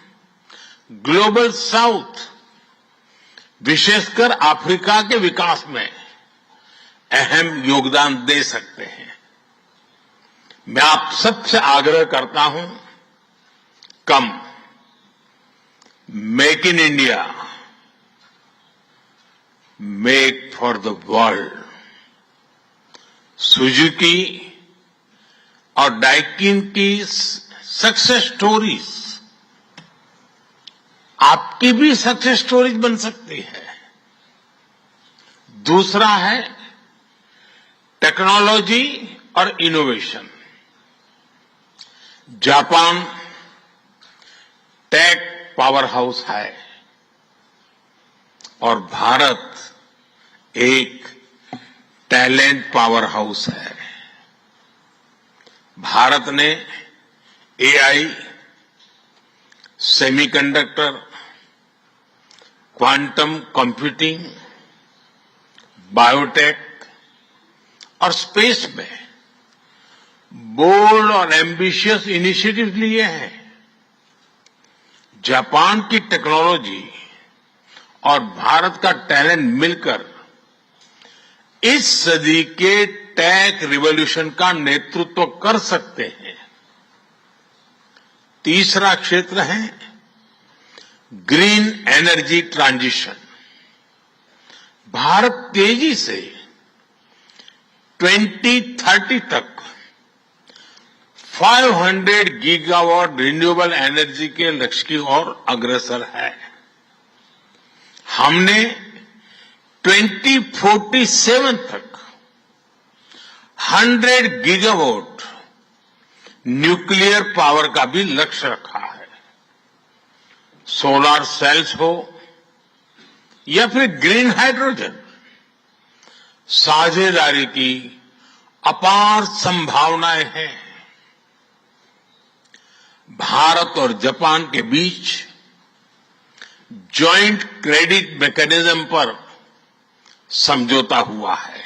ग्लोबल साउथ, विशेषकर अफ्रीका के विकास में अहम योगदान दे सकते हैं। मैं आप सबसे आग्रह करता हूं, कम make in India, make for the world. Suzuki और डाइकिन की सक्सेस स्टोरीज आपकी भी सक्सेस स्टोरीज बन सकती है। दूसरा है टेक्नोलॉजी और innovation. Japan tech powerhouse है और भारत एक टैलेंट पावर हाउस है। भारत ने AI, semiconductor, quantum computing, biotech और स्पेस में बोल्ड और एम्बिशियस इनिशिएटिव लिए हैं। जापान की टेक्नोलॉजी और भारत का टैलेंट मिलकर इस सदी के टेक रिवॉल्यूशन का नेतृत्व कर सकते हैं। तीसरा क्षेत्र है ग्रीन एनर्जी ट्रांजिशन। भारत तेजी से 2030 तक 500 गीगावाट रिन्यूएबल एनर्जी के लक्ष्य की ओर अग्रसर है। हमने 2047 तक 100 गीगावाट न्यूक्लियर पावर का भी लक्ष्य रखा है। सोलर सेल्स हो या फिर ग्रीन हाइड्रोजन, साझेदारी की अपार संभावनाएं हैं। भारत और जापान के बीच जॉइंट क्रेडिट मैकेनिज्म पर समझौता हुआ है।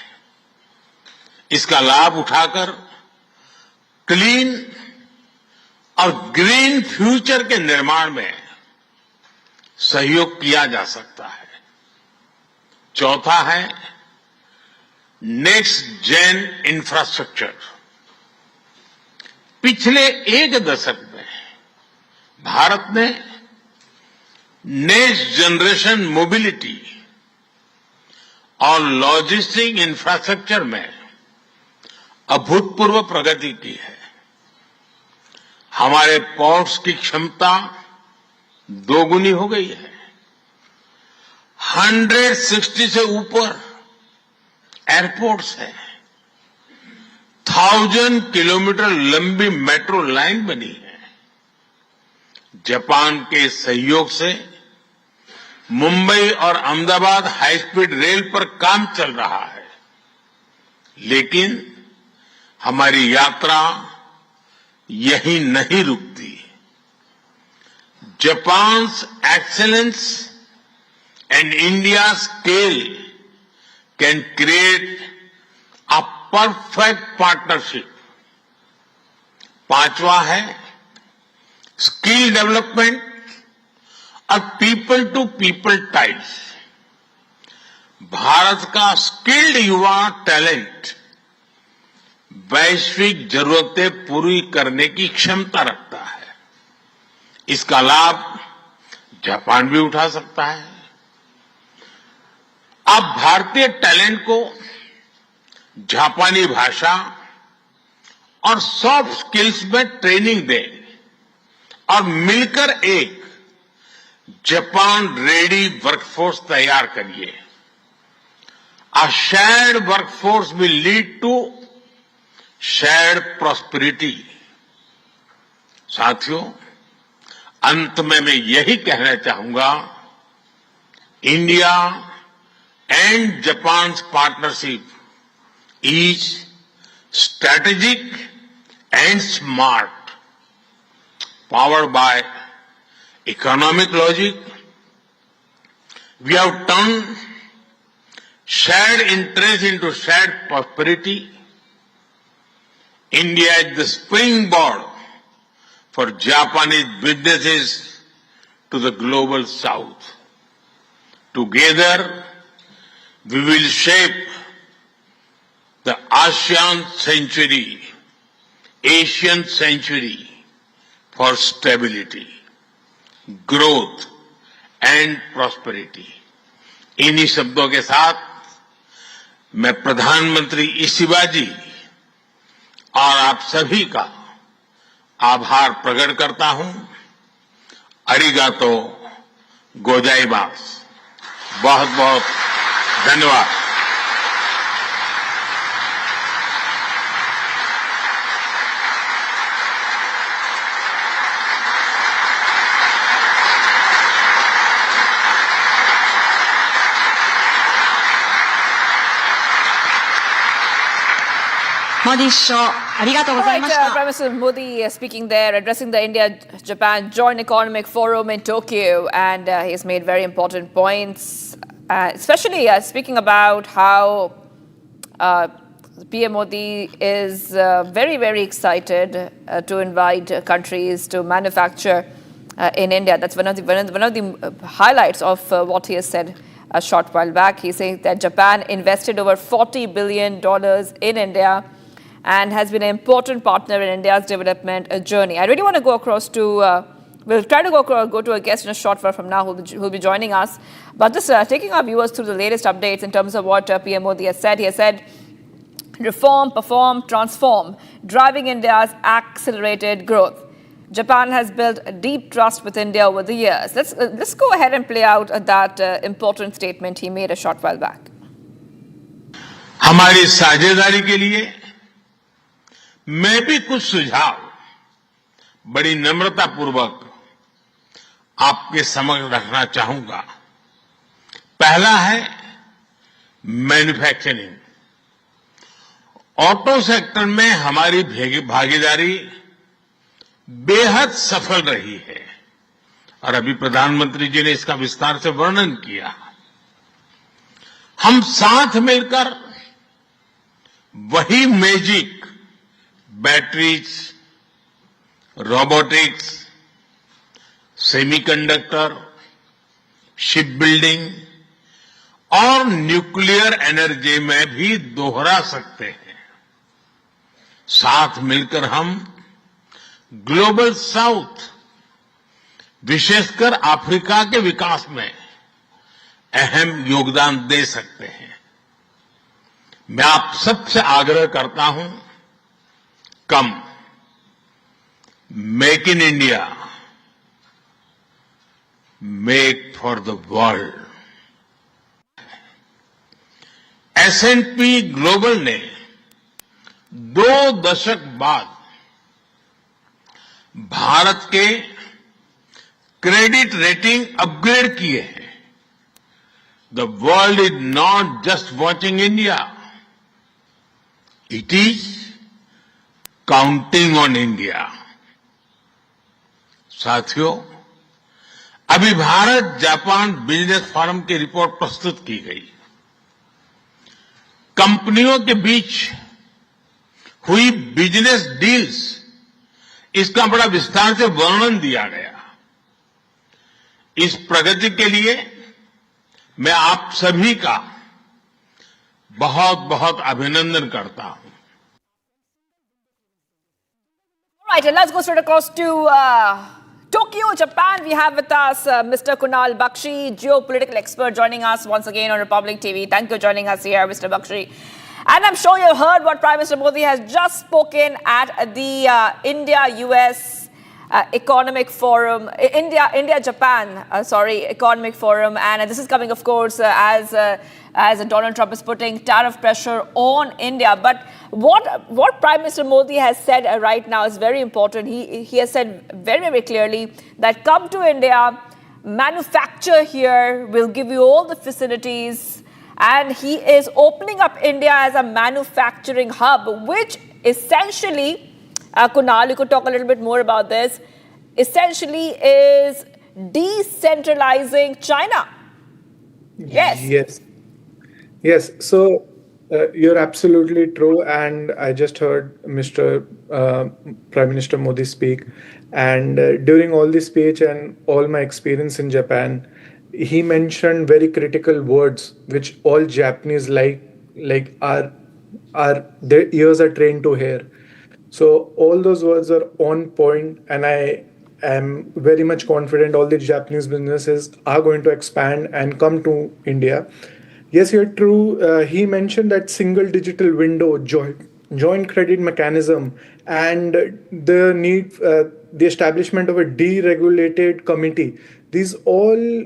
इसका लाभ उठाकर क्लीन और ग्रीन फ्यूचर के निर्माण में सहयोग किया जा सकता है। चौथा है नेक्स्ट जेन इंफ्रास्ट्रक्चर। पिछले एक दशक में भारत ने नेक्स्ट जनरेशन मोबिलिटी और लॉजिस्टिक इंफ्रास्ट्रक्चर में अभूतपूर्व प्रगति की है। हमारे पोर्ट्स की क्षमता दोगुनी हो गई है। 160 से ऊपर एयरपोर्ट्स हैं। 1000 किलोमीटर लंबी मेट्रो लाइन बनी है। जापान के सहयोग से मुंबई और अहमदाबाद हाई स्पीड रेल पर काम चल रहा है। लेकिन हमारी यात्रा यहीं नहीं रुकती। Japan's excellence and India's scale can create a perfect partnership. पांचवा है स्किल डेवलपमेंट और people to people ties. Bharat का स्किल्ड युवा टैलेंट वैश्विक जरूरतें पूरी करने की क्षमता रखता है। इसका लाभ जापान भी उठा सकता है। आप भारतीय टैलेंट को जापानी भाषा और सॉफ्ट स्किल्स में ट्रेनिंग दें और मिलकर एक जापान रेडी वर्कफोर्स तैयार करिए। A shared workforce will lead to shared prosperity. साथियों, अंत में मैं यही कहना चाहूंगा, India and Japan's partnership is strategic and smart, powered by economic logic. We have turned shared interest into shared prosperity. India is the springboard for Japanese businesses to the global south. Together, we will shape the ASEAN century, Asian century for stability, growth and prosperity. इन्हीं शब्दों के साथ मैं प्रधानमंत्री Ishiba जी और आप सभी का आभार प्रकट करता हूं. अरिगातो गोजाइमास. बहुत बहुत धन्यवाद. Prime Minister Modi speaking there, addressing the India-Japan Joint Economic Forum in Tokyo, and he has made very important points, especially speaking about how PM Modi is very, very excited to invite countries to manufacture in India. That's one of the highlights of what he has said a short while back. He's saying that Japan invested over $40 billion in India and has been an important partner in India's development journey. I really want to go across to, we'll try to go to a guest in a short while from now who'll be joining us. But just taking our viewers through the latest updates in terms of what PM Modi has said. He has said, reform, perform, transform, driving India's accelerated growth. Japan has built a deep trust with India over the years. Let's go ahead and play out that important statement he made a short while back. हमारी साझेदारी के लिए मैं भी कुछ सुझाव बड़ी नम्रता पूर्वक आपके समक्ष रखना चाहूंगा। पहला है मैन्युफैक्चरिंग। ऑटो सेक्टर में हमारी भागीदारी बेहद सफल रही है और अभी प्रधानमंत्री जी ने इसका विस्तार से वर्णन किया। हम साथ मिलकर वही magic batteries, robotics, semiconductor, ship building और न्यूक्लियर एनर्जी में भी दोहरा सकते हैं। साथ मिलकर हम ग्लोबल साउथ, विशेषकर अफ्रीका के विकास में अहम योगदान दे सकते हैं। मैं आप सबसे आग्रह करता हूं, कम make in India, make for the world. S&P global ने 2 दशक बाद भारत के क्रेडिट रेटिंग अपग्रेड किए हैं। The world is not just watching India, it is counting on India. साथियों, अभी भारत जापान बिजनेस फोरम की रिपोर्ट प्रस्तुत की गई। कंपनियों के बीच हुई बिजनेस डील्स, इसका बड़ा विस्तार से वर्णन दिया गया। इस प्रगति के लिए मैं आप सभी का बहुत बहुत अभिनंदन करता हूं। All right, and let's go straight across to Tokyo, Japan. We have with us Mr. Kunal Bakshi, geopolitical expert, joining us once again on Republic TV. Thank you for joining us here, Mr. Bakshi. And I'm sure you've heard what Prime Minister Modi has just spoken at the India-US Economic Forum, India-Japan, Economic Forum. And this is coming, of course, as Donald Trump is putting tariff pressure on India. But what Prime Minister Modi has said right now is very important. He has said very, very clearly that come to India, manufacture here, we'll give you all the facilities. And he is opening up India as a manufacturing hub, which essentially, Kunal, you could talk a little bit more about this, essentially is decentralizing China. Yes. So you're absolutely true. And I just heard Mr. Prime Minister Modi speak. And during all this speech and all my experience in Japan, he mentioned very critical words which all Japanese are their ears are trained to hear. So all those words are on point, and I am very much confident all the Japanese businesses are going to expand and come to India. Yes, you're true. He mentioned that single digital window, joint credit mechanism, and the need, the establishment of a deregulated committee. These all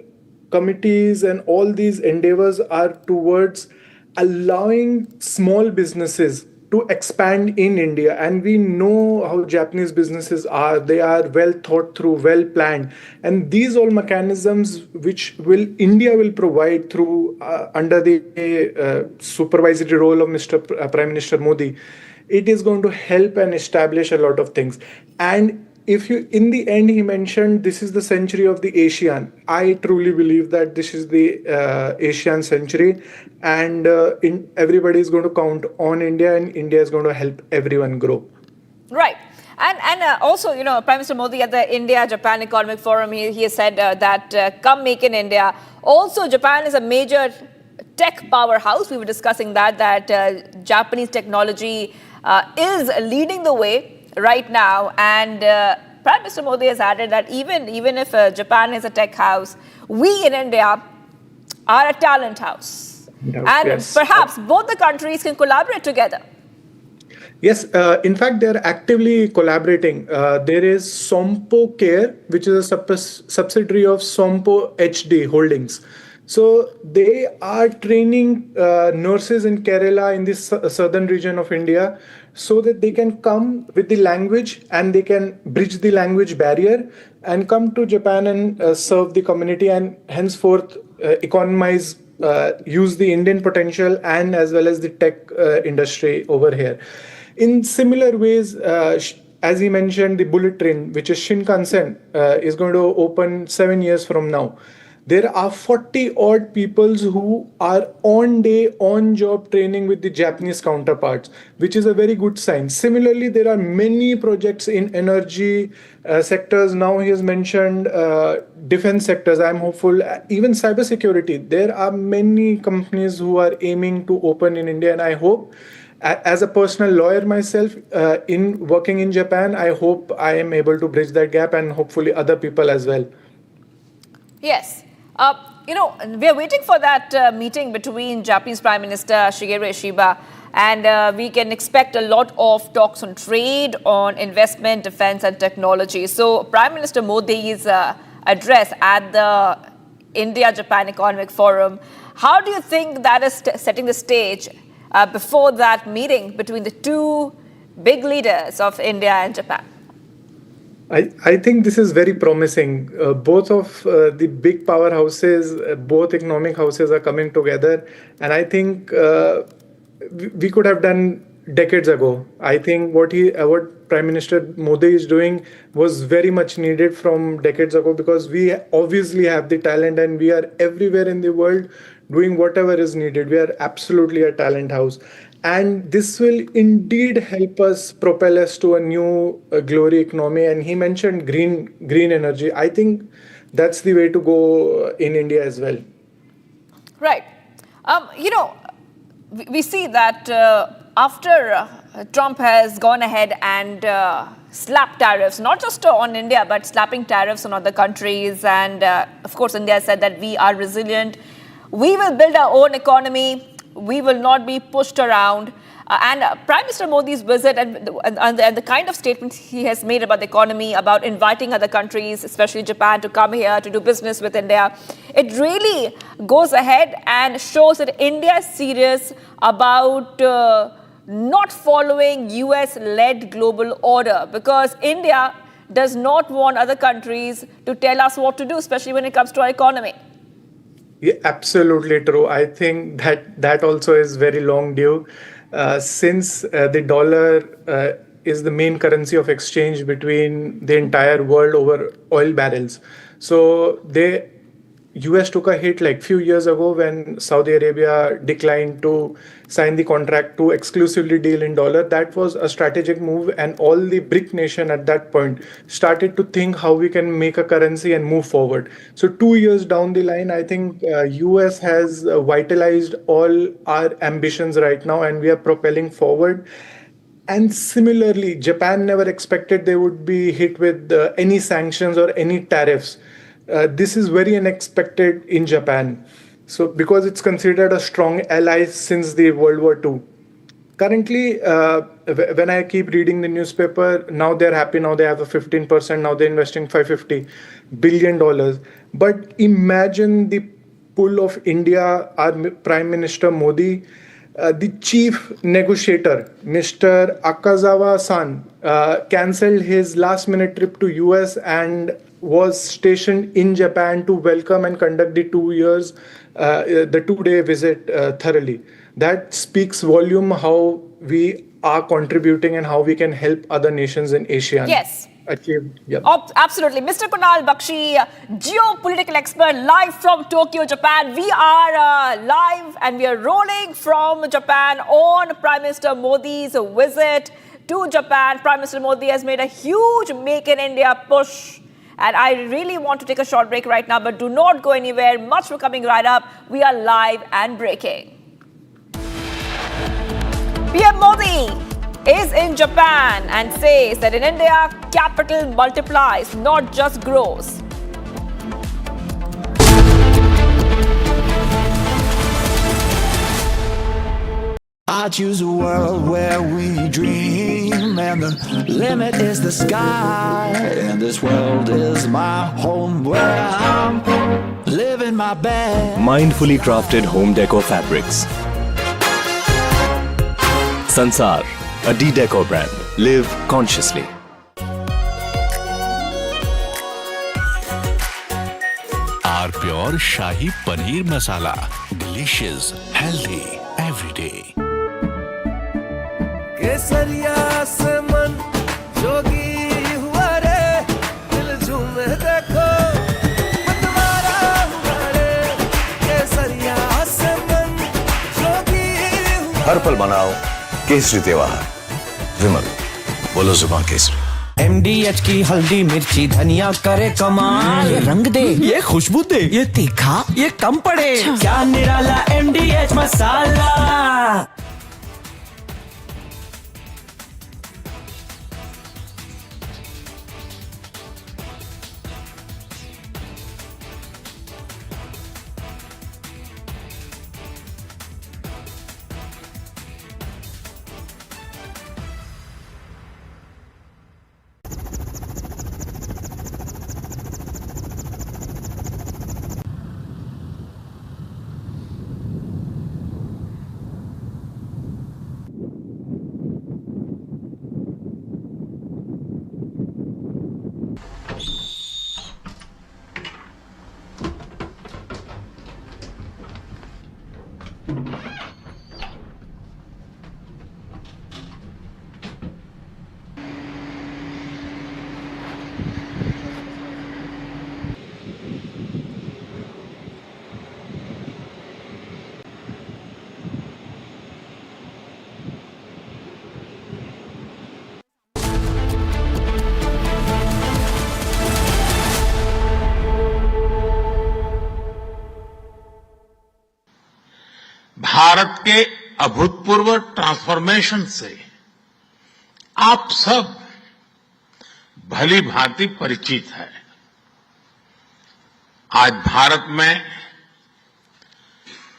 committees and all these endeavors are towards allowing small businesses to expand in India. And we know how Japanese businesses are. They are well thought through, well planned. And these all mechanisms which India will provide through under the supervisory role of Mr. Prime Minister Modi, it is going to help and establish a lot of things. And in the end, he mentioned this is the century of the ASEAN. I truly believe that this is the ASEAN century, and everybody is going to count on India, and India is going to help everyone grow. Right. And also, Prime Minister Modi at the India-Japan Economic Forum, he has said that come make in India. Also, Japan is a major tech powerhouse. We were discussing that Japanese technology is leading the way right now, and Prime Minister Modi has added that even if Japan is a tech house, we in India are a talent house. Perhaps both the countries can collaborate together. Yes, in fact, they're actively collaborating. There is Sompo Care, which is a subsidiary of Sompo HD Holdings. So they are training nurses in Kerala in this southern region of India so that they can come with the language and they can bridge the language barrier and come to Japan and serve the community and henceforth economize, use the Indian potential and as well as the tech industry over here. In similar ways, as he mentioned, the bullet train, which is Shinkansen, is going to open 7 years from now. There are 40 odd people who are on-job training with the Japanese counterparts, which is a very good sign. Similarly, there are many projects in energy sectors. Now he has mentioned defense sectors. I'm hopeful. Even cybersecurity. There are many companies who are aiming to open in India, and I hope, as a personal lawyer myself, in working in Japan, I hope I am able to bridge that gap, and hopefully other people as well. Yes. We are waiting for that meeting between Japanese Prime Minister Shigeru Ishiba, and we can expect a lot of talks on trade, on investment, defense and technology. So Prime Minister Modi's address at the India-Japan Economic Forum, how do you think that is setting the stage before that meeting between the two big leaders of India and Japan? I think this is very promising. Both of the big powerhouses, both economic houses are coming together. And I think we could have done decades ago. I think what Prime Minister Modi is doing was very much needed from decades ago, because we obviously have the talent and we are everywhere in the world doing whatever is needed. We are absolutely a talent house. And this will indeed help us propel us to a new glory economy. And he mentioned green energy. I think that's the way to go in India as well. Right. We see that after Trump has gone ahead and slapped tariffs, not just on India, but slapping tariffs on other countries. And of course, India said that we are resilient. We will build our own economy. We will not be pushed around. And Prime Minister Modi's visit and the kind of statements he has made about the economy, about inviting other countries, especially Japan, to come here to do business with India, it really goes ahead and shows that India is serious about not following US-led global order, because India does not want other countries to tell us what to do, especially when it comes to our economy. Yeah, absolutely true. I think that also is very long due. Since the dollar is the main currency of exchange between the entire world over oil barrels. So US took a hit like few years ago when Saudi Arabia declined to sign the contract to exclusively deal in dollar. That was a strategic move, and all the BRIC nation at that point started to think how we can make a currency and move forward. So 2 years down the line, I think US has vitalized all our ambitions right now, and we are propelling forward. And similarly, Japan never expected they would be hit with any sanctions or any tariffs. This is very unexpected in Japan. So because it's considered a strong ally since the World War II. Currently, when I keep reading the newspaper, now they're happy. Now they have a 15%. Now they're investing $550 billion. But imagine the pull of India, our Prime Minister Modi, the chief negotiator, Mr. Akazawa-san, cancelled his last-minute trip to US and was stationed in Japan to welcome and conduct the 2-day visit thoroughly. That speaks volume how we are contributing and how we can help other nations in Asia. Yes. Achieve. Yeah. Absolutely. Mr. Kunal Bakshi, geopolitical expert, live from Tokyo, Japan. We are live and we are rolling from Japan on Prime Minister Modi's visit to Japan. Prime Minister Modi has made a huge Make in India push. And I really want to take a short break right now, but do not go anywhere. Much more coming right up. We are live and breaking. PM Modi is in Japan and says that in India, capital multiplies, not just grows. I choose a world where we dream, and the limit is the sky. And this world is my home where I'm living my best. Mindfully crafted home decor fabrics. Sansar, a decor brand. Live consciously. R pure shahi paneer masala, delicious, healthy, everyday. केसरिया से मन जोगी हुआ रे, दिल झूमे देखो मतवारा हुआ रे। केसरिया से मन जोगी हुआ। हर पल मनाओ केसरी त्योहार। विमल, बोलो जुबान केसरी। MDH की हल्दी मिर्ची धनिया करे कमाल। ये रंग दे, ये खुशबू दे, ये तीखा, ये कम पड़े। क्या निराला MDH मसाला। भारत के अभूतपूर्व ट्रांसफॉर्मेशन से आप सब भली भांति परिचित है। आज भारत में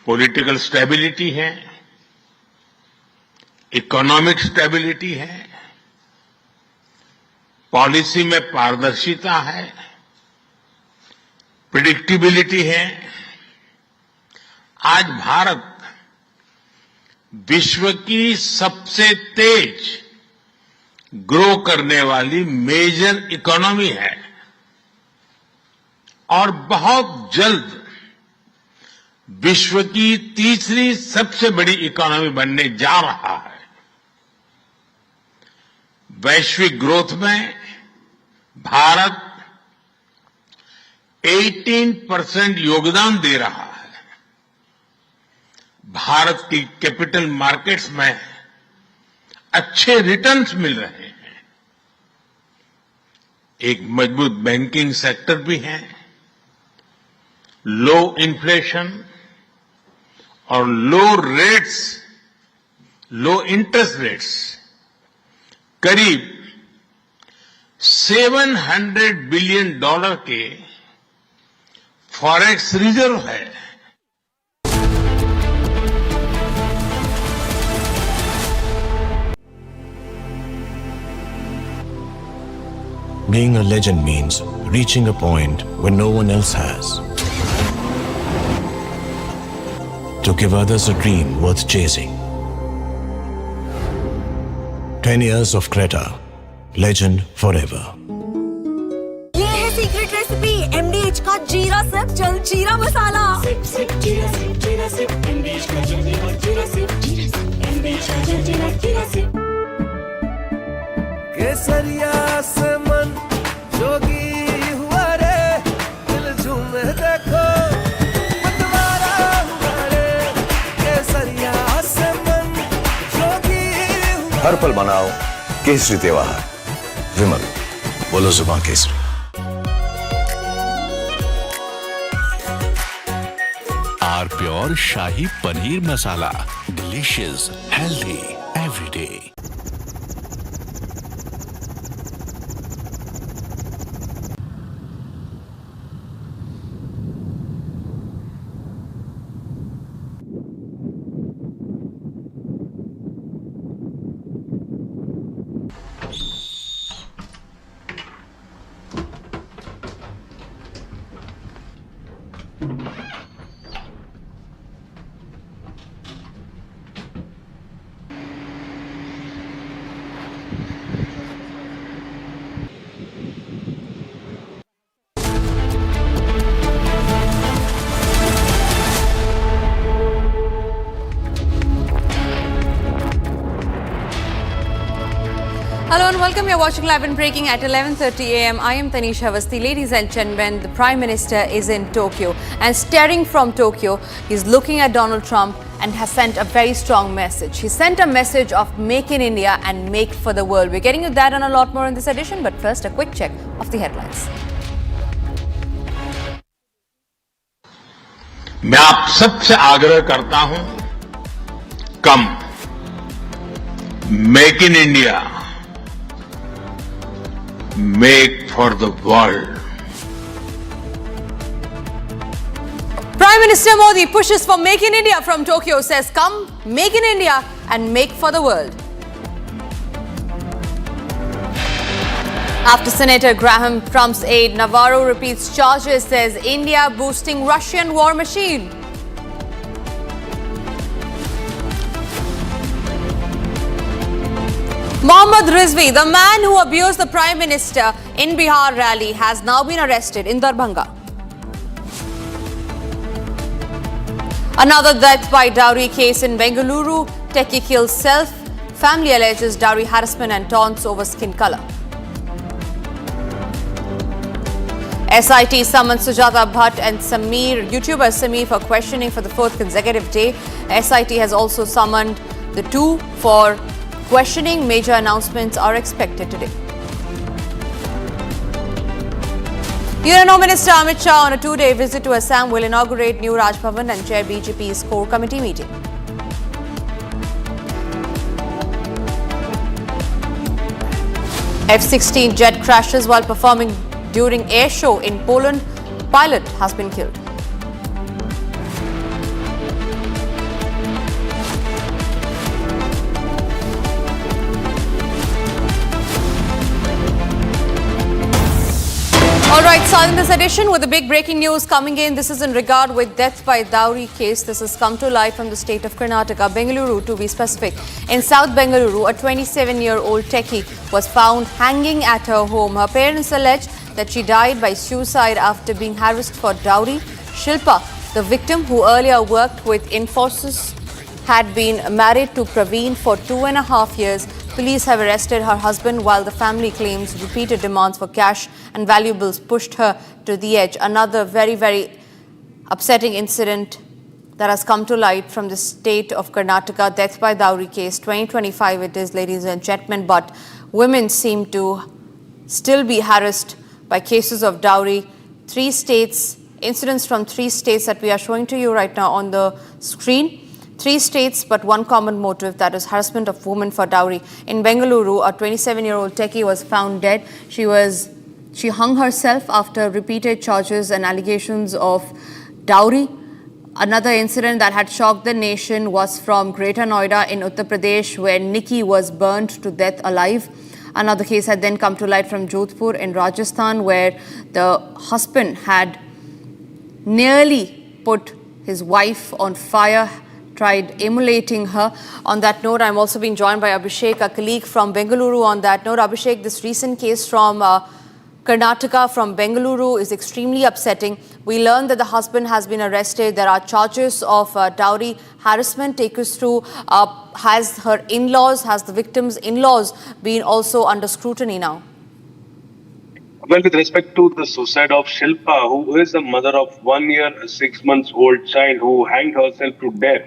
पॉलिटिकल स्टेबिलिटी है, इकोनॉमिक स्टेबिलिटी है, पॉलिसी में पारदर्शिता है, प्रिडिक्टिबिलिटी है। आज भारत विश्व की सबसे तेज ग्रो करने वाली मेजर इकोनॉमी है और बहुत जल्द विश्व की तीसरी सबसे बड़ी इकोनॉमी बनने जा रहा है। वैश्विक ग्रोथ में भारत 18% योगदान दे रहा है। भारत की कैपिटल मार्केट्स में अच्छे रिटर्न्स मिल रहे हैं। एक मजबूत बैंकिंग सेक्टर भी है, लो इन्फ्लेशन और लो इंटरेस्ट रेट्स, करीब $700 बिलियन के फॉरेक्स रिजर्व है। Being a legend means reaching a point where no one else has. To give others a dream worth chasing. 10 years of Creta, legend forever. ये है secret recipe MDH का जीरा SIP जल जीरा मसाला। SIP SIP जीरा SIP MDH का जल जीरा सिप MDH का जल जीरा सिप। केसरिया से मन जोगी हुआ रे, दिल झूमे देखो मतवारा हुआ रे। केसरिया से मन जोगी हुआ। हर पल मनाओ केसरी त्योहार। विमल, बोलो जुबान केसरी। R pure shahi paneer masala, delicious, healthy, everyday. welcome. You're watching Live and Breaking at 11:30 a.m. I am Tanisha Avasti. Ladies and gentlemen, the Prime Minister is in Tokyo, and staring from Tokyo, he's looking at Donald Trump and has sent a very strong message. He sent a message of make in India and make for the world. We're getting to that and a lot more in this edition, but first a quick check of the headlines. मैं आप सबसे आग्रह करता हूं, कम make in India, make for the world. Prime Minister Modi pushes for Make in India from Tokyo, says come, make in India and make for the world. After Senator Graham Trump's aide, Navarro repeats charges, says India boosting Russian war machine. Mohammad Rizvi, the man who abused the Prime Minister in Bihar rally, has now been arrested in Darbhanga. Another death by dowry case in Bengaluru. Techie kills self. Family alleges dowry harassment and taunts over skin color. SIT summoned Sujata Bhatt and YouTuber Sameer for questioning for the fourth consecutive day. SIT has also summoned the two for questioning. Major announcements are expected today. Union Home Minister Amit Shah on a two-day visit to Assam will inaugurate new Raj Bhavan and chair BJP's core committee meeting. F-16 jet crashes while performing during air show in Poland. Pilot has been killed. All right, starting this edition with the big breaking news coming in. This is in regard with death by dowry case. This has come to light from the state of Karnataka, Bengaluru to be specific. In South Bengaluru, a 27-year-old techie was found hanging at her home. Her parents allege that she died by suicide after being harassed for dowry. Shilpa, the victim who earlier worked with Infosys, had been married to Praveen for 2.5 years. Police have arrested her husband while the family claims repeated demands for cash and valuables pushed her to the edge. Another very, very upsetting incident that has come to light from the state of Karnataka, death by dowry case. 2025 it is, ladies and gentlemen, but women seem to still be harassed by cases of dowry. 3 states, incidents from 3 states that we are showing to you right now on the screen. 3 states, but one common motive, that is harassment of women for dowry. In Bengaluru, a 27-year-old techie was found dead. She hung herself after repeated charges and allegations of dowry. Another incident that had shocked the nation was from Greater Noida in Uttar Pradesh, where Nikki was burned to death alive. Another case had then come to light from Jodhpur in Rajasthan, where the husband had nearly put his wife on fire, tried emulating her. On that note, I'm also being joined by Abhishek, a colleague from Bengaluru. On that note, Abhishek, this recent case from Karnataka, from Bengaluru, is extremely upsetting. We learned that the husband has been arrested. There are charges of dowry harassment. Take us through, has the victim's in-laws been also under scrutiny now? Well, with respect to the suicide of Shilpa, who is the mother of 1 year, 6 months old child who hanged herself to death,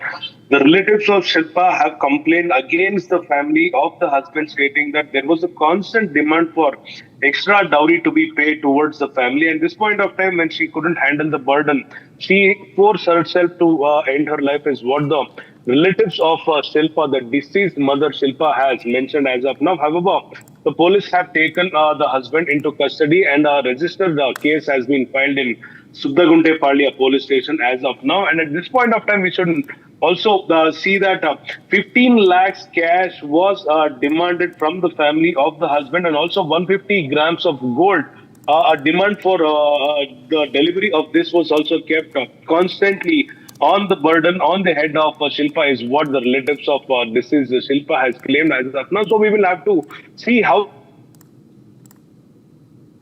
the relatives of Shilpa have complained against the family of the husband, stating that there was a constant demand for extra dowry to be paid towards the family. And this point of time, when she couldn't handle the burden, she forced herself to end her life, is what the relatives of Shilpa, the deceased mother Shilpa, has mentioned as of now. However, the police have taken the husband into custody, and a registered case has been filed in Sudagunte Palia police station as of now. And at this point of time, we should also see that 15 lakhs cash was demanded from the family of the husband, and also 150 grams of gold. A demand for the delivery of this was also kept constantly on the burden on the head of Shilpa, is what the relatives of deceased Shilpa has claimed as of now. So we will have to see how,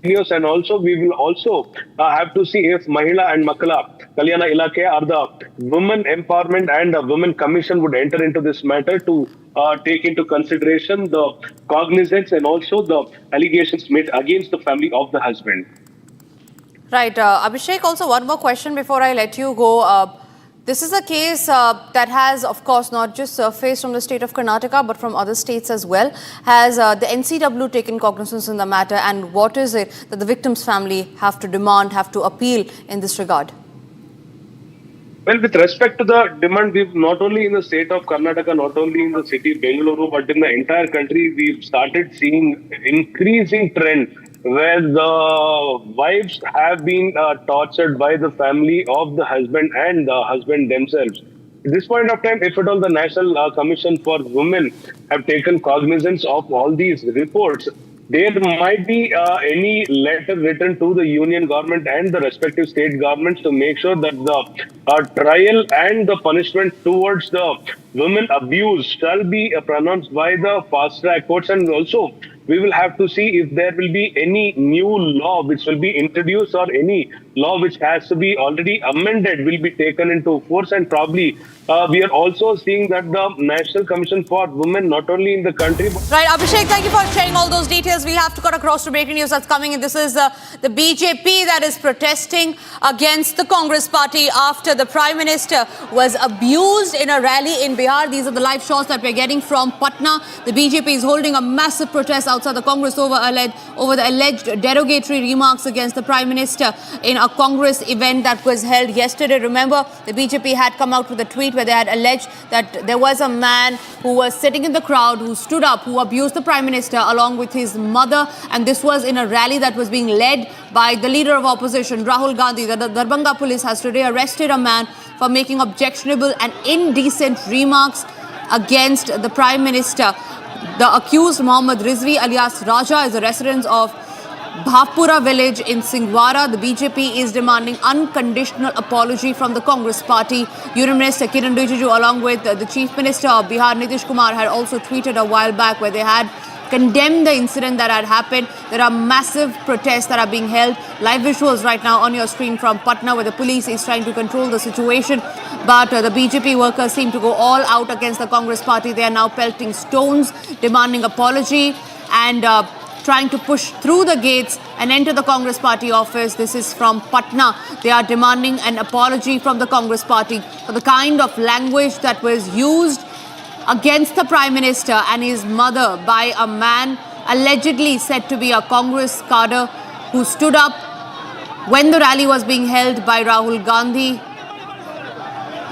and also we will also have to see if Mahila and Makala Kalyana Ilake, or the Women Empowerment and Women Commission would enter into this matter to take into consideration the cognizance and also the allegations made against the family of the husband. Right. Abhishek, also one more question before I let you go. This is a case that has, of course, not just surfaced from the state of Karnataka, but from other states as well. Has the NCW taken cognizance in the matter, and what is it that the victim's family have to demand, have to appeal in this regard? Well, with respect to the demand, we've not only in the state of Karnataka, not only in the city of Bengaluru, but in the entire country, we've started seeing increasing trend where the wives have been tortured by the family of the husband and the husband themselves. At this point of time, if at all the National Commission for Women have taken cognizance of all these reports, there might be any letter written to the union government and the respective state governments to make sure that the trial and the punishment towards the women abuse shall be pronounced by the fast track courts. And also, we will have to see if there will be any new law which will be introduced or any law which has to be already amended will be taken into force. And probably we are also seeing that the National Commission for Women, not only in the country. Right, Abhishek, thank you for sharing all those details. We have to cut across to breaking news that's coming in. This is the BJP that is protesting against the Congress party after the Prime Minister was abused in a rally in Bihar. These are the live shots that we're getting from Patna. The BJP is holding a massive protest outside the Congress over the alleged derogatory remarks against the Prime Minister in a Congress event that was held yesterday. Remember, the BJP had come out with a tweet where they had alleged that there was a man who was sitting in the crowd who stood up, who abused the Prime Minister along with his mother, and this was in a rally that was being led by the leader of opposition, Rahul Gandhi. The Darbhanga police has today arrested a man for making objectionable and indecent remarks against the Prime Minister. The accused, Mohammad Rizvi alias Raja, is a resident of Bhavpura village in Singwara. The BJP is demanding unconditional apology from the Congress party. Union Minister Kiran Rijiju, along with the Chief Minister of Bihar, Nitish Kumar, had also tweeted a while back where they had condemned the incident that had happened. There are massive protests that are being held. Live visuals right now on your screen from Patna, where the police is trying to control the situation. But the BJP workers seem to go all out against the Congress party. They are now pelting stones, demanding apology, and trying to push through the gates and enter the Congress party office. This is from Patna. They are demanding an apology from the Congress party for the kind of language that was used against the Prime Minister and his mother by a man allegedly said to be a Congress cadre who stood up when the rally was being held by Rahul Gandhi.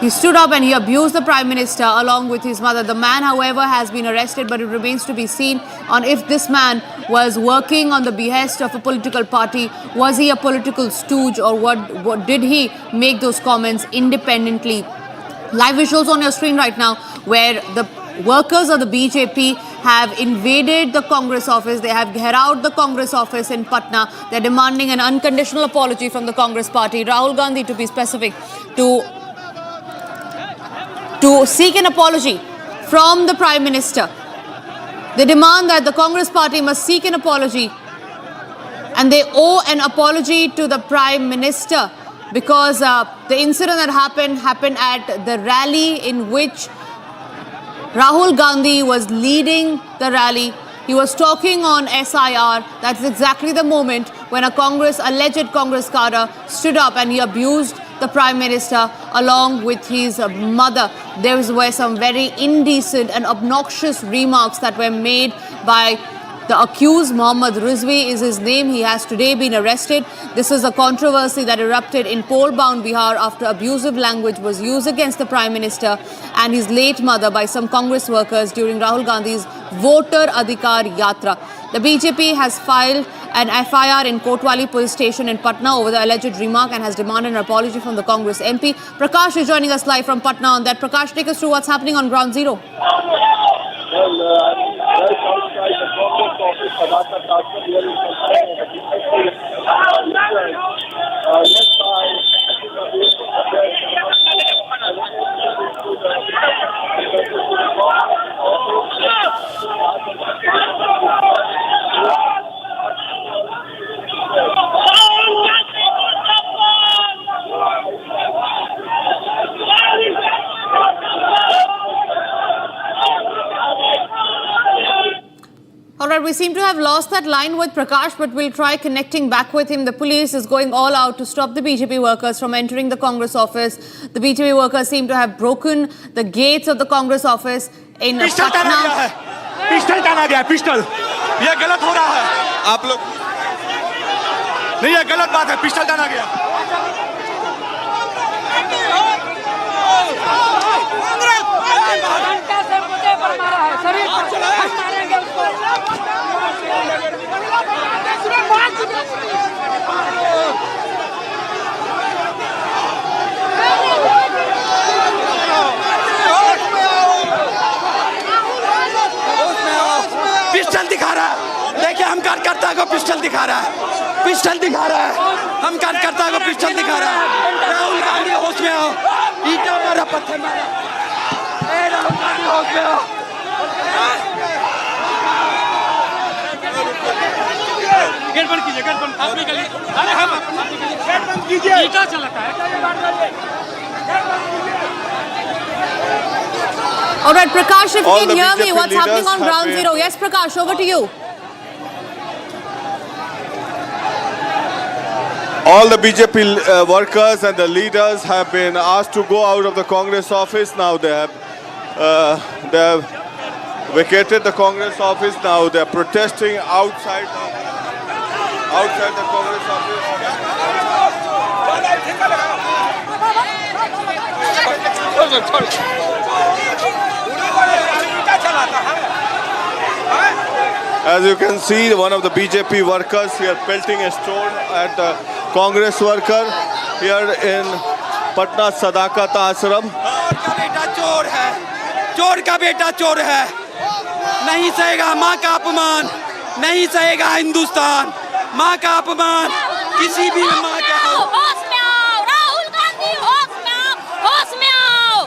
He stood up and he abused the Prime Minister along with his mother. The man, however, has been arrested, but it remains to be seen on if this man was working on the behest of a political party. Was he a political stooge, or what did he make those comments independently? Live visuals on your screen right now where the workers of the BJP have invaded the Congress office. They have gherraud the Congress office in Patna. They're demanding an unconditional apology from the Congress party. Rahul Gandhi, to be specific, to seek an apology from the Prime Minister. They demand that the Congress party must seek an apology, and they owe an apology to the Prime Minister because the incident that happened at the rally in which Rahul Gandhi was leading the rally. He was talking on SIR. That's exactly the moment when a alleged Congress cadre stood up and he abused the Prime Minister along with his mother. There were some very indecent and obnoxious remarks that were made by the accused. Mohammad Rizvi is his name. He has today been arrested. This is a controversy that erupted in poll-bound Bihar after abusive language was used against the Prime Minister and his late mother by some Congress workers during Rahul Gandhi's Voter Adhikar Yatra. The BJP has filed an FIR in Kotwali police station in Patna over the alleged remark and has demanded an apology from the Congress MP. Prakash is joining us live from Patna on that. Prakash, take us through what's happening on ground zero. seem to have lost that line with Prakash, but we'll try connecting back with him. The police is going all out to stop the BJP workers from entering the Congress office. The BJP workers seem to have broken the gates of the Congress office in Patna. Pistol टाना गया, pistol. ये गलत हो रहा है। आप लोग नहीं, ये गलत बात है, पिस्टल टाना गया। घंटा से मुझे पर मारा है, शरीर पर मारेंगे उसको। पिस्टल दिखा रहा है, देखिए हम कार्यकर्ता को पिस्टल दिखा रहा है, पिस्टल दिखा रहा है, हम कार्यकर्ता को पिस्टल दिखा रहा है। राहुल गांधी होश में आओ, ईटा मारा, पत्थर मारा, राहुल गांधी होश में आओ। गेट बंद कीजिए, गेट बंद, आप निकलिए। अरे हम गेट बंद कीजिए, ईटा चलाता है। All right, Prakash, if you can hear me, what's happening on ground zero? Yes, Prakash, over to you. All the BJP workers and the leaders have been asked to go out of the Congress office. Now they have vacated the Congress office. Now they are protesting outside the Congress office. As you can see, one of the BJP workers here pelting a stone at the Congress worker here in Patna Sadakat Ashram. का बेटा चोर है, चोर का बेटा चोर है, नहीं सहेगा माँ का अपमान, नहीं सहेगा हिंदुस्तान, माँ का अपमान, किसी भी माँ का। होश में आओ, राहुल गांधी होश में आओ, होश में आओ,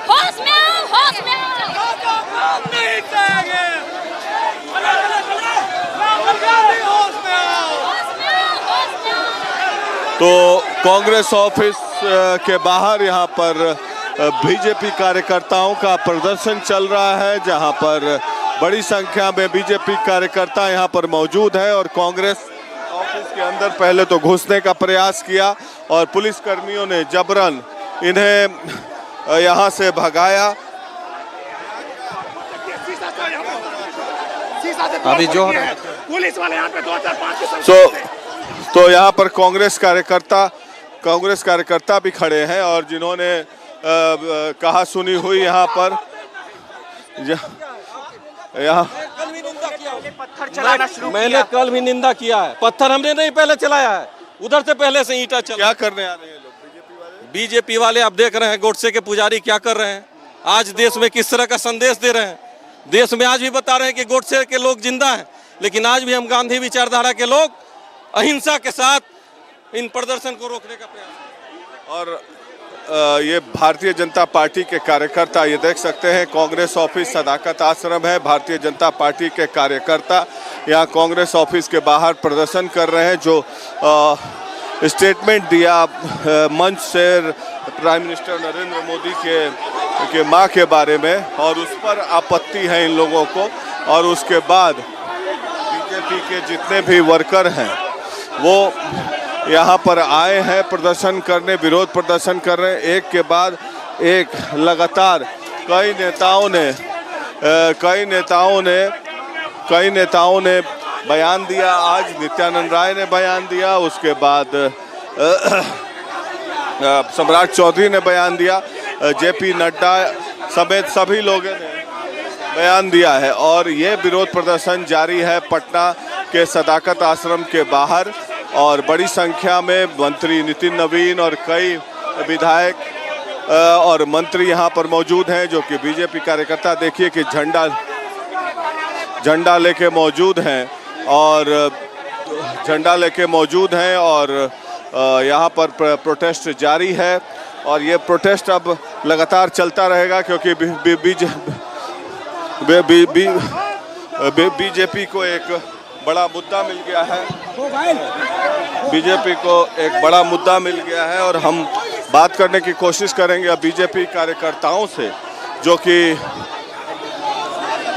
होश में आओ, होश में आओ, नहीं सहेंगे, राहुल गांधी होश में आओ, होश में आओ। तो कांग्रेस ऑफिस के बाहर यहाँ पर बीजेपी कार्यकर्ताओं का प्रदर्शन चल रहा है, जहाँ पर बड़ी संख्या में बीजेपी कार्यकर्ता यहाँ पर मौजूद है और कांग्रेस ऑफिस के अंदर पहले तो घुसने का प्रयास किया और पुलिस कर्मियों ने जबरन इन्हें यहाँ से भगाया। अभी जो पुलिस वाले यहाँ पे 2-4-5 तो यहाँ पर कांग्रेस कार्यकर्ता भी खड़े हैं और जिन्होंने कहा सुनी हुई यहाँ पर मैंने कल भी निंदा किया है, पत्थर हमने नहीं पहले चलाया है, उधर से पहले से ईंटा चला। क्या करने आ रहे हैं लोग बीजेपी वाले? आप देख रहे हैं गोडसे के पुजारी क्या कर रहे हैं, आज देश में किस तरह का संदेश दे रहे हैं। देश में आज भी बता रहे हैं कि गोडसे के लोग जिंदा हैं, लेकिन आज भी हम गांधी विचारधारा के लोग अहिंसा के साथ इन प्रदर्शन को रोकने का प्रयास। और ये भारतीय जनता पार्टी के कार्यकर्ता, ये देख सकते हैं कांग्रेस ऑफिस सदाकत आश्रम है, भारतीय जनता पार्टी के कार्यकर्ता यहाँ कांग्रेस ऑफिस के बाहर प्रदर्शन कर रहे हैं। जो स्टेटमेंट दिया मंच से प्राइम मिनिस्टर नरेंद्र मोदी के मां के बारे में और उस पर आपत्ति है इन लोगों को, और उसके बाद बीजेपी के जितने भी वर्कर हैं वो यहाँ पर आए हैं प्रदर्शन करने, विरोध प्रदर्शन कर रहे हैं। एक के बाद एक लगातार कई नेताओं ने बयान दिया। आज नित्यानंद राय ने बयान दिया, उसके बाद सम्राट चौधरी ने बयान दिया, जेपी नड्डा समेत सभी लोगों ने बयान दिया है और ये विरोध प्रदर्शन जारी है पटना के सदाकत आश्रम के बाहर। और बड़ी संख्या में मंत्री नितिन नवीन और कई विधायक और मंत्री यहाँ पर मौजूद हैं, जो कि बीजेपी कार्यकर्ता देखिए कि झंडा लेके मौजूद हैं और यहाँ पर प्रोटेस्ट जारी है और ये प्रोटेस्ट अब लगातार चलता रहेगा, क्योंकि बीजेपी को एक बड़ा मुद्दा मिल गया है। बीजेपी को एक बड़ा मुद्दा मिल गया है और हम बात करने की कोशिश करेंगे अब बीजेपी कार्यकर्ताओं से, जो कि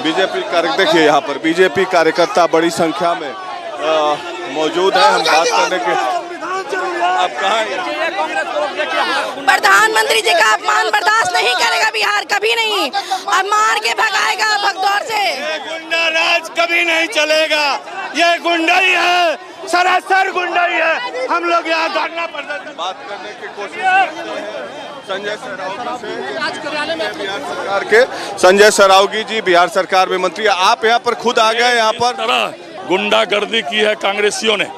बीजेपी देखिए यहाँ पर बीजेपी कार्यकर्ता बड़ी संख्या में मौजूद है। हम बात करने के आप कहाँ हैं? प्रधानमंत्री जी का अपमान बर्दाश्त नहीं करेगा बिहार, कभी नहीं। अब मार के भगाएगा भगदौड़ से। गुंडा राज कभी नहीं चलेगा, ये गुंडाई है, सरासर गुंडाई है। हम लोग यहाँ धरना प्रदर्शन बात करने की कोशिश करते हैं संजय सरावगी से, बिहार सरकार के संजय सरावगी जी बिहार सरकार में मंत्री। आप यहाँ पर खुद आ गए, यहाँ पर गुंडागर्दी की है कांग्रेसियों ने।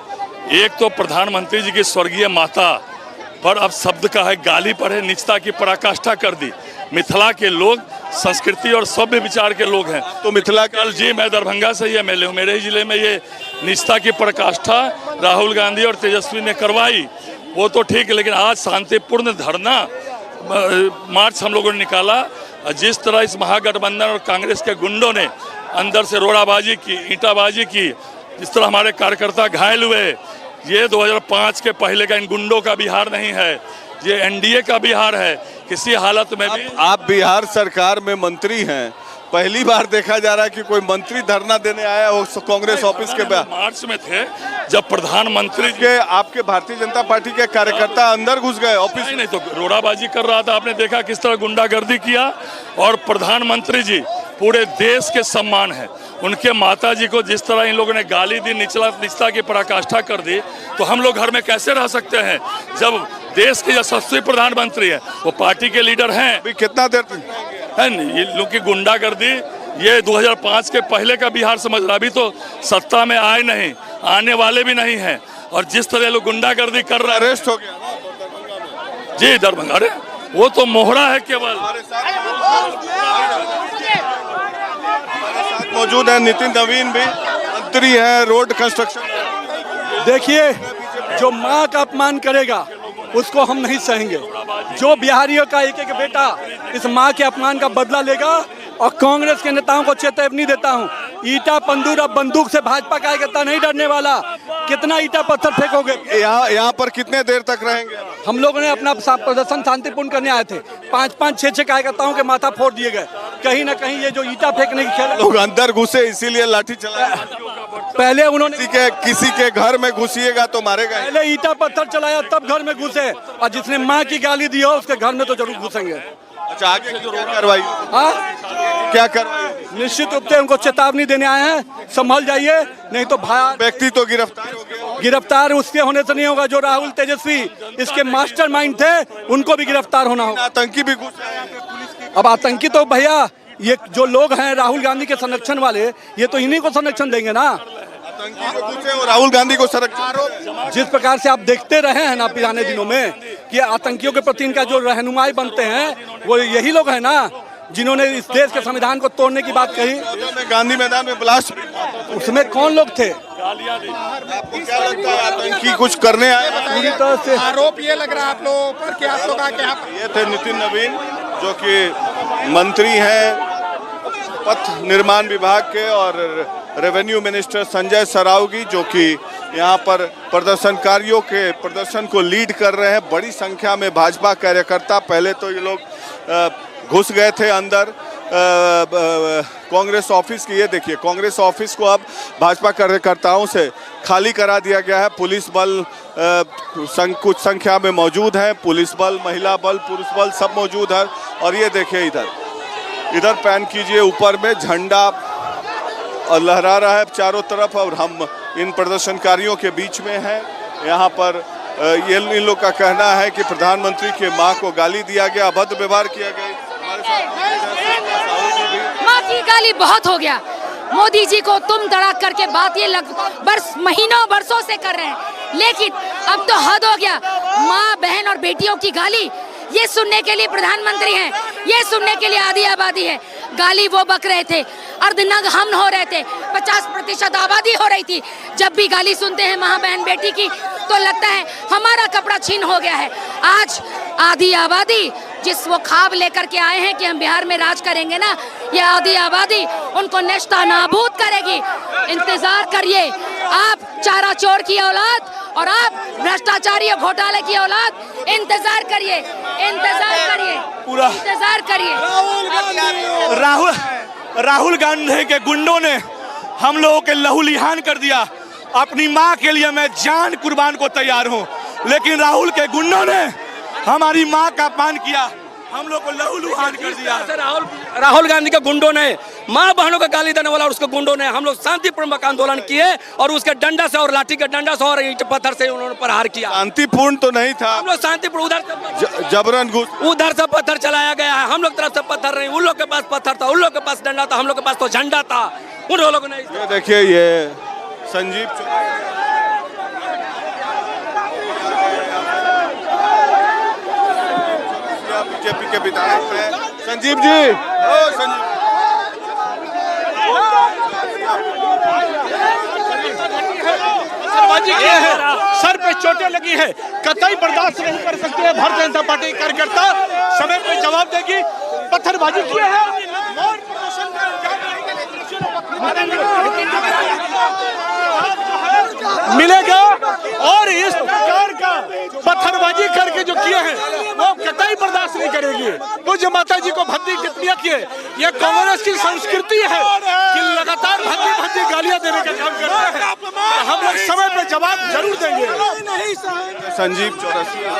एक तो प्रधानमंत्री जी की स्वर्गीय माता पर अब शब्द का है गाली पर है, निचता की पराकाष्ठा कर दी। मिथिला के लोग संस्कृति और सभ्य विचार के लोग हैं। तो मिथिला कल जी मैं दरभंगा से ही एमएलए हूँ, मेरे ही जिले में ये निचता की पराकाष्ठा राहुल गांधी और तेजस्वी ने करवाई, वो तो ठीक है। लेकिन आज शांतिपूर्ण धरना मार्च हम लोगों ने निकाला। जिस तरह इस महागठबंधन और कांग्रेस के गुंडों ने अंदर से रोड़ाबाजी की, ईंटाबाजी की, जिस तरह हमारे कार्यकर्ता घायल हुए, ये 2005 के पहले का इन गुंडों का बिहार नहीं है, ये एनडीए का बिहार है। किसी हालत में भी आप बिहार सरकार में मंत्री हैं, पहली बार देखा जा रहा है कि कोई मंत्री धरना देने आया हो कांग्रेस ऑफिस के बाहर। मार्च में थे जब प्रधानमंत्री के आपके भारतीय जनता पार्टी के कार्यकर्ता अंदर घुस गए ऑफिस। नहीं तो रोड़ाबाजी कर रहा था, आपने देखा किस तरह गुंडागर्दी किया। और प्रधानमंत्री जी पूरे देश के सम्मान है, उनके माता जी को जिस तरह इन लोगों ने गाली दी, निचता की पराकाष्ठा कर दी, तो हम लोग घर में कैसे रह सकते हैं जब देश के यशस्वी प्रधानमंत्री है, वो पार्टी के लीडर हैं। अभी कितना देर है ये लोग की गुंडागर्दी, ये 2005 के पहले का बिहार समझ रहा। अभी तो सत्ता में आए नहीं, आने वाले भी नहीं हैं। और जिस तरह लोग गुंडागर्दी कर रहे हैं, अरेस्ट हो गया जी दरभंगा। अरे वो तो मोहरा है केवल। मौजूद है नितिन नवीन भी मंत्री है रोड कंस्ट्रक्शन। देखिए, जो माँ का अपमान करेगा उसको हम नहीं सहेंगे। जो बिहारियों का एक एक बेटा इस माँ के अपमान का बदला लेगा। और कांग्रेस के नेताओं को चेतावनी देता हूँ, ईटा पंदूक अब बंदूक से भाजपा का कार्यकर्ता नहीं डरने वाला। कितना ईटा पत्थर फेंकोगे? यहाँ पर कितने देर तक रहेंगे? हम लोगों ने अपना प्रदर्शन शांतिपूर्ण करने आए थे, 5-5, 6-6 कार्यकर्ताओं के माथा फोड़ दिए गए। कहीं ना कहीं ये जो ईटा फेंकने की खेल, लोग अंदर घुसे इसीलिए लाठी चलाया। पहले उन्होंने किसी के घर में घुसिएगा तो मारेगा। पहले ईटा पत्थर चलाया तब घर में घुसे, और जिसने माँ की गाली दी हो उसके घर में तो जरूर घुसेंगे। अच्छा, आगे जो कार्रवाई क्या कार्रवाई? निश्चित रूप से उनको चेतावनी देने आए हैं, संभल जाइए, नहीं तो व्यक्ति तो गिरफ्तार हो गए। गिरफ्तार उसके होने से नहीं होगा जो राहुल तेजस्वी इसके मास्टरमाइंड थे, उनको भी गिरफ्तार होना होगा। आतंकी भी घुस रहे। अब आतंकी तो भैया ये जो लोग हैं राहुल गांधी के संरक्षण वाले, ये तो इन्हीं को संरक्षण देंगे ना। आतंकी को घुसे और राहुल गांधी को संरक्षण। जिस प्रकार से आप देखते रहे हैं ना पुराने दिनों में कि आतंकियों के प्रति इनका जो रहनुमाई बनते हैं वो यही लोग हैं ना, जिन्होंने इस देश के संविधान को तोड़ने की बात कही। गांधी मैदान में ब्लास्ट, उसमें कौन लोग थे? आपको क्या लगता है आतंकी कुछ करने आए? पूरी तरह से आरोप ये लग रहा है आप लोगों पर कि आप लोग आके ये थे नितिन नवीन जो कि मंत्री हैं पथ निर्माण विभाग के, और रेवेन्यू मिनिस्टर संजय सरावगी जो कि यहाँ पर प्रदर्शनकारियों के प्रदर्शन को लीड कर रहे हैं। बड़ी संख्या में भाजपा कार्यकर्ता, पहले तो ये लोग घुस गए थे अंदर कांग्रेस ऑफिस की। ये देखिए कांग्रेस ऑफिस को अब भाजपा कार्यकर्ताओं से खाली करा दिया गया है। पुलिस बल कुछ संख्या में मौजूद है, पुलिस बल, महिला बल, पुरुष बल सब मौजूद है। और ये देखिए इधर पैन कीजिए, ऊपर में झंडा और लहरा रहा है चारों तरफ, और हम इन प्रदर्शनकारियों के बीच में हैं। यहाँ पर ये इन लोग का कहना है कि प्रधानमंत्री के मां को गाली दिया गया, अभद्र व्यवहार किया गया। माँ की गाली बहुत हो गया। मोदी जी को तुम तड़ाक करके बात ये महीनों बरसों से कर रहे हैं, लेकिन अब तो हद हो गया। माँ, बहन और बेटियों की गाली ये सुनने के लिए प्रधानमंत्री हैं, ये सुनने के लिए आधी आबादी है। गाली वो बक रहे थे, अर्धनग्न हम हो रहे थे, 50% आबादी हो रही थी। जब भी गाली सुनते हैं माँ बहन बेटी की तो लगता है हमारा कपड़ा छीन हो गया है। आज आधी आबादी जिस वो ख्वाब लेकर के आए हैं कि हम बिहार में राज करेंगे ना, ये आधी आबादी उनको नेस्ता नाबूद करेगी। इंतजार करिए, आप चारा चोर की औलाद और आप भ्रष्टाचारी और घोटाले की औलाद, इंतजार करिए, इंतजार करिए, पूरा इंतजार करिए। राहुल गांधी के गुंडों ने हम लोगों के लहूलुहान कर दिया। अपनी माँ के लिए मैं जान कुर्बान को तैयार हूँ, लेकिन राहुल के गुंडों ने हमारी माँ का अपमान किया, हम लोग को लहूलुहान कर दिया। राहुल गांधी के गुंडों ने माँ बहनों का गाली देने वाला और उसके गुंडों ने हम लोग शांतिपूर्ण आंदोलन किए और उसके डंडा से और लाठी के डंडा से और ईंट पत्थर से उन्होंने प्रहार किया। शांतिपूर्ण तो नहीं था, हम लोग शांतिपूर्ण उधर जबरन उधर से पत्थर चलाया गया है। हम लोग तरफ से पत्थर नहीं, उन लोग के पास पत्थर था, उन लोग के पास डंडा था, हम लोग के पास तो झंडा था। उन लोगों ने ये देखिए, ये संजीव बीजेपी के विधायक हैं। संजीव जी, संजीव सर पे चोटें लगी है, कतई बर्दाश्त नहीं कर सकते हैं। भारतीय जनता पार्टी कार्यकर्ता समय पे जवाब देगी। पत्थरबाजी की है, मौन प्रदर्शन मिलेगा और इस प्रकार का पत्थरबाजी करके जो किए हैं वो कतई बर्दाश्त नहीं करेगी। पूज्य माता जी को भद्दी टिप्पणियां किए, ये कांग्रेस की संस्कृति है कि लगातार भद्दी गालियां देने का काम करते हैं। तो हम लोग समय पे जवाब जरूर देंगे। संजीव चौरसिया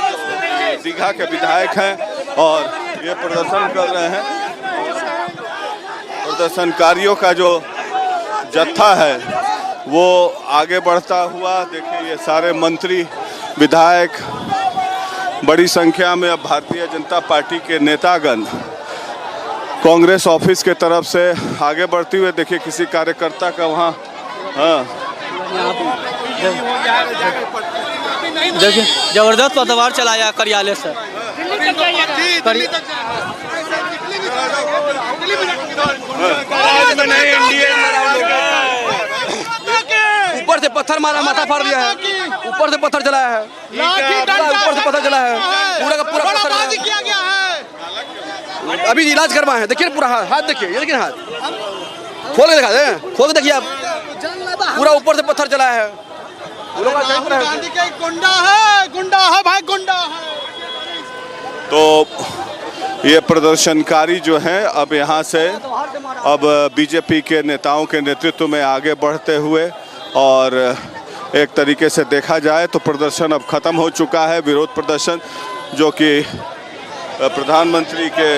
दीघा के विधायक हैं और ये प्रदर्शन कर रहे हैं। प्रदर्शनकारियों का जो जत्था है वो आगे बढ़ता हुआ, देखिए ये सारे मंत्री विधायक, बड़ी संख्या में अब भारतीय जनता पार्टी के नेतागण कांग्रेस ऑफिस के तरफ से आगे बढ़ते हुए, देखिए किसी कार्यकर्ता का वहाँ देखिए जबरदस्त पथवार चलाया कार्यालय से। ऊपर से पत्थर मारा, माथा फाड़ दिया है, ऊपर से पत्थर चलाया है, ऊपर से पत्थर चलाया है, पूरा का पूरा पत्थर किया गया है। अभी इलाज करवाए हैं, देखिए पूरा हाथ देखिए, ये देखिए हाथ खोल के दिखा दे, खोल के देखिए आप, पूरा ऊपर से पत्थर चलाया है। गांधी का गुंडा है भाई, गुंडा है। तो ये प्रदर्शनकारी जो हैं अब यहाँ से अब बीजेपी के नेताओं के नेतृत्व में आगे बढ़ते हुए, और एक तरीके से देखा जाए तो प्रदर्शन अब ख़त्म हो चुका है। विरोध प्रदर्शन जो कि प्रधानमंत्री के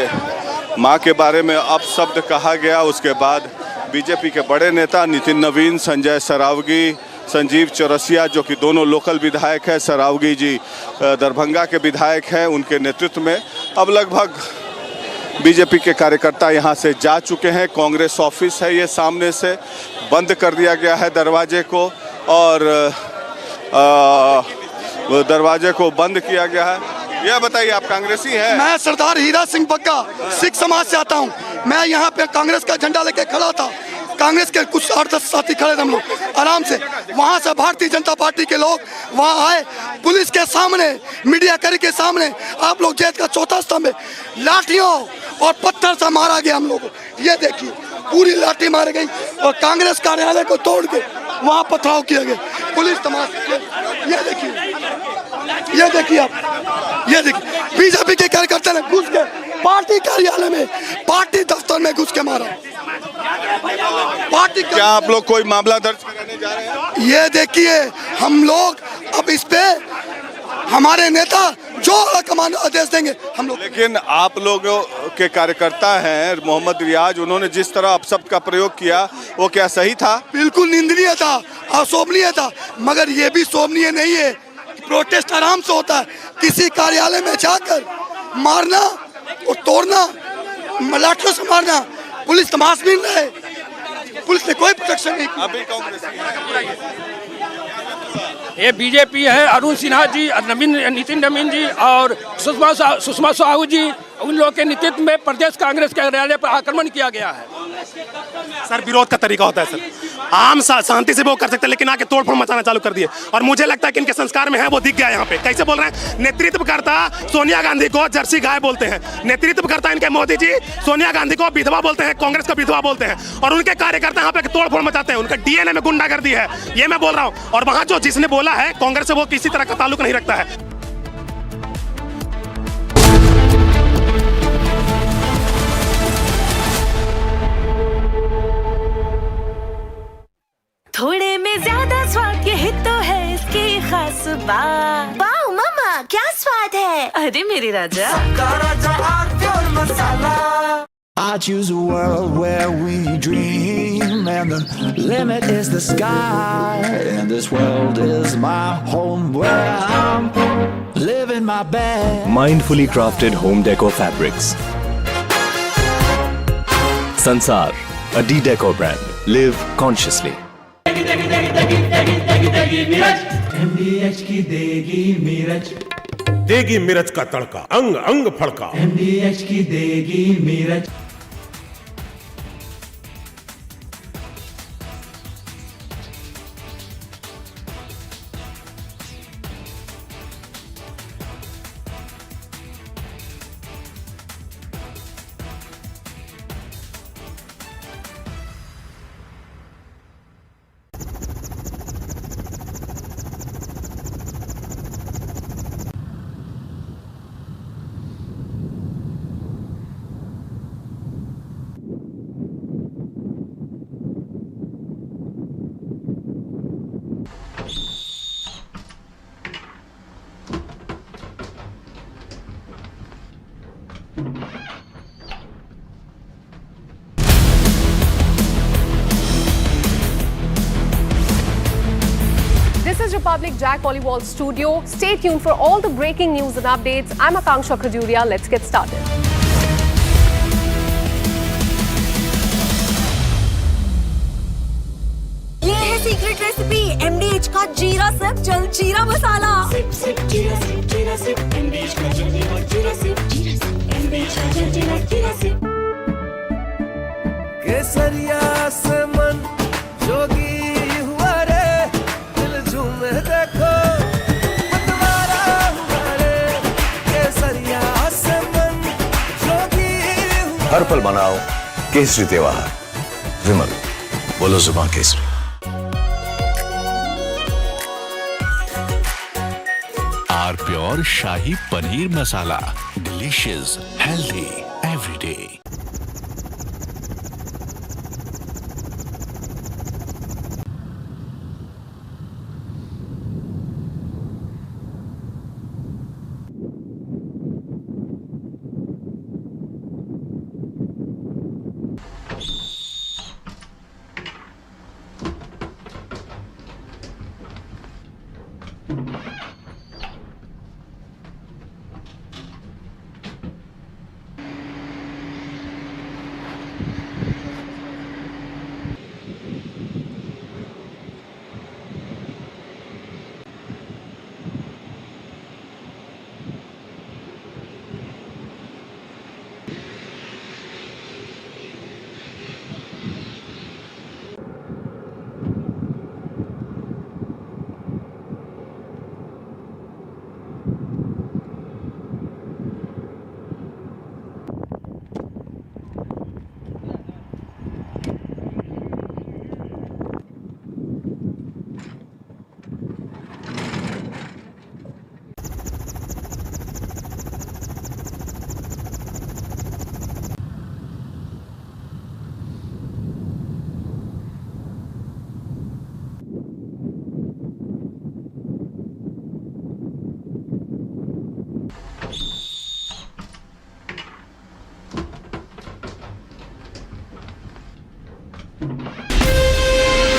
मां के बारे में अपशब्द कहा गया, उसके बाद बीजेपी के बड़े नेता नितिन नवीन, संजय सरावगी, संजीव चौरसिया जो कि दोनों लोकल विधायक हैं, सरावगी जी दरभंगा के विधायक हैं, उनके नेतृत्व में अब लगभग बीजेपी के कार्यकर्ता यहां से जा चुके हैं। कांग्रेस ऑफिस है ये सामने से, बंद कर दिया गया है दरवाजे को, और दरवाजे को बंद किया गया है। यह बताइए, आप कांग्रेसी हैं? मैं सरदार हीरा सिंह बग्गा सिख समाज से आता हूं। मैं यहाँ पे कांग्रेस का झंडा लेके खड़ा था, कांग्रेस के कुछ 8-10 साथी खड़े थे, हम लोग आराम से, वहाँ से भारतीय जनता पार्टी के लोग वहाँ आए, पुलिस के सामने, मीडिया करी के सामने, आप लोग जेल का चौथा स्तंभ में लाठियों और पत्थर से मारा गया हम लोग को। ये देखिए पूरी लाठी मारी गई और कांग्रेस कार्यालय को तोड़ के वहाँ पथराव किया गया, पुलिस तमाशा। ये देखिए आप, ये देखिए बीजेपी के कार्यकर्ता ने घुस के पार्टी कार्यालय में, पार्टी दफ्तर में घुस के मारा। पार्टी क्या आप लोग कोई मामला दर्ज कराने जा रहे हैं? ये देखिए हम लोग अब इस पे हमारे नेता जो कमान आदेश देंगे हम लोग। लेकिन आप लोगों के कार्यकर्ता हैं मोहम्मद रियाज, उन्होंने जिस तरह अपशब्द का प्रयोग किया वो क्या सही था? बिल्कुल निंदनीय था, अशोभनीय था, मगर ये भी शोभनीय नहीं है। प्रोटेस्ट आराम से होता है, किसी कार्यालय में जाकर मारना और तोड़ना, लाठियों से मारना, पुलिस तमाशबीन रहे, पुलिस ने कोई प्रोटेक्शन नहीं किया। अभी कांग्रेस ये बीजेपी है, अरुण सिन्हा जी, नितिन नवीन जी और सुषमा साहू जी, उन लोगों के नेतृत्व में प्रदेश कांग्रेस कार्यालय पर आक्रमण किया गया है। सर विरोध का तरीका होता है सर, आम शांति से वो कर सकते हैं, लेकिन आके तोड़फोड़ मचाना चालू कर दिए। और मुझे लगता है कि इनके संस्कार में है, वो दिख गया यहाँ पे। कैसे बोल रहे हैं? नेतृत्वकर्ता सोनिया गांधी को जर्सी गाय बोलते हैं, नेतृत्वकर्ता इनके मोदी जी सोनिया गांधी को विधवा बोलते हैं, कांग्रेस को विधवा बोलते हैं, और उनके कार्यकर्ता यहाँ पे तोड़फोड़ मचाते हैं। उनका डीएनए में गुंडागर्दी है, ये मैं बोल रहा हूँ। और वहाँ जो जिसने बोला है कांग्रेस से, वो किसी तरह का ताल्लुक नहीं रखता है। थोड़े में ज्यादा स्वाद, यही तो है इसकी खास बात। वाओ मम्मा, क्या स्वाद है। अरे मेरे राजा, सबका राजा R pure masala. I choose a world where we dream, and the limit is the sky. And this world is my home where I'm living my best. Mindfully crafted home decor fabrics. Sansar, a decor brand. Live consciously. MDH की देगी मिर्च, देगी मिर्च का तड़का, अंग अंग फड़का। MDH की देगी मिर्च। This is Republic Jack Volleyball Studio. Stay tuned for all the breaking news and updates. I'm Akanksha Khajuria. Let's get started. ये है सीक्रेट रेसिपी MDH का जीरा सिर्फ जल जीरा मसाला। सिप सिप जीरा सिप MDH का जल जीरा सिप MDH का जल जीरा सिप। केसरिया से मन जोगी हुआ रे, दिल झूमे देखो मतवारा हुआ रे। केसरिया से मन जोगी हुआ। हर पल मनाओ केसरी त्योहार। विमल, बोलो जुबान केसरी। R pure shahi paneer masala, delicious, healthy everyday.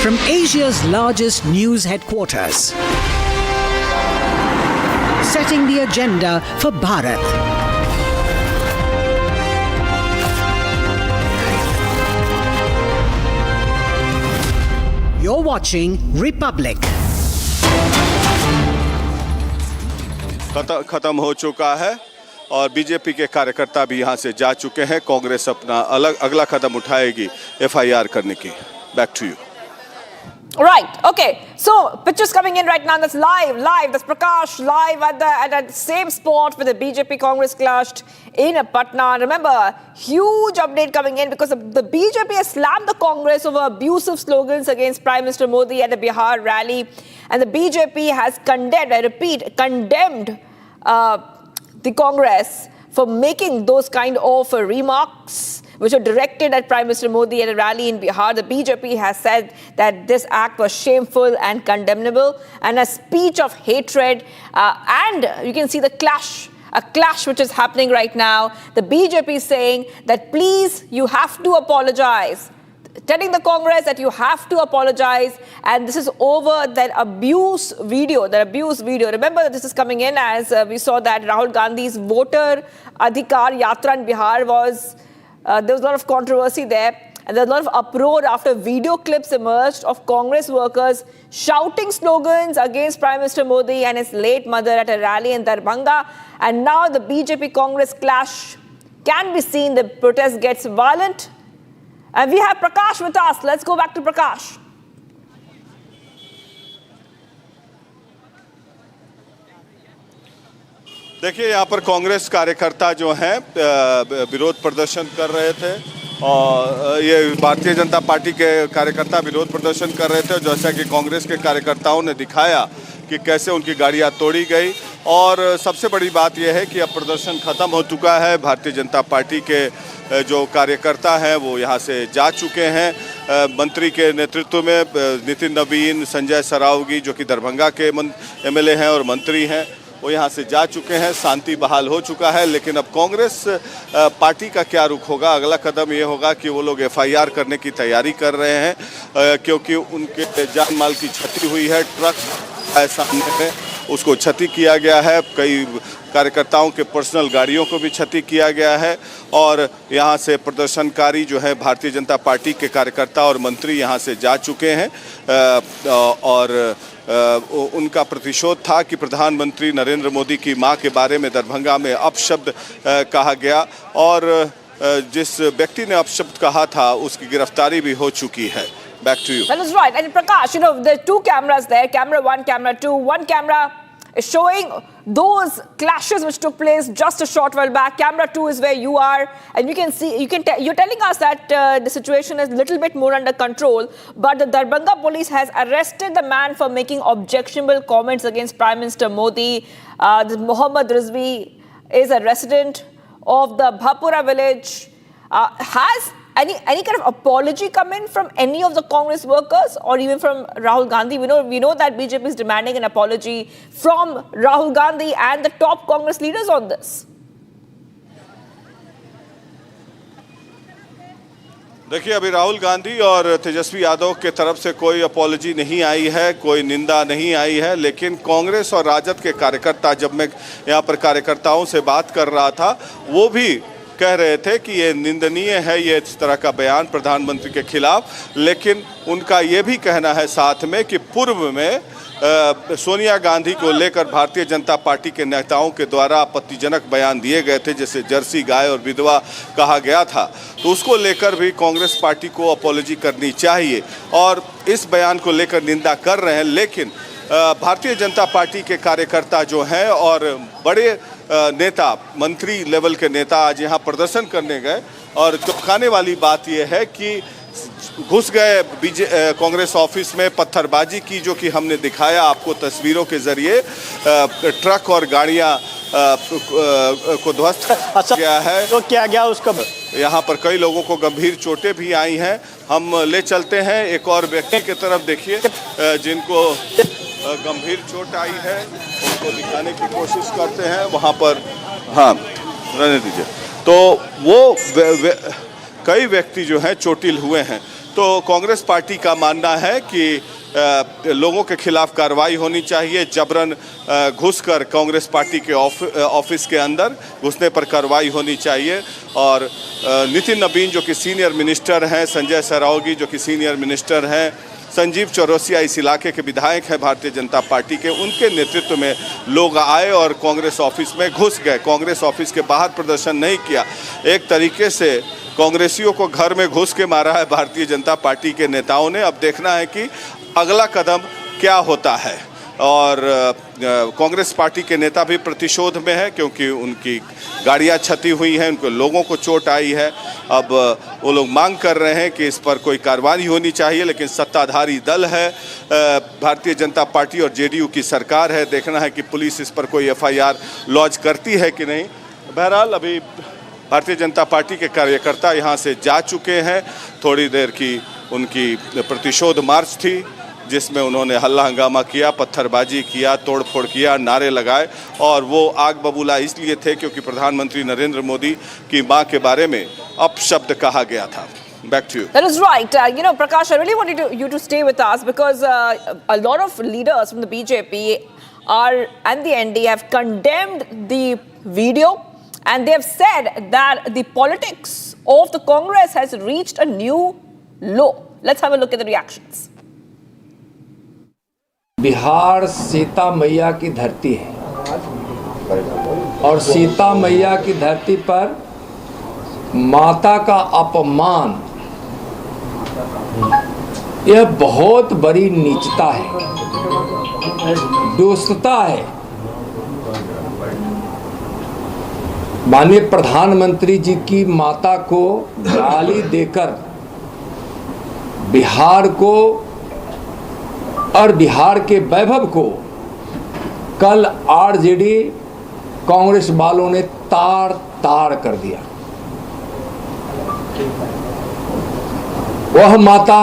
From Asia's largest news headquarters, setting the agenda for Bharat. You're watching Republic. खत्म हो चुका है और बीजेपी के कार्यकर्ता भी यहां से जा चुके हैं। कांग्रेस अपना अगला कदम उठाएगी FIR करने की। Back to you. Right, okay. So, pictures coming in right now. That's live. That's Prakash live at the same spot where the BJP-Congress clashed in Patna. Remember, huge update coming in because the BJP has slammed the Congress over abusive slogans against Prime Minister Modi at the Bihar rally. And the BJP has condemned, I repeat, condemned the Congress for making those kind of remarks. which were directed at Prime Minister Modi at a rally in Bihar. The BJP has said that this act was shameful and condemnable and a speech of hatred. And you can see the a clash which is happening right now. The BJP is saying that please, you have to apologize. Telling the Congress that you have to apologize, and this is over that abuse video. Remember that this is coming in as we saw that Rahul Gandhi's voter Adhikar Yatra in Bihar was, there was a lot of controversy there. And there's a lot of uproar after video clips emerged of Congress workers shouting slogans against Prime Minister Modi and his late mother at a rally in Darbhanga. And now the BJP-Congress clash can be seen. The protest gets violent. And we have Prakash with us. Let's go back to Prakash. देखिए, यहाँ पर कांग्रेस कार्यकर्ता जो हैं विरोध प्रदर्शन कर रहे थे और ये भारतीय जनता पार्टी के कार्यकर्ता विरोध प्रदर्शन कर रहे थे। जैसा कि कांग्रेस के कार्यकर्ताओं ने दिखाया कि कैसे उनकी गाड़ियाँ तोड़ी गई और सबसे बड़ी बात यह है कि अब प्रदर्शन खत्म हो चुका है। भारतीय जनता पार्टी के जो कार्यकर्ता हैं वो यहाँ से जा चुके हैं। मंत्री के नेतृत्व में नितिन नवीन, संजय सरावगी जो कि दरभंगा के MLA हैं और मंत्री हैं, वो यहाँ से जा चुके हैं। शांति बहाल हो चुका है। लेकिन अब कांग्रेस पार्टी का क्या रुख होगा? अगला कदम ये होगा कि वो लोग FIR करने की तैयारी कर रहे हैं, क्योंकि उनके जान माल की क्षति हुई है। ट्रक सामने में उसको क्षति किया गया है, कई कार्यकर्ताओं के पर्सनल गाड़ियों को भी क्षति किया गया है और यहाँ से प्रदर्शनकारी जो है भारतीय जनता पार्टी के कार्यकर्ता और मंत्री यहाँ से जा चुके हैं और उनका प्रतिशोध था कि प्रधानमंत्री नरेंद्र मोदी की मां के बारे में दरभंगा में अपशब्द कहा गया और जिस व्यक्ति ने अपशब्द कहा था उसकी गिरफ्तारी भी हो चुकी है। Back to you. That is right. And Prakash, you know, there are two cameras there, camera 1, camera 2. One camera is showing those clashes which took place just a short while back. Camera 2 is where you are, and you can see, you're telling us that the situation is a little bit more under control, but the Darbhanga police has arrested the man for making objectionable comments against Prime Minister Modi. Mohammad Rizvi is a resident of the Bhapura village. Has any kind of apology come in from any of the Congress workers or even from Rahul Gandhi? We know that BJP is demanding an apology from Rahul Gandhi and the top Congress leaders on this. देखिए, अभी राहुल गांधी और तेजस्वी यादव के तरफ से कोई apology नहीं आई है, कोई निंदा नहीं आई है, लेकिन कांग्रेस और राजद के कार्यकर्ता, जब मैं यहाँ पर कार्यकर्ताओं से बात कर रहा था, वो भी कह रहे थे कि ये निंदनीय है ये इस तरह का बयान प्रधानमंत्री के खिलाफ। लेकिन उनका ये भी कहना है साथ में कि पूर्व में सोनिया गांधी को लेकर भारतीय जनता पार्टी के नेताओं के द्वारा आपत्तिजनक बयान दिए गए थे, जैसे जर्सी गाय और विधवा कहा गया था, तो उसको लेकर भी कांग्रेस पार्टी को अपॉलॉजी करनी चाहिए और इस बयान को लेकर निंदा कर रहे हैं। लेकिन भारतीय जनता पार्टी के कार्यकर्ता जो हैं और बड़े नेता, मंत्री लेवल के नेता आज यहाँ प्रदर्शन करने गए और चौंकाने वाली बात यह है कि घुस गए कांग्रेस ऑफिस में, पत्थरबाजी की, जो कि हमने दिखाया आपको तस्वीरों के जरिए। ट्रक और गाड़ियाँ को ध्वस्त किया है। तो क्या गया उसका? यहाँ पर कई लोगों को गंभीर चोटें भी आई हैं। हम ले चलते हैं एक और व्यक्ति की तरफ, देखिए जिनको गंभीर चोट आई है, उनको दिखाने की कोशिश करते हैं वहाँ पर। हाँ, रहने दीजिए। तो वो कई व्यक्ति जो हैं चोटिल हुए हैं। तो कांग्रेस पार्टी का मानना है कि लोगों के खिलाफ कार्रवाई होनी चाहिए। जबरन घुसकर कांग्रेस पार्टी के ऑफिस के अंदर घुसने पर कार्रवाई होनी चाहिए। और नितिन नवीन जो कि सीनियर मिनिस्टर हैं, संजय सरावगी जो कि सीनियर मिनिस्टर हैं, संजीव चौरसिया इस इलाके के विधायक हैं भारतीय जनता पार्टी के, उनके नेतृत्व में लोग आए और कांग्रेस ऑफिस में घुस गए। कांग्रेस ऑफिस के बाहर प्रदर्शन नहीं किया। एक तरीके से कांग्रेसियों को घर में घुस के मारा है भारतीय जनता पार्टी के नेताओं ने। अब देखना है कि अगला कदम क्या होता है। और कांग्रेस पार्टी के नेता भी प्रतिशोध में है, क्योंकि उनकी गाड़ियां क्षति हुई हैं, उनको लोगों को चोट आई है। अब वो लोग मांग कर रहे हैं कि इस पर कोई कार्रवाई होनी चाहिए, लेकिन सत्ताधारी दल है, भारतीय जनता पार्टी और जेडीयू की सरकार है। देखना है कि पुलिस इस पर कोई FIR लॉन्च करती है कि नहीं। बहरहाल अभी भारतीय जनता पार्टी के कार्यकर्ता यहाँ से जा चुके हैं। थोड़ी देर की उनकी प्रतिशोध मार्च थी जिसमें उन्होंने हल्ला हंगामा किया, पत्थरबाजी किया, तोड़फोड़ किया, नारे लगाए और वो आग बबूला इसलिए थे क्योंकि प्रधानमंत्री नरेंद्र मोदी की मां के बारे में अपशब्द कहा गया था। Back to you. That is right. Prakash, I really wanted you to stay with us because a lot of leaders from the BJP and the ND have condemned the video and they have said that the politics of the Congress has reached a new low. Let's have a look at the reactions. Bihar Sita मैया की धरती है और सीता मैया की धरती पर माता का अपमान यह बहुत बड़ी नीचता है, दुष्टता है। माननीय प्रधानमंत्री जी की माता को गाली देकर बिहार को और बिहार के वैभव को कल आरजेडी कांग्रेस वालों ने तार तार कर दिया। वह माता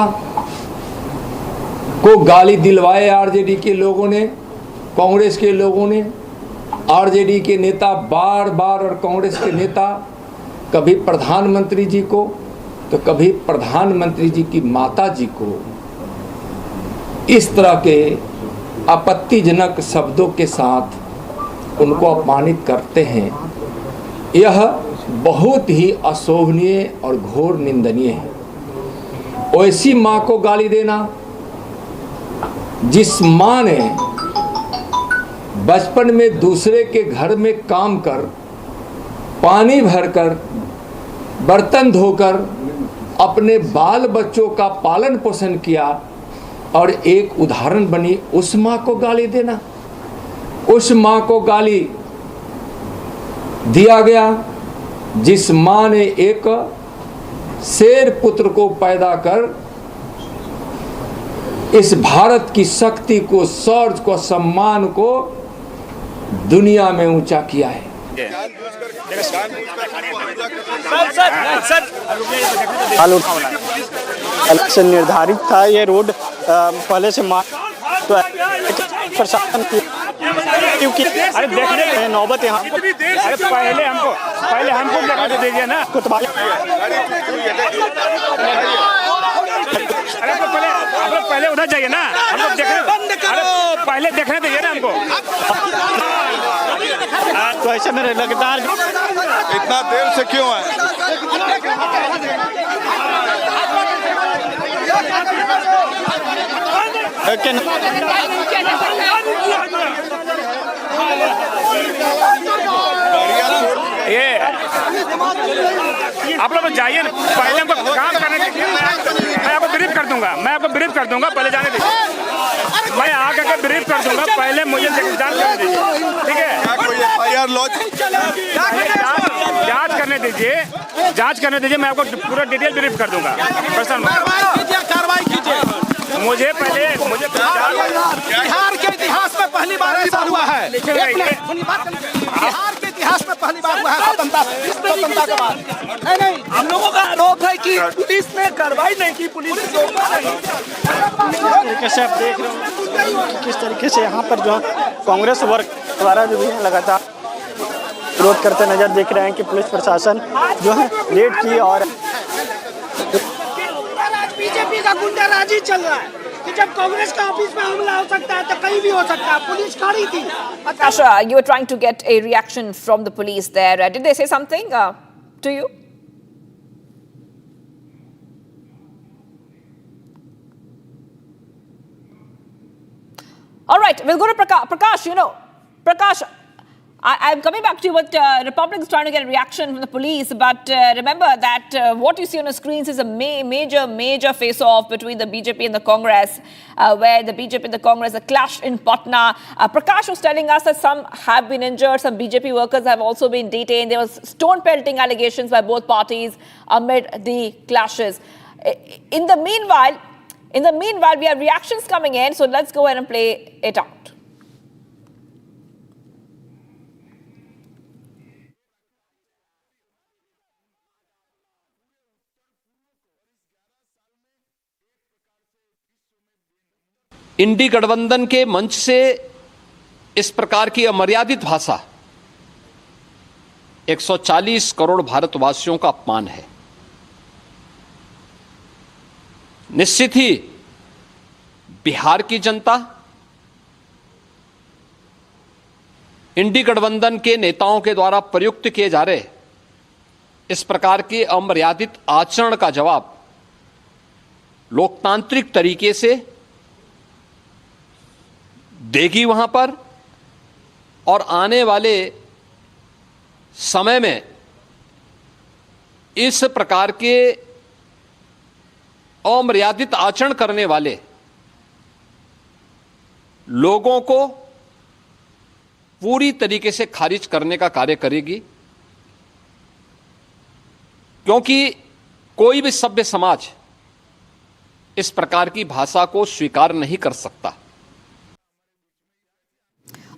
को गाली दिलवाए आरजेडी के लोगों ने, कांग्रेस के लोगों ने। आरजेडी के नेता बार बार और कांग्रेस के नेता कभी प्रधानमंत्री जी को तो कभी प्रधानमंत्री जी की माता जी को इस तरह के आपत्तिजनक शब्दों के साथ उनको अपमानित करते हैं। यह बहुत ही अशोभनीय और घोर निंदनीय है। ऐसी मां को गाली देना जिस मां ने बचपन में दूसरे के घर में काम कर, पानी भरकर, बर्तन धोकर अपने बाल बच्चों का पालन पोषण किया और एक उदाहरण बनी, उस मां को गाली देना, उस मां को गाली दिया गया जिस मां ने एक शेर पुत्र को पैदा कर इस भारत की शक्ति को, शौर्य को, सम्मान को दुनिया में ऊंचा किया है। इलेक्शन निर्धारित था, ये रोड पहले से तो प्रशासन की क्योंकि अरे देखने नौबत यहाँ अरे पहले हमको देखा दे दीजिए ना कुतबा अरे पहले उधर जाइए ना, हमको देखने अरे पहले देखने दीजिए ना हमको। तो ऐसे मेरे लगता है इतना देर से क्यों है? ये आप लोग जाइए ना, पहले हमको काम करने दीजिए। मैं आपको ब्रीफ कर दूंगा, पहले जाने दीजिए। मैं आकर के ब्रीफ कर दूंगा, पहले मुझे जांच करने दीजिए, ठीक है? जांच करने दीजिए, मैं आपको पूरा डिटेल ब्रीफ कर दूंगा। कार्रवाई कीजिए। मुझे बिहार के इतिहास में पहली बार ऐसा हुआ है। बिहार के इतिहास में पहली बार हुआ है स्वतंत्रता के बाद। नहीं, हम लोगों का आरोप है कि पुलिस ने कार्रवाई नहीं की, पुलिस तरीके से आप देख रहे हो किस तरीके से यहाँ पर जो कांग्रेस वर्ग द्वारा जो भी है लगातार विरोध करते नजर देख रहे हैं कि पुलिस प्रशासन जो है रेड की और बीजेपी का गुंडाराजी चल रहा है कि जब कांग्रेस का ऑफिस में हमला हो सकता है तो कहीं भी हो सकता है। पुलिस खड़ी थी। Asha, you were trying to get a reaction from the police there. Did they say something to you? All right, we'll go to Prakash. Prakash, I'm coming back to you, but Republicans trying to get a reaction from the police. But remember that what you see on the screens is a major face-off between the BJP and the Congress, where the BJP and the Congress are clashed in Patna. Prakash was telling us that some have been injured, some BJP workers have also been detained. There was stone-pelting allegations by both parties amid the clashes. In the meanwhile, we have reactions coming in, so let's go ahead and play it out. इंडी गठबंधन के मंच से इस प्रकार की अमर्यादित भाषा 140 करोड़ भारतवासियों का अपमान है। निश्चित ही बिहार की जनता इंडी गठबंधन के नेताओं के द्वारा प्रयुक्त किए जा रहे इस प्रकार के अमर्यादित आचरण का जवाब लोकतांत्रिक तरीके से देगी वहां पर, और आने वाले समय में इस प्रकार के अमर्यादित आचरण करने वाले लोगों को पूरी तरीके से खारिज करने का कार्य करेगी, क्योंकि कोई भी सभ्य समाज इस प्रकार की भाषा को स्वीकार नहीं कर सकता।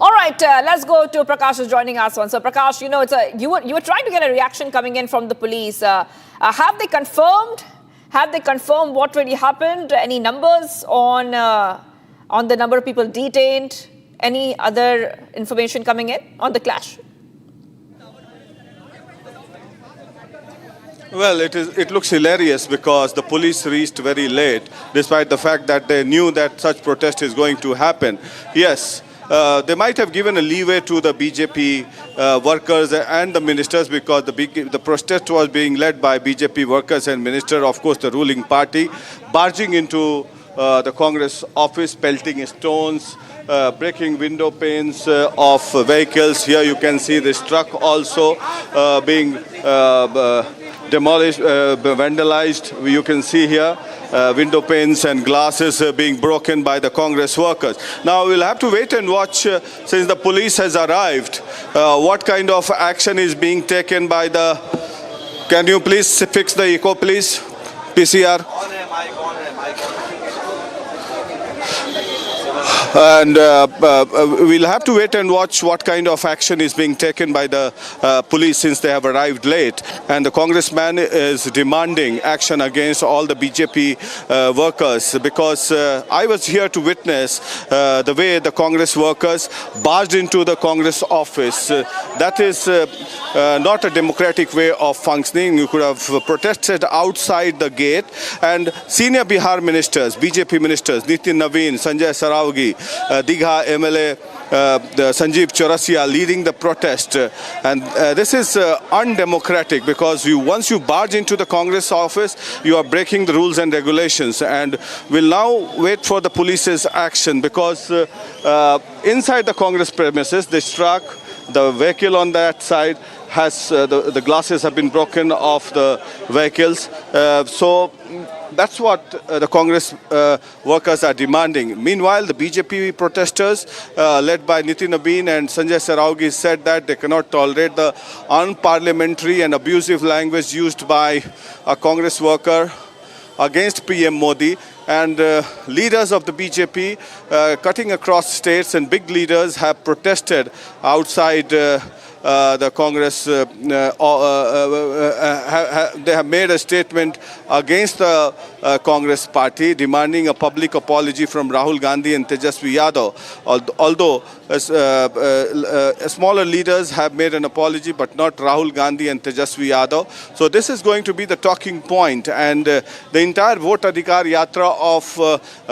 All right, let's go to Prakash who's joining us once. So Prakash, you know, you were trying to get a reaction coming in from the police. Have they confirmed what really happened? Any numbers on the number of people detained? Any other information coming in on the clash? Well, it looks hilarious because the police reached very late, despite the fact that they knew that such protest is going to happen. Yes. They might have given a leeway to the BJP workers and the ministers, because the protest was being led by BJP workers and minister, of course the ruling party, barging into the Congress office, pelting stones, breaking window panes of vehicles. Here you can see this truck also being demolished, vandalized. You can see here window panes and glasses being broken by the Congress workers. Now we'll have to wait and watch, since the police has arrived, what kind of action is being taken by the... Can you please fix the echo, please? PCR. And we'll have to wait and watch what kind of action is being taken by the police, since they have arrived late. And the congressman is demanding action against all the BJP workers, because I was here to witness the way the Congress workers barged into the Congress office. That is not a democratic way of functioning. You could have protested outside the gate, and senior Bihar ministers, BJP ministers, Nitin Naveen, Sanjay Sarawgi, Digha MLA Sanjeev Chaurasia leading the protest, and this is undemocratic, because once you barge into the Congress office, you are breaking the rules and regulations. And we'll now wait for the police's action, because inside the Congress premises, this truck, the vehicle on that side has the glasses have been broken off the vehicles. So that's what the Congress workers are demanding. Meanwhile, the BJP protesters, led by Nitin Naveen and Sanjay Sarawgi, said that they cannot tolerate the unparliamentary and abusive language used by a Congress worker against PM Modi. And leaders of the BJP cutting across states, and big leaders have protested outside the Congress. They have made a statement against the Congress party, demanding a public apology from Rahul Gandhi and Tejasvi Yadav. Although smaller leaders have made an apology, but not Rahul Gandhi and Tejasvi Yadav. So this is going to be the talking point, and the entire Vote Adhikar Yatra of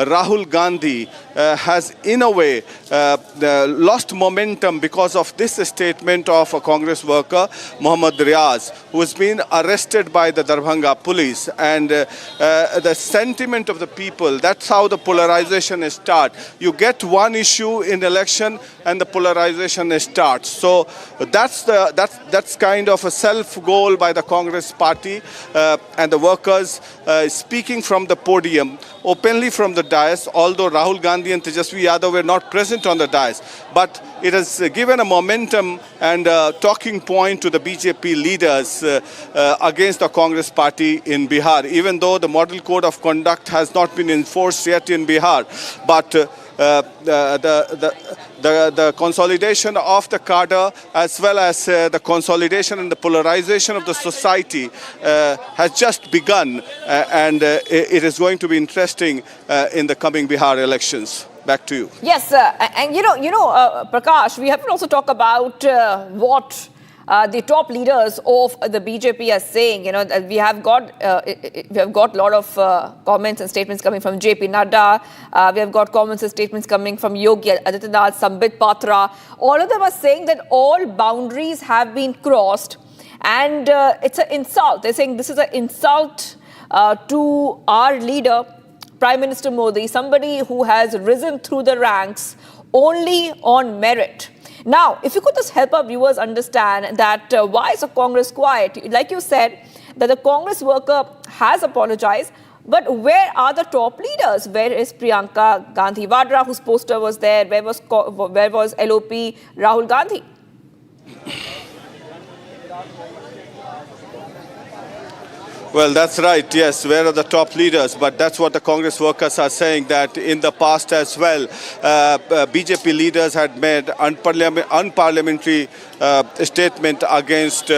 Rahul Gandhi has in a way lost momentum because of this statement of a Congress worker, Mohammad Riaz, who has been arrested by the Darbhanga police. And the sentiment of the people, that's how the polarization starts. You get one issue in election and the polarization starts. So that's kind of a self-goal by the Congress party and the workers speaking from the podium, openly from the dais, although Rahul Gandhi and Tejasvi Yadav were not present on the dais. But it has given a momentum and a talking point to the BJP leaders against the Congress party in Bihar, even though the model code of conduct has not been enforced yet in Bihar. But the consolidation of the cadre, as well as the consolidation and the polarization of the society has just begun, and it is going to be interesting in the coming Bihar elections. Back to you. Yes, and Prakash, we have to also talk about what the top leaders of the BJP are saying. We have got a lot of comments and statements coming from JP Nada. We have got comments and statements coming from Yogi Adityanath, Sambit Patra. All of them are saying that all boundaries have been crossed, and it's an insult. They're saying this is an insult to our leader, Prime Minister Modi, somebody who has risen through the ranks only on merit. Now, if you could just help our viewers understand that why is the Congress quiet? Like you said, that the Congress worker has apologized, but where are the top leaders? Where is Priyanka Gandhi Vadra, whose poster was there? Where was LOP Rahul Gandhi? Well, that's right. Yes, where are the top leaders? But that's what the Congress workers are saying, that in the past as well, BJP leaders had made unparliamentary statement against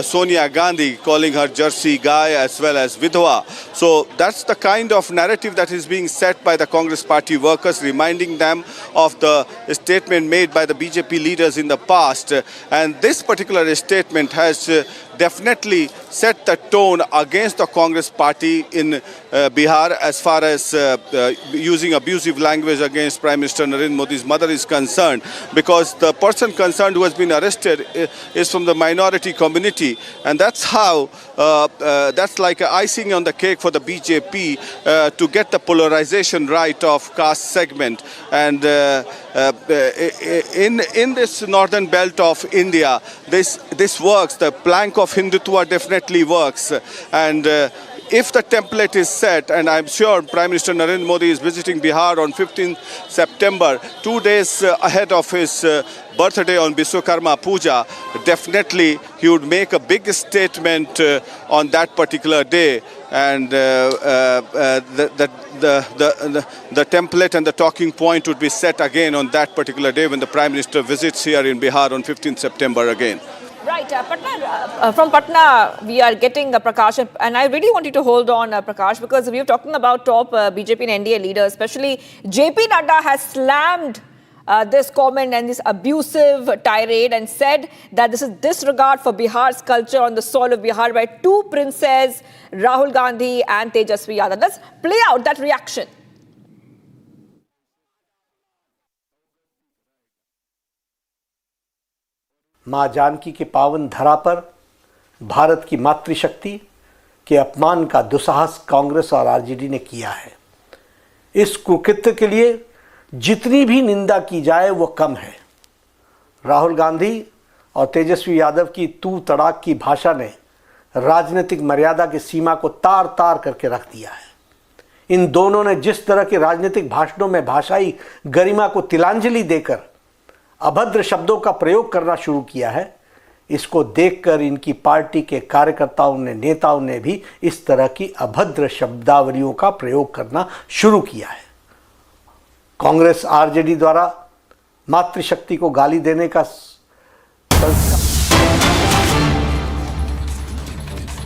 Sonia Gandhi, calling her Jersey guy as well as Vidhwa. So that's the kind of narrative that is being set by the Congress party workers, reminding them of the statement made by the BJP leaders in the past. And this particular statement has definitely set the tone against the Congress party in Bihar as far as using abusive language against Prime Minister Narendra Modi's mother is concerned, because the person concerned who has been arrested is from the minority community, and that's how that's like an icing on the cake for the BJP to get the polarization right of caste segment. And in this northern belt of India, this works. The plank of Hindutva definitely works, and if the template is set, and I'm sure Prime Minister Narendra Modi is visiting Bihar on 15th September, 2 days ahead of his birthday on Vishwakarma Puja, definitely he would make a big statement on that particular day, and the template and the talking point would be set again on that particular day when the Prime Minister visits here in Bihar on 15th September again. Right, Patna, from Patna, we are getting Prakash, and I really want you to hold on, Prakash, because we are talking about top BJP and NDA leaders, especially JP Nada has slammed this comment and this abusive tirade and said that this is disregard for Bihar's culture on the soil of Bihar by two princes, Rahul Gandhi and Tejasvi Yadav. Let's play out that reaction. माँ जानकी के पावन धरा पर भारत की मातृशक्ति के अपमान का दुस्साहस कांग्रेस और आरजेडी ने किया है। इस कुकृत्य के लिए जितनी भी निंदा की जाए वो कम है। राहुल गांधी और तेजस्वी यादव की तू तड़ाक की भाषा ने राजनीतिक मर्यादा की सीमा को तार तार करके रख दिया है। इन दोनों ने जिस तरह के राजनीतिक भाषणों में भाषाई गरिमा को तिलांजलि देकर अभद्र शब्दों का प्रयोग करना शुरू किया है, इसको देखकर इनकी पार्टी के कार्यकर्ताओं ने, नेताओं ने भी इस तरह की अभद्र शब्दावलियों का प्रयोग करना शुरू किया है। कांग्रेस आरजेडी द्वारा मातृशक्ति को गाली देने का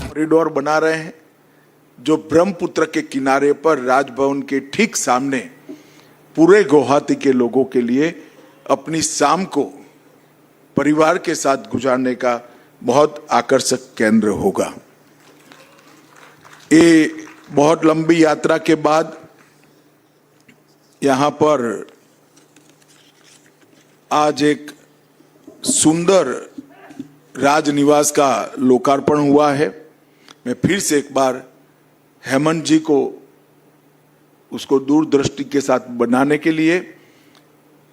कॉरिडोर बना रहे हैं, जो ब्रह्मपुत्र के किनारे पर राजभवन के ठीक सामने पूरे गुवाहाटी के लोगों के लिए अपनी शाम को परिवार के साथ गुजारने का बहुत आकर्षक केंद्र होगा। ये बहुत लंबी यात्रा के बाद यहाँ पर आज एक सुंदर राजनिवास का लोकार्पण हुआ है। मैं फिर से एक बार हेमंत जी को उसको दूरदृष्टि के साथ बनाने के लिए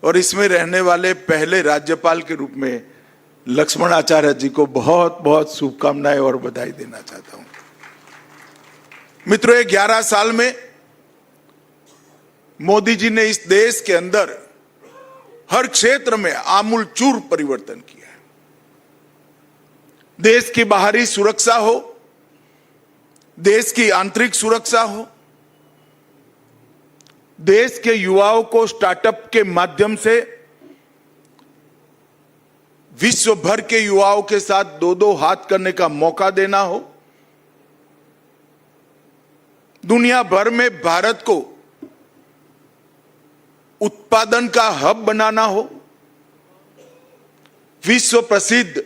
और इसमें रहने वाले पहले राज्यपाल के रूप में लक्ष्मण आचार्य जी को बहुत बहुत शुभकामनाएं और बधाई देना चाहता हूं। मित्रों, 11 साल में मोदी जी ने इस देश के अंदर हर क्षेत्र में आमूलचूल परिवर्तन किया है। देश की बाहरी सुरक्षा हो, देश की आंतरिक सुरक्षा हो, देश के युवाओं को स्टार्टअप के माध्यम से विश्व भर के युवाओं के साथ दो दो हाथ करने का मौका देना हो, दुनिया भर में भारत को उत्पादन का हब बनाना हो, विश्व प्रसिद्ध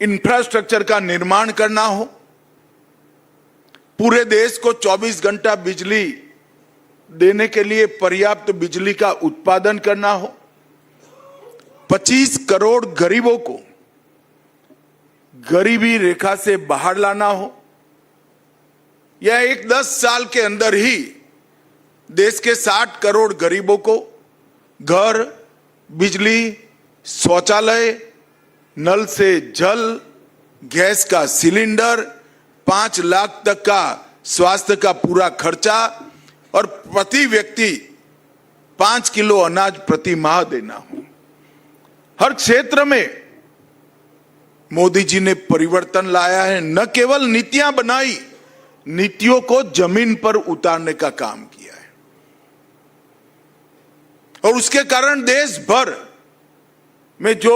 इंफ्रास्ट्रक्चर का निर्माण करना हो, पूरे देश को 24 घंटा बिजली देने के लिए पर्याप्त बिजली का उत्पादन करना हो, 25 करोड़ गरीबों को गरीबी रेखा से बाहर लाना हो, या 10 साल के अंदर ही देश के 60 करोड़ गरीबों को घर, बिजली, शौचालय, नल से जल, गैस का सिलेंडर, 5 लाख तक का स्वास्थ्य का पूरा खर्चा और प्रति व्यक्ति 5 किलो अनाज प्रति माह देना हो। हर क्षेत्र में मोदी जी ने परिवर्तन लाया है। न केवल नीतियां बनाई, नीतियों को जमीन पर उतारने का काम किया है और उसके कारण देश भर में जो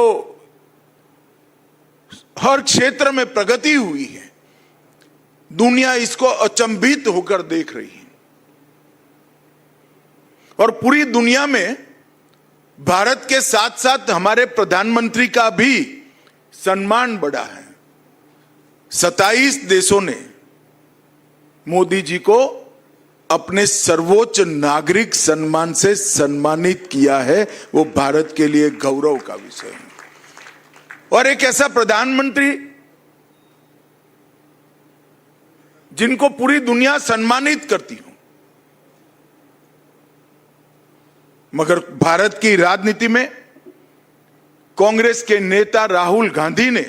हर क्षेत्र में प्रगति हुई है, दुनिया इसको अचंभित होकर देख रही है और पूरी दुनिया में भारत के साथ साथ हमारे प्रधानमंत्री का भी सम्मान बढ़ा है। 27 देशों ने मोदी जी को अपने सर्वोच्च नागरिक सम्मान से सम्मानित किया है। वो भारत के लिए गौरव का विषय है और एक ऐसा प्रधानमंत्री जिनको पूरी दुनिया सम्मानित करती हो, मगर भारत की राजनीति में कांग्रेस के नेता राहुल गांधी ने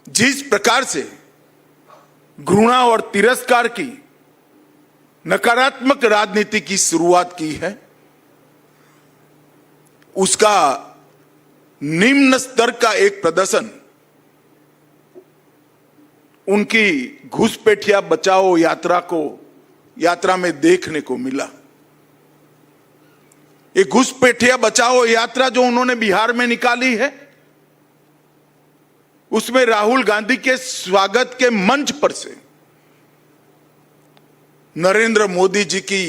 जिस प्रकार से घृणा और तिरस्कार की नकारात्मक राजनीति की शुरुआत की है, उसका निम्न स्तर का एक प्रदर्शन उनकी घुसपैठिया बचाओ यात्रा में देखने को मिला। एक घुसपैठिया बचाओ यात्रा जो उन्होंने बिहार में निकाली है, उसमें राहुल गांधी के स्वागत के मंच पर से नरेंद्र मोदी जी की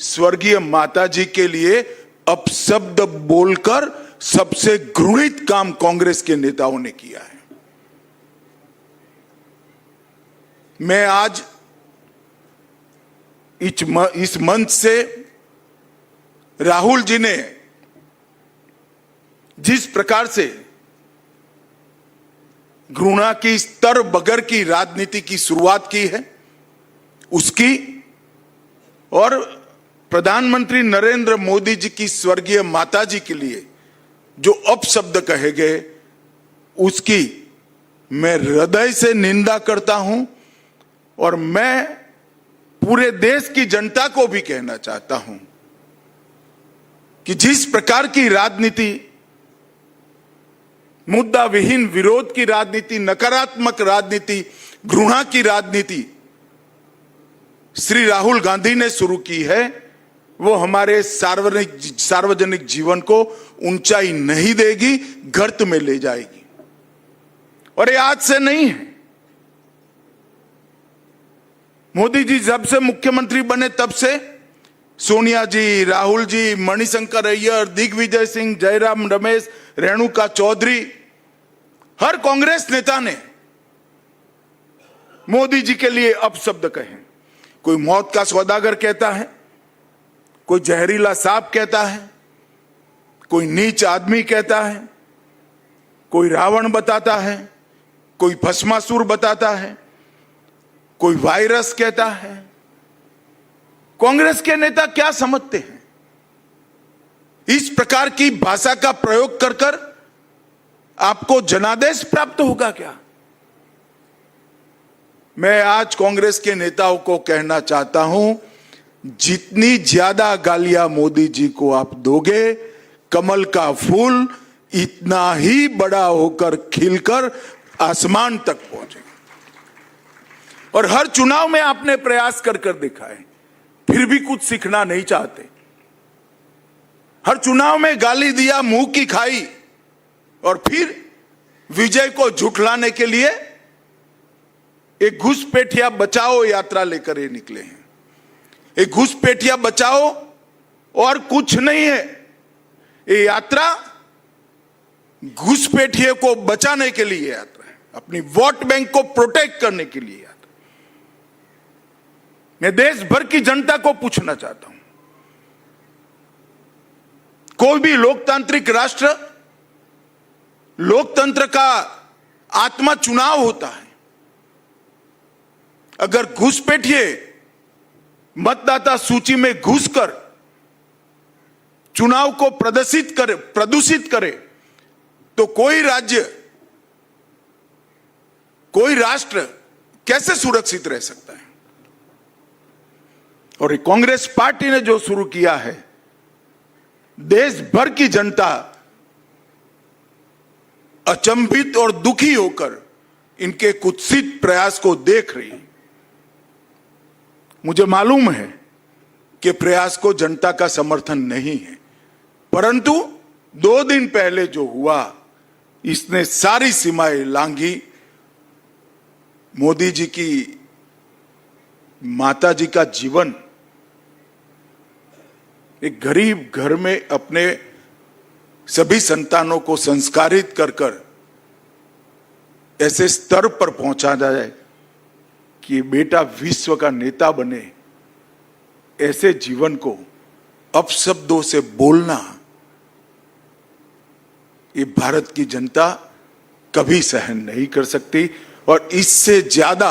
स्वर्गीय माता जी के लिए अपशब्द बोलकर सबसे घृणित काम कांग्रेस के नेताओं ने किया है। मैं आज इस मंच से राहुल जी ने जिस प्रकार से घृणा की स्तर बगैर की राजनीति की शुरुआत की है, उसकी और प्रधानमंत्री नरेंद्र मोदी जी की स्वर्गीय माता जी के लिए जो अपशब्द कहे गए, उसकी मैं हृदय से निंदा करता हूं और मैं पूरे देश की जनता को भी कहना चाहता हूं कि जिस प्रकार की राजनीति, मुद्दा विहीन विरोध की राजनीति, नकारात्मक राजनीति, घृणा की राजनीति श्री राहुल गांधी ने शुरू की है, वो हमारे सार्वजनिक जीवन को ऊंचाई नहीं देगी, गर्त में ले जाएगी। और ये आज से नहीं है। मोदी जी जब से मुख्यमंत्री बने तब से सोनिया जी, राहुल जी, मणिशंकर अय्यर, दिग्विजय सिंह, जयराम रमेश, रेणुका चौधरी, हर कांग्रेस नेता ने मोदी जी के लिए अपशब्द कहे। कोई मौत का सौदागर कहता है, कोई जहरीला सांप कहता है, कोई नीच आदमी कहता है, कोई रावण बताता है, कोई भस्मासुर बताता है, कोई वायरस कहता है। कांग्रेस के नेता क्या समझते हैं? इस प्रकार की भाषा का प्रयोग कर कर आपको जनादेश प्राप्त होगा क्या? मैं आज कांग्रेस के नेताओं को कहना चाहता हूं, जितनी ज्यादा गालियां मोदी जी को आप दोगे, कमल का फूल इतना ही बड़ा होकर खिलकर आसमान तक पहुंचेगा। और हर चुनाव में आपने प्रयास कर कर देखा है, फिर भी कुछ सीखना नहीं चाहते। हर चुनाव में गाली दिया, मुंह की खाई और फिर विजय को झुठलाने के लिए एक घुसपैठिया बचाओ यात्रा लेकर ये निकले हैं। ये घुसपैठिया बचाओ और कुछ नहीं है। ये यात्रा घुसपैठिए को बचाने के लिए यात्रा है, अपनी वोट बैंक को प्रोटेक्ट करने के लिए यात्रा। मैं देश भर की जनता को पूछना चाहता हूं, कोई भी लोकतांत्रिक राष्ट्र, लोकतंत्र का आत्मा चुनाव होता है। अगर घुसपैठिए मतदाता सूची में घुसकर चुनाव को प्रदूषित करे तो कोई राज्य, कोई राष्ट्र कैसे सुरक्षित रह सकता है? और कांग्रेस पार्टी ने जो शुरू किया है, देश भर की जनता अचंभित और दुखी होकर इनके कुत्सित प्रयास को देख रही है। मुझे मालूम है कि प्रयास को जनता का समर्थन नहीं है, परंतु 2 दिन पहले जो हुआ, इसने सारी सीमाएं लांघी। मोदी जी की माता जी का जीवन, एक गरीब घर में अपने सभी संतानों को संस्कारित कर ऐसे स्तर पर पहुंचा जाए कि बेटा विश्व का नेता बने, ऐसे जीवन को अपशब्दों से बोलना, ये भारत की जनता कभी सहन नहीं कर सकती। और इससे ज्यादा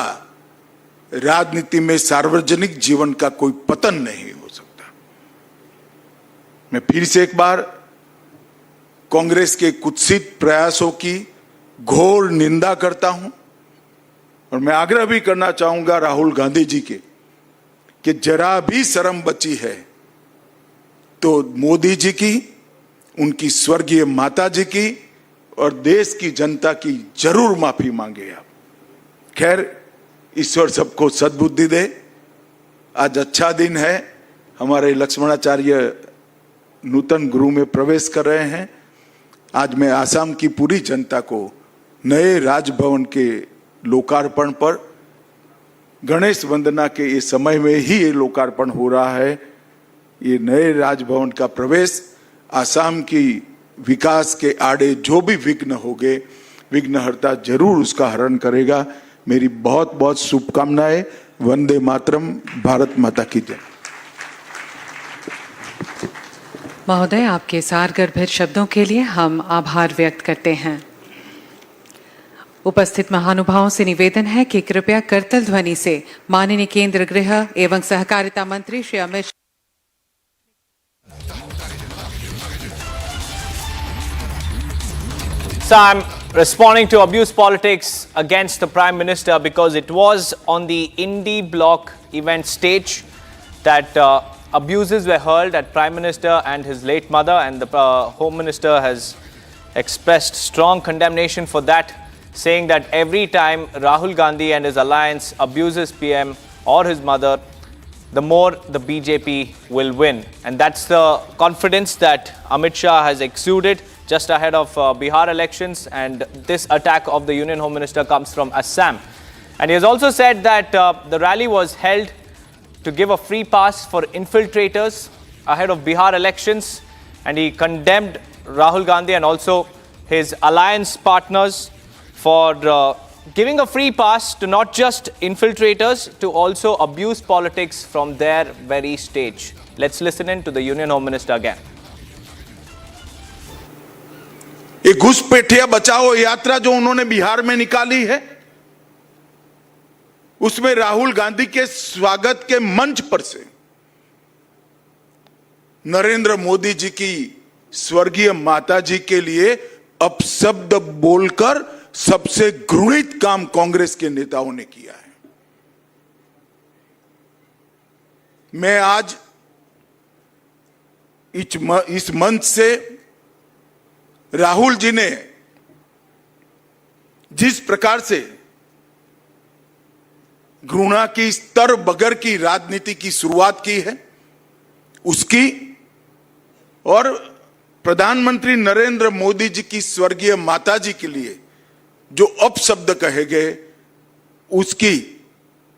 राजनीति में सार्वजनिक जीवन का कोई पतन नहीं हो सकता। मैं फिर से एक बार कांग्रेस के कुत्सित प्रयासों की घोर निंदा करता हूं और मैं आग्रह भी करना चाहूंगा राहुल गांधी जी के कि जरा भी शर्म बची है तो मोदी जी की, उनकी स्वर्गीय माता जी की और देश की जनता की जरूर माफी मांगे आप। खैर, ईश्वर सबको सद्बुद्धि दे। आज अच्छा दिन है, हमारे लक्ष्मणाचार्य नूतन गुरु में प्रवेश कर रहे हैं। आज मैं आसाम की पूरी जनता को नए राजभवन के लोकार्पण पर, गणेश वंदना के ये समय में ही ये लोकार्पण हो रहा है। ये नए राजभवन का प्रवेश आसाम की विकास के आड़े जो भी विघ्न होंगे, विघ्नहर्ता जरूर उसका हरण करेगा। मेरी बहुत बहुत शुभकामनाएं। वंदे मातरम। भारत माता की जय। महोदय, आपके सारगर्भित शब्दों के लिए हम आभार व्यक्त करते हैं। उपस्थित महानुभावों से निवेदन है कि कृपया करतल ध्वनि से माननीय केंद्रीय गृह एवं सहकारिता मंत्री Shri Amit Shah. So I'm responding to abuse politics against the Prime Minister because it was on the Indie block event stage that abuses were hurled at Prime Minister and his late mother, and the Home Minister has expressed strong condemnation for that, saying that every time Rahul Gandhi and his alliance abuses PM or his mother, the more the BJP will win. And that's the confidence that Amit Shah has exuded just ahead of Bihar elections, and this attack of the Union Home Minister comes from Assam. And he has also said that the rally was held to give a free pass for infiltrators ahead of Bihar elections, and he condemned Rahul Gandhi and also his alliance partners for giving a free pass to not just infiltrators, to also abuse politics from their very stage. Let's listen in to the Union Home Minister again. ये घुसपैठिया बचाओ यात्रा जो उन्होंने बिहार में निकाली है, उसमें राहुल गांधी के स्वागत के मंच पर से नरेंद्र मोदी जी की स्वर्गीय माता जी के लिए अपशब्द बोलकर सबसे घृणित काम कांग्रेस के नेताओं ने किया है। मैं आज इस मंच से राहुल जी ने जिस प्रकार से घृणा की स्तर बगर की राजनीति की शुरुआत की है, उसकी और प्रधानमंत्री नरेंद्र मोदी जी की स्वर्गीय माता जी के लिए जो अपशब्द कहे गए, उसकी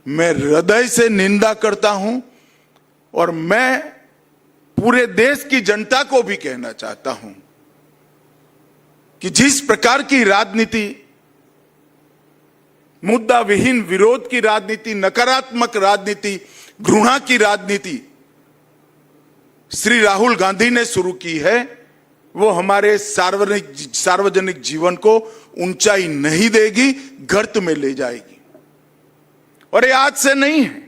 मैं हृदय से निंदा करता हूं और मैं पूरे देश की जनता को भी कहना चाहता हूं कि जिस प्रकार की राजनीति, मुद्दा विहीन विरोध की राजनीति, नकारात्मक राजनीति, घृणा की राजनीति श्री राहुल गांधी ने शुरू की है, वो हमारे सार्वजनिक जीवन को ऊंचाई नहीं देगी, गर्त में ले जाएगी। और ये आज से नहीं है।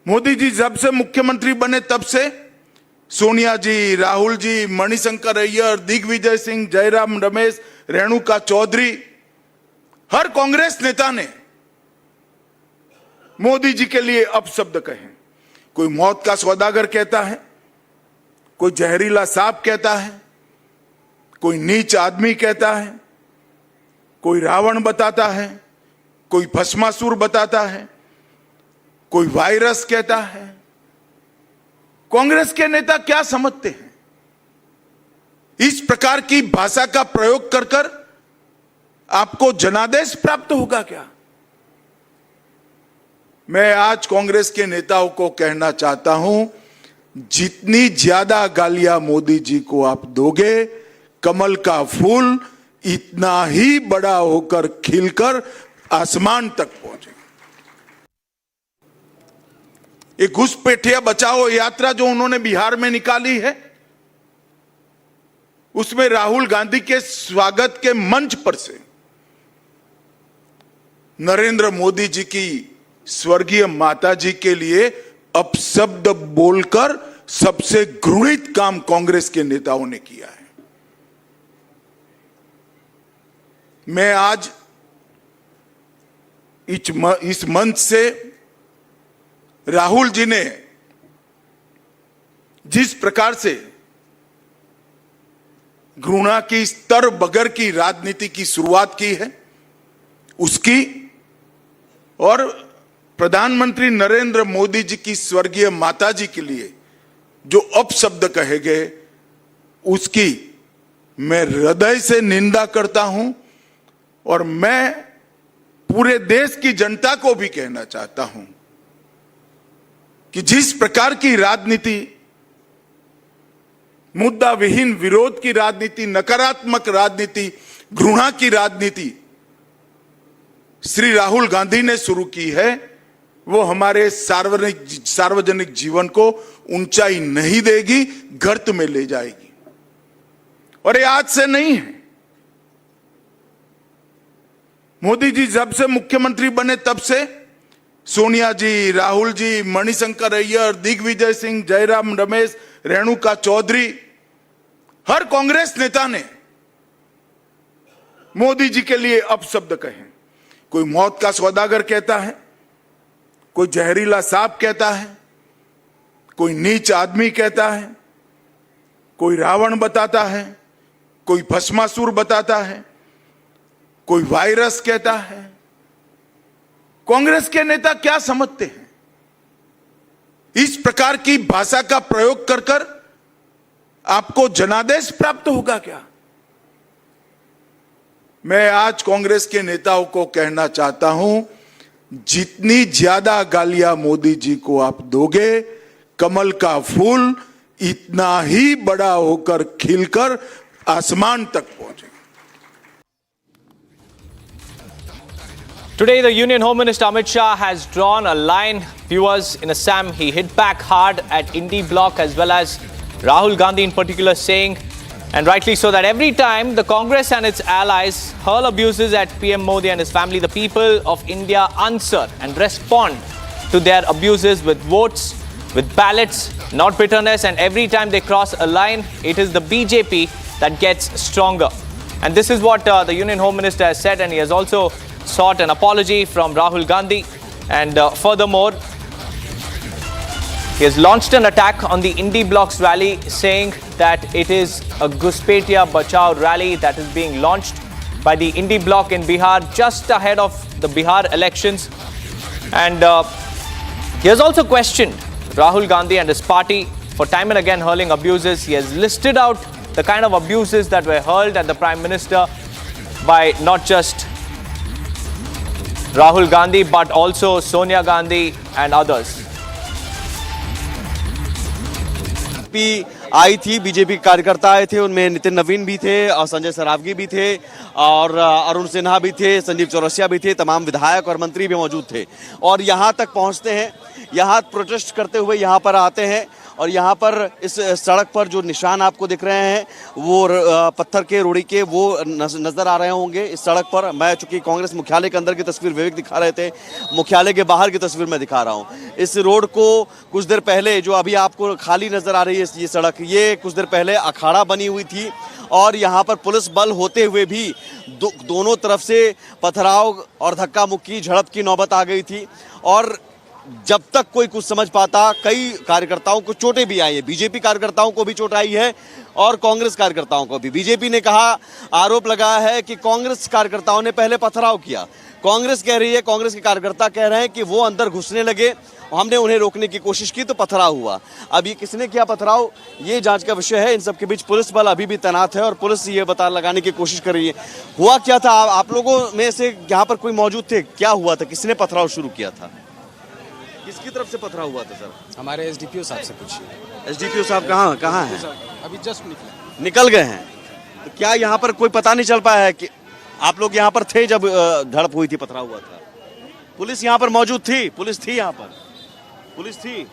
मोदी जी जब से मुख्यमंत्री बने तब से सोनिया जी, राहुल जी, मणिशंकर अय्यर, दिग्विजय सिंह, जयराम रमेश, रेणुका चौधरी, हर कांग्रेस नेता ने मोदी जी के लिए अपशब्द कहे। कोई मौत का सौदागर कहता है, कोई जहरीला सांप कहता है, कोई नीच आदमी कहता है, कोई रावण बताता है, कोई भस्मासुर बताता है, कोई वायरस कहता है। कांग्रेस के नेता क्या समझते हैं? इस प्रकार की भाषा का प्रयोग कर कर आपको जनादेश प्राप्त होगा क्या? मैं आज कांग्रेस के नेताओं को कहना चाहता हूं, जितनी ज्यादा गालियां मोदी जी को आप दोगे, कमल का फूल इतना ही बड़ा होकर खिलकर आसमान तक पहुंचेगा। एक घुसपैठिया बचाओ यात्रा जो उन्होंने बिहार में निकाली है, उसमें राहुल गांधी के स्वागत के मंच पर से नरेंद्र मोदी जी की स्वर्गीय माता जी के लिए अपशब्द बोलकर सबसे घृणित काम कांग्रेस के नेताओं ने किया है। मैं आज इस मंच से राहुल जी ने जिस प्रकार से घृणा की स्तर बगैर की राजनीति की शुरुआत की है, उसकी और प्रधानमंत्री नरेंद्र मोदी जी की स्वर्गीय माता जी के लिए जो अपशब्द कहे गए, उसकी मैं हृदय से निंदा करता हूं। और मैं पूरे देश की जनता को भी कहना चाहता हूं कि जिस प्रकार की राजनीति, मुद्दा विहीन विरोध की राजनीति, नकारात्मक राजनीति, घृणा की राजनीति श्री राहुल गांधी ने शुरू की है, वो हमारे सार्वजनिक जीवन को ऊंचाई नहीं देगी, गर्त में ले जाएगी। और ये आज से नहीं है। मोदी जी जब से मुख्यमंत्री बने तब से सोनिया जी, राहुल जी, मणिशंकर अय्यर, दिग्विजय सिंह, जयराम रमेश, रेणुका चौधरी, हर कांग्रेस नेता ने मोदी जी के लिए अपशब्द कहे। कोई मौत का सौदागर कहता है, कोई जहरीला सांप कहता है, कोई नीच आदमी कहता है, कोई रावण बताता है, कोई भस्मासुर बताता है, कोई वायरस कहता है। कांग्रेस के नेता क्या समझते हैं? इस प्रकार की भाषा का प्रयोग कर कर आपको जनादेश प्राप्त होगा क्या? मैं आज कांग्रेस के नेताओं को कहना चाहता हूं, जितनी ज्यादा गालियां मोदी जी को आप दोगे, कमल का फूल इतना ही बड़ा होकर खिलकर आसमान तक पहुंचेगा। Today, the Union Home Minister Amit Shah has drawn a line. Viewers, in Assam, he hit back hard at Indie Bloc as well as Rahul Gandhi in particular, saying, and rightly so, that every time the Congress and its allies hurl abuses at PM Modi and his family, the people of India answer and respond to their abuses with votes, with ballots, not bitterness. And every time they cross a line, it is the BJP that gets stronger. And this is what the Union Home Minister has said, and he has also sought an apology from Rahul Gandhi. And furthermore, he has launched an attack on the Indie Bloc's rally, saying that it is a Ghuspetia Bachao rally that is being launched by the Indie Bloc in Bihar just ahead of the Bihar elections. And he has also questioned Rahul Gandhi and his party for time and again hurling abuses. He has listed out the kind of abuses that were hurled at the Prime Minister by not just Rahul Gandhi, but also Sonia Gandhi and others. आई थी, BJP कार्यकर्ता आए थे, उनमें नितिन नवीन भी थे और संजय सरावगी भी थे और अरुण सिन्हा भी थे, संजीव चौरसिया भी थे, तमाम विधायक और मंत्री भी मौजूद थे और यहाँ तक पहुँचते हैं, यहाँ प्रोटेस्ट करते हुए यहाँ पर आते हैं और यहाँ पर इस सड़क पर जो निशान आपको दिख रहे हैं वो पत्थर के रोड़ी के वो नज़र आ रहे होंगे इस सड़क पर। मैं चूंकि कांग्रेस मुख्यालय के अंदर की तस्वीर विवेक दिखा रहे थे, मुख्यालय के बाहर की तस्वीर मैं दिखा रहा हूँ। इस रोड को कुछ देर पहले, जो अभी आपको खाली नज़र आ रही है ये सड़क, ये कुछ देर पहले अखाड़ा बनी हुई थी और यहाँ पर पुलिस बल होते हुए भी दोनों तरफ से पथराव और धक्का मुक्की झड़प की नौबत आ गई थी और जब तक कोई कुछ समझ पाता, कई कार्यकर्ताओं को चोटें भी आई है, बीजेपी कार्यकर्ताओं को भी चोट आई है और कांग्रेस कार्यकर्ताओं को भी। बीजेपी ने कहा, आरोप लगाया है कि कांग्रेस कार्यकर्ताओं ने पहले पथराव किया। कांग्रेस कह रही है, कांग्रेस के कार्यकर्ता कह रहे हैं कि वो अंदर घुसने लगे, हमने उन्हें रोकने की कोशिश की तो पथराव हुआ। अब ये किसने किया पथराव, ये जांच का विषय है। इन सब के बीच पुलिस बल अभी भी तैनात है और पुलिस ये पता लगाने की कोशिश कर रही है हुआ क्या था। आप लोगों में से यहाँ पर कोई मौजूद थे, क्या हुआ था, किसने पथराव शुरू किया था, किसकी तरफ से पथराव हुआ था? सर, हमारे एसडीपीओ साहब से पूछिए। एसडीपीओ साहब कहाँ हैं? अभी जस्ट निकल गए हैं। तो क्या यहाँ पर कोई पता नहीं चल पाया है कि आप लोग यहाँ पर थे जब झड़प हुई थी, पथराव हुआ था? पुलिस यहाँ पर मौजूद थी? पुलिस थी यहाँ पर? पुलिस थी?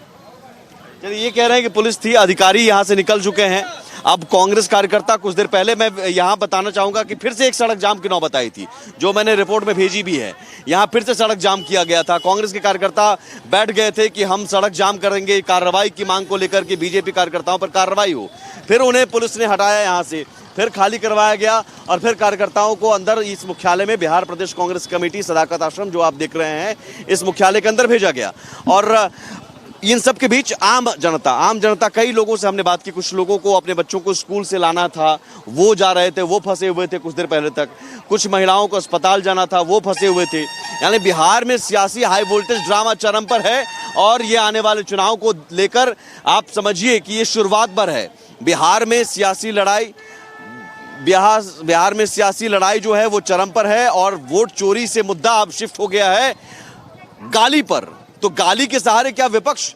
चलिए, ये कह रहे हैं कि पुलिस थी, अधिकारी यहाँ से निकल चुके हैं। अब कांग्रेस कार्यकर्ता, कुछ देर पहले मैं यहाँ बताना चाहूँगा कि फिर से एक सड़क जाम की नौबत आई थी, जो मैंने रिपोर्ट में भेजी भी है। यहाँ फिर से सड़क जाम किया गया था। कांग्रेस के कार्यकर्ता बैठ गए थे कि हम सड़क जाम करेंगे, कार्रवाई की मांग को लेकर के बीजेपी कार्यकर्ताओं पर कार्रवाई हो। फिर उन्हें पुलिस ने हटाया, यहाँ से फिर खाली करवाया गया और फिर कार्यकर्ताओं को अंदर इस मुख्यालय में, बिहार प्रदेश कांग्रेस कमेटी सदाकत आश्रम जो आप देख रहे हैं, इस मुख्यालय के अंदर भेजा गया। और इन सब के बीच आम जनता, कई लोगों से हमने बात की। कुछ लोगों को अपने बच्चों को स्कूल से लाना था, वो जा रहे थे, वो फंसे हुए थे कुछ देर पहले तक। कुछ महिलाओं को अस्पताल जाना था, वो फंसे हुए थे। यानी बिहार में सियासी हाई वोल्टेज ड्रामा चरम पर है और ये आने वाले चुनाव को लेकर आप समझिए कि ये शुरुआत पर है। बिहार में सियासी लड़ाई जो है वो चरम पर है और वोट चोरी से मुद्दा अब शिफ्ट हो गया है गाली पर। तो गाली के सहारे क्या विपक्ष?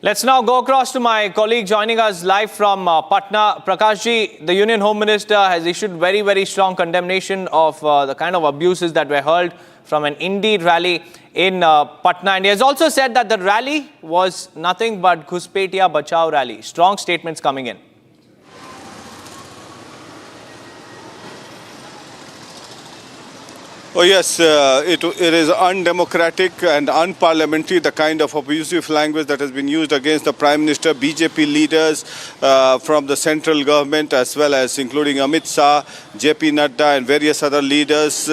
Let's now go across to my colleague joining us live from Patna. Prakash ji, the Union Home Minister has issued very, very strong condemnation of the kind of abuses that were hurled from an Indie rally in Patna. And he has also said that the rally was nothing but Ghuspetiya Bachao rally. Strong statements coming in. Oh yes, it is undemocratic and unparliamentary, the kind of abusive language that has been used against the Prime Minister, BJP leaders from the central government as well as including Amit Shah, JP Nadda and various other leaders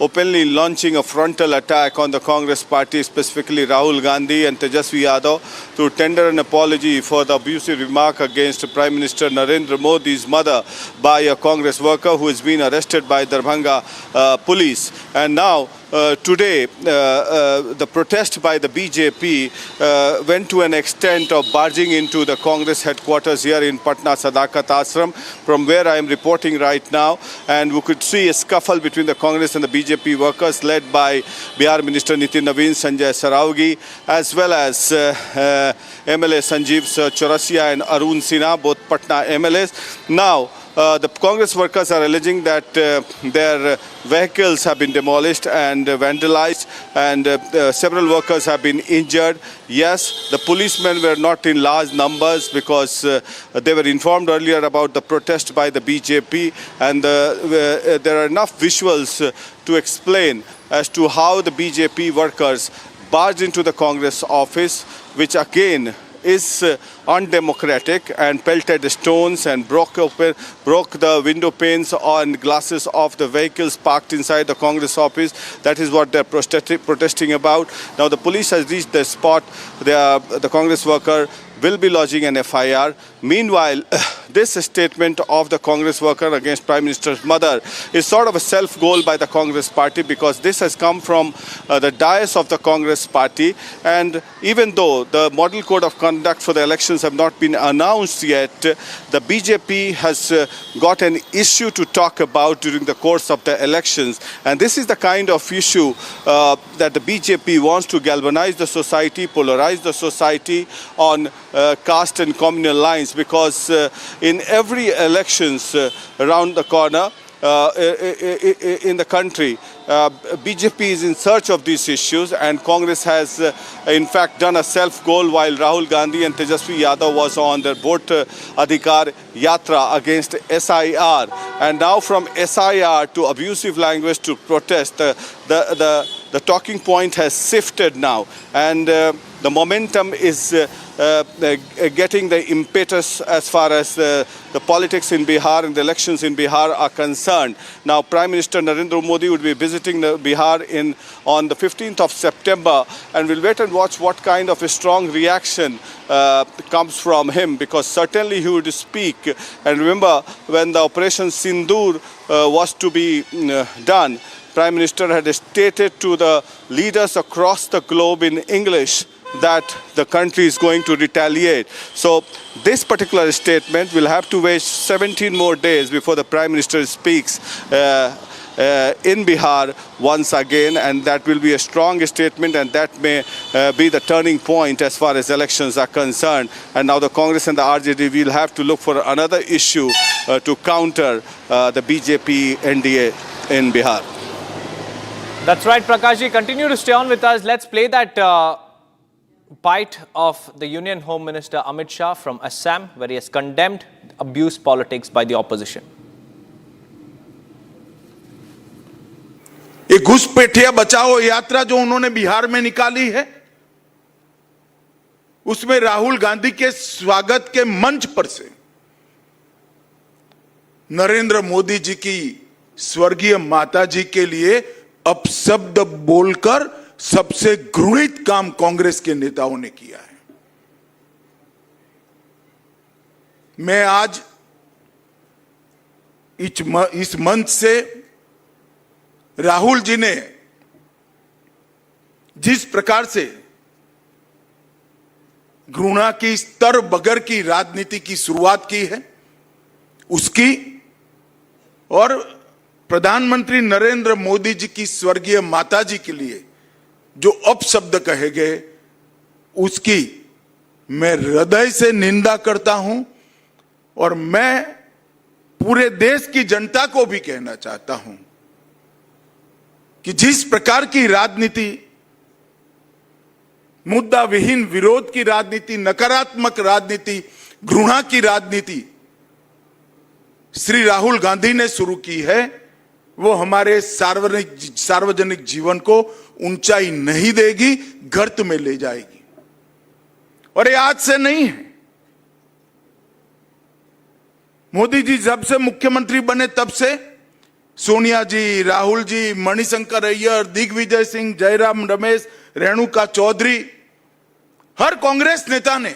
openly launching a frontal attack on the Congress party, specifically Rahul Gandhi and Tejasvi Yadav, to tender an apology for the abusive remark against Prime Minister Narendra Modi's mother by a Congress worker who has been arrested by Darbhanga police. And now, today, the protest by the BJP went to an extent of barging into the Congress headquarters here in Patna, Sadakat Ashram, from where I am reporting right now. And we could see a scuffle between the Congress and the BJP workers led by Bihar Minister Nitin Naveen, Sanjay Saraogi, as well as MLA Sanjeev Chaurasia and Arun Sinha, both Patna MLAs. Now, the Congress workers are alleging that their vehicles have been demolished and vandalized and several workers have been injured. Yes, the policemen were not in large numbers because they were informed earlier about the protest by the BJP, and there are enough visuals to explain as to how the BJP workers barged into the Congress office, which again is undemocratic, and pelted stones and broke the window panes and glasses of the vehicles parked inside the Congress office. That is what they're protesting about. Now the police has reached the spot. The Congress worker will be lodging an FIR. Meanwhile, this statement of the Congress worker against Prime Minister's mother is sort of a self-goal by the Congress party, because this has come from the dais of the Congress party. And even though the model code of conduct for the elections have not been announced yet, the BJP has got an issue to talk about during the course of the elections. And this is the kind of issue that the BJP wants to galvanize the society, polarize the society on caste and communal lines, because in every elections around the corner in the country, BJP is in search of these issues, and Congress has in fact done a self-goal while Rahul Gandhi and Tejasvi Yadav was on their Vote Adhikar Yatra against SIR, and now from SIR to abusive language to protest, the talking point has shifted now, and the momentum is getting the impetus as far as the politics in Bihar and the elections in Bihar are concerned. Now, Prime Minister Narendra Modi would be visiting the Bihar on the 15th of September, and we'll wait and watch what kind of a strong reaction comes from him, because certainly he would speak. And remember, when the Operation Sindoor was to be done, Prime Minister had stated to the leaders across the globe in English that the country is going to retaliate. So this particular statement will have to wait 17 more days before the Prime Minister speaks in Bihar once again, and that will be a strong statement, and that may be the turning point as far as elections are concerned. And now the Congress and the RJD will have to look for another issue to counter the BJP NDA in Bihar. That's right, Prakashji. Continue to stay on with us. Let's play that bite of the Union Home Minister Amit Shah from Assam, where he has condemned abuse politics by the opposition. ये घुसपैठिया बचाओ यात्रा जो उन्होंने बिहार में निकाली है, उसमें राहुल गांधी के स्वागत के मंच पर से नरेंद्र मोदी जी की स्वर्गीय माता जी के लिए अपशब्द बोलकर सबसे घृणित काम कांग्रेस के नेताओं ने किया है। मैं आज इस मंच से राहुल जी ने जिस प्रकार से घृणा की स्तर बगैर की राजनीति की शुरुआत की है उसकी, और प्रधानमंत्री नरेंद्र मोदी जी की स्वर्गीय माता जी के लिए जो अपशब्द कहे गए उसकी मैं हृदय से निंदा करता हूं, और मैं पूरे देश की जनता को भी कहना चाहता हूं कि जिस प्रकार की राजनीति, मुद्दा विहीन विरोध की राजनीति, नकारात्मक राजनीति, घृणा की राजनीति श्री राहुल गांधी ने शुरू की है, वो हमारे सार्वजनिक जीवन को ऊंचाई नहीं देगी, गर्त में ले जाएगी। और ये आज से नहीं है। मोदी जी जब से मुख्यमंत्री बने तब से सोनिया जी, राहुल जी, मणिशंकर अय्यर, दिग्विजय सिंह, जयराम रमेश, रेणुका चौधरी, हर कांग्रेस नेता ने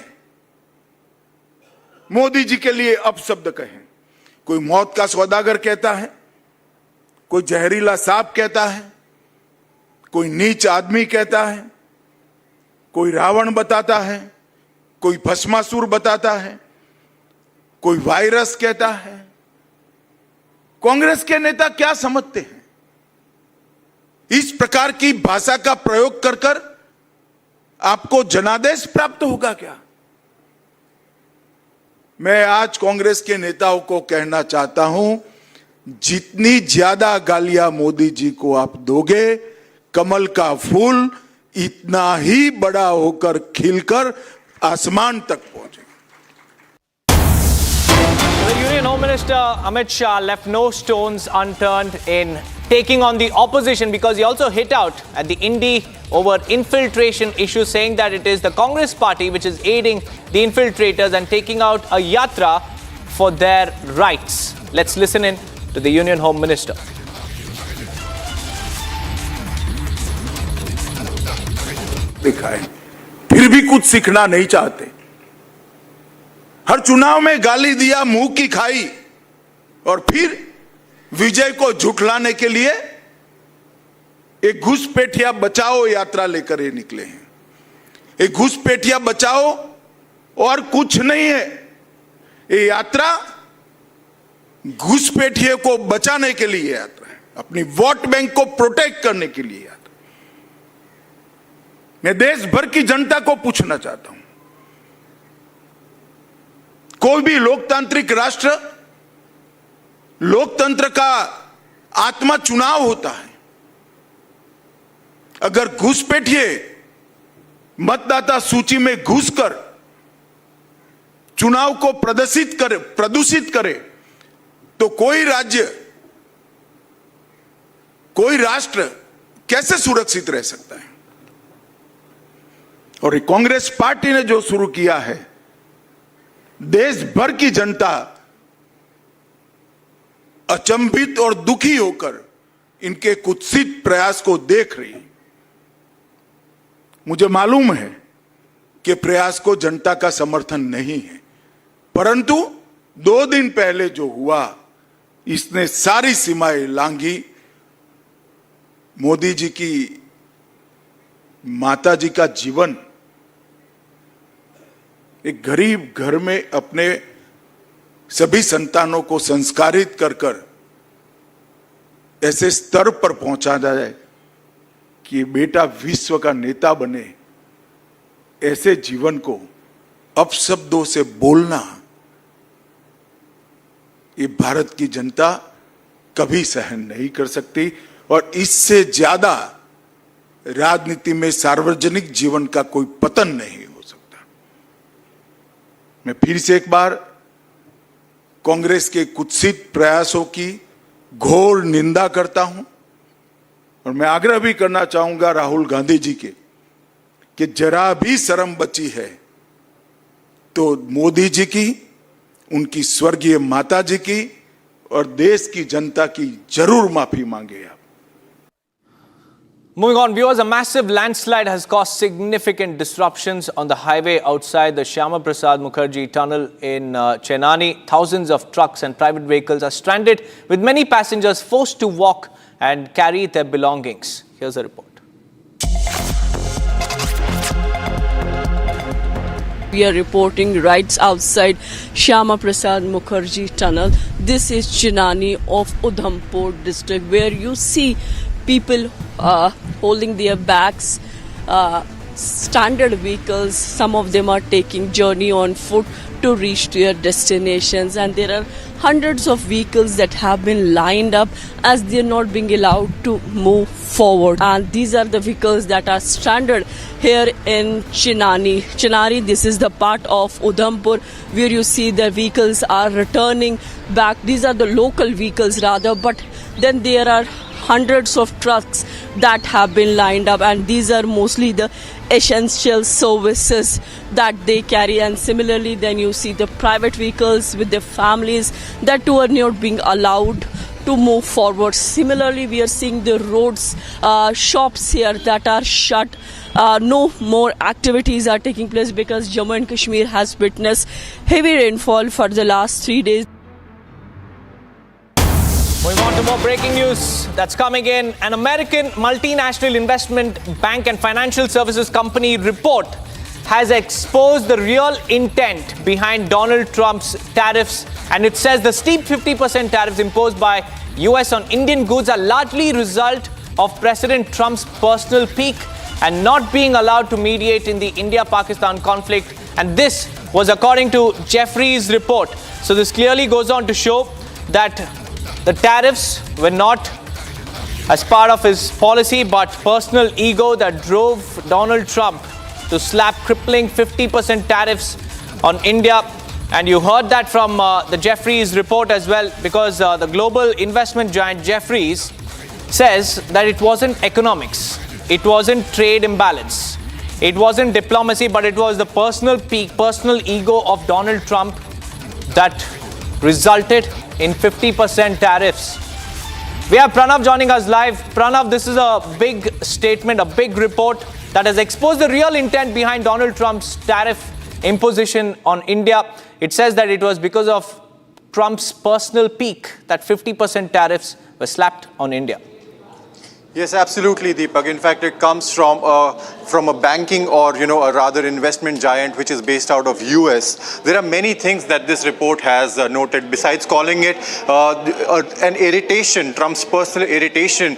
मोदी जी के लिए अपशब्द कहे। कोई मौत का सौदागर कहता है, कोई जहरीला सांप कहता है, कोई नीच आदमी कहता है, कोई रावण बताता है, कोई भस्मासुर बताता है, कोई वायरस कहता है। कांग्रेस के नेता क्या समझते हैं? इस प्रकार की भाषा का प्रयोग कर कर आपको जनादेश प्राप्त होगा क्या? मैं आज कांग्रेस के नेताओं को कहना चाहता हूं, जितनी ज्यादा गालियां मोदी जी को आप दोगे, कमल का फूल इतना ही बड़ा होकर खिलकर आसमान तक पहुंचेगा। The Union Home Minister Amit Shah left no stones unturned in taking on the opposition, because he also hit out at the Indi over infiltration issue, saying that it is the Congress party which is aiding the infiltrators and taking out a yatra for their rights. Let's listen in to the Union Home Minister. दिखाए, फिर भी कुछ सीखना नहीं चाहते। हर चुनाव में गाली दिया, मुंह की खाई, और फिर विजय को झुठलाने के लिए एक घुसपैठिया बचाओ यात्रा लेकर ये निकले हैं। एक घुसपैठिया बचाओ और कुछ नहीं है। ये यात्रा घुसपैठिए को बचाने के लिए यात्रा है, अपनी वोट बैंक को प्रोटेक्ट करने के लिए यात्रा। मैं देश भर की जनता को पूछना चाहता हूं, कोई भी लोकतांत्रिक राष्ट्र, लोकतंत्र का आत्मा चुनाव होता है। अगर घुसपैठिए मतदाता सूची में घुसकर चुनाव को प्रदूषित करे तो कोई राज्य, कोई राष्ट्र कैसे सुरक्षित रह सकता है? और ये कांग्रेस पार्टी ने जो शुरू किया है, देश भर की जनता अचंभित और दुखी होकर इनके कुत्सित प्रयास को देख रही है। मुझे मालूम है कि प्रयास को जनता का समर्थन नहीं है, परंतु 2 दिन पहले जो हुआ, इसने सारी सीमाएं लांघी। मोदी जी की माता जी का जीवन, एक गरीब घर में अपने सभी संतानों को संस्कारित कर ऐसे स्तर पर पहुंचा जाए कि बेटा विश्व का नेता बने, ऐसे जीवन को अपशब्दों से बोलना, ये भारत की जनता कभी सहन नहीं कर सकती। और इससे ज्यादा राजनीति में सार्वजनिक जीवन का कोई पतन नहीं हो सकता। मैं फिर से एक बार कांग्रेस के कुत्सित प्रयासों की घोर निंदा करता हूं, और मैं आग्रह भी करना चाहूंगा राहुल गांधी जी के कि जरा भी शर्म बची है तो मोदी जी की, उनकी स्वर्गीय माता जी की और देश की जनता की जरूर माफी मांगे आप। Moving on, viewers, a massive landslide has caused significant disruptions on the highway outside the Shyama Prasad Mukherjee tunnel in Chennai. Thousands of trucks and private vehicles are stranded, with many passengers forced to walk and carry their belongings. Here's a report. We are reporting right outside Shyama Prasad Mukherjee tunnel. This is Chennai of Udhampur district, where you see people holding their bags, standard vehicles. Some of them are taking journey on foot to reach their destinations, and there are hundreds of vehicles that have been lined up as they are not being allowed to move forward. And these are the vehicles that are stranded here in Chennai. Chennai, this is the part of Udhampur where you see the vehicles are returning back. These are the local vehicles rather, but then there are hundreds of trucks that have been lined up, and these are mostly the essential services that they carry. And similarly, then you see the private vehicles with their families that too are not being allowed to move forward. Similarly, we are seeing the roads, shops here that are shut. No more activities are taking place because Jammu and Kashmir has witnessed heavy rainfall for the last 3 days. Moving on to more breaking news that's coming in. An American multinational investment bank and financial services company report has exposed the real intent behind Donald Trump's tariffs, and it says the steep 50% tariffs imposed by US on Indian goods are largely result of President Trump's personal pique and not being allowed to mediate in the India-Pakistan conflict. And this was according to Jeffrey's report. So this clearly goes on to show that the tariffs were not as part of his policy, but personal ego that drove Donald Trump to slap crippling 50% tariffs on India. And you heard that from the Jeffrey's report as well, because the global investment giant Jeffrey's says that it wasn't economics, it wasn't trade imbalance, it wasn't diplomacy, but it was the personal peak, personal ego of Donald Trump that resulted in 50% tariffs. We have Pranav joining us live. Pranav, this is a big statement, a big report that has exposed the real intent behind Donald Trump's tariff imposition on India. it says that it was because of Trump's personal pique that 50% tariffs were slapped on India. Yes, absolutely, Deepak. In fact, it comes from a banking or, a rather investment giant which is based out of US. There are many things that this report has noted. Besides calling it an irritation, Trump's personal irritation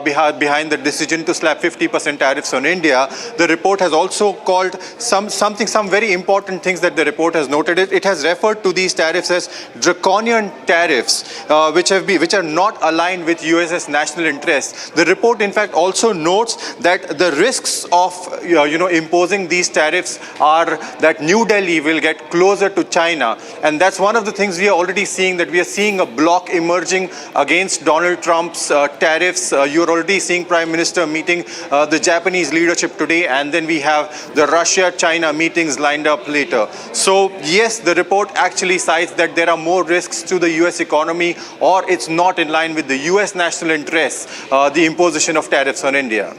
behind the decision to slap 50% tariffs on India, the report has also called some very important things that the report has noted. It has referred to these tariffs as draconian tariffs, which are not aligned with US's national interests. The report, in fact, also notes that the risks of imposing these tariffs are that New Delhi will get closer to China, and that's one of the things we are already seeing, that we are seeing a bloc emerging against Donald Trump's tariffs. You're already seeing Prime Minister meeting the Japanese leadership today, and then we have the Russia-China meetings lined up later. So yes, the report actually cites that there are more risks to the US economy, or it's not in line with the US national interests, the imposition of tariffs on India.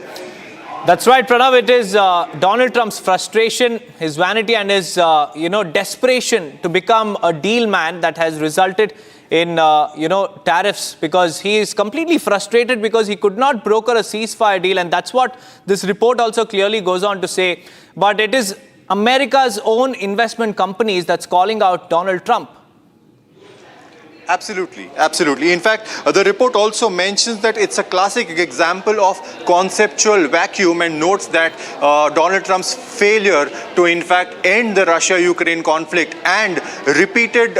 That's right, Pranav. It is Donald Trump's frustration, his vanity, and his desperation to become a deal man that has resulted in tariffs, because he is completely frustrated because he could not broker a ceasefire deal, and that's what this report also clearly goes on to say. But it is America's own investment companies that's calling out Donald Trump. Absolutely, absolutely. In fact, the report also mentions that it's a classic example of conceptual vacuum, and notes that Donald Trump's failure to, in fact, end the Russia-Ukraine conflict and repeated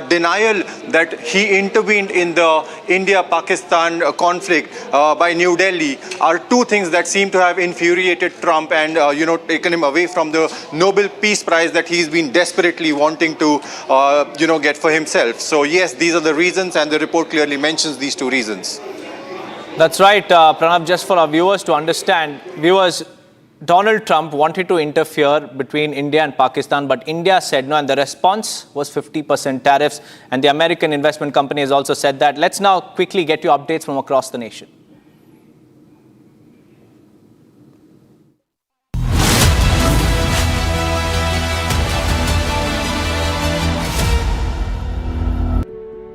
denial that he intervened in the India-Pakistan conflict by New Delhi are two things that seem to have infuriated Trump and, taken him away from the Nobel Peace Prize that he's been desperately wanting to, get for himself. So yes, these are the reasons, and the report clearly mentions these two reasons. That's right, Pranav. Just for our viewers to understand, Donald Trump wanted to interfere between India and Pakistan, but India said no, and the response was 50% tariffs, and the American investment company has also said that. Let's now quickly get you updates from across the nation.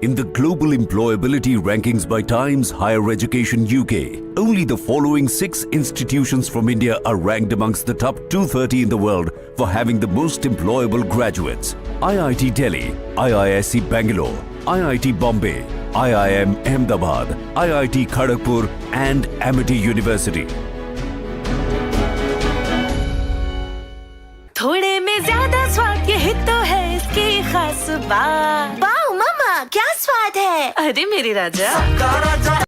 In the global employability rankings by Times Higher Education UK, only the following 6 institutions from India are ranked amongst the top 230 in the world for having the most employable graduates: IIT Delhi, IISc Bangalore, IIT Bombay, IIM Ahmedabad, IIT Kharagpur and Amity University. थोड़े में ज्यादा स्वाद, यही तो है इसकी खास बात। वाओ मम्मा, क्या स्वाद है? अरे मेरे राजा, सबका राजा।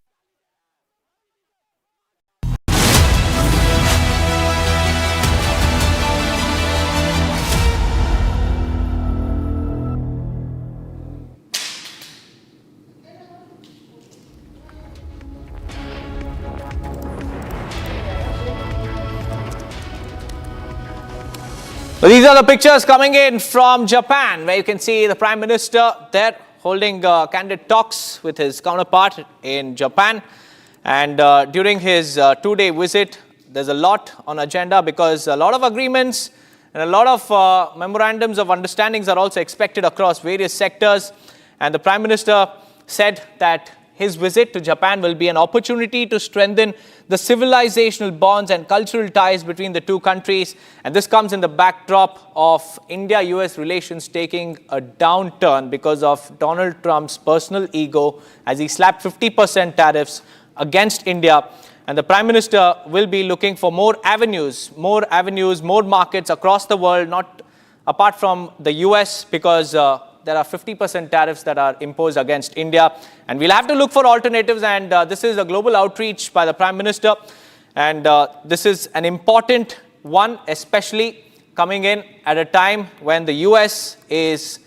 Well, these are the pictures coming in from Japan, where you can see the Prime Minister there holding candid talks with his counterpart in Japan. And during his 2-day visit, there's a lot on agenda, because a lot of agreements and a lot of memorandums of understandings are also expected across various sectors. And the Prime Minister said that his visit to Japan will be an opportunity to strengthen the civilizational bonds and cultural ties between the two countries. And this comes in the backdrop of India-US relations taking a downturn because of Donald Trump's personal ego, as he slapped 50% tariffs against India. And the Prime Minister will be looking for more avenues, more markets across the world, not apart from the US, because there are 50% tariffs that are imposed against India. And we'll have to look for alternatives. And this is a global outreach by the Prime Minister. And this is an important one, especially coming in at a time when the US is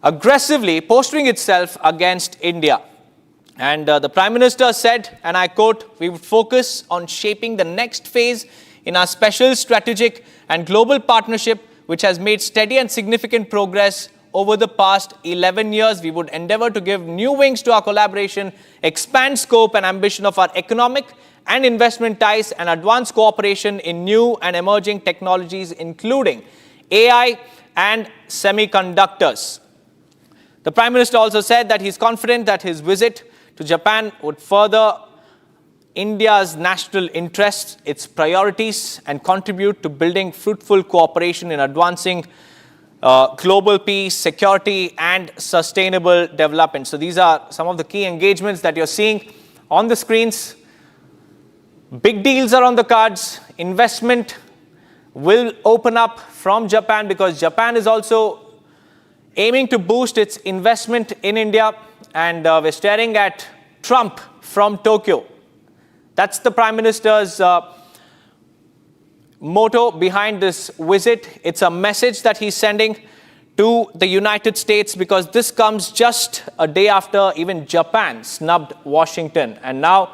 aggressively posturing itself against India. And the Prime Minister said, and I quote, "We would focus on shaping the next phase in our special strategic and global partnership, which has made steady and significant progress over the past 11 years. We would endeavor to give new wings to our collaboration, expand scope and ambition of our economic and investment ties, and advance cooperation in new and emerging technologies, including AI and semiconductors. The Prime Minister also said that he's confident that his visit to Japan would further India's national interests, its priorities, and contribute to building fruitful cooperation in advancing global peace, security, and sustainable development. So these are some of the key engagements that you're seeing on the screens. Big deals are on the cards. Investment will open up from Japan because Japan is also aiming to boost its investment in India, and we're staring at Trump from Tokyo. That's the Prime Minister's motto behind this visit. It's a message that he's sending to the United States because this comes just a day after even Japan snubbed Washington. And now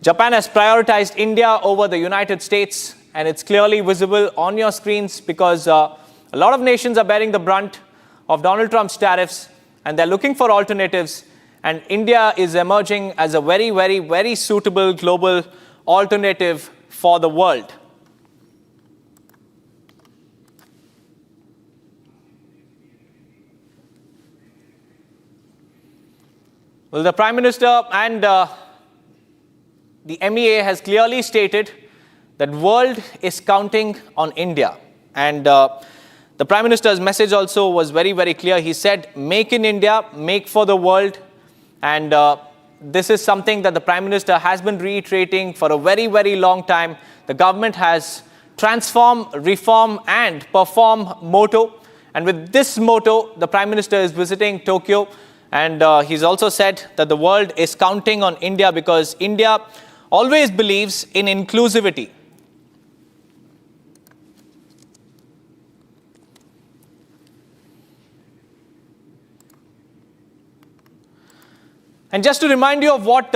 Japan has prioritized India over the United States, and it's clearly visible on your screens because a lot of nations are bearing the brunt of Donald Trump's tariffs, and they're looking for alternatives. And India is emerging as a very, very, very suitable global alternative for the world. Well, the Prime Minister and the MEA has clearly stated that world is counting on India. And the Prime Minister's message also was very, very clear. He said, make in India, make for the world. And this is something that the Prime Minister has been reiterating for a very, very long time. The government has transform, reform, and perform motto. And with this motto, the Prime Minister is visiting Tokyo. And he's also said that the world is counting on India because India always believes in inclusivity. And just to remind you of what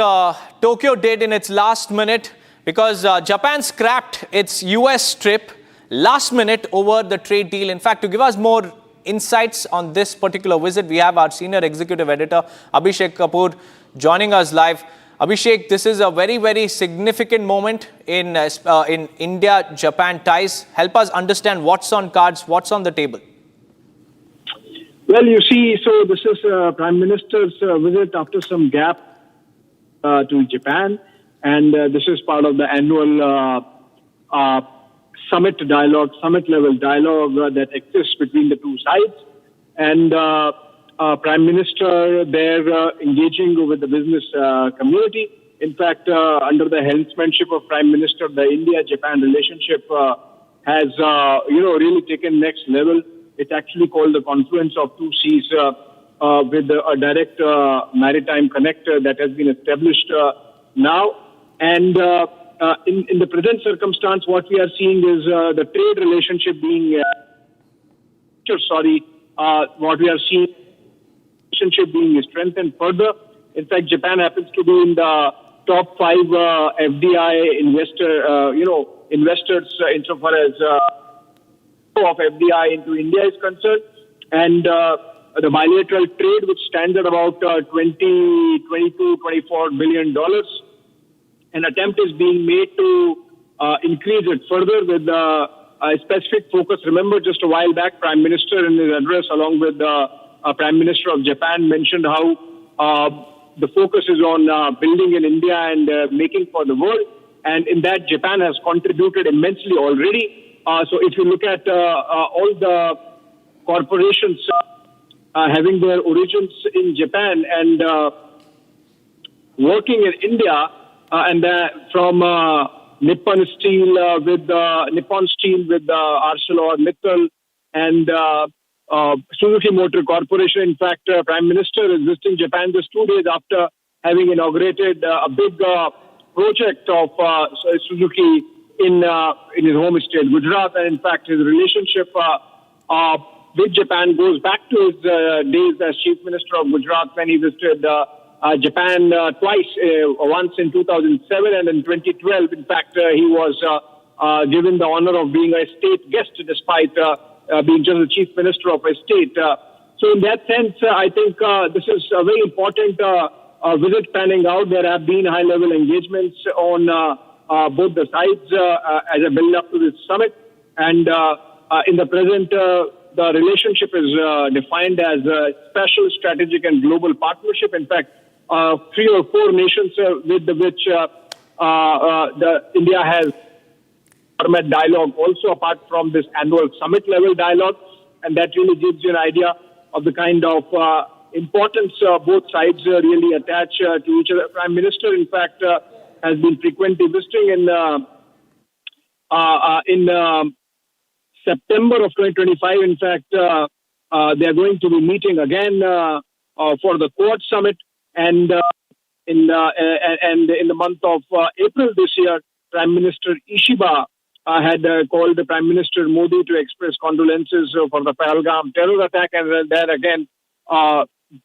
Tokyo did in its last minute, because Japan scrapped its US trip last minute over the trade deal. In fact, to give us more insights on this particular visit, we have our senior executive editor, Abhishek Kapoor, joining us live. Abhishek, this is a very, very significant moment in India-Japan ties. Help us understand what's on cards, what's on the table. Well, you see, so this is Prime Minister's visit after some gap to Japan, and this is part of the annual summit-level dialogue that exists between the two sides. And Prime Minister there engaging with the business community. In fact, under the helmsmanship of Prime Minister, the India-Japan relationship has, really taken next level. It's actually called the confluence of two seas with a direct maritime connector that has been established now. And in the present circumstance, what we are seeing is the trade relationship being, what we are seeing, relationship being strengthened further. In fact, Japan happens to be in the top 5 FDI investors insofar as of FDI into India is concerned. And the bilateral trade, which stands at about $22, $24 billion. An attempt is being made to increase it further with a specific focus. Remember, just a while back, Prime Minister in his address, along with the Prime Minister of Japan, mentioned how the focus is on building in India and making for the world. And in that, Japan has contributed immensely already. So if you look at all the corporations having their origins in Japan and working in India, and from Nippon Steel with ArcelorMittal and Suzuki Motor Corporation. In fact, Prime Minister is visiting Japan just 2 days after having inaugurated a big project of Suzuki in his home state, Gujarat. And in fact, his relationship with Japan goes back to his days as Chief Minister of Gujarat when he visited Japan twice, once in 2007 and in 2012. In fact, he was given the honor of being a state guest despite being just the Chief Minister of a state. So in that sense, I think this is a very important visit panning out. There have been high-level engagements on both the sides as a build-up to this summit. And in the present the relationship is defined as a special, strategic, and global partnership. In fact, 3 or 4 nations with which India has format dialogue also apart from this annual summit level dialogue, and that really gives you an idea of the kind of importance both sides really attach to each other. Prime Minister, in fact, has been frequently visiting in September of 2025. In fact, they are going to be meeting again for the Quad Summit, and in the month of April this year, Prime Minister Ishiba had called the Prime Minister Modi to express condolences for the Pahalgam terror attack, and then again,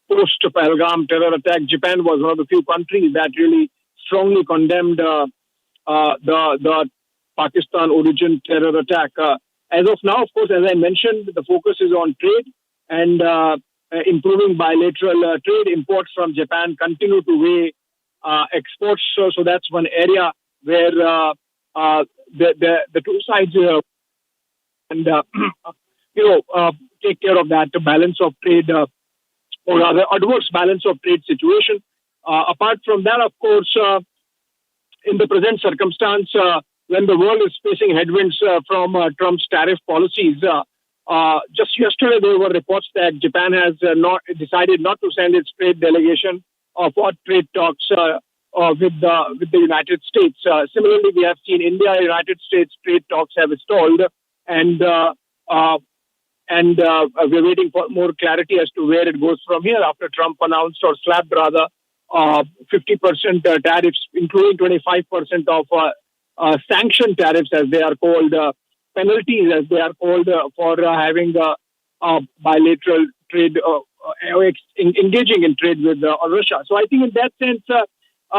post Pahalgam terror attack, Japan was one of the few countries that really strongly condemned the Pakistan origin terror attack. As of now, of course, as I mentioned, the focus is on trade and improving bilateral trade. Imports from Japan continue to weigh exports, so that's one area where the two sides take care of that balance of trade or rather adverse balance of trade situation. Apart from that, of course, in the present circumstance, when the world is facing headwinds from Trump's tariff policies, just yesterday there were reports that Japan has decided not to send its trade delegation for trade talks with the United States. Similarly, we have seen India and United States trade talks have stalled, and we're waiting for more clarity as to where it goes from here after Trump announced or slapped rather 50% tariffs, including 25% of sanction tariffs, as they are called, penalties, as they are called, for having bilateral trade, engaging in trade with Russia. So I think in that sense,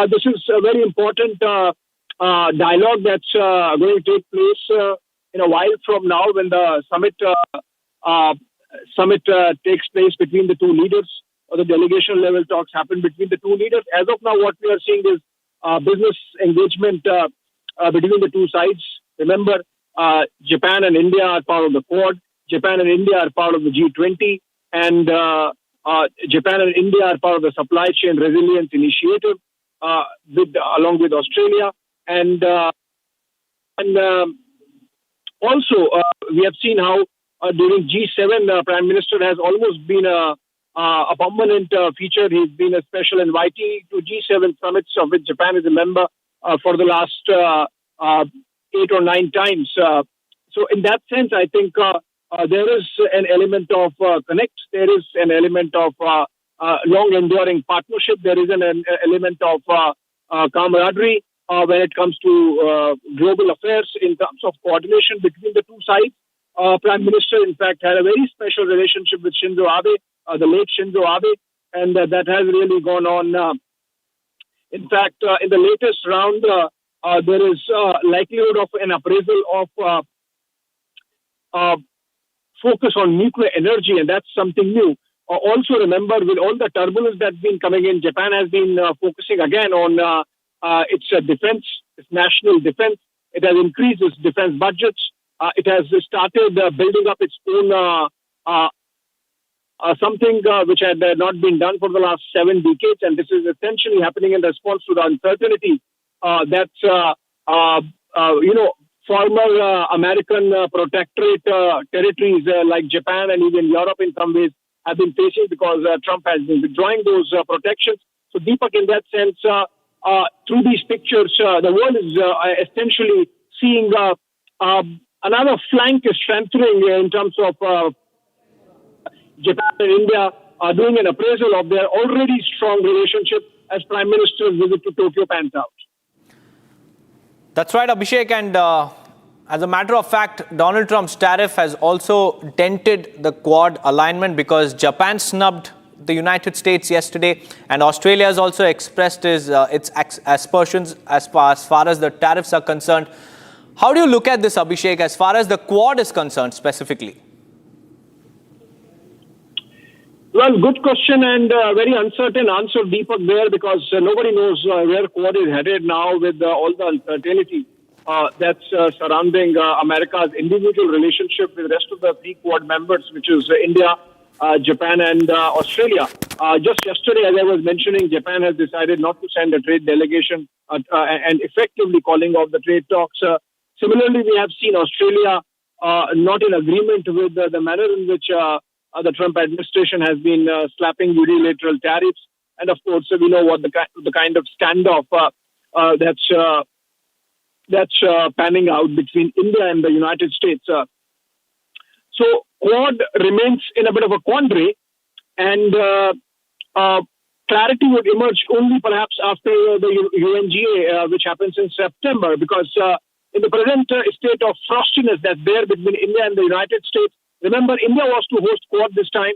this is a very important dialogue that's going to take place in a while from now when the summit takes place between the two leaders, or the delegation level talks happen between the two leaders. As of now, what we are seeing is business engagement between the two sides. Remember, Japan and India are part of the Quad. Japan and India are part of the G20, and Japan and India are part of the Supply Chain Resilience Initiative, along with Australia, and also we have seen how during G7, Prime Minister has almost been a permanent feature. He's been a special invitee to G7 summits, of which Japan is a member for the last 8 or 9 times. So in that sense, I think there is an element of connect. There is an element of long-enduring partnership. There is an element of camaraderie when it comes to global affairs in terms of coordination between the two sides. Prime Minister, in fact, had a very special relationship with Shinzo Abe, the late Shinzo Abe, and that has really gone on. In fact, in the latest round, there is likelihood of an appraisal of focus on nuclear energy, and that's something new. Also, remember, with all the turbulence that's been coming in, Japan has been focusing again on its defense, its national defense. It has increased its defense budgets. It has started building up its own something which had not been done for the last 7 decades, and this is essentially happening in response to the uncertainty that's former American protectorate territories like Japan and even Europe in some ways have been facing because Trump has been withdrawing those protections. So Deepak, in that sense, through these pictures, the world is essentially seeing another flank is strengthening in terms of Japan and India are doing an appraisal of their already strong relationship as Prime Minister's visit to Tokyo pans out. That's right, Abhishek. And as a matter of fact, Donald Trump's tariff has also dented the Quad alignment because Japan snubbed the United States yesterday, and Australia has also expressed its aspersions as far as the tariffs are concerned. How do you look at this, Abhishek, as far as the Quad is concerned specifically? Well, good question and very uncertain answer, Deepak, there, because nobody knows where Quad is headed now with all the uncertainty. that's surrounding America's individual relationship with the rest of the three Quad members, which is India, Japan and Australia. Just yesterday, as I was mentioning, Japan has decided not to send a trade delegation and effectively calling off the trade talks. Similarly, we have seen Australia not in agreement with the manner in which the Trump administration has been slapping unilateral tariffs. And of course, we know what the kind of standoff that's panning out between India and the United States. So Quad remains in a bit of a quandary, and clarity would emerge only perhaps after the UNGA, which happens in September, because in the present state of frostiness that's there between India and the United States, remember, India was to host Quad this time.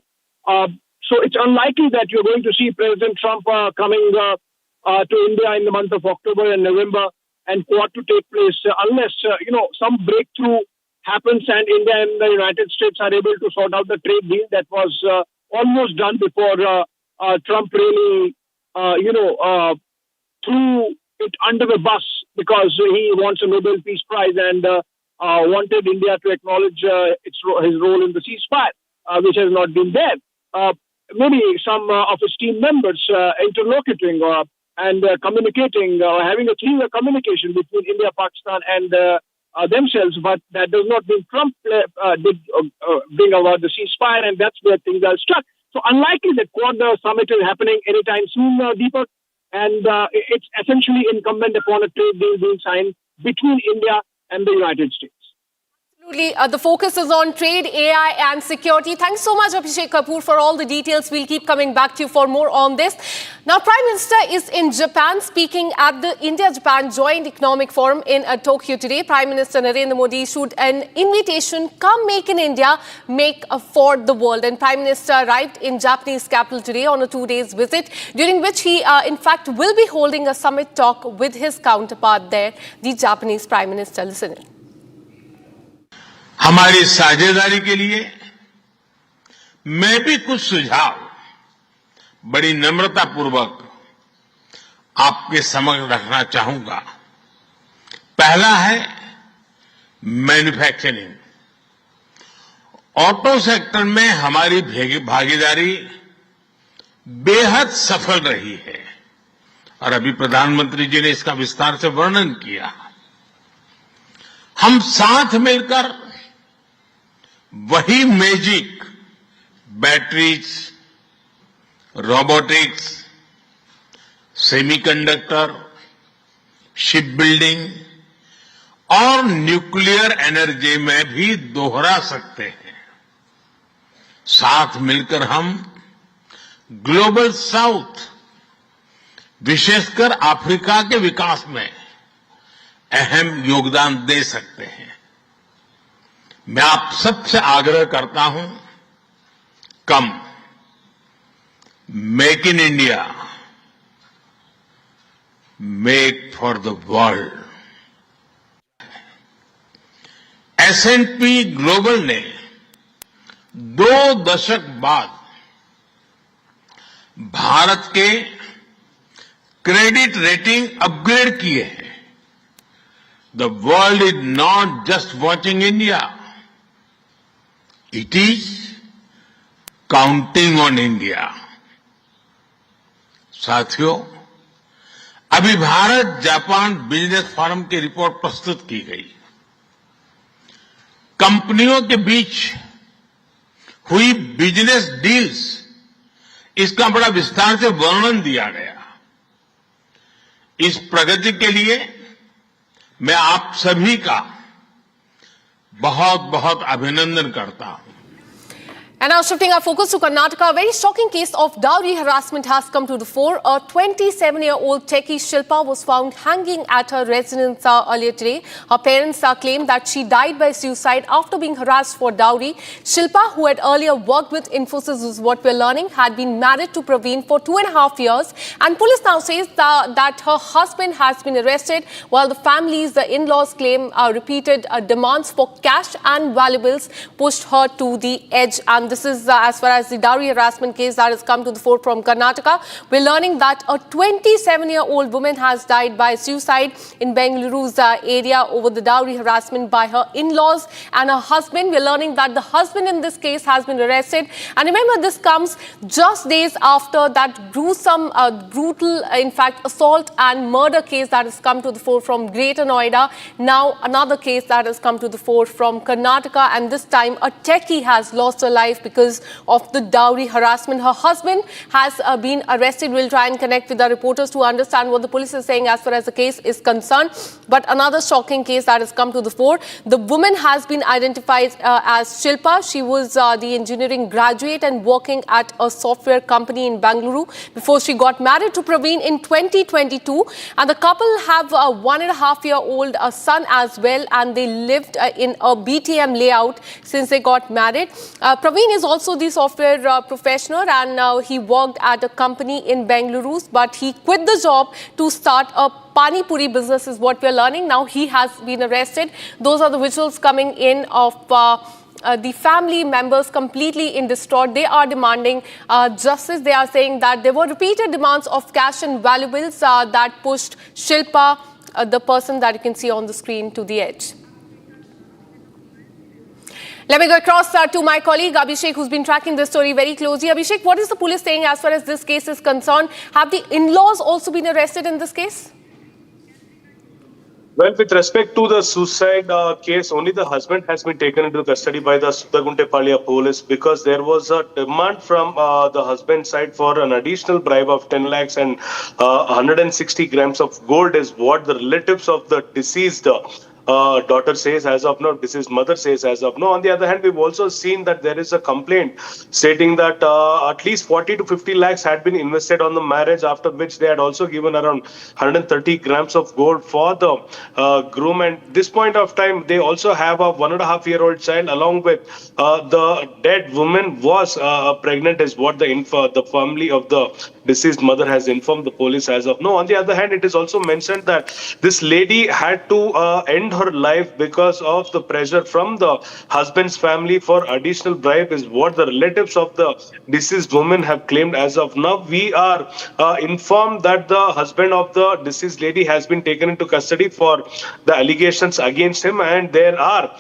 So it's unlikely that you're going to see President Trump coming to India in the month of October and November and Quad to take place unless, some breakthrough happens and India and the United States are able to sort out the trade deal that was almost done before Trump really, threw it under the bus because he wants a Nobel Peace Prize and wanted India to acknowledge his role in the ceasefire, which has not been there. Maybe some of his team members interlocuting and communicating, having a three-way communication between India, Pakistan and themselves, but that does not mean Trump did bring about the ceasefire, and that's where things are stuck. So unlikely that Quad summit is happening anytime soon, Deepak, and it's essentially incumbent upon a trade deal being signed between India and the United States. Absolutely. The focus is on trade, AI and security. Thanks so much, Abhishek Kapoor, for all the details. We'll keep coming back to you for more on this. Now, Prime Minister is in Japan speaking at the India-Japan Joint Economic Forum in Tokyo today. Prime Minister Narendra Modi issued an invitation, come make in India, make for the world. And Prime Minister arrived in Japanese capital today on a 2-day visit, during which he, in fact, will be holding a summit talk with his counterpart there, the Japanese Prime Minister. Listen in. हमारी साझेदारी के लिए मैं भी कुछ सुझाव बड़ी नम्रतापूर्वक आपके समक्ष रखना चाहूंगा। पहला है मैन्युफैक्चरिंग। ऑटो सेक्टर में हमारी भागीदारी बेहद सफल रही है और अभी प्रधानमंत्री जी ने इसका विस्तार से वर्णन किया। हम साथ मिलकर वही magic batteries, robotics, semiconductor, ship building और न्यूक्लियर एनर्जी में भी दोहरा सकते हैं। साथ मिलकर हम ग्लोबल साउथ, विशेषकर अफ्रीका के विकास में अहम योगदान दे सकते हैं। मैं आप सबसे आग्रह करता हूं, कम make in India, make for the world. S&P global ने 2 दशक बाद भारत के क्रेडिट रेटिंग अपग्रेड किए हैं। The world is not just watching India, it is counting on India. साथियों, अभी भारत जापान बिजनेस फोरम की रिपोर्ट प्रस्तुत की गई। कंपनियों के बीच हुई बिजनेस डील्स, इसका बड़ा विस्तार से वर्णन दिया गया। इस प्रगति के लिए मैं आप सभी का बहुत बहुत अभिनंदन करता हूं। And now shifting our focus to Karnataka, a very shocking case of dowry harassment has come to the fore. A 27-year-old techie Shilpa was found hanging at her residence earlier today. Her parents claim that she died by suicide after being harassed for dowry. Shilpa, who had earlier worked with Infosys, is what we're learning, had been married to Praveen for 2.5 years. And police now says that her husband has been arrested, while the families, the in-laws claim repeated demands for cash and valuables pushed her to the edge. And this is as far as the dowry harassment case that has come to the fore from Karnataka. We're learning that a 27-year-old woman has died by suicide in Bengaluru's area over the dowry harassment by her in-laws and her husband. We're learning that the husband in this case has been arrested. And remember, this comes just days after that gruesome, brutal, in fact, assault and murder case that has come to the fore from Greater Noida. Now, another case that has come to the fore from Karnataka, and this time a techie has lost her life because of the dowry harassment. Her husband has been arrested. We'll try and connect with the reporters to understand what the police is saying as far as the case is concerned. But another shocking case that has come to the fore. The woman has been identified as Shilpa. She was the engineering graduate and working at a software company in Bengaluru before she got married to Praveen in 2022. And the couple have a 1.5-year-old son as well, and they lived in a BTM layout since they got married. Praveen is also the software professional, and he worked at a company in Bengaluru, but he quit the job to start a Pani Puri business is what we're learning. Now he has been arrested. Those are the visuals coming in of the family members completely in distraught. They are demanding justice. They are saying that there were repeated demands of cash and valuables that pushed Shilpa, the person that you can see on the screen, to the edge. Let me go across to my colleague Abhishek, who's been tracking this story very closely. Abhishek, what is the police saying as far as this case is concerned? Have the in-laws also been arrested in this case? Well, with respect to the suicide case, only the husband has been taken into custody by the Sudaguntepalia police because there was a demand from the husband's side for an additional bribe of 10 lakhs and 160 grams of gold is what the relatives of the deceased daughter says as of now, deceased mother says as of now. On the other hand, we've also seen that there is a complaint stating that at least 40 to 50 lakhs had been invested on the marriage, after which they had also given around 130 grams of gold for the groom. And at this point of time, they also have a 1.5-year-old child along with the dead woman was pregnant is what the family of the deceased mother has informed the police as of now. On the other hand, it is also mentioned that this lady had to end her life because of the pressure from the husband's family for additional bribe is what the relatives of the deceased woman have claimed as of now. We are informed that the husband of the deceased lady has been taken into custody for the allegations against him, and there are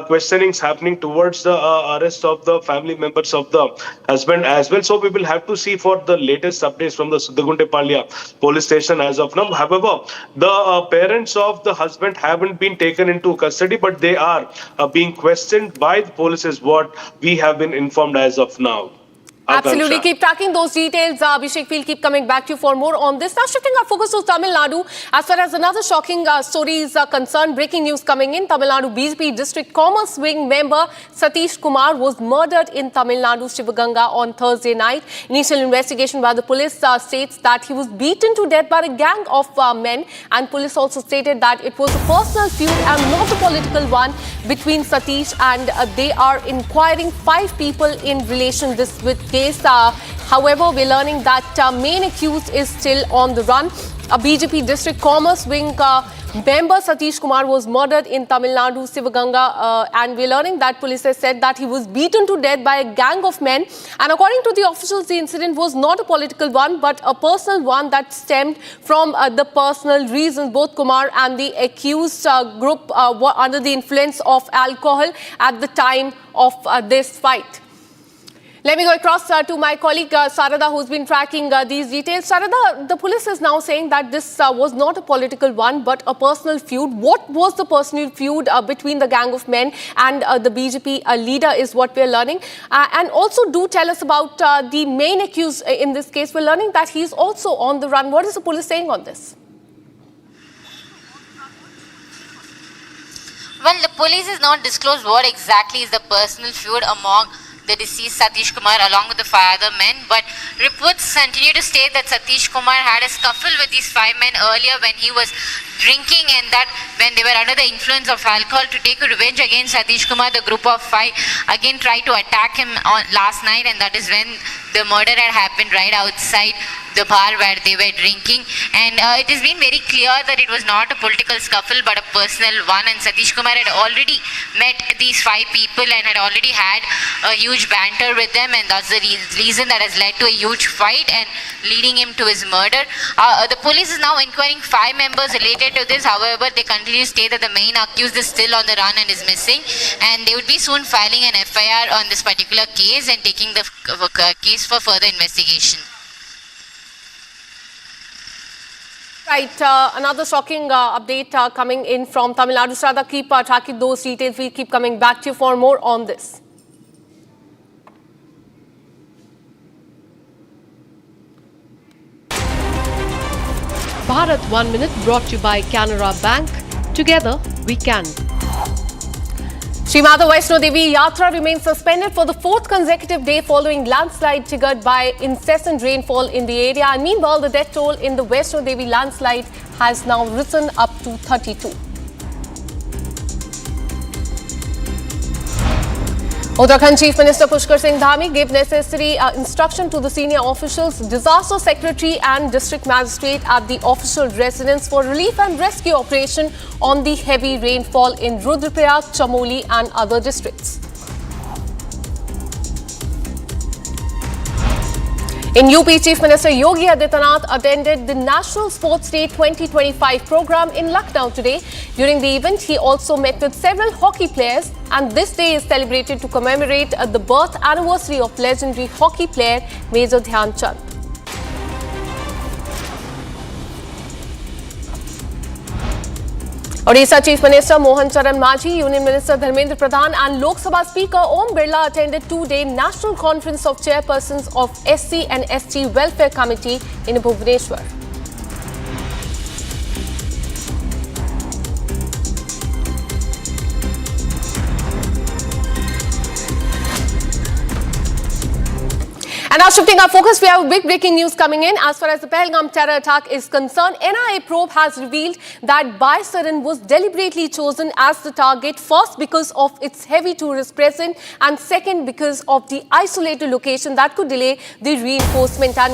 questionings happening towards the arrest of the family members of the husband as well. So we will have to see for the latest updates from the Sudaguntepalia police station as of now. However, the parents of the husband haven't been taken into custody, but they are being questioned by the police is what we have been informed as of now. Absolutely. Keep tracking those details. Abhishek, we'll keep coming back to you for more on this. Now, shifting our focus to Tamil Nadu. As far as another shocking story is concerned, breaking news coming in. Tamil Nadu BJP District Commerce Wing member Satish Kumar was murdered in Tamil Nadu, Shivaganga on Thursday night. Initial investigation by the police states that he was beaten to death by a gang of men. And police also stated that it was a personal feud and not a political one between Satish, and they are inquiring 5 people in relation to this case. However, we're learning that main accused is still on the run. A BJP District Commerce Wing member Satish Kumar was murdered in Tamil Nadu, Sivaganga, and we're learning that police has said that he was beaten to death by a gang of men. And according to the officials, the incident was not a political one, but a personal one that stemmed from the personal reasons. Both Kumar and the accused group were under the influence of alcohol at the time of this fight. Let me go across to my colleague Sarada, who's been tracking these details. Sarada, the police is now saying that this was not a political one, but a personal feud. What was the personal feud between the gang of men and the BJP leader is what we're learning. And also do tell us about the main accused in this case. We're learning that he's also on the run. What is the police saying on this? Well, the police has not disclosed what exactly is the personal feud among the deceased Satish Kumar along with the 5 other men, but reports continue to state that Satish Kumar had a scuffle with these 5 men earlier when he was drinking, and that when they were under the influence of alcohol, to take a revenge against Satish Kumar, the group of 5 again tried to attack him on last night, and that is when the murder had happened right outside the bar where they were drinking, and it has been very clear that it was not a political scuffle but a personal one, and Satish Kumar had already met these 5 people and had already had a huge banter with them, and that's the reason that has led to a huge fight and leading him to his murder. The police is now inquiring 5 members related to this. However, they continue to state that the main accused is still on the run and is missing, and they would be soon filing an FIR on this particular case and taking the case for further investigation. Right, another shocking update coming in from Tamil Nadu. Shraddha, keep tracking those details. We'll keep coming back to you for more on this. Bharat 1 Minute brought to you by Canara Bank. Together we can. Shri Mata Vaishno Devi Yatra remains suspended for the 4th consecutive day following landslide triggered by incessant rainfall in the area. And meanwhile, the death toll in the Vaishno Devi landslide has now risen up to 32. Uttarakhand Chief Minister Pushkar Singh Dhami gave necessary instruction to the senior officials, disaster secretary and district magistrate at the official residence for relief and rescue operation on the heavy rainfall in Rudraprayag, Chamoli and other districts. In UP, Chief Minister Yogi Adityanath attended the National Sports Day 2025 program in Lucknow today. During the event, he also met with several hockey players, and this day is celebrated to commemorate the birth anniversary of legendary hockey player Major Dhyan Chand. Odisha Chief Minister Mohan Charan Majhi, Union Minister Dharmendra Pradhan and Lok Sabha Speaker Om Birla attended 2-day National Conference of Chairpersons of SC and ST Welfare Committee in Bhubaneswar. And now shifting our focus, we have big breaking news coming in. As far as the Pahalgam terror attack is concerned, NIA probe has revealed that Baisaran was deliberately chosen as the target, first because of its heavy tourist presence and second because of the isolated location that could delay the reinforcement. And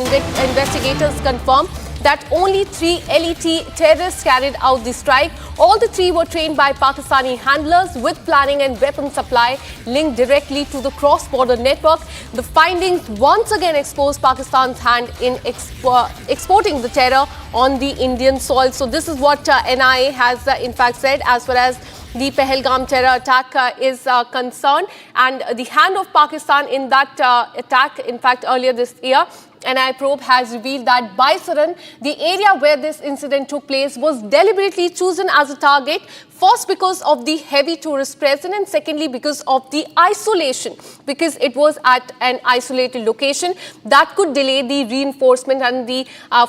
investigators confirm that only 3 LET terrorists carried out the strike. All the 3 were trained by Pakistani handlers with planning and weapon supply linked directly to the cross-border network. The findings once again exposed Pakistan's hand in exporting the terror on the Indian soil. So this is what NIA has in fact said as far as the Pahalgam terror attack is concerned, and the hand of Pakistan in that attack, in fact earlier this year, NIA probe has revealed that Baisaran, the area where this incident took place, was deliberately chosen as a target, first because of the heavy tourist presence and secondly because of the isolation, because it was at an isolated location that could delay the reinforcement and the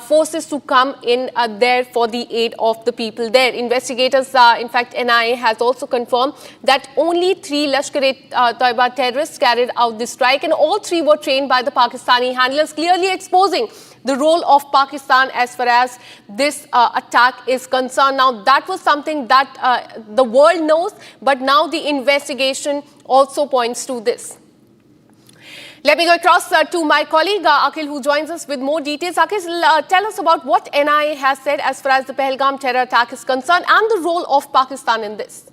forces to come in there for the aid of the people there. Investigators, in fact NIA has also confirmed that only 3 Lashkar-e-Taiba terrorists carried out the strike, and all 3 were trained by the Pakistani handlers, clearly exposing the role of Pakistan as far as this attack is concerned. Now, that was something that the world knows, but now the investigation also points to this. Let me go across to my colleague Akhil, who joins us with more details. Akhil, tell us about what NIA has said as far as the Pahalgam terror attack is concerned and the role of Pakistan in this.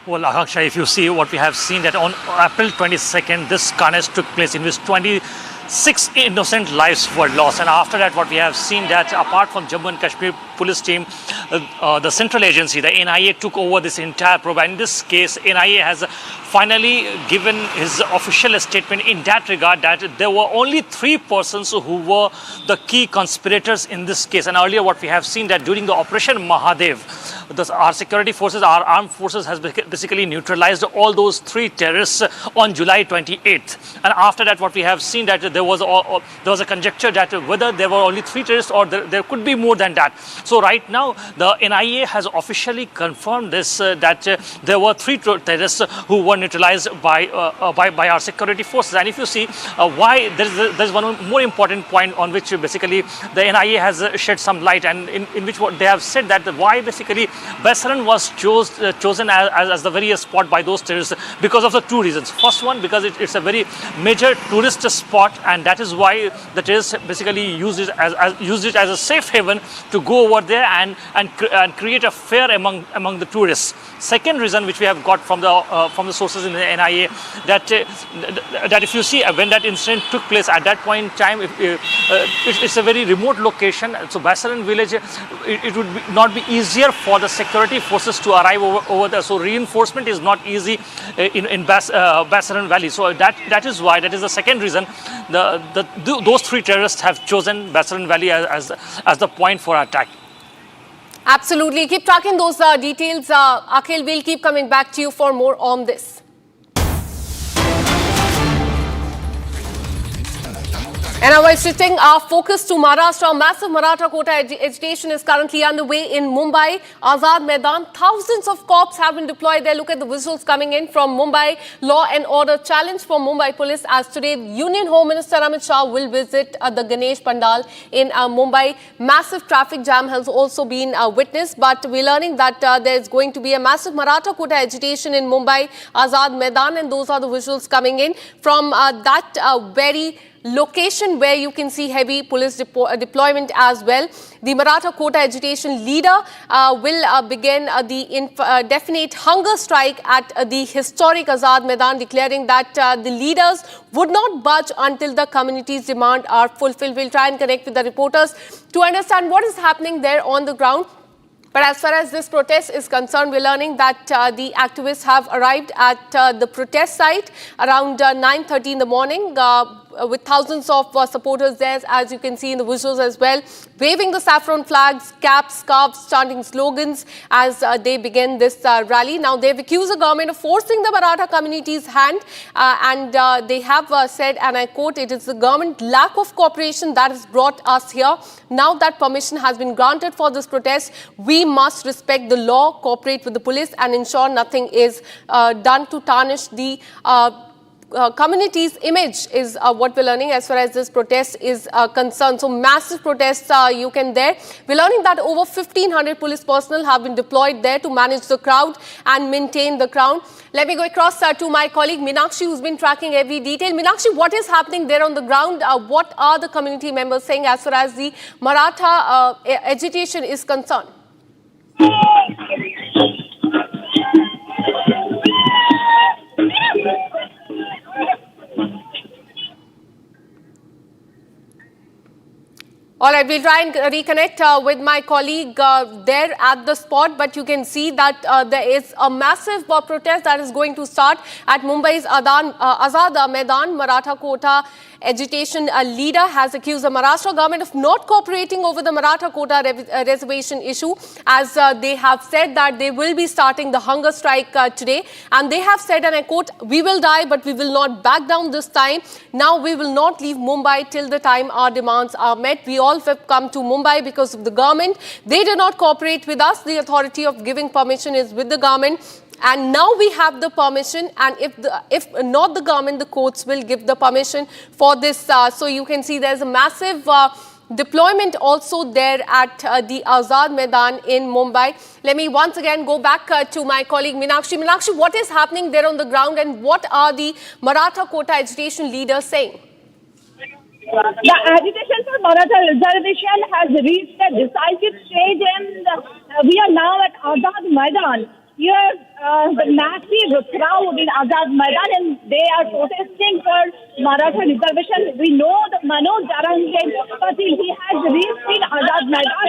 Well, Akshay, if you see what we have seen, that on April 22nd, this carnage took place in which 26 innocent lives were lost. And after that, what we have seen that apart from Jammu and Kashmir police team, the central agency, the NIA, took over this entire program. In this case, NIA has finally given his official statement in that regard that there were only 3 persons who were the key conspirators in this case. And earlier what we have seen that during the Operation Mahadev, our security forces, our armed forces has basically neutralized all those 3 terrorists on July 28th. And after that what we have seen that there was a conjecture that whether there were only 3 terrorists or there could be more than that. So right now the NIA has officially confirmed this, that there were 3 terrorists who were neutralized by our security forces. And if you see why, there's one more important point on which basically the NIA has shed some light, and in which they have said that why basically Baisaran was chosen as the very spot by those terrorists, because of the 2 reasons. First one, because it's a very major tourist spot, and that is why the terrorists basically used it as a safe haven to go over there and create a fear among the tourists. Second reason, which we have got from the sources in the NIA, that if you see when that incident took place, at that point in time, it's a very remote location. So Baisaran village, it would not be easier for the security forces to arrive over there. So reinforcement is not easy in Baisaran Valley. So that is why, that is the second reason those 3 terrorists have chosen Baisaran Valley as the point for attack. Absolutely. Keep tracking those details. Akhil, we'll keep coming back to you for more on this. And now we're shifting our focus to Maharashtra. Massive Maratha quota agitation is currently underway in Mumbai. Azad Maidan, thousands of cops have been deployed there. Look at the visuals coming in from Mumbai. Law and order challenge from Mumbai police, as today Union Home Minister Amit Shah will visit the Ganesh Pandal in Mumbai. Massive traffic jam has also been witnessed, but we're learning that there's going to be a massive Maratha quota agitation in Mumbai, Azad Maidan, and those are the visuals coming in from that very location where you can see heavy police deployment as well. The Maratha quota agitation leader will begin the definite hunger strike at the historic Azad Maidan, declaring that the leaders would not budge until the community's demands are fulfilled. We'll try and connect with the reporters to understand what is happening there on the ground. But as far as this protest is concerned, we're learning that the activists have arrived at the protest site around 9:30 in the morning with thousands of supporters there, as you can see in the visuals as well, waving the saffron flags, caps, scarves, chanting slogans as they begin this rally. Now, they've accused the government of forcing the Maratha community's hand and they have said, and I quote, "It is the government lack of cooperation that has brought us here. Now that permission has been granted for this protest, we must respect the law, cooperate with the police and ensure nothing is done to tarnish the community's image," is what we're learning as far as this protest is concerned. So massive protests you can there. We're learning that over 1,500 police personnel have been deployed there to manage the crowd and maintain the crowd. Let me go across to my colleague Meenakshi, who's been tracking every detail. Meenakshi, what is happening there on the ground? What are the community members saying as far as the Maratha agitation is concerned? All right, we'll try and reconnect with my colleague there at the spot, but you can see that there is a massive protest that is going to start at Mumbai's Azad Maidan. Maratha quota agitation leader has accused the Maharashtra government of not cooperating over the Maratha quota reservation issue, as they have said that they will be starting the hunger strike today. And they have said, and I quote, "We will die, but we will not back down this time. Now we will not leave Mumbai till the time our demands are met. We all have come to Mumbai because of the government. They do not cooperate with us. The authority of giving permission is with the government. And now we have the permission, and if not the government, the courts will give the permission for this." So you can see there's a massive deployment also there at the Azad Maidan in Mumbai. Let me once again go back to my colleague Meenakshi. Meenakshi, what is happening there on the ground, and what are the Maratha quota agitation leaders saying? The agitation for Maratha reservation has reached a decisive stage, and we are now at Azad Maidan. Here, the massive crowd in Azad Maidan, and they are protesting for Maratha reservation. We know that Manoj Patil, he has reached in Azad Maidan.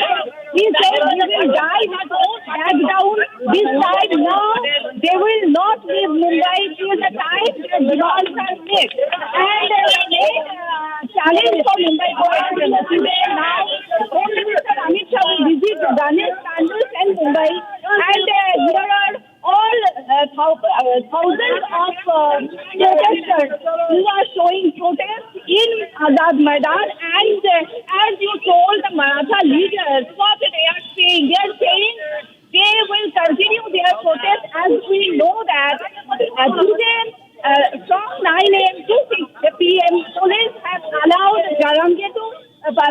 He said, "We will die, but won't back down this time. Now, they will not leave Mumbai till the time their demands are met." And challenge for Mumbai government today now, Home Minister Amit Shah will visit Ganesh Pandal and Mumbai, and here are all thousands of protesters who are showing protest in Azad Maidan, and as you told the Maratha leaders, what they are saying they will continue their protest, as we know that today from 9 a.m. to 6 p.m. police have allowed Jarange to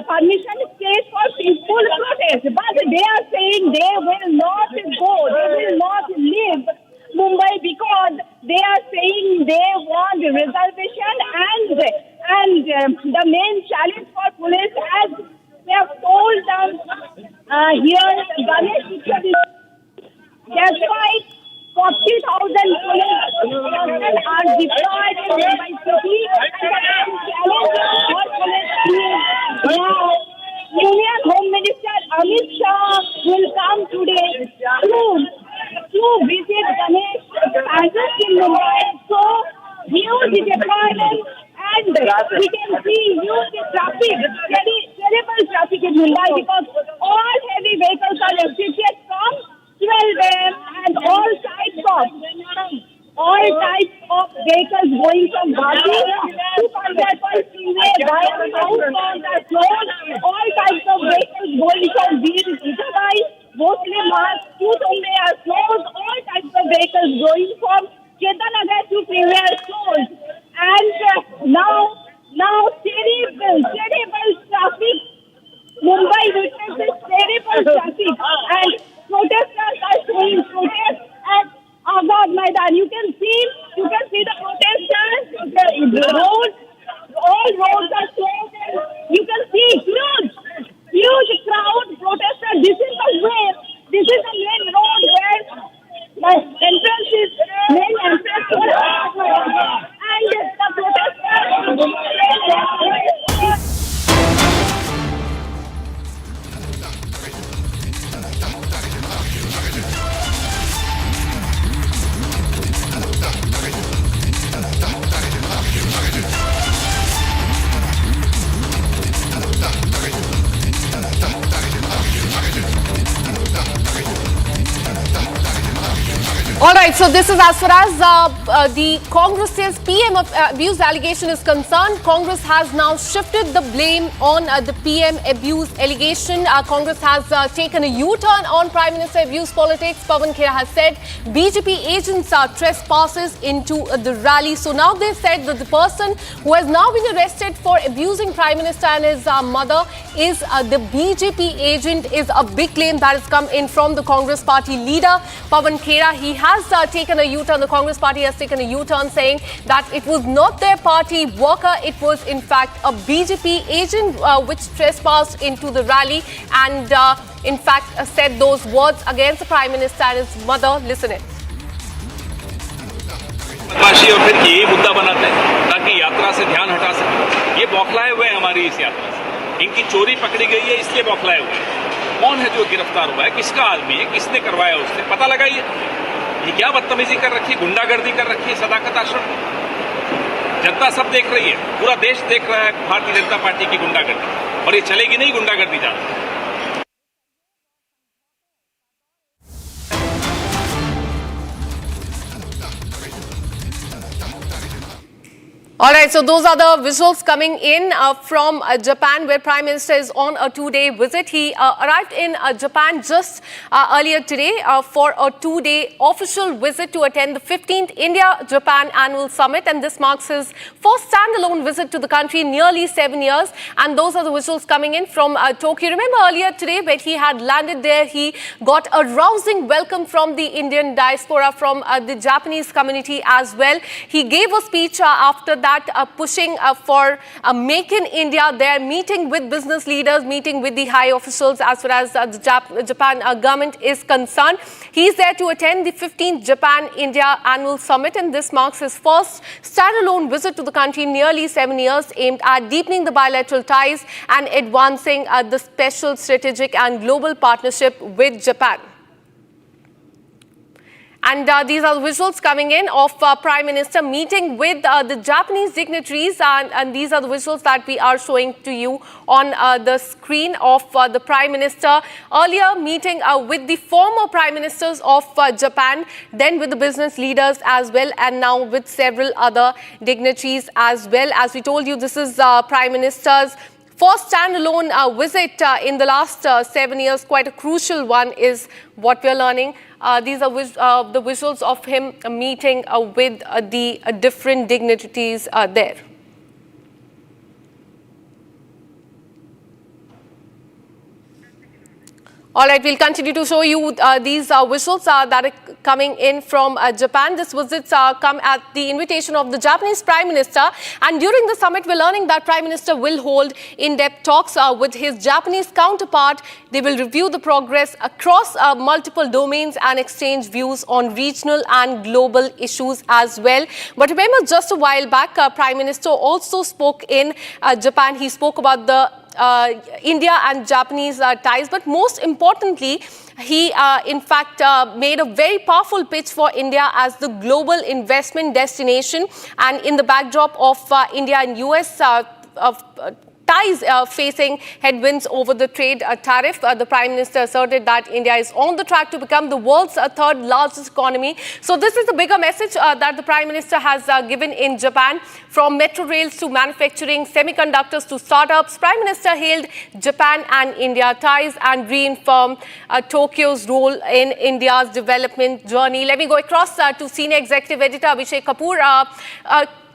permission state for peaceful protest, but they are saying they will not go, they will not leave Mumbai because they are saying they want reservation, and the main challenge for police, as they have told them here, Ganesh, despite 40,000 police personnel are deployed in Mumbai city, and the challenge for police now. Union Home Minister Amit Shah will come today to visit Ganesh Palace in Mumbai. So huge deployment, and we can see huge traffic, very terrible traffic in Mumbai because all heavy vehicles are restricted from 12 a.m. and all types of vehicles going from Bhati to Pandharpur Freeway via southbound are closed. All types of vehicles going from Veer Itabai, mostly Mars to Bombay are closed. All types of vehicles going from Chetanagar to Freeway are closed. And now terrible traffic. Mumbai witnesses terrible traffic, and protesters are showing protest at Azad Maidan. You can see the protesters. The roads, all roads are closed. You can see huge crowd protesters. This is the way. This is the main road where the entrance is main entrance for Azad Maidan, and the protesters. All right, so this is as far as the Congress's PM abuse allegation is concerned. Congress has now shifted the blame on the PM abuse allegation. Congress has taken a U-turn on Prime Minister abuse politics. Pawan Khera has said BJP agents are trespassers into the rally. So now they've said that the person who has now been arrested for abusing Prime Minister and his mother is the BJP agent, is a big claim that has come in from the Congress party leader, Pawan Khera. He has taken a U-turn. The Congress party has taken a U-turn, saying that it was not their party worker, it was in fact a BJP agent which trespassed into the rally and in fact said those words against the Prime Minister and his mother. Listen it. और फिर यही मुद्दा बनाते हैं ताकि यात्रा से ध्यान हटा सके। ये बौखलाए हुए हैं हमारी इस यात्रा से। इनकी चोरी पकड़ी गई है, इसलिए बौखलाए हुए हैं। कौन है जो गिरफ्तार हुआ है, किसका आदमी है, किसने करवाया, उसने पता लगाइए। ये क्या बदतमीजी कर रखी, गुंडागर्दी कर रखी है सदाकत आश्रम। जनता सब देख रही है, पूरा देश देख रहा है भारतीय जनता पार्टी की गुंडागर्दी, और ये चलेगी नहीं गुंडागर्दी ज्यादा। All right, so those are the visuals coming in from Japan, where Prime Minister is on a two-day visit. He arrived in Japan just earlier today for a two-day official visit to attend the 15th India-Japan Annual Summit, and this marks his first standalone visit to the country in nearly 7 years. And those are the visuals coming in from Tokyo. Remember earlier today when he had landed there, he got a rousing welcome from the Indian diaspora, from the Japanese community as well. He gave a speech after that, pushing for Make in India there, meeting with business leaders, meeting with the high officials as far as the Japan government is concerned. He's there to attend the 15th Japan-India Annual Summit, and this marks his first standalone visit to the country in nearly 7 years, aimed at deepening the bilateral ties and advancing the special strategic and global partnership with Japan. And these are the visuals coming in of Prime Minister meeting with the Japanese dignitaries, and these are the visuals that we are showing to you on the screen of the Prime Minister earlier meeting with the former Prime Ministers of Japan, then with the business leaders as well, and now with several other dignitaries as well. As we told you, this is Prime Minister's first standalone visit in the last 7 years. Quite a crucial one is what we're learning. These are the visuals of him meeting with the different dignitaries there. All right, we'll continue to show you these visuals that are coming in from Japan. This visits come at the invitation of the Japanese Prime Minister. And during the summit, we're learning that Prime Minister will hold in-depth talks with his Japanese counterpart. They will review the progress across multiple domains and exchange views on regional and global issues as well. But remember, just a while back, Prime Minister also spoke in Japan. He spoke about the India and Japanese ties, but most importantly, he in fact made a very powerful pitch for India as the global investment destination. And in the backdrop of India and US ties facing headwinds over the trade tariff, the Prime Minister asserted that India is on the track to become the world's third largest economy. So this is the bigger message that the Prime Minister has given in Japan. From metro rails to manufacturing, semiconductors to startups, Prime Minister hailed Japan and India ties and reaffirmed Tokyo's role in India's development journey. Let me go across to Senior Executive Editor Abhishek Kapoor.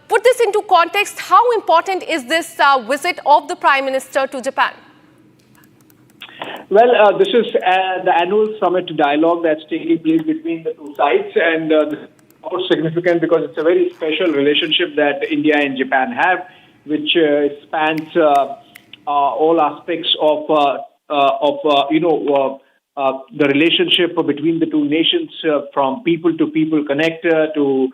Put this into context. How important is this visit of the Prime Minister to Japan? Well, this is the annual summit dialogue that's taking place between the two sides, and this is of course significant because it's a very special relationship that India and Japan have, which spans all aspects of the relationship between the two nations, from people to people connect to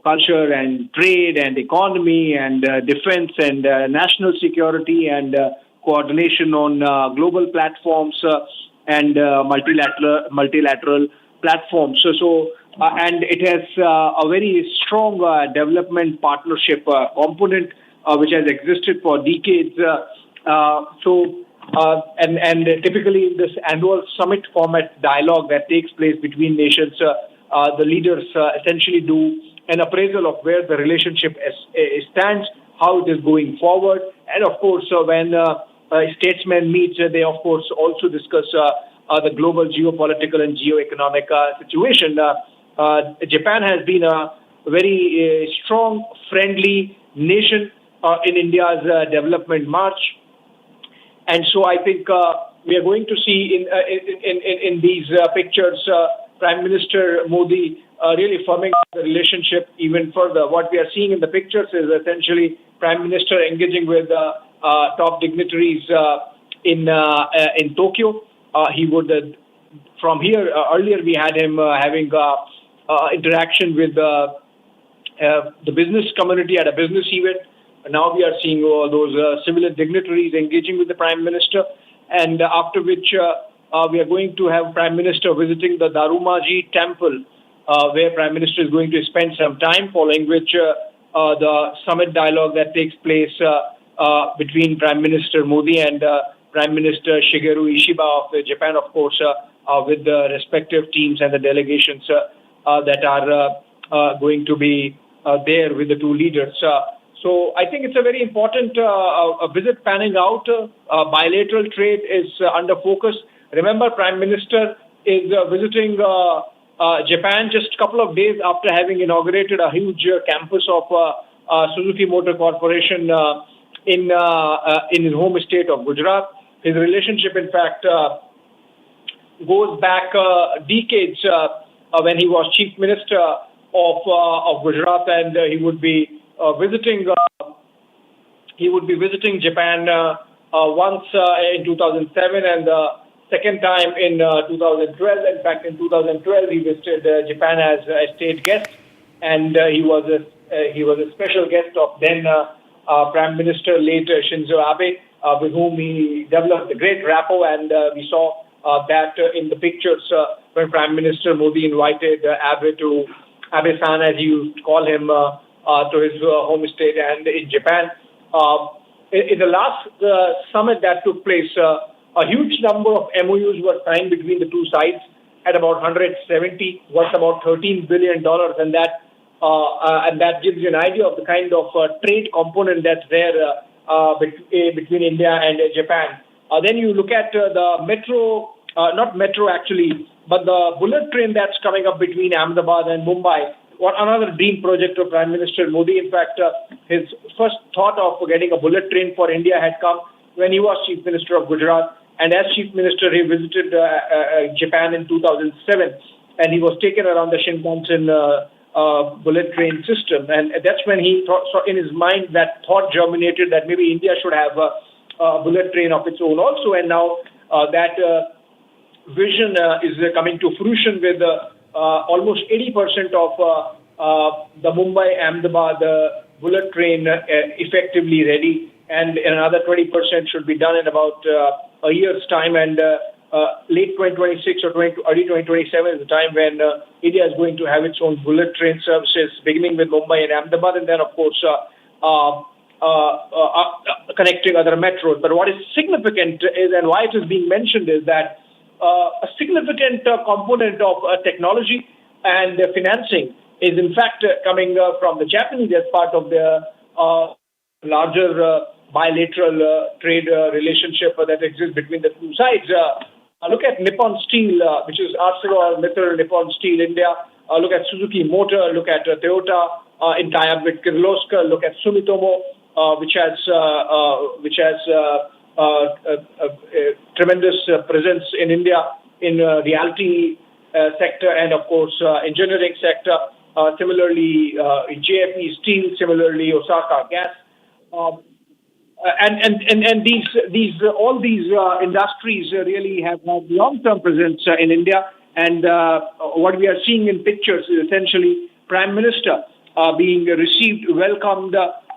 culture and trade and economy and defense and national security and coordination on global platforms and multilateral platforms. And it has a very strong development partnership component which has existed for decades. And typically in this annual summit format dialogue that takes place between nations, the leaders essentially do an appraisal of where the relationship stands, how it is going forward. And of course, when statesmen meet, they of course also discuss the global geopolitical and geoeconomic situation. Japan has been a very strong, friendly nation in India's development march. And so I think we are going to see in these pictures Prime Minister Modi really firming up the relationship even further. What we are seeing in the pictures is essentially Prime Minister engaging with top dignitaries in Tokyo. He would, from here, earlier we had him having interaction with the business community at a business event. Now we are seeing those similar dignitaries engaging with the Prime Minister, and after which we are going to have Prime Minister visiting the Dharmastala temple, where Prime Minister is going to spend some time, following which the summit dialogue that takes place between Prime Minister Modi and Prime Minister Shigeru Ishiba of Japan, of course, with the respective teams and the delegations that are going to be there with the two leaders. So I think it's a very important visit panning out. Bilateral trade is under focus. Remember, Prime Minister is visiting Japan just a couple of days after having inaugurated a huge campus of Suzuki Motor Corporation in his home state of Gujarat. His relationship, in fact, goes back decades when he was Chief Minister of Gujarat, and he would be visiting Japan once in 2007 and second time in 2012. In fact, in 2012 he visited Japan as a state guest, and he was a special guest of then Prime Minister late Shinzo Abe, with whom he developed a great rapport, and we saw that in the pictures when Prime Minister Modi invited Abe-san, as he used to call him, to his home state and in Japan. In the last summit that took place, a huge number of MOUs were signed between the two sides at about 170, worth about $13 billion, and that gives you an idea of the kind of trade component that's there between India and Japan. Then you look at the metro, not metro actually, but the bullet train that's coming up between Ahmedabad and Mumbai. Another dream project of Prime Minister Modi. In fact, his first thought of getting a bullet train for India had come when he was Chief Minister of Gujarat. And as Chief Minister, he visited Japan in 2007. And he was taken around the Shinkansen bullet train system. And that's when he saw in his mind that thought germinated that maybe India should have a bullet train of its own also. And now that vision is coming to fruition with almost 80% of the Mumbai-Ahmedabad bullet train effectively ready, and another 20% should be done in about a year's time, and late 2026 or early 2027 is the time when India is going to have its own bullet train services, beginning with Mumbai and Ahmedabad, and then, of course, connecting other metros. But what is significant is, and why it is being mentioned, is that a significant component of technology and financing is in fact coming from the Japanese as part of their larger bilateral trade relationship that exists between the two sides. Look at Nippon Steel, which is ArcelorMittal, Nippon Steel India. Look at Suzuki Motor. Look at Toyota in tie-up with Kirloskar. Look at Sumitomo, which has tremendous presence in India in realty sector and, of course, engineering sector. Similarly, JFE Steel. Similarly, Osaka Gas. And these all these industries really have long-term presence in India. And what we are seeing in pictures is essentially Prime Minister being received, welcomed.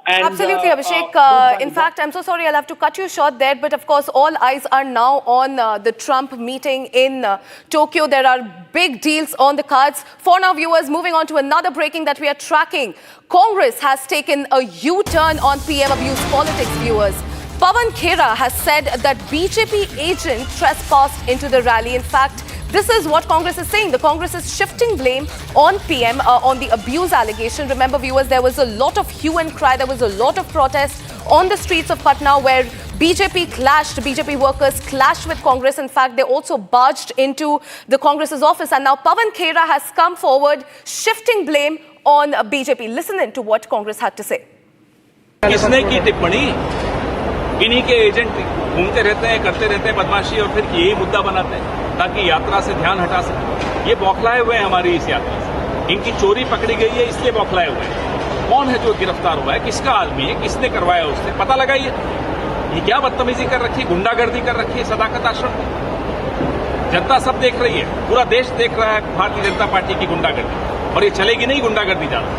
Absolutely, Abhishek. In fact, I'm so sorry, I'll have to cut you short there. But of course, all eyes are now on the Trump meeting in Tokyo. There are big deals on the cards. For now, viewers, moving on to another breaking that we are tracking. Congress has taken a U-turn on PM abuse politics, viewers. Pawan Khera has said that BJP agent trespassed into the rally. In fact, this is what Congress is saying. The Congress is shifting blame on PM on the abuse allegation. Remember, viewers, there was a lot of hue and cry. There was a lot of protest on the streets of Patna where BJP workers clashed with Congress. In fact, they also barged into the Congress's office. And now Pawan Khera has come forward, shifting blame on BJP. Listen in to what Congress had to say. किसने की टिप्पणी? इन्हीं के agent घूमते रहते हैं, करते रहते हैं बदमाशी और फिर यही मुद्दा बनाते हैं ताकि यात्रा से ध्यान हटा सके। ये बौखलाए हुए हैं हमारी इस यात्रा से। इनकी चोरी पकड़ी गई है, इसलिए बौखलाए हुए हैं। कौन है जो गिरफ्तार हुआ है? किसका आदमी है? किसने करवाया उससे? पता लगाइए। ये क्या बदतमीजी कर रखी है, गुंडागर्दी कर रखी है सदाकत आश्रम में। जनता सब देख रही है, पूरा देश देख रहा है भारतीय जनता पार्टी की गुंडागर्दी, और ये चलेगी नहीं गुंडागर्दी ज्यादा।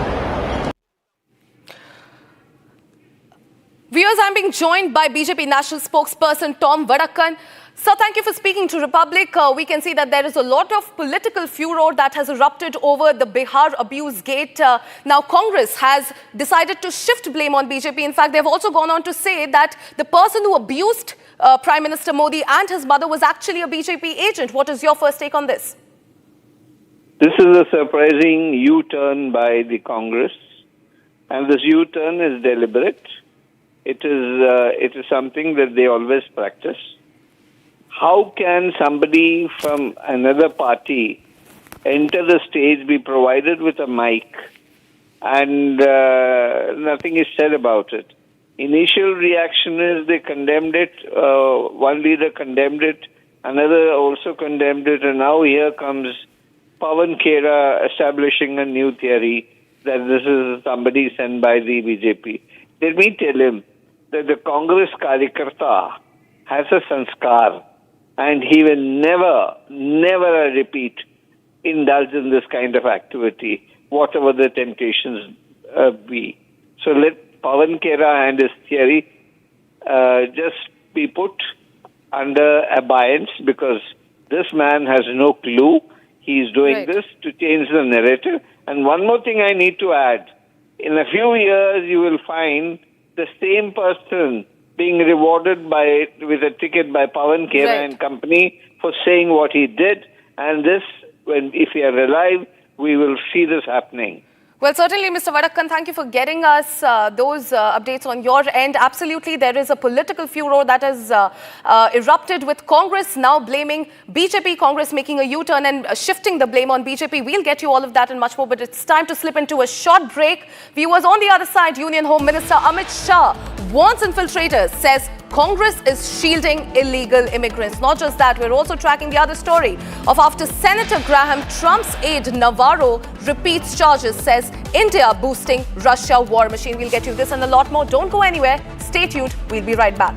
Viewers, I'm being joined by BJP National Spokesperson Tom Vadakkan. Sir, thank you for speaking to Republic. We can see that there is a lot of political furor that has erupted over the Bihar abuse gate. Now, Congress has decided to shift blame on BJP. In fact, they've also gone on to say that the person who abused Prime Minister Modi and his mother was actually a BJP agent. What is your first take on this? This is a surprising U-turn by the Congress, and this U-turn is deliberate. It is something that they always practice. How can somebody from another party enter the stage, be provided with a mic, and nothing is said about it? Initial reaction is they condemned it. One leader condemned it, another also condemned it, and now here comes Pawan Khera establishing a new theory that this is somebody sent by the BJP. Let me tell him that the Congress Karyakarta has a sanskar, and he will never, I repeat, indulge in this kind of activity, whatever the temptations be. So let Pawan Khera and his theory just be put under abeyance, because this man has no clue. He's doing this to change the narrative. And one more thing I need to add. In a few years, you will find the same person being rewarded with a ticket by Pawan Khera and company for saying what he did. And this, if he are alive, we will see this happening. Well, certainly, Mr. Vadakkan, thank you for getting us those updates on your end. Absolutely, there is a political furor that has erupted with Congress now blaming BJP, Congress making a U-turn and shifting the blame on BJP. We'll get you all of that and much more, but it's time to slip into a short break. Viewers, on the other side, Union Home Minister Amit Shah warns infiltrators, says Congress is shielding illegal immigrants. Not just that, we're also tracking the other story of after Senator Graham, Trump's aide Navarro repeats charges, says India boosting Russia war machine. We'll get you this and a lot more. Don't go anywhere. Stay tuned. We'll be right back.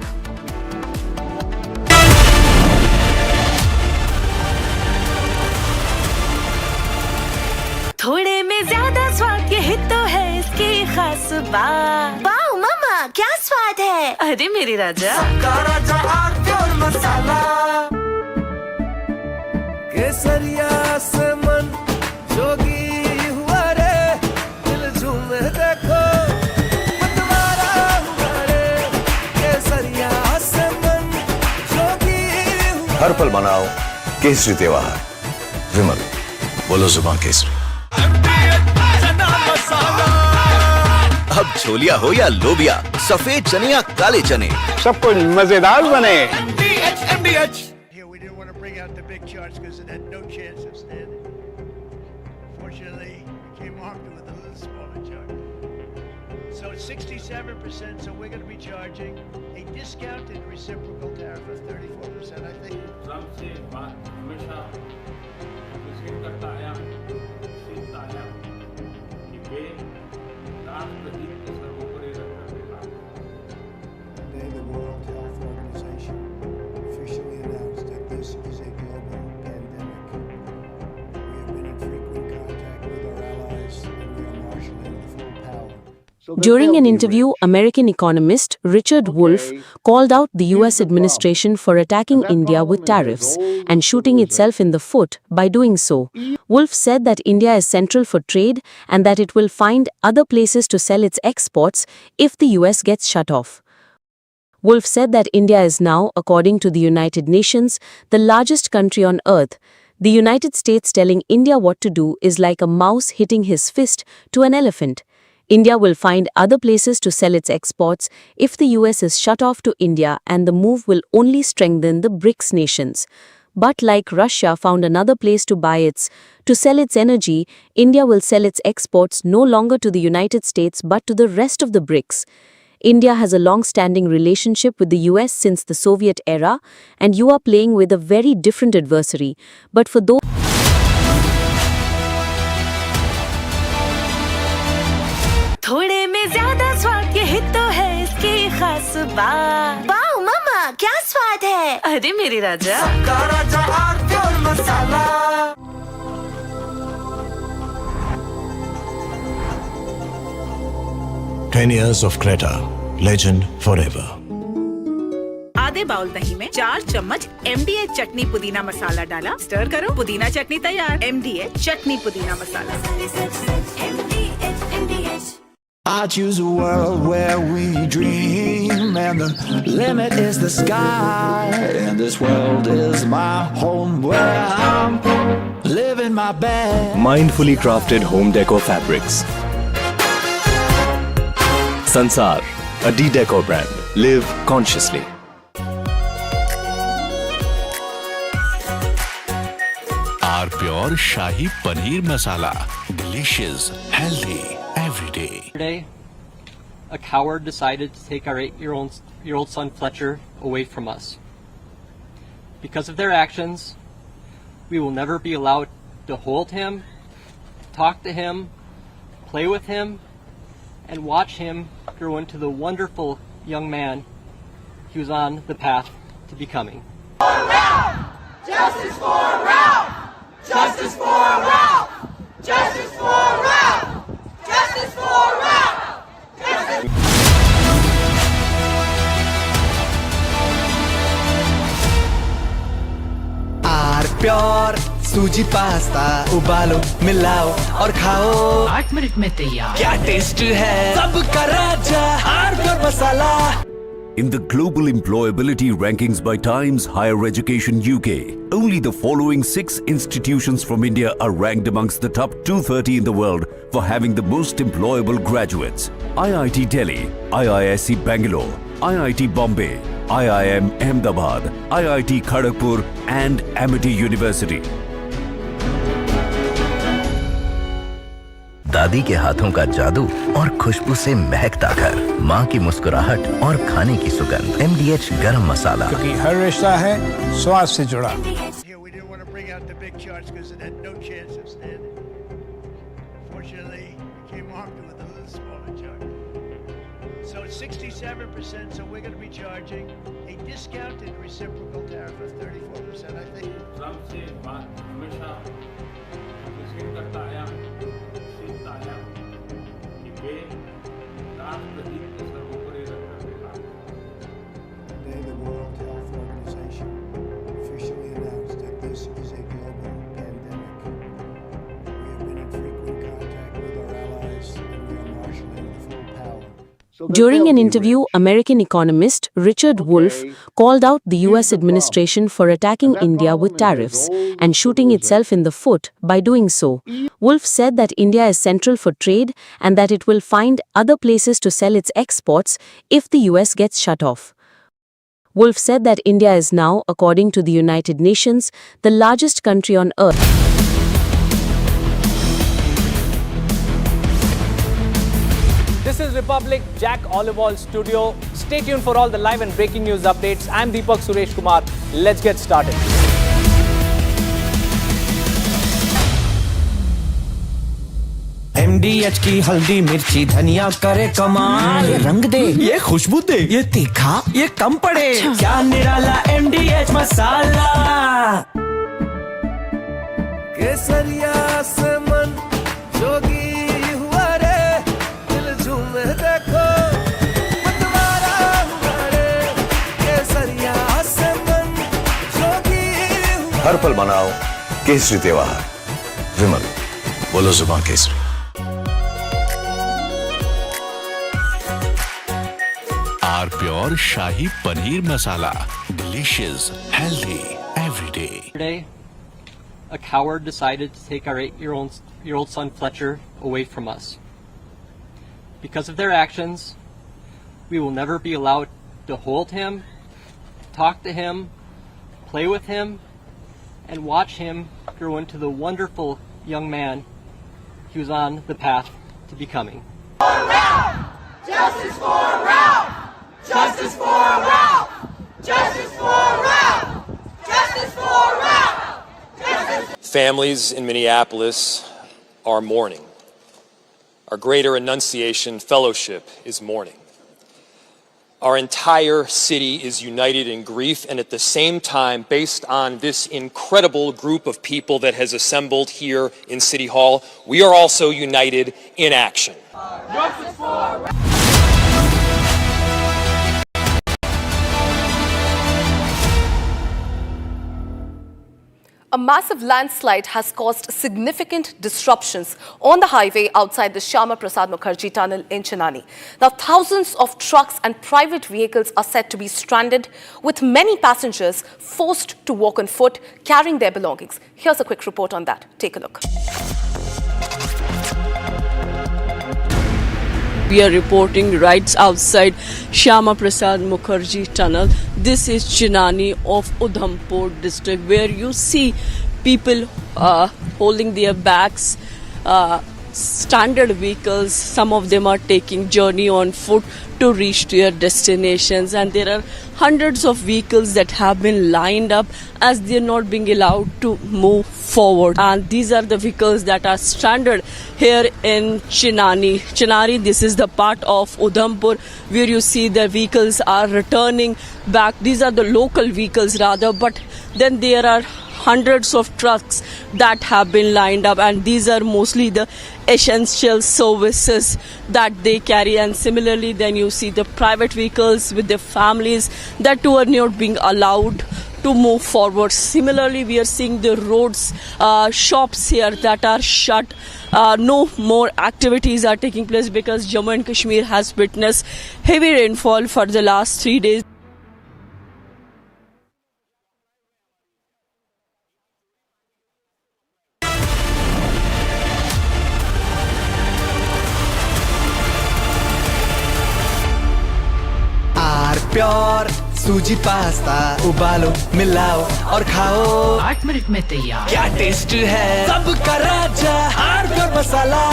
थोड़े में ज्यादा स्वाद ये तो है इसकी खास बात। वाओ मामा, क्या स्वाद है? अरे मेरे राजा, सबका राजा और मसाला। केसरिया से मन जोगी हुआ रे, दिल झूमे देखो मतवारा हुआ रे। केसरिया से मन जोगी हुआ। हर पल मनाओ केसरी त्योहार। विमल, बोलो जुबान केसरी। अब छोलिया हो या लोबिया, सफेद चने या काले चने, सब कुछ मजेदार बने। Here we didn't want to bring out the big charts because it had no chance of standing. Fortunately, we came armed with a little smaller chart. So it's 67%, so we're going to be charging a discounted reciprocal tariff of 34%, I think. Trump से बात हमेशा मुझे करता आया, सीखता आया कि वे राष्ट्रहित के सर्वोपरि रखना। Today, the World Health Organization officially announced that this is a global pandemic. We have been in frequent contact with our allies, and we are marshalling the full power. During an interview, American economist Richard Wolff called out the US administration for attacking India with tariffs and shooting itself in the foot by doing so. Wolff said that India is central for trade and that it will find other places to sell its exports if the US gets shut off. Wolff said that India is now, according to the United Nations, the largest country on earth. The United States telling India what to do is like a mouse hitting his fist to an elephant. India will find other places to sell its exports if the US is shut off to India, and the move will only strengthen the BRICS nations. But like Russia found another place to sell its energy, India will sell its exports no longer to the United States but to the rest of the BRICS. India has a long-standing relationship with the US since the Soviet era, and you are playing with a very different adversary. But for those थोड़े में ज्यादा स्वाद ये तो है इसकी खास बात। वाओ मामा, क्या स्वाद है? अरे मेरे राजा, सबका राजा और मसाला। 10 years of Creta, legend forever. आधे बाउल दही में 4 चम्मच MDH चटनी पुदीना मसाला डाला, स्टर करो, पुदीना चटनी तैयार। MDH चटनी पुदीना मसाला। I choose a world where we dream, and the limit is the sky. And this world is my home where I'm living my best. Mindfully crafted home decor fabrics. Sansar, a D-Decor brand. Live consciously. Our pure Shahi Paneer Masala. Delicious, healthy, every day. Today, a coward decided to take our 8-year-old son Fletcher away from us. Because of their actions, we will never be allowed to hold him, talk to him, play with him, and watch him grow into the wonderful young man he was on the path to becoming. Justice for Ralph! Justice for Ralph! Justice for Ralph! Justice for Ralph! Justice. Our pure सूजी pasta उबालो मिलाओ और खाओ 8 minute में तैयार क्या taste है सबका राजा R pure masala In the global employability rankings by Times Higher Education UK, only the following 6 institutions from India are ranked amongst the top 230 in the world for having the most employable graduates. IIT Delhi, IISc Bangalore, IIT Bombay, IIM Ahmedabad, IIT Kharagpur and Amity University. दादी के हाथों का जादू और खुशबू से महकता घर, माँ की मुस्कुराहट और खाने की सुगंध। MDH गरम मसाला, क्योंकि हर रिश्ता है स्वाद से जुड़ा। So it's 67%, so we're going to be charging a discounted reciprocal tariff of 34%, I think. Trump से बात हमेशा करता आया सीखता आया कि वे राष्ट्रहित के सर्वोपरि रखकर Today, the World Health Organization officially announced that this is a global pandemic. We have been in frequent contact with our allies, and we are marshalling the full power. During an interview, American economist Richard Wolff called out the US administration for attacking India with tariffs and shooting itself in the foot by doing so. Wolff said that India is central for trade and that it will find other places to sell its exports if the US gets shut off. Wolff said that India is now, according to the United Nations, the largest country on earth. This is Republic Jack Olival Studio. Stay tuned for all the live and breaking news updates. I'm Deepak Suresh Kumar. Let's get started. MDH की हल्दी मिर्ची धनिया करे कमाल, ये रंग दे ये खुशबू दे ये तीखा ये कम पड़े, क्या निराला MDH मसाला। केसरिया से मन जोगी हुआ रे, दिल झूमे देखो मतवारा हुआ रे, केसरिया से मन जोगी हुआ। हर पल मनाओ केसरी त्योहार। विमल, बोलो जुबान केसरी। R pure shahi paneer masala, delicious, healthy, everyday. Today, a coward decided to take our 8-year-old son Fletcher away from us. Because of their actions, we will never be allowed to hold him, talk to him, play with him, and watch him grow into the wonderful young man he was on the path to becoming. Justice for Ralph! Justice for Ralph! Justice for Ralph! Justice for Ralph! Justice. Families in Minneapolis are mourning. Our Greater Annunciation Fellowship is mourning. Our entire city is united in grief, and at the same time, based on this incredible group of people that has assembled here in City Hall, we are also united in action. Justice for Ralph! A massive landslide has caused significant disruptions on the highway outside the Shyama Prasad Mukherjee tunnel in Chenani. Now, thousands of trucks and private vehicles are said to be stranded, with many passengers forced to walk on foot, carrying their belongings. Here's a quick report on that. Take a look. We are reporting right outside Shyama Prasad Mukherjee tunnel. This is Chenani of Udhampur district, where you see people holding their bags, standard vehicles. Some of them are taking journey on foot to reach their destinations, and there are hundreds of vehicles that have been lined up as they are not being allowed to move forward. And these are the vehicles that are stranded here in Chenani. Chenani, this is the part of Udhampur where you see the vehicles are returning back. These are the local vehicles rather, but then there are hundreds of trucks that have been lined up, and these are mostly the essential services that they carry. And similarly, then you see the private vehicles with their families that too are not being allowed to move forward. Similarly, we are seeing the roads, shops here that are shut. No more activities are taking place because Jammu and Kashmir has witnessed heavy rainfall for the last 3 days. Pure suji pasta उबालो मिलाओ और खाओ 8 minute में तैयार क्या taste है सबका राजा pure masala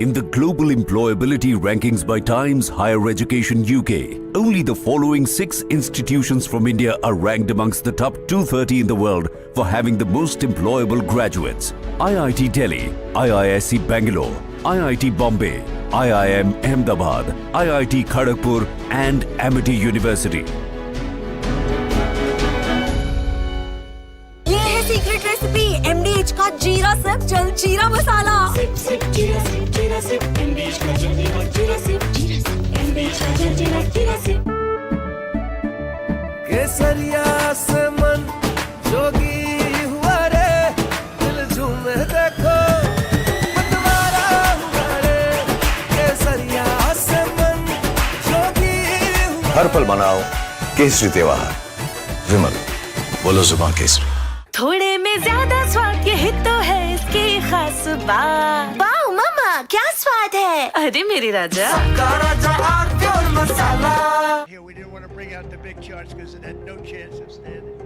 In the global employability rankings by Times Higher Education UK, only the following 6 institutions from India are ranked amongst the top 230 in the world for having the most employable graduates. IIT Delhi, IISc Bangalore, IIT Bombay, IIM Ahmedabad, IIT Kharagpur and Amity University. ये है secret recipe MDH का जीरा SIP जल जीरा मसाला। SIP SIP जीरा SIP MDH का जल जीरा सिप MDH का जल जीरा सिप। केसरिया से मन जोगी हुआ रे दिल झूमे देखो मतवारा हुआ रे केसरिया से मन जोगी हुआ। हर पल मनाओ केसरी त्योहार। विमल, बोलो जुबान केसरी। थोड़े में ज्यादा स्वाद यही तो है इसकी खास बात। वाओ मामा क्या स्वाद है। अरे मेरे राजा सबका राजा pure masala. Here we didn't want to bring out the big charts because it had no chance of standing.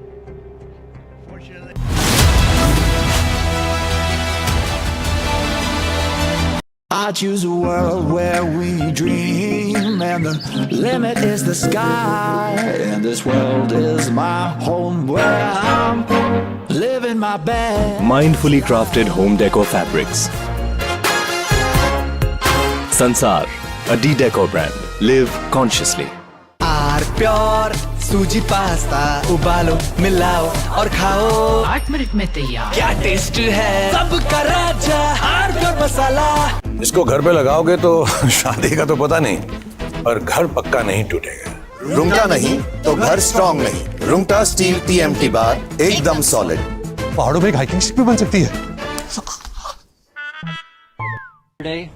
Fortunately. I choose a world where we dream, and the limit is the sky. And this world is my home where I'm living my best. Mindfully crafted home decor fabrics. Sansar, a decor brand. Live consciously. Pure suji pasta उबालो मिलाओ और खाओ 8 minute में तैयार क्या taste है सबका राजा प्योर मसाला। इसको घर पे लगाओगे तो शादी का तो पता नहीं, पर घर पक्का नहीं टूटेगा। रुंगटा नहीं तो घर स्ट्रॉन्ग नहीं। रुंगटा स्टील TMT बार एकदम सॉलिड। पहाड़ों में एक हाइकिंग स्टिक भी बन सकती है। Today,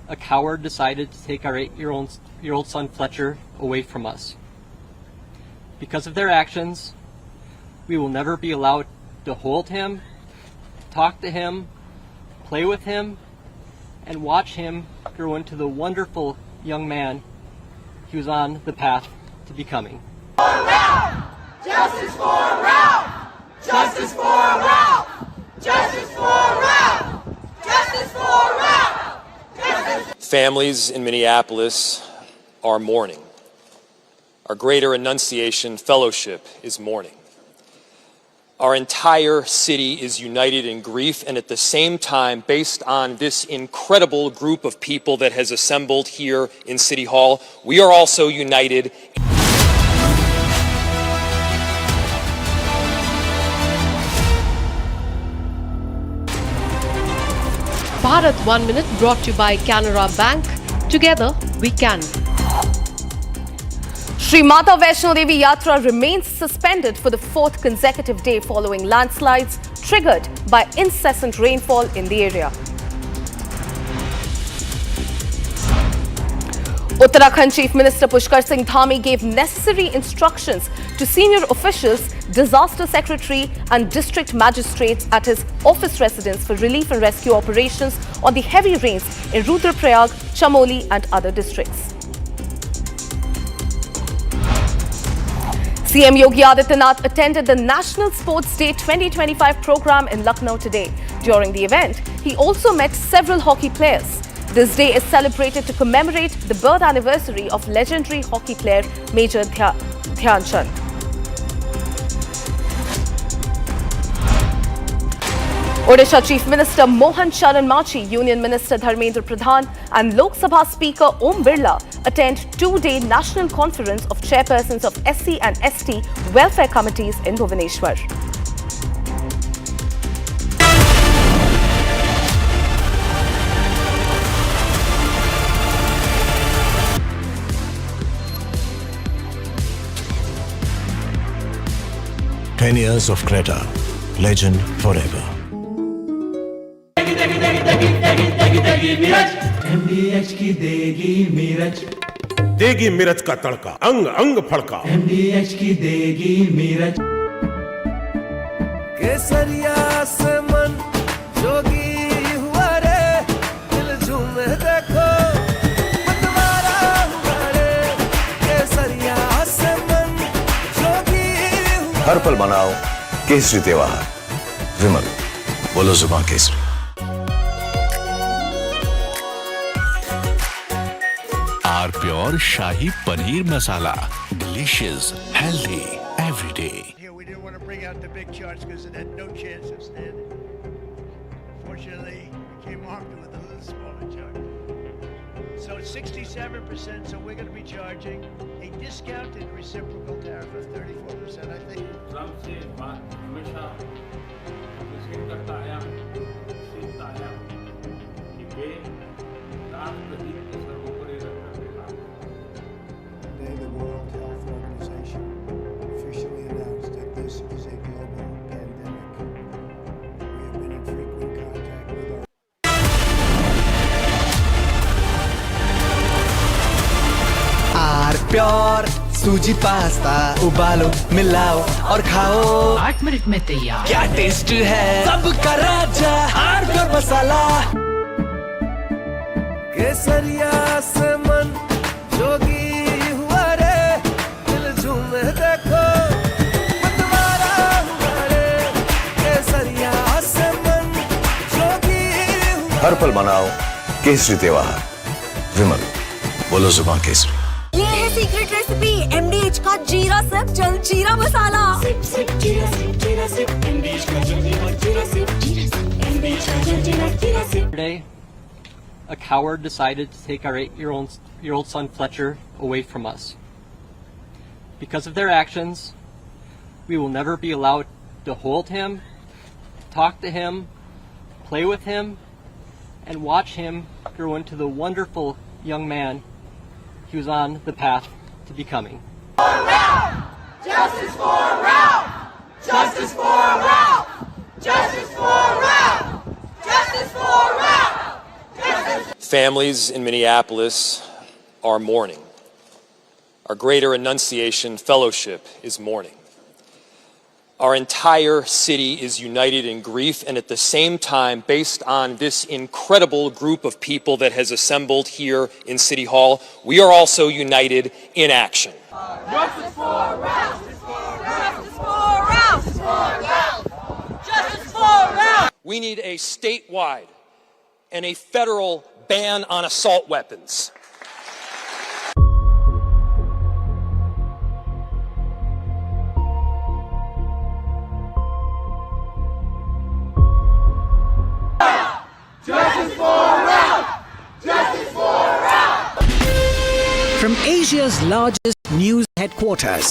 a coward decided to take our 8-year-old son Fletcher away from us. Because of their actions, we will never be allowed to hold him, talk to him, play with him, and watch him grow into the wonderful young man he was on the path to becoming. Justice for Ralph! Justice for Ralph! Justice for Ralph! Justice for Ralph! Families in Minneapolis are mourning. Our Greater Annunciation Fellowship is mourning. Our entire city is united in grief, and at the same time, based on this incredible group of people that has assembled here in City Hall, we are also united. Bharat 1 Minute brought to you by Canara Bank. Together we can. Shri Mata Vaishno Devi Yatra remains suspended for the 4th consecutive day following landslides triggered by incessant rainfall in the area. Uttarakhand Chief Minister Pushkar Singh Dhami gave necessary instructions to senior officials, disaster secretary and district magistrates at his office residence for relief and rescue operations on the heavy rains in Rudraprayag, Chamoli and other districts. CM Yogi Adityanath attended the National Sports Day 2025 program in Lucknow today. During the event, he also met several hockey players. This day is celebrated to commemorate the birth anniversary of legendary hockey player Major Dhyan Chand. Odisha Chief Minister Mohan Charan Machi, Union Minister Dharmendra Pradhan and Lok Sabha Speaker Om Birla attend 2-day National Conference of Chairpersons of SC and ST Welfare Committees in Bhubaneswar. 10 years of Creta, legend forever. MDH की देगी मिर्च, देगी मिर्च का तड़का, अंग अंग फड़का। MDH की देगी मिर्च। केसरिया से मन जोगी हुआ रे, दिल झूमे देखो मतवारा हुआ रे। केसरिया से मन जोगी हुआ। हर पल मनाओ केसरी त्योहार। विमल, बोलो जुबान केसरी। R pure shahi paneer masala, delicious, healthy every day. Here we didn't want to bring out the big charts because it had no chance of standing. Fortunately, we came armed with a little smaller chart. So it's 67%, so we're going to be charging a discounted reciprocal tariff of 34%, I think. Trump से बात हमेशा निषेध करता आया, सीखता आया कि वे राष्ट्रहित के सर्वोपरि रखकर Today, the World Health Organization officially announced that this is a global pandemic. We have been in frequent contact with our R pure suji pasta उबालो मिलाओ और खाओ 8 मिनट में तैयार। क्या टेस्ट है सबका राजा आर प्योर मसाला। केसरिया से मन जोगी हुआ रे, दिल झूमे देखो मतवारा हुआ रे। केसरिया से मन जोगी हुआ। हर पल मनाओ केसरी त्योहार। विमल, बोलो जुबान केसरी। ये है सीक्रेट रेसिपी MDH का जीरा सिप जल जीरा मसाला। सिप सिप जीरा सिप जीरा सिप MDH का जल जीरा सिप जीरा सिप MDH का जल जीरा SIP. Today, a coward decided to take our 8-year-old son Fletcher away from us. Because of their actions, we will never be allowed to hold him, talk to him, play with him, and watch him grow into the wonderful young man he was on the path to becoming. Justice for Ralph! Justice for Ralph! Justice for Ralph! Justice for Ralph! Families in Minneapolis are mourning. Our Greater Annunciation Fellowship is mourning. Our entire city is united in grief, and at the same time, based on this incredible group of people that has assembled here in City Hall, we are also united in action. Justice for Ralph! Justice for Ralph! Justice for Ralph! Justice for Ralph! We need a statewide and a federal ban on assault weapons. Justice for Ralph! Justice for Ralph! From Asia's largest news headquarters,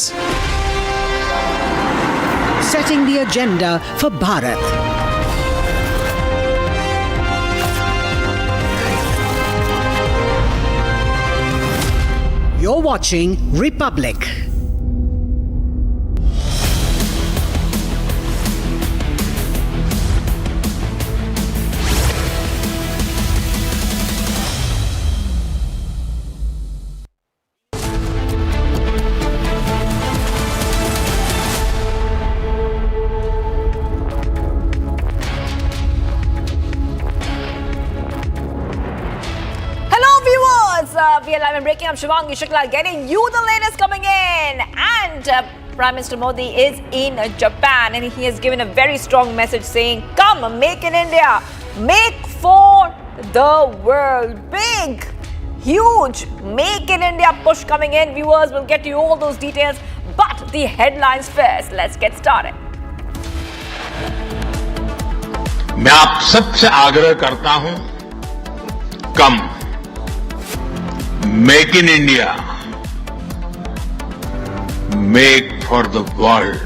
setting the agenda for Bharat. You're watching Republic. We are live and breaking. I'm Shivangi Shukla getting you the latest coming in. And Prime Minister Modi is in Japan and he has given a very strong message saying, come, make in India, make for the world. Big, huge make in India push coming in. Viewers, will get to you all those details. But the headlines first. Let's get started. मैं आप सबसे आग्रह करता हूं, कम make in India, make for the world.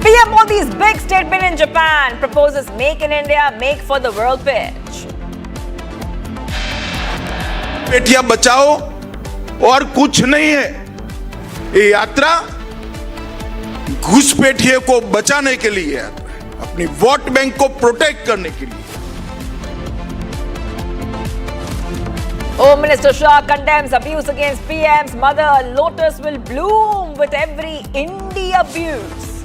PM Modi's big statement in Japan proposes make in India, make for the world pitch. बेटियां बचाओ और कुछ नहीं है, ये यात्रा घुसपैठिए को बचाने के लिए यात्रा है, अपनी वोट बैंक को प्रोटेक्ट करने के लिए। Home Minister Shah condemns abuse against PM's mother. Lotus will bloom with every India abuse.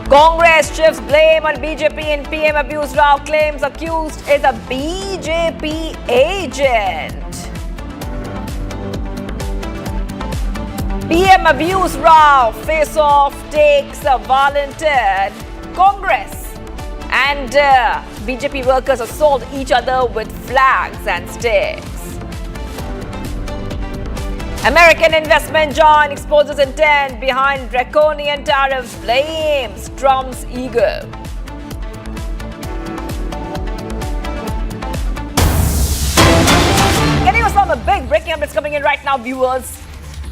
Congress shifts blame on BJP in PM abuse. Rao claims accused is a BJP agent. PM abuse Rao. Face-off takes a volunteer. Congress and BJP workers assault each other with flags and sticks. American investment giant exposes intent behind draconian tariffs, blames Trump's ego. Getting you some big breaking updates coming in right now, viewers.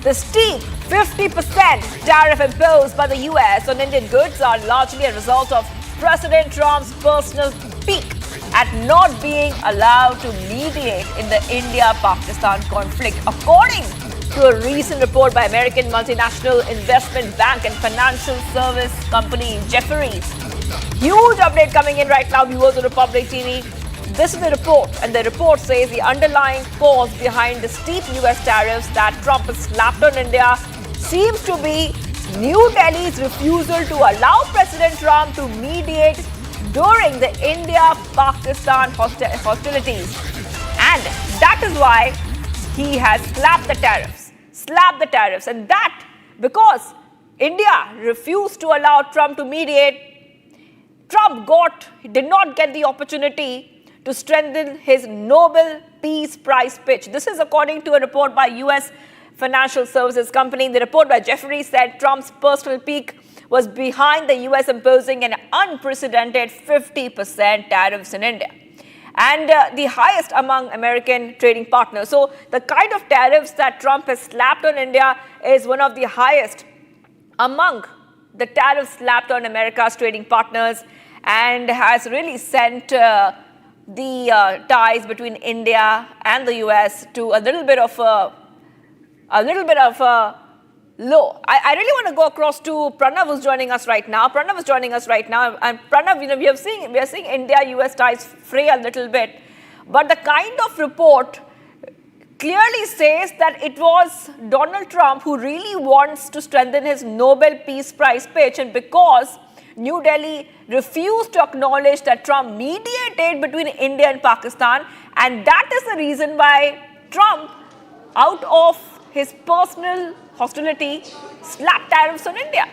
The steep 50% tariff imposed by the US on Indian goods are largely a result of President Trump's personal pique at not being allowed to mediate in the India-Pakistan conflict. According to a recent report by American multinational investment bank and financial service company Jefferies. Huge update coming in right now, viewers of Republic TV. This is the report, and the report says the underlying cause behind the steep US tariffs that Trump has slapped on India seems to be New Delhi's refusal to allow President Trump to mediate during the India-Pakistan hostilities. And that is why he has slapped the tariffs. And that because India refused to allow Trump to mediate, Trump did not get the opportunity to strengthen his Nobel Peace Prize pitch. This is according to a report by US financial services company. The report by Jefferies said Trump's personal pique was behind the US imposing an unprecedented 50% tariffs in India, and the highest among American trading partners. So the kind of tariffs that Trump has slapped on India is one of the highest among the tariffs slapped on America's trading partners, and has really sent the ties between India and the US to a little bit of a low. I really want to go across to Pranav, who's joining us right now. And Pranav, we are seeing India-US ties fray a little bit, but the kind of report clearly says that it was Donald Trump who really wants to strengthen his Nobel Peace Prize pitch, and because New Delhi refused to acknowledge that Trump mediated between India and Pakistan, and that is the reason why Trump, out of his personal hostility, slapped tariffs on India.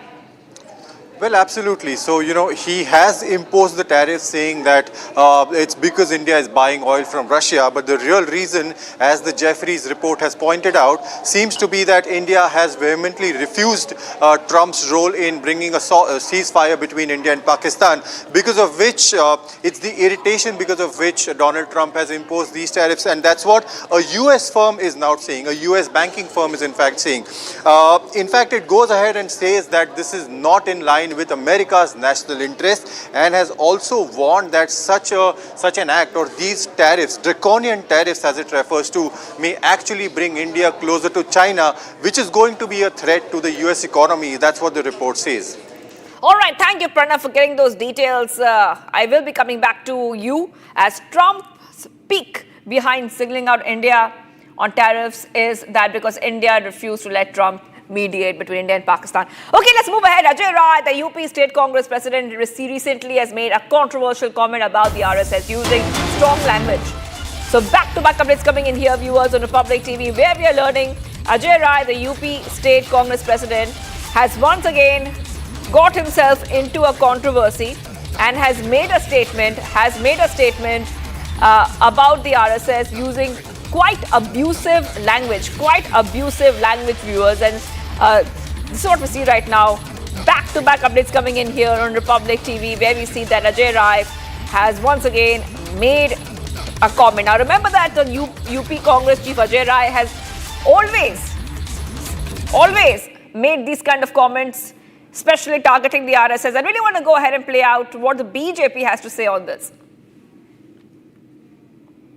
Well, absolutely. So, he has imposed the tariff saying that it's because India is buying oil from Russia. But the real reason, as the Jefferies report has pointed out, seems to be that India has vehemently refused Trump's role in bringing a ceasefire between India and Pakistan, because of which it's the irritation because of which Donald Trump has imposed these tariffs. And that's what a US firm is now saying. A US banking firm is in fact saying. In fact, it goes ahead and says that this is not in line with America's national interest, and has also warned that such an act, or these tariffs, draconian tariffs as it refers to, may actually bring India closer to China, which is going to be a threat to the US economy. That's what the report says. All right, thank you, Pranav, for getting those details. I will be coming back to you, as Trump's peak behind signaling out India on tariffs is that because India refused to let Trump mediate between India and Pakistan. Okay, let's move ahead. Ajay Rai, the UP State Congress president, recently has made a controversial comment about the RSS using strong language. So back-to-back updates coming in here, viewers, on Republic TV, where we are learning Ajay Rai, the UP State Congress president, has once again got himself into a controversy and has made a statement about the RSS using quite abusive language, viewers. And this is what we see right now. Back-to-back updates coming in here on Republic TV, where we see that Ajay Rai has once again made a comment. Now remember that the UP Congress chief Ajay Rai has always made these kind of comments, especially targeting the RSS. I really want to go ahead and play out what the BJP has to say on this.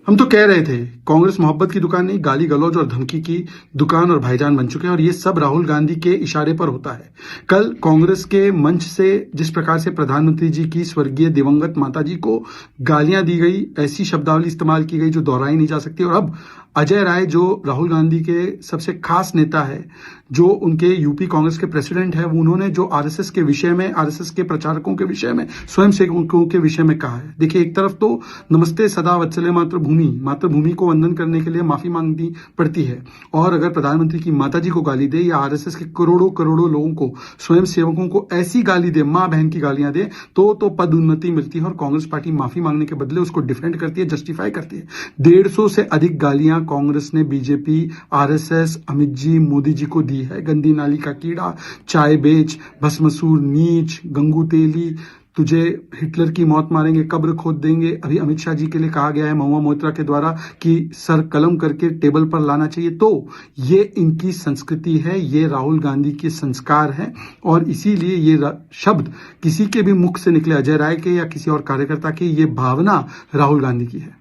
हम तो कह रहे थे कांग्रेस मोहब्बत की दुकान नहीं, गाली गलौज और धमकी की दुकान और भाईजान बन चुके हैं और ये सब राहुल गांधी के इशारे पर होता है। कल कांग्रेस के मंच से जिस प्रकार से प्रधानमंत्री जी की स्वर्गीय दिवंगत माताजी को गालियां दी गई, ऐसी शब्दावली इस्तेमाल की गई जो दोहराई नहीं जा सकती, और अब अजय राय जो राहुल गांधी के सबसे खास नेता है, जो उनके यूपी कांग्रेस के प्रेसिडेंट है, उन्होंने जो आरएसएस के विषय में, आरएसएस के प्रचारकों के विषय में, स्वयं सेवकों के विषय में कहा है। देखिए, एक तरफ तो नमस्ते सदा वत्सले मातृभूमि को वंदन करने के लिए माफी मांगनी पड़ती है, और अगर प्रधानमंत्री की माताजी को गाली दे या आरएसएस के करोड़ों करोड़ों लोगों को, स्वयं सेवकों को ऐसी गाली दे, मां बहन की गालियां दे, तो पद उन्नति मिलती है और कांग्रेस पार्टी माफी मांगने के बदले उसको डिफेंड करती है, जस्टिफाई करती है। 150 से अधिक गालियां कांग्रेस ने बीजेपी, आरएसएस, अमित जी, मोदी जी को दी है। गंदी नाली का कीड़ा, चाय बेच, भस्मसूर, नीच, गंगू तेली, तुझे हिटलर की मौत मारेंगे, कब्र खोद देंगे। अभी अमित शाह जी के लिए कहा गया है महुआ मोइत्रा के द्वारा कि सर कलम करके टेबल पर लाना चाहिए। तो ये इनकी संस्कृति है, ये राहुल गांधी के संस्कार है, और इसीलिए ये शब्द किसी के भी मुख से निकले, अजय राय के या किसी और कार्यकर्ता की, ये भावना राहुल गांधी की है।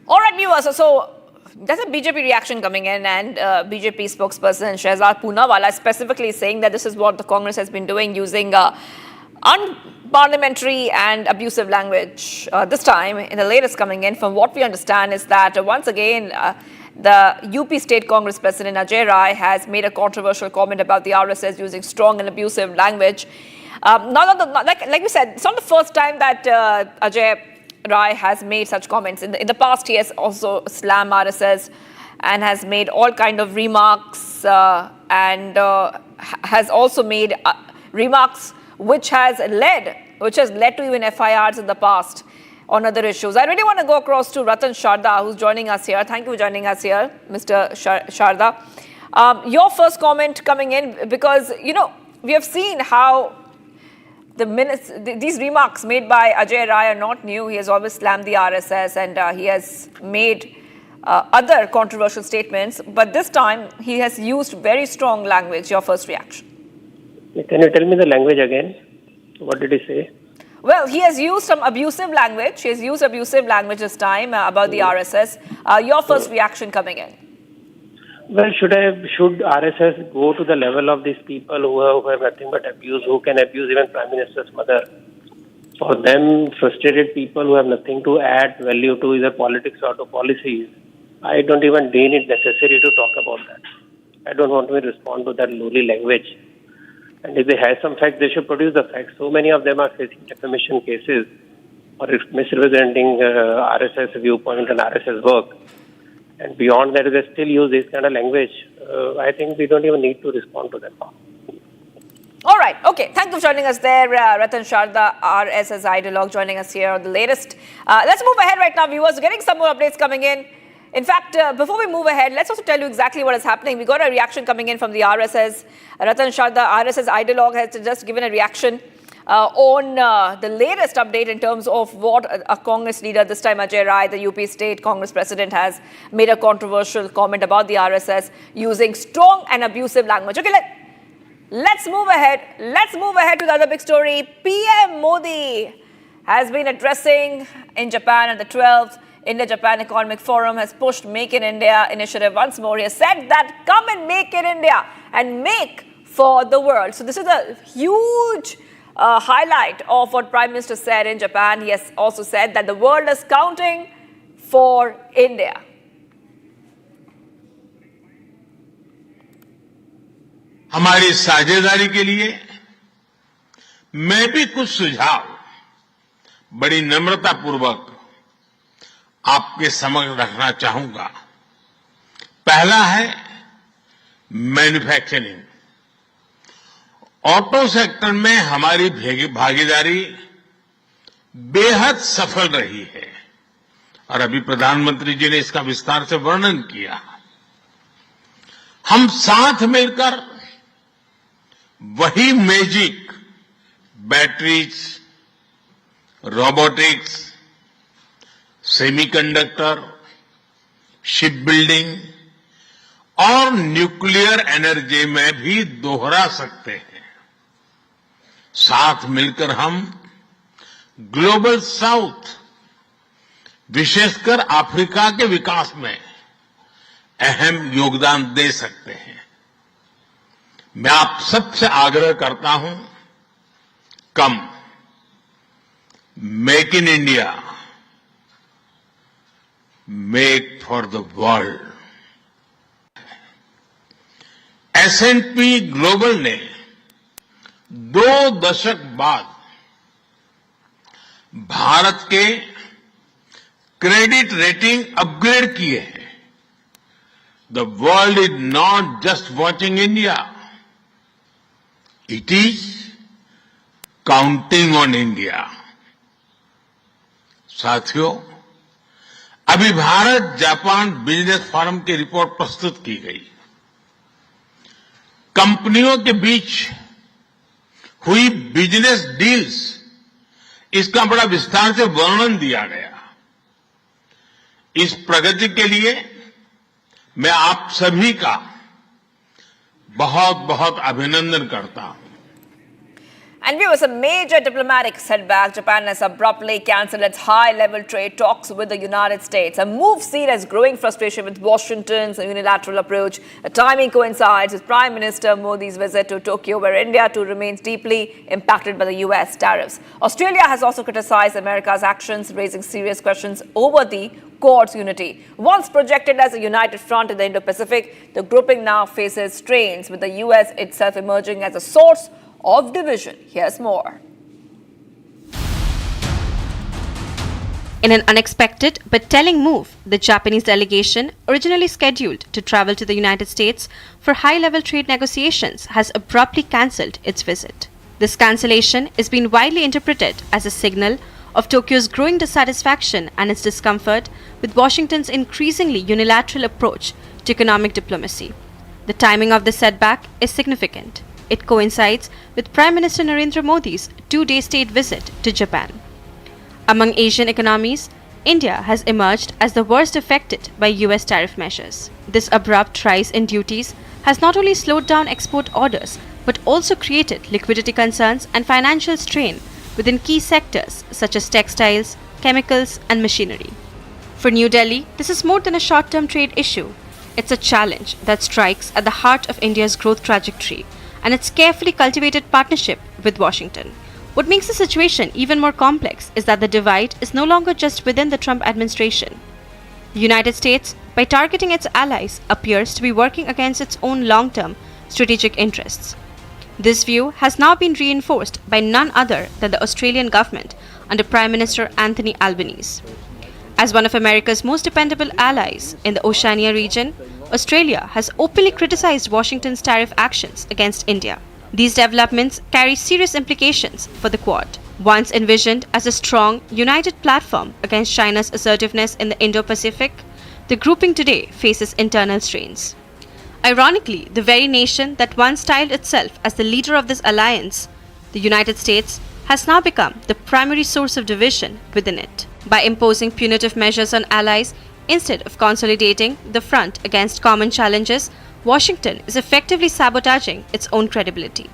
All right, viewers. So there's a BJP reaction coming in, and BJP spokesperson Shehzad Poonawalla specifically saying that this is what the Congress has been doing, using unparliamentary and abusive language. This time, in the latest coming in, from what we understand, is that once again the UP State Congress President Ajay Rai has made a controversial comment about the RSS using strong and abusive language. Like we said, it's not the first time that Ajay Rai has made such comments. In the past, he has also slammed RSS and has made all kind of remarks and has also made remarks which has led to even FIRs in the past on other issues. I really want to go across to Ratan Sharda, who's joining us here. Thank you for joining us here, Mr. Sharda. Your first comment coming in, because, we have seen how these remarks made by Ajay Rai are not new. He has always slammed the RSS, and he has made other controversial statements. But this time, he has used very strong language. Your first reaction? Can you tell me the language again? What did he say? Well, he has used some abusive language. He has used abusive language this time about the RSS. Your first reaction coming in? Well, should RSS go to the level of these people who have nothing but abuse, who can abuse even Prime Minister's mother? For them, frustrated people who have nothing to add value to either politics or to policies, I don't even deem it necessary to talk about that. I don't want to respond to that lowly language. And if they have some facts, they should produce the facts. So many of them are facing defamation cases or misrepresenting RSS viewpoint and RSS work. And beyond that, if they still use this kind of language, I think we don't even need to respond to them. All right. Okay. Thank you for joining us there, Ratan Sharda, RSS ideologue, joining us here on the latest. Let's move ahead right now, viewers. Getting some more updates coming in. In fact, before we move ahead, let's also tell you exactly what is happening. We got a reaction coming in from the RSS. Ratan Sharda, RSS ideologue, has just given a reaction on the latest update in terms of what a Congress leader, this time Ajay Rai, the UP State Congress President, has made a controversial comment about the RSS using strong and abusive language. Okay, let's move ahead. Let's move ahead to the other big story. PM Modi has been addressing in Japan at the 12th India-Japan Economic Forum, has pushed Make in India initiative once more. He has said that come and make in India and make for the world. So this is a huge highlight of what Prime Minister said in Japan. He has also said that the world is counting for India. हमारी साझेदारी के लिए मैं भी कुछ सुझाव बड़ी नम्रतापूर्वक आपके समक्ष रखना चाहूंगा। पहला है मैन्युफैक्चरिंग। ऑटो सेक्टर में हमारी भागीदारी बेहद सफल रही है और अभी प्रधानमंत्री जी ने इसका विस्तार से वर्णन किया। हम साथ मिलकर वही magic batteries, robotics, semiconductor, ship building और न्यूक्लियर एनर्जी में भी दोहरा सकते हैं। साथ मिलकर हम ग्लोबल साउथ, विशेषकर अफ्रीका के विकास में अहम योगदान दे सकते हैं। मैं आप सबसे आग्रह करता हूं, कम make in India, make for the world. S&P global ने 2 दशक बाद भारत के क्रेडिट रेटिंग अपग्रेड किए हैं। The world is not just watching India. It is counting on India. साथियों, अभी भारत जापान बिजनेस फोरम की रिपोर्ट प्रस्तुत की गई। कंपनियों के बीच हुई बिजनेस डील्स, इसका बड़ा विस्तार से वर्णन दिया गया। इस प्रगति के लिए मैं आप सभी का बहुत बहुत अभिनंदन करता हूं। And viewers, a major diplomatic setback. Japan has abruptly cancelled its high-level trade talks with the United States. A move seen as growing frustration with Washington's unilateral approach. The timing coincides with Prime Minister Modi's visit to Tokyo, where India too remains deeply impacted by the US tariffs. Australia has also criticized America's actions, raising serious questions over the Quad's unity. Once projected as a united front in the Indo-Pacific, the grouping now faces strains, with the US itself emerging as a source of division. Here's more. In an unexpected but telling move, the Japanese delegation, originally scheduled to travel to the United States for high-level trade negotiations, has abruptly cancelled its visit. This cancellation is being widely interpreted as a signal of Tokyo's growing dissatisfaction and its discomfort with Washington's increasingly unilateral approach to economic diplomacy. The timing of this setback is significant. It coincides with Prime Minister Narendra Modi's 2-day state visit to Japan. Among Asian economies, India has emerged as the worst affected by US tariff measures. This abrupt rise in duties has not only slowed down export orders, but also created liquidity concerns and financial strain within key sectors such as textiles, chemicals, and machinery. For New Delhi, this is more than a short-term trade issue. It's a challenge that strikes at the heart of India's growth trajectory and its carefully cultivated partnership with Washington. What makes the situation even more complex is that the divide is no longer just within the Trump administration. The United States, by targeting its allies, appears to be working against its own long-term strategic interests. This view has now been reinforced by none other than the Australian government under Prime Minister Anthony Albanese. As one of America's most dependable allies in the Oceania region, Australia has openly criticized Washington's tariff actions against India. These developments carry serious implications for the Quad. Once envisioned as a strong, united platform against China's assertiveness in the Indo-Pacific, the grouping today faces internal strains. Ironically, the very nation that once styled itself as the leader of this alliance, the United States, has now become the primary source of division within it. By imposing punitive measures on allies instead of consolidating the front against common challenges, Washington is effectively sabotaging its own credibility.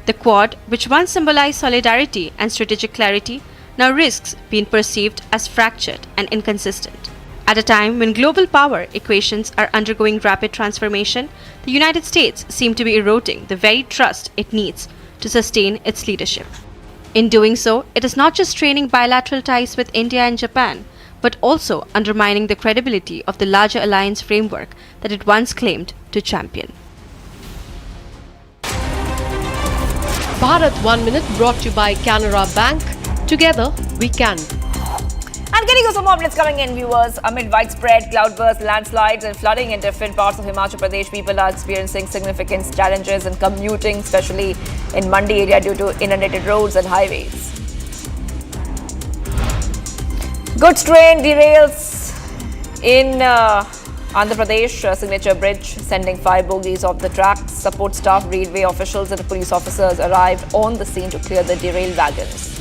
The Quad, which once symbolized solidarity and strategic clarity, now risks being perceived as fractured and inconsistent. At a time when global power equations are undergoing rapid transformation, the United States seems to be eroding the very trust it needs to sustain its leadership. In doing so, it is not just straining bilateral ties with India and Japan, but also undermining the credibility of the larger alliance framework that it once claimed to champion. Bharat 1 Minute brought to you by Canara Bank. Together we can. And getting you some more updates coming in, viewers. Amid widespread cloudbursts, landslides and flooding in different parts of Himachal Pradesh, people are experiencing significant challenges in commuting, especially in Mandi area due to inundated roads and highways. Goods train derails in Andhra Pradesh signature bridge, sending 5 bogies off the tracks. Support staff, railway officials and police officers arrived on the scene to clear the derailed wagons.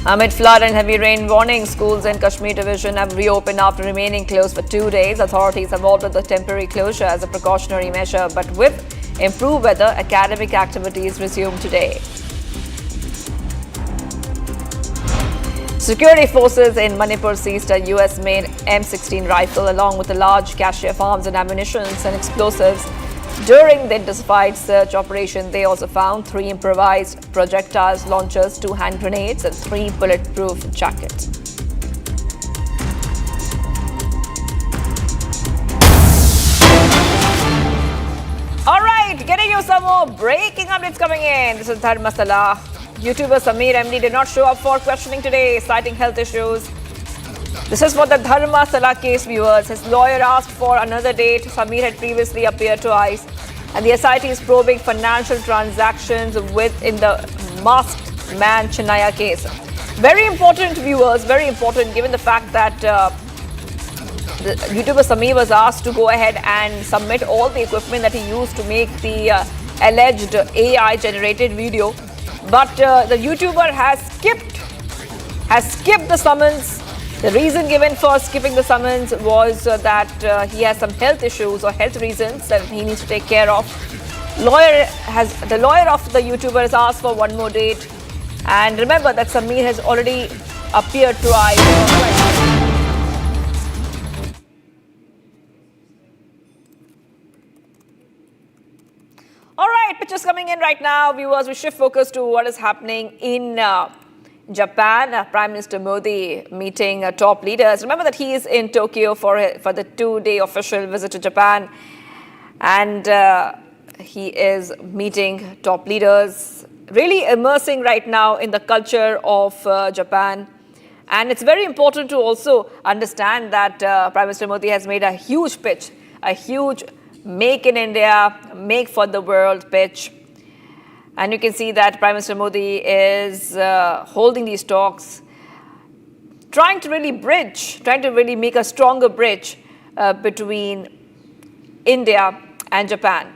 Amid flood and heavy rain warning, schools in Kashmir division have reopened after remaining closed for 2 days. Authorities have ordered the temporary closure as a precautionary measure, but with improved weather, academic activities resumed today. Security forces in Manipur seized a US-made M16 rifle along with a large cache of arms and ammunition and explosives. During the intensified search operation, they also found 3 improvised projectiles launchers, 2 hand grenades and 3 bulletproof jackets. All right, getting you some more breaking updates coming in. This is Dharmastala. YouTuber Samir MD did not show up for questioning today, citing health issues. This is for the Dharmastala case, viewers. His lawyer asked for another date. Samir had previously appeared twice. And the SIT is probing financial transactions within the masked man Chennaya case. Very important, viewers, very important, given the fact that the YouTuber Samir was asked to go ahead and submit all the equipment that he used to make the alleged AI-generated video. But the YouTuber has skipped the summons. The reason given for skipping the summons was that he has some health issues or health reasons that he needs to take care of. The lawyer of the YouTuber has asked for one more date. And remember that Samir has already appeared twice. All right, pictures coming in right now. Viewers, we shift focus to what is happening in Japan. Prime Minister Modi meeting top leaders. Remember that he is in Tokyo for the 2-day official visit to Japan. And he is meeting top leaders, really immersing right now in the culture of Japan. And it's very important to also understand that Prime Minister Modi has made a huge pitch, a huge Make in India, Make for the World pitch. And you can see that Prime Minister Modi is holding these talks, trying to really make a stronger bridge between India and Japan.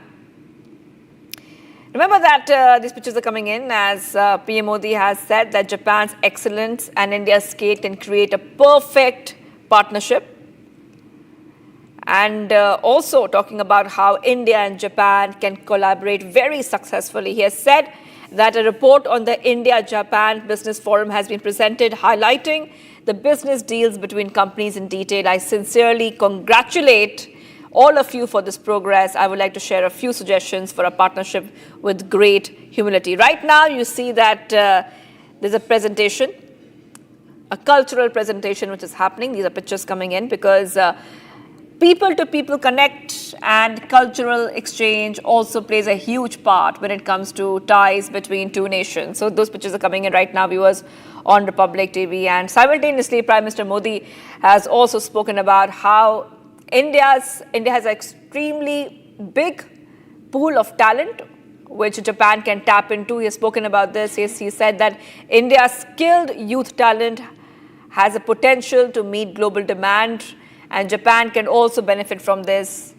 Remember that these pictures are coming in as PM Modi has said that Japan's excellence and India's scale can create a perfect partnership. And also talking about how India and Japan can collaborate very successfully. He has said that a report on the India-Japan Business Forum has been presented, highlighting the business deals between companies in detail. I sincerely congratulate all of you for this progress. I would like to share a few suggestions for a partnership with great humility. Right now, you see that there's a presentation, a cultural presentation which is happening. These are pictures coming in because people-to-people connect and cultural exchange also plays a huge part when it comes to ties between two nations. So those pictures are coming in right now, viewers, on Republic TV. And simultaneously, Prime Minister Modi has also spoken about how India has an extremely big pool of talent which Japan can tap into. He has spoken about this. He said that India's skilled youth talent has a potential to meet global demand, and Japan can also benefit from this.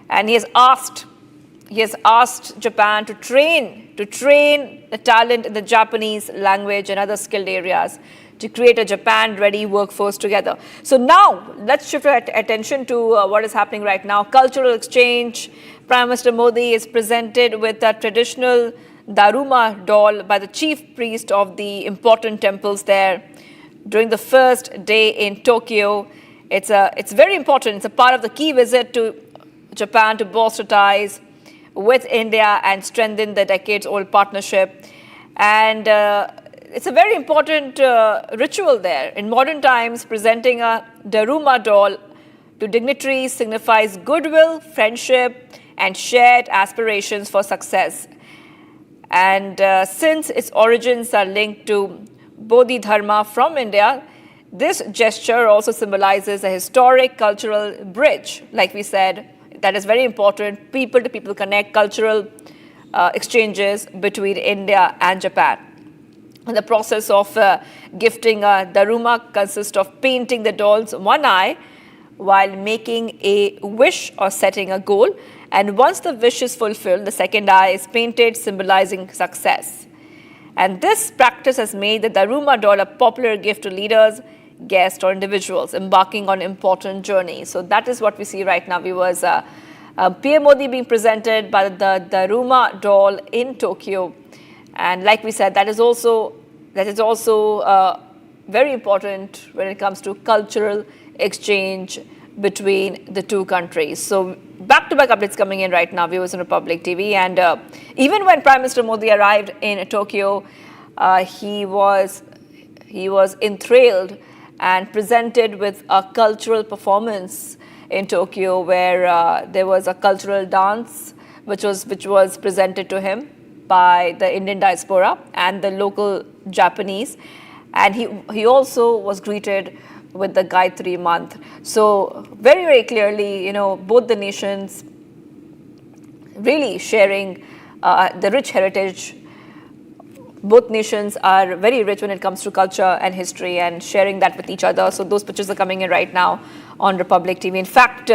And he has asked Japan to train the talent in the Japanese language and other skilled areas to create a Japan-ready workforce together. So now, let's shift our attention to what is happening right now. Cultural exchange. Prime Minister Modi is presented with a traditional Daruma doll by the chief priest of the important temples there during the first day in Tokyo. It's very important. It's a part of the key visit to Japan to bolster ties with India and strengthen the decades-old partnership. And it's a very important ritual there. In modern times, presenting a Daruma doll to dignitaries signifies goodwill, friendship, and shared aspirations for success. And since its origins are linked to Bodhidharma from India, this gesture also symbolizes a historic cultural bridge. Like we said, that is very important. People-to-people connect, cultural exchanges between India and Japan. And the process of gifting a Daruma consists of painting the doll's one eye while making a wish or setting a goal. And once the wish is fulfilled, the second eye is painted, symbolizing success. And this practice has made the Daruma doll a popular gift to leaders, guests, or individuals embarking on important journeys. So that is what we see right now, viewers. PM Modi being presented by the Daruma doll in Tokyo. And like we said, that is also very important when it comes to cultural exchange between the two countries. So back-to-back updates coming in right now, viewers on Republic TV. And even when Prime Minister Modi arrived in Tokyo, he was enthralled and presented with a cultural performance in Tokyo, where there was a cultural dance which was presented to him by the Indian diaspora and the local Japanese, and he also was greeted with the Gayatri month. So very, very clearly, both the nations really sharing the rich heritage. Both nations are very rich when it comes to culture and history and sharing that with each other. So those pictures are coming in right now on Republic TV. In fact,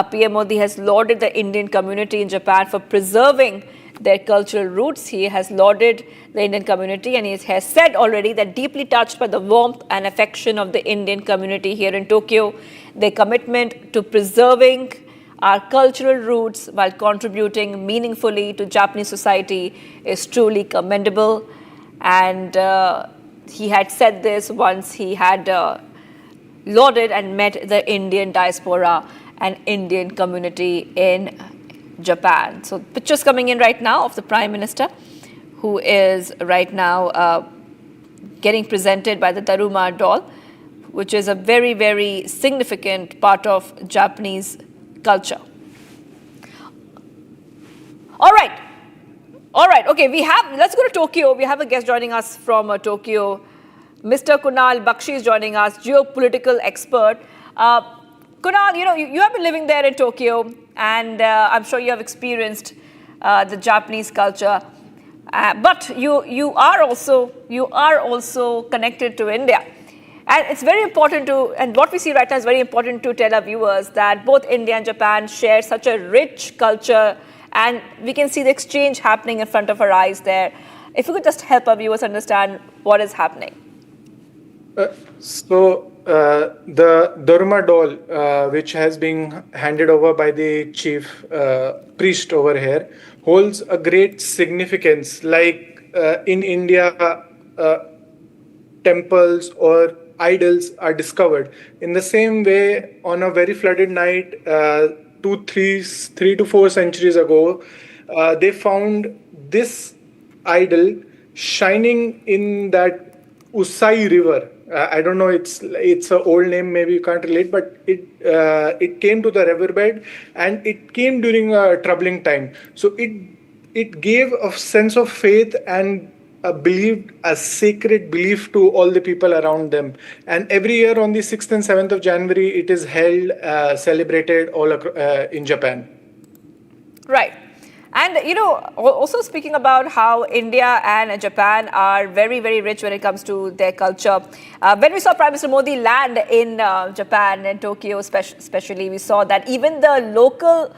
PM Modi has lauded the Indian community in Japan for preserving their cultural roots. He has lauded the Indian community, and he has said already that deeply touched by the warmth and affection of the Indian community here in Tokyo, their commitment to preserving our cultural roots while contributing meaningfully to Japanese society is truly commendable. And he had said this once he had lauded and met the Indian diaspora and Indian community in Japan. So pictures coming in right now of the Prime Minister, who is right now getting presented by the Daruma doll, which is a very, very significant part of Japanese culture. All right. Okay, let's go to Tokyo. We have a guest joining us from Tokyo. Mr. Kunal Bakshi is joining us, geopolitical expert. Kunal, you have been living there in Tokyo, and I'm sure you have experienced the Japanese culture. But you are also connected to India. And it's very important and what we see right now is very important to tell our viewers that both India and Japan share such a rich culture, and we can see the exchange happening in front of our eyes there. If you could just help our viewers understand what is happening. The Dharma doll, which has been handed over by the chief priest over here, holds a great significance. Like in India, temples or idols are discovered. In the same way, on a very flooded night, 3 to 4 centuries ago, they found this idol shining in that Usai river. I don't know, it's an old name, maybe you can't relate, but it came to the riverbed, and it came during a troubling time. So it gave a sense of faith and a sacred belief to all the people around them. And every year on the 6th and 7th of January, it is held, celebrated all in Japan. Right. And, also speaking about how India and Japan are very, very rich when it comes to their culture. When we saw Prime Minister Modi land in Japan and Tokyo especially, we saw that even the local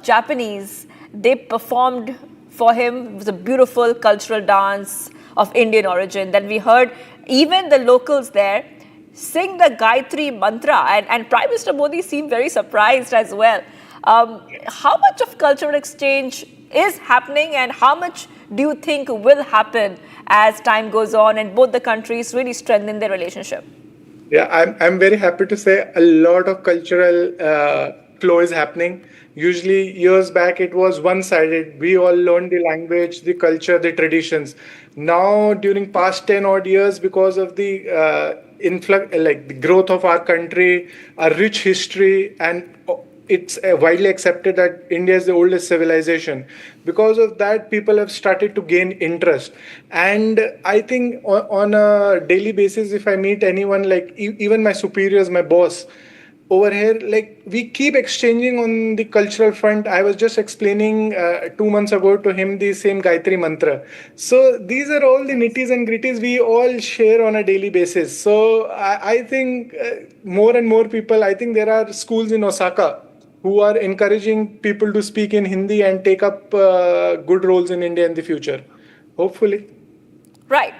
Japanese, they performed for him. It was a beautiful cultural dance of Indian origin. Then we heard even the locals there sing the Gayatri mantra, and Prime Minister Modi seemed very surprised as well. How much of cultural exchange is happening, and how much do you think will happen as time goes on and both the countries really strengthen their relationship? Yeah, I'm very happy to say a lot of cultural flow is happening. Usually years back it was one-sided. We all learned the language, the culture, the traditions. Now during past 10 odd years, because of the influx, like the growth of our country, a rich history, and it's widely accepted that India is the oldest civilization. Because of that, people have started to gain interest. And I think on a daily basis, if I meet anyone, like even my superiors, my boss, over here, like we keep exchanging on the cultural front. I was just explaining 2 months ago to him the same Gayatri mantra. So these are all the nitties and gritties we all share on a daily basis. So I think more and more people, I think there are schools in Osaka who are encouraging people to speak in Hindi and take up good roles in India in the future, hopefully. Right.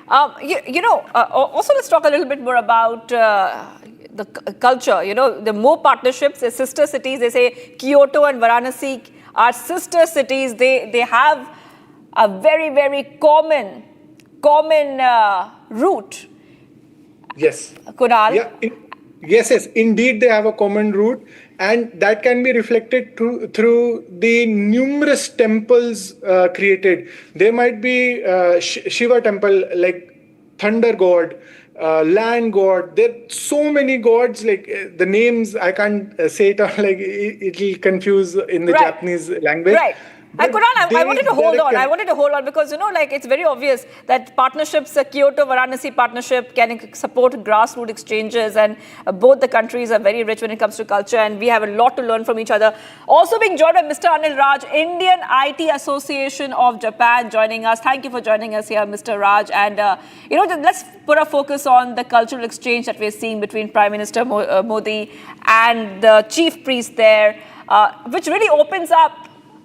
Also let's talk a little bit more about the culture. The more partnerships, the sister cities, they say Kyoto and Varanasi are sister cities. They have a very, very common route. Yes. Kunal? Yeah. Yes. Indeed, they have a common root, and that can be reflected through the numerous temples created. There might be Shiva temple, like thunder god, land god. There are so many gods. Like the names, I can't say it. Like it'll confuse in the Japanese language. Right. And Kunal, I wanted to hold on. I wanted to hold on because, like it's very obvious that partnerships, Kyoto-Varanasi partnership can support grassroots exchanges, and both the countries are very rich when it comes to culture, and we have a lot to learn from each other. Also being joined by Mr. Anil Raj, Indian IT Association of Japan, joining us. Thank you for joining us here, Mr. Raj. And, let's put a focus on the cultural exchange that we're seeing between Prime Minister Modi and the chief priest there, which really opens up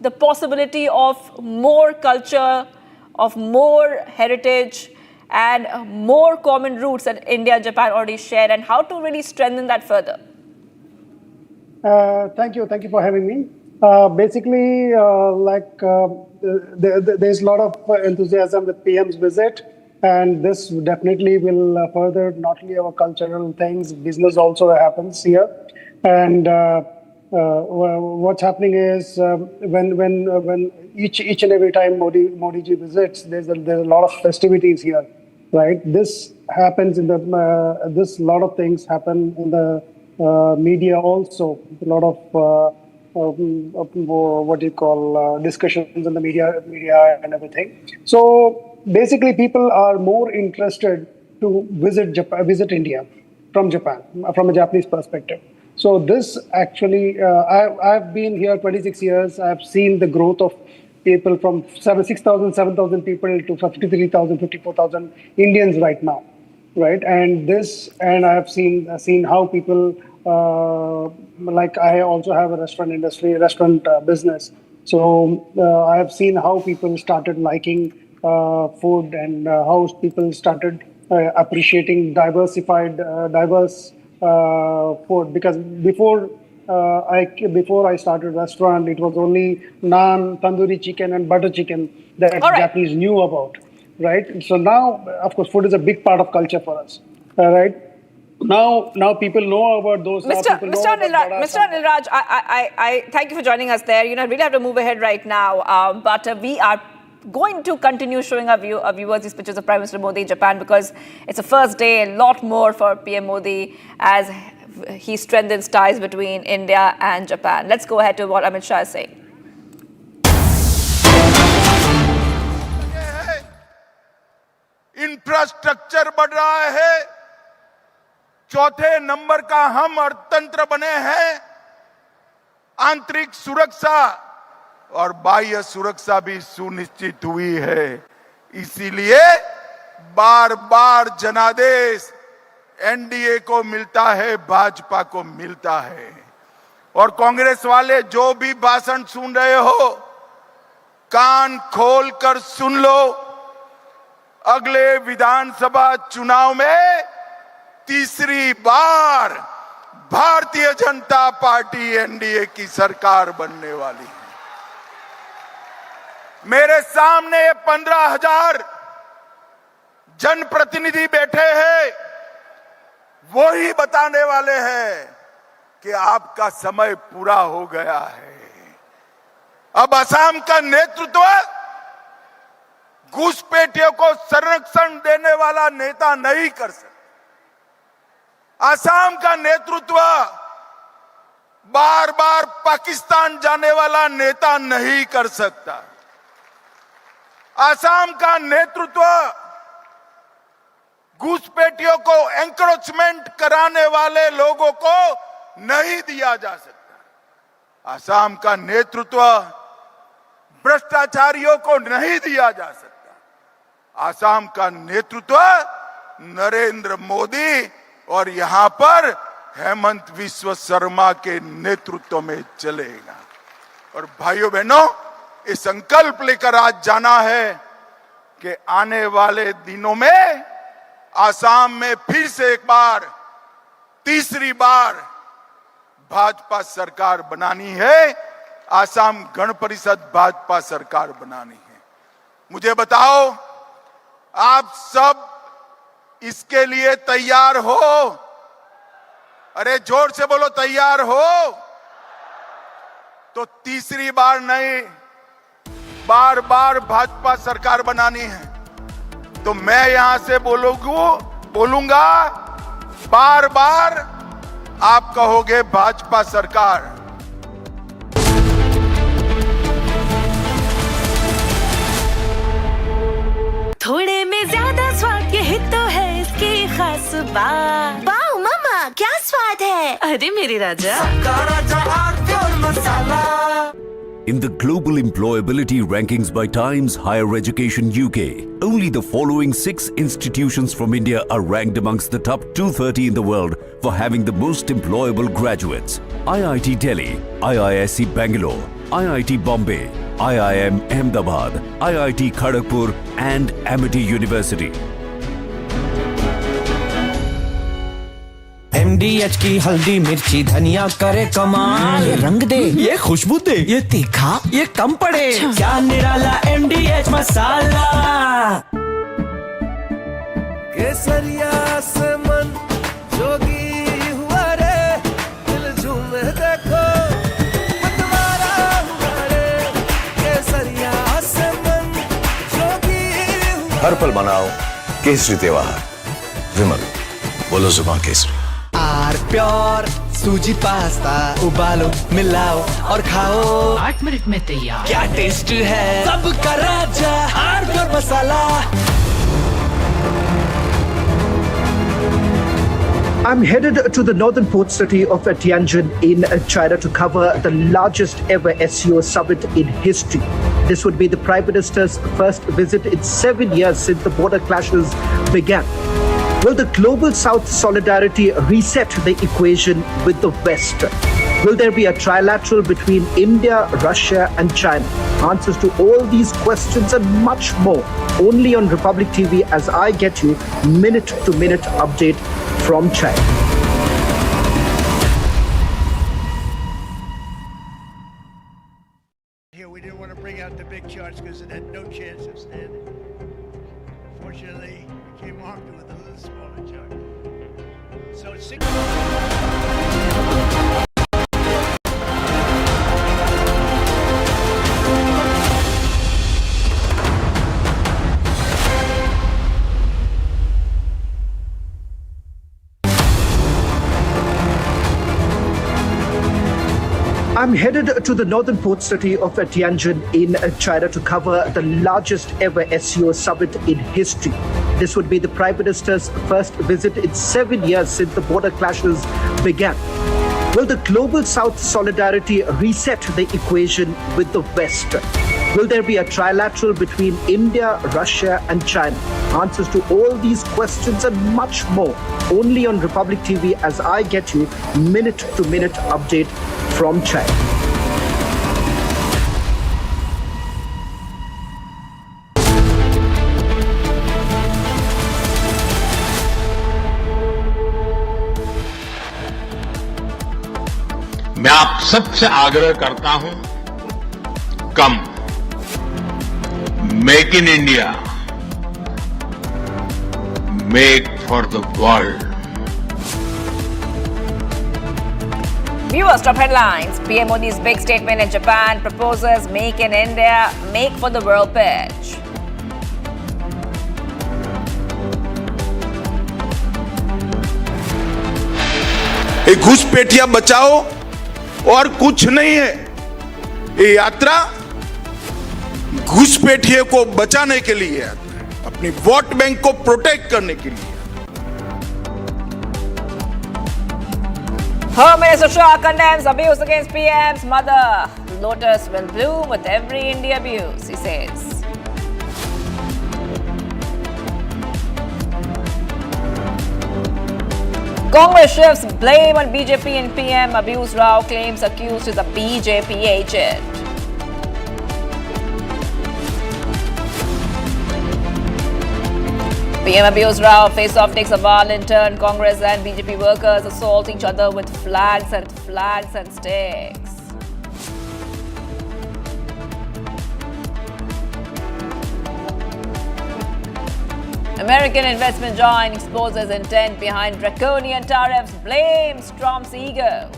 the possibility of more culture, of more heritage, and more common roots that India and Japan already share, and how to really strengthen that further. Thank you for having me. Basically, there's a lot of enthusiasm with PM's visit, and this definitely will further not only our cultural things, business also happens here, and what's happening is when each and every time Modi ji visits, there's a lot of festivities here, right? This happens in this lot of things happen in the media also. A lot of discussions in the media and everything. So basically, people are more interested to visit India from Japan, from a Japanese perspective. So this actually, I've been here 26 years. I've seen the growth of people from 6,000, 7,000 people to 53,000, 54,000 Indians right now, right? And I've seen how people, like I also have a restaurant business. So I have seen how people started liking food, and how people started appreciating diverse food, because before I started restaurant, it was only naan, tandoori chicken, and butter chicken that Japanese knew about, right? So now, of course, food is a big part of culture for us, right? Now people know about those. Mr. Anil Raj, I thank you for joining us there. I really have to move ahead right now, but we are going to continue showing our viewers these pictures of Prime Minister Modi in Japan, because it's a first day, a lot more for PM Modi as he strengthens ties between India and Japan. Let's go ahead to what Amit Shah is saying. Infrastructure बढ़ रहा है, चौथे number का हम अर्थतंत्र बने हैं, आंतरिक सुरक्षा और बाह्य सुरक्षा भी सुनिश्चित हुई है। इसीलिए बार बार जनादेश एनडीए को मिलता है, भाजपा को मिलता है। और कांग्रेस वाले जो भी भाषण सुन रहे हो, कान खोलकर सुन लो। अगले विधानसभा चुनाव में तीसरी बार भारतीय जनता पार्टी एनडीए की सरकार बनने वाली है। मेरे सामने 15,000 जनप्रतिनिधि बैठे हैं, वो ही बताने वाले हैं कि आपका समय पूरा हो गया है। अब असम का नेतृत्व घुसपैठियों को संरक्षण देने वाला नेता नहीं कर सकता। असम का नेतृत्व बार बार पाकिस्तान जाने वाला नेता नहीं कर सकता। असम का नेतृत्व घुसपैठियों को एंक्रोचमेंट कराने वाले लोगों को नहीं दिया जा सकता। असम का नेतृत्व भ्रष्टाचारियों को नहीं दिया जा सकता। असम का नेतृत्व नरेंद्र मोदी और यहां पर हेमंत विश्व शर्मा के नेतृत्व में चलेगा। और भाइयों बहनों, ये संकल्प लेकर आज जाना है कि आने वाले दिनों में आसाम में फिर से एक बार, तीसरी बार भाजपा सरकार बनानी है। आसाम गण परिषद भाजपा सरकार बनानी है। मुझे बताओ, आप सब इसके लिए तैयार हो? अरे जोर से बोलो, तैयार हो? तो तीसरी बार नहीं, बार बार भाजपा सरकार बनानी है। तो मैं यहां से बोलूंगा, बार बार आप कहोगे भाजपा सरकार। थोड़े में ज्यादा स्वाद, यही तो है इसकी खास बात। वाओ मामा, क्या स्वाद है? अरे मेरे राजा, In the global employability rankings by Times Higher Education UK, only the following 6 institutions from India are ranked amongst the top 230 in the world for having the most employable graduates. IIT Delhi, IISc Bangalore, IIT Bombay, IIM Ahmedabad, IIT Kharagpur and Amity University. MDH की हल्दी मिर्ची धनिया करे कमाल, ये रंग दे, ये खुशबू दे, ये तीखा, ये कम पड़े, क्या निराला MDH मसाला। केसरिया से मन जोगी हुआ रे, दिल झूमे देखो मतवारा हुआ रे, केसरिया से मन जोगी हुआ। हर पल मनाओ केसरी त्योहार। विमल, बोलो जुबान केसरी। आर प्योर सूजी पास्ता, उबालो मिलाओ और खाओ, 8 मिनट में तैयार। क्या टेस्ट है सबका राजा, R pure masala. I'm headed to the northern port city of Tianjin in China to cover the largest ever SCO summit in history. This would be the Prime Minister's first visit in 7 years since the border clashes began. Will the global South solidarity reset the equation with the West? Will there be a trilateral between India, Russia and China? Answers to all these questions and much more only on Republic TV as I get you minute-to-minute update from China. Here we didn't want to bring out the big charts because it had no chance of standing. Fortunately, we came armed with a little smaller chart. So it's 6. I'm headed to the northern port city of Tianjin in China to cover the largest ever SCO summit in history. This would be the Prime Minister's first visit in 7 years since the border clashes began. Will the global South solidarity reset the equation with the West? Will there be a trilateral between India, Russia and China? Answers to all these questions and much more only on Republic TV as I get you minute-to-minute update from China. मैं आप सबसे आग्रह करता हूं, कम make in India, make for the world. Viewers, top headlines. PM Modi's big statement in Japan proposes Make in India, Make for the World pitch. ये घुसपैठिया बचाओ और कुछ नहीं है। ये यात्रा घुसपैठिए को बचाने के लिए है, अपनी वोट बैंक को प्रोटेक्ट करने के लिए। Home Minister Shah condemns abuse against PM's mother. Lotus will bloom with every India abuse, he says. Congress shifts blame on BJP and PM abuse. Rao claims accused is a BJP agent. PM abuse Rao face-off takes a violent turn. Congress and BJP workers assault each other with flags and sticks. American investment giant exposes intent behind draconian tariffs, blames Trump's ego.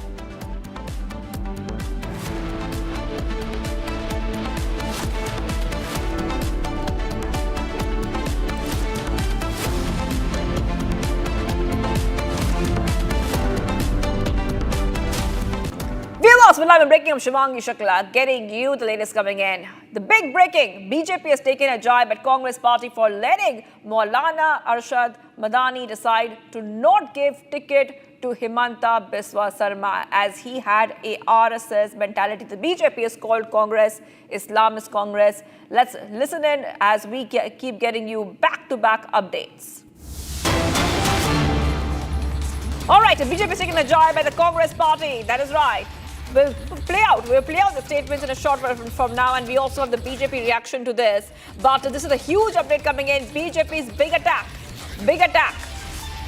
Viewers, we're live and breaking. I'm Shivangi Shukla, getting you the latest coming in. The big breaking: BJP has taken a jibe at Congress party for letting Maulana Arshad Madani decide to not give ticket to Himanta Biswa Sarma, as he had a RSS mentality. The BJP is called Congress, Islamist Congress. Let's listen in as we keep getting you back-to-back updates. All right, the BJP is taking a jibe by the Congress party. That is right. We'll play out the statements in a short while from now, and we also have the BJP reaction to this. But this is a huge update coming in. BJP's big attack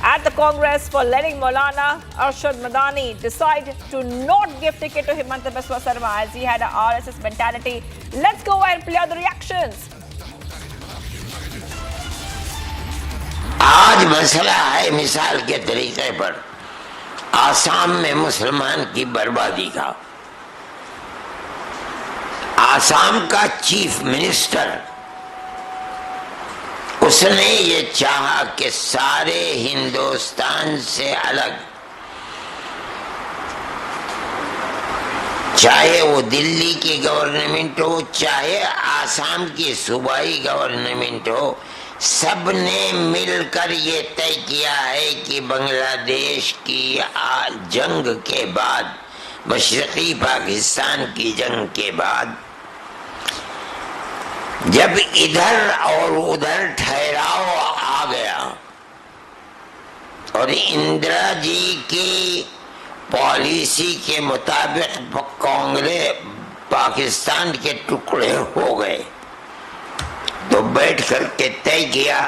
at the Congress for letting Maulana Arshad Madani decide to not give ticket to Himanta Biswa Sarma, as he had a RSS mentality. Let's go and play out the reactions. आज मसला है मिसाल के तरीके पर आसाम में मुसलमान की बर्बादी का। आसाम का चीफ मिनिस्टर, उसने ये चाहा कि सारे हिंदुस्तान से अलग, चाहे वो दिल्ली की गवर्नमेंट हो, चाहे आसाम की सूबाई गवर्नमेंट हो, सबने मिलकर ये तय किया है कि बांग्लादेश की जंग के बाद, मशरकी पाकिस्तान की जंग के बाद, जब इधर और उधर ठहराव आ गया और इंदिरा जी की पॉलिसी के मुताबिक कांग्रेस पाकिस्तान के टुकड़े हो गए, तो बैठ करके तय किया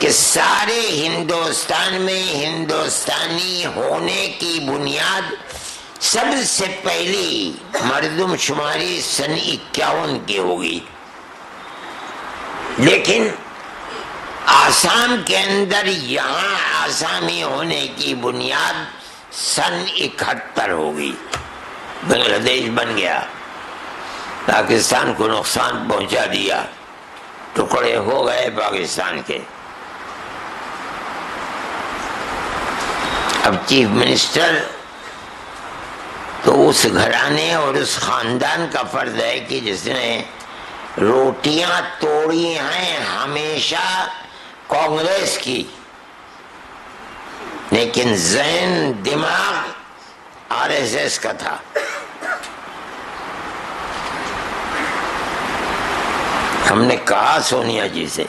कि सारे हिंदुस्तान में हिंदुस्तानी होने की बुनियाद सबसे पहली मर्दमशुमारी सन 51 की होगी। लेकिन आसाम के अंदर यहाँ आसामी होने की बुनियाद सन 71 होगी। बांग्लादेश बन गया, पाकिस्तान को नुकसान पहुंचा दिया, टुकड़े हो गए पाकिस्तान के। अब चीफ मिनिस्टर तो उस घराने और उस खानदान का फर्ज है कि जिसने रोटियां तोड़ी हैं हमेशा कांग्रेस की, लेकिन ज़हन दिमाग आरएसएस का था। हमने कहा सोनिया जी से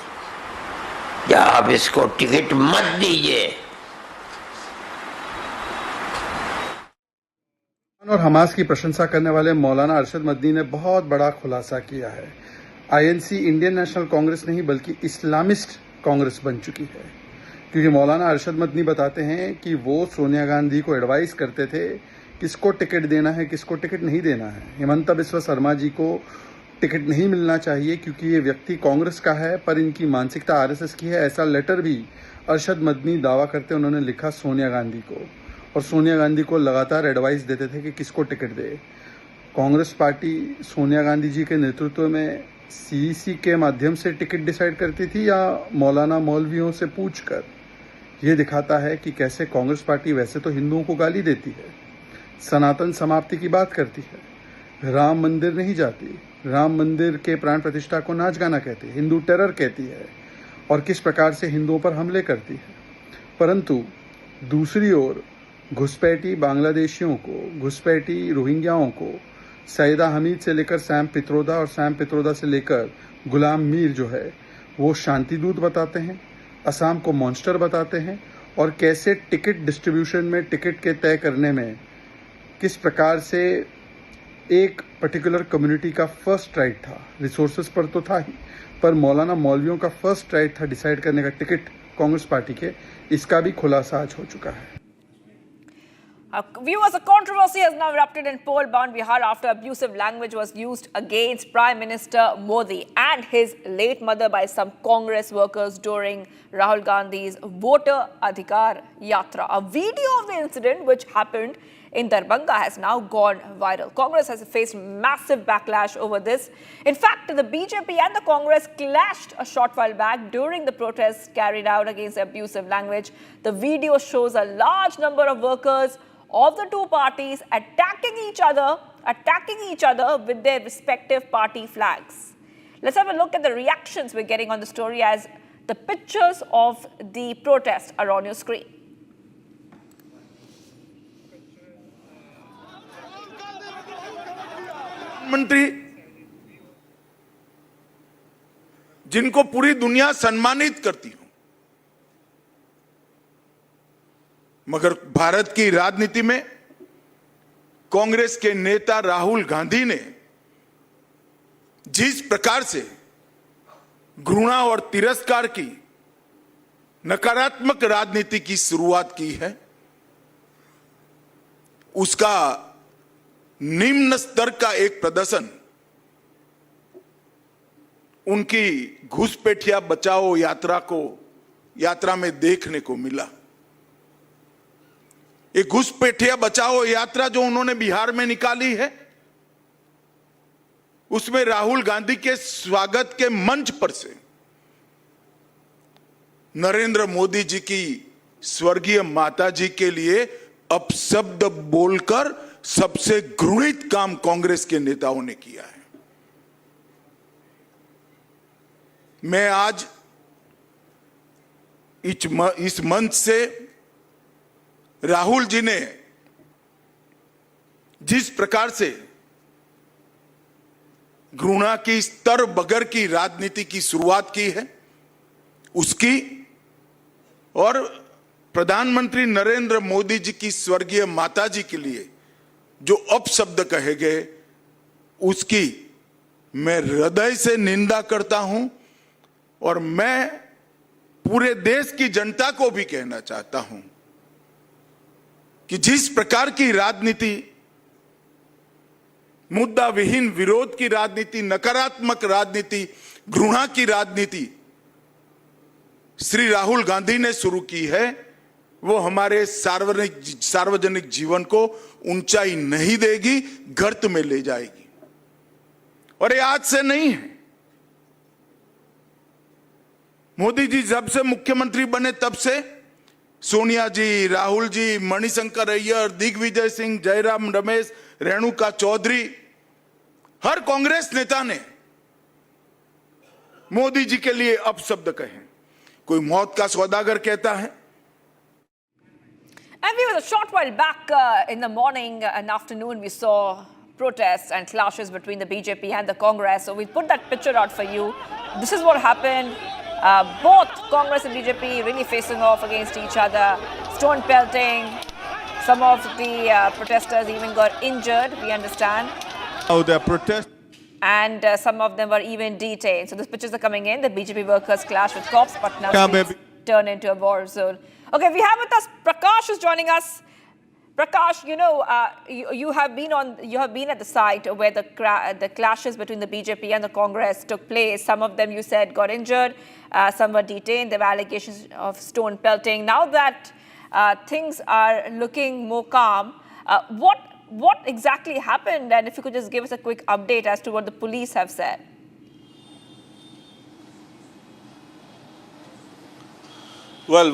कि आप इसको टिकट मत दीजिए। और हमास की प्रशंसा करने वाले मौलाना अरशद मदनी ने बहुत बड़ा खुलासा किया है। आईएनसी इंडियन नेशनल कांग्रेस नहीं बल्कि इस्लामिस्ट कांग्रेस बन चुकी है, क्योंकि मौलाना अरशद मदनी बताते हैं कि वो सोनिया गांधी को एडवाइस करते थे किसको टिकट देना है, किसको टिकट नहीं देना है। हिमंता बिस्वा शर्मा जी को टिकट नहीं मिलना चाहिए क्योंकि ये व्यक्ति कांग्रेस का है पर इनकी मानसिकता आरएसएस की है। ऐसा लेटर भी अरशद मदनी दावा करते उन्होंने लिखा सोनिया गांधी को, और सोनिया गांधी को लगातार एडवाइस देते थे कि किसको टिकट दे। कांग्रेस पार्टी सोनिया गांधी जी के नेतृत्व में सीईसी के माध्यम से टिकट डिसाइड करती थी या मौलाना मौलवियों से पूछकर। ये दिखाता है कि कैसे कांग्रेस पार्टी वैसे तो हिंदुओं को गाली देती है, सनातन समाप्ति की बात करती है, राम मंदिर नहीं जाती, राम मंदिर के प्राण प्रतिष्ठा को नाच गाना कहती है, हिंदू टेरर कहती है और किस प्रकार से हिंदुओं पर हमले करती है। परंतु दूसरी ओर घुसपैठी बांग्लादेशियों को, घुसपैठी रोहिंग्याओं को, सईदा हमीद से लेकर सैम पित्रोदा और सैम पित्रोदा से लेकर गुलाम मीर जो है वो शांति दूत बताते हैं, असम को मॉन्स्टर बताते हैं, और कैसे टिकट डिस्ट्रीब्यूशन में, टिकट के तय करने में किस प्रकार से एक पर्टिकुलर कम्युनिटी का फर्स्ट राइट था। रिसोर्सेज पर तो था ही, पर मौलाना मौलवियों का फर्स्ट राइट था डिसाइड करने का टिकट कांग्रेस पार्टी के। इसका भी खुलासा आज हो चुका है। Viewers, a controversy has now erupted in poll-bound Bihar after abusive language was used against Prime Minister Modi and his late mother by some Congress workers during Rahul Gandhi's Voter Adhikar Yatra. A video of the incident, which happened in Darbhanga, has now gone viral. Congress has faced massive backlash over this. In fact, the BJP and the Congress clashed a short while back during the protests carried out against abusive language. The video shows a large number of workers of the two parties attacking each other with their respective party flags. Let's have a look at the reactions we're getting on the story as the pictures of the protest are on your screen. मंत्री जिनको पूरी दुनिया सम्मानित करती हो, मगर भारत की राजनीति में कांग्रेस के नेता राहुल गांधी ने जिस प्रकार से घृणा और तिरस्कार की नकारात्मक राजनीति की शुरुआत की है, उसका निम्न स्तर का एक प्रदर्शन उनकी घुसपैठिया बचाओ यात्रा में देखने को मिला। एक घुसपैठिया बचाओ यात्रा जो उन्होंने बिहार में निकाली है, उसमें राहुल गांधी के स्वागत के मंच पर से नरेंद्र मोदी जी की स्वर्गीय माता जी के लिए अपशब्द बोलकर सबसे घृणित काम कांग्रेस के नेताओं ने किया है। मैं आज इस मंच से राहुल जी ने जिस प्रकार से घृणा की स्तर बगैर की राजनीति की शुरुआत की है, उसकी और प्रधानमंत्री नरेंद्र मोदी जी की स्वर्गीय माता जी के लिए जो अपशब्द कहे गए, उसकी मैं हृदय से निंदा करता हूं और मैं पूरे देश की जनता को भी कहना चाहता हूं कि जिस प्रकार की राजनीति, मुद्दा विहीन विरोध की राजनीति, नकारात्मक राजनीति, घृणा की राजनीति श्री राहुल गांधी ने शुरू की है, वो हमारे सार्वजनिक जीवन को ऊंचाई नहीं देगी, गर्त में ले जाएगी। और ये आज से नहीं है। मोदी जी जब से मुख्यमंत्री बने तब से सोनिया जी, राहुल जी, मणिशंकर अय्यर, दिग्विजय सिंह, जयराम रमेश, रेणुका चौधरी, हर कांग्रेस नेता ने मोदी जी के लिए अपशब्द कहे। कोई मौत का सौदागर कहता है। And we were a short while back in the morning and afternoon, we saw protests and clashes between the BJP and the Congress. So we put that picture out for you. This is what happened. Both Congress and BJP really facing off against each other, stone pelting. Some of the protesters even got injured, we understand. Oh, the protest. And some of them were even detained. So these pictures are coming in. The BJP workers clash with cops, but now it's turned into a war zone. Okay, we have with us Prakash, who's joining us. Prakash, you know, you have been at the site where the clashes between the BJP and the Congress took place. Some of them, you said, got injured. Some were detained. There were allegations of stone pelting. Now that things are looking more calm, what exactly happened? And if you could just give us a quick update as to what the police have said. Well,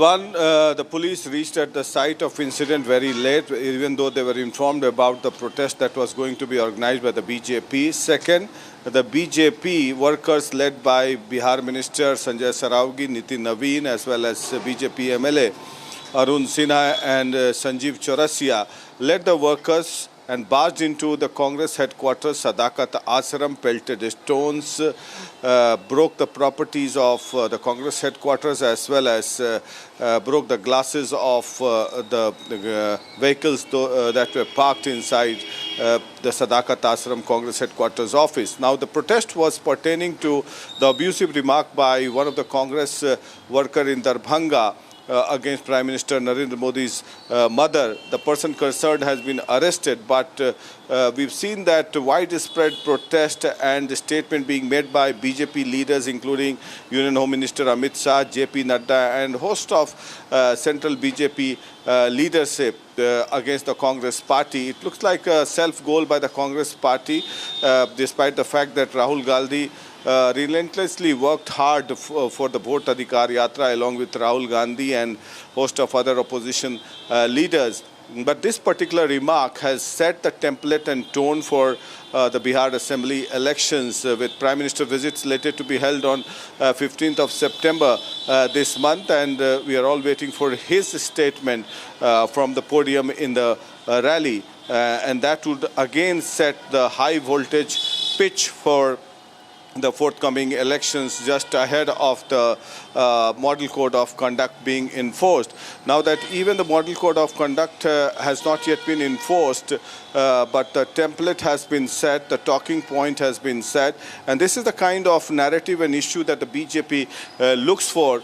the police reached at the site of incident very late, even though they were informed about the protest that was going to be organized by the BJP. Second, the BJP workers led by Bihar Minister Sanjay Saraugi, Nitin Naveen, as well as BJP MLA Arun Sinha and Sanjeev Chaurasia led the workers and barged into the Congress headquarters, Sadakat Ashram, pelted stones, broke the properties of the Congress headquarters, as well as broke the glasses of the vehicles that were parked inside the Sadakat Ashram Congress headquarters office. Now, the protest was pertaining to the abusive remark by one of the Congress worker in Darbhanga, against Prime Minister Narendra Modi's mother. The person concerned has been arrested, but we've seen that widespread protest and the statement being made by BJP leaders, including Union Home Minister Amit Shah, JP Nadda, and host of central BJP leadership against the Congress party. It looks like a self-goal by the Congress party, despite the fact that Rahul Gandhi relentlessly worked hard for the Vote Adhikar Yatra along with Rahul Gandhi and host of other opposition leaders. But this particular remark has set the template and tone for the Bihar Assembly elections, with Prime Minister visits slated to be held on 15th of September this month, and we are all waiting for his statement from the podium in the rally, and that would again set the high voltage pitch for the forthcoming elections just ahead of the model code of conduct being enforced. Now that even the model code of conduct has not yet been enforced, but the template has been set, the talking point has been set, and this is the kind of narrative and issue that the BJP looks for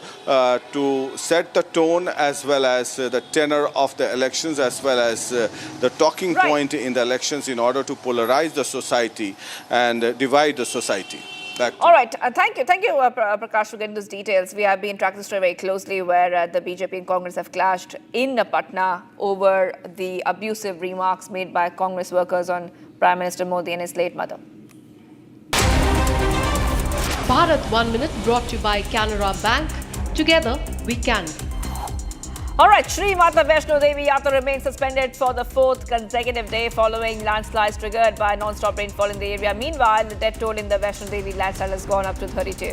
to set the tone as well as the tenor of the elections, as well as the talking point in the elections, in order to polarize the society and divide the society. All right. Thank you, Prakash, for getting those details. We have been tracking the story very closely, where the BJP and Congress have clashed in Patna over the abusive remarks made by Congress workers on Prime Minister Modi and his late mother. Bharat 1 Minute brought to you by Canara Bank. Together, we can. All right, Shri Mata Vaishno Devi Yatra remains suspended for the 4th consecutive day following landslides triggered by non-stop rainfall in the area. Meanwhile, the death toll in the Vaishno Devi landslide has gone up to 32.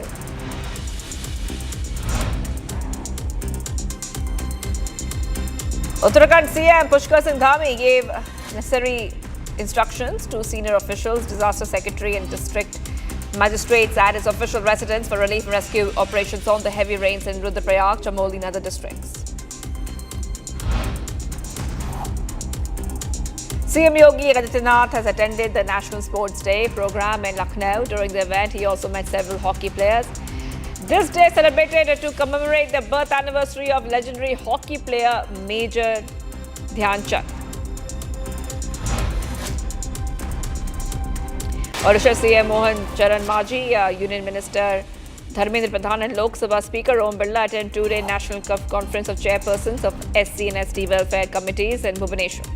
Uttarakhand CM Pushkar Singh Dhami gave necessary instructions to senior officials, disaster secretary and district magistrates at his official residence for relief and rescue operations on the heavy rains in Rudraprayag, Sambul and other districts. CM Yogi Adityanath has attended the National Sports Day program in Lucknow. During the event, he also met several hockey players. This day celebrated to commemorate the birth anniversary of legendary hockey player Major Dhyan Chand. Odisha CM Mohan Charan Maji, Union Minister Dharmendra Pradhan and Lok Sabha Speaker Om Birla attend two-day National Conference of Chairpersons of SC and ST Welfare Committees in Bhubaneswar.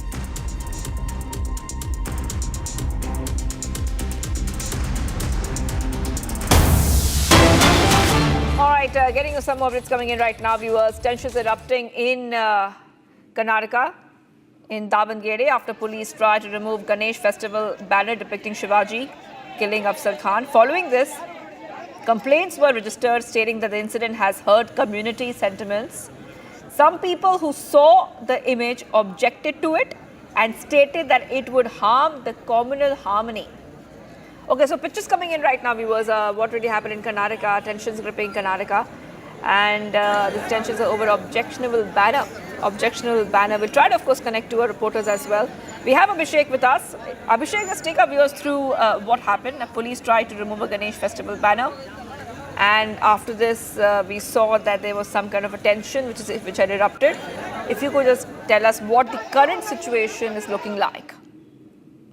All right, getting you some more updates coming in right now, viewers. Tensions erupting in Karnataka, in Davangere, after police tried to remove Ganesh festival banner depicting Shivaji killing Afzal Khan. Following this, complaints were registered stating that the incident has hurt community sentiments. Some people who saw the image objected to it and stated that it would harm the communal harmony. Okay, so pictures coming in right now, viewers. What really happened in Karnataka, tensions gripping Karnataka, and these tensions are over objectionable banner. We'll try to, of course, connect to our reporters as well. We have Abhishek with us. Abhishek, let's take our viewers through what happened. The police tried to remove a Ganesh festival banner, and after this, we saw that there was some kind of a tension which had erupted. If you could just tell us what the current situation is looking like.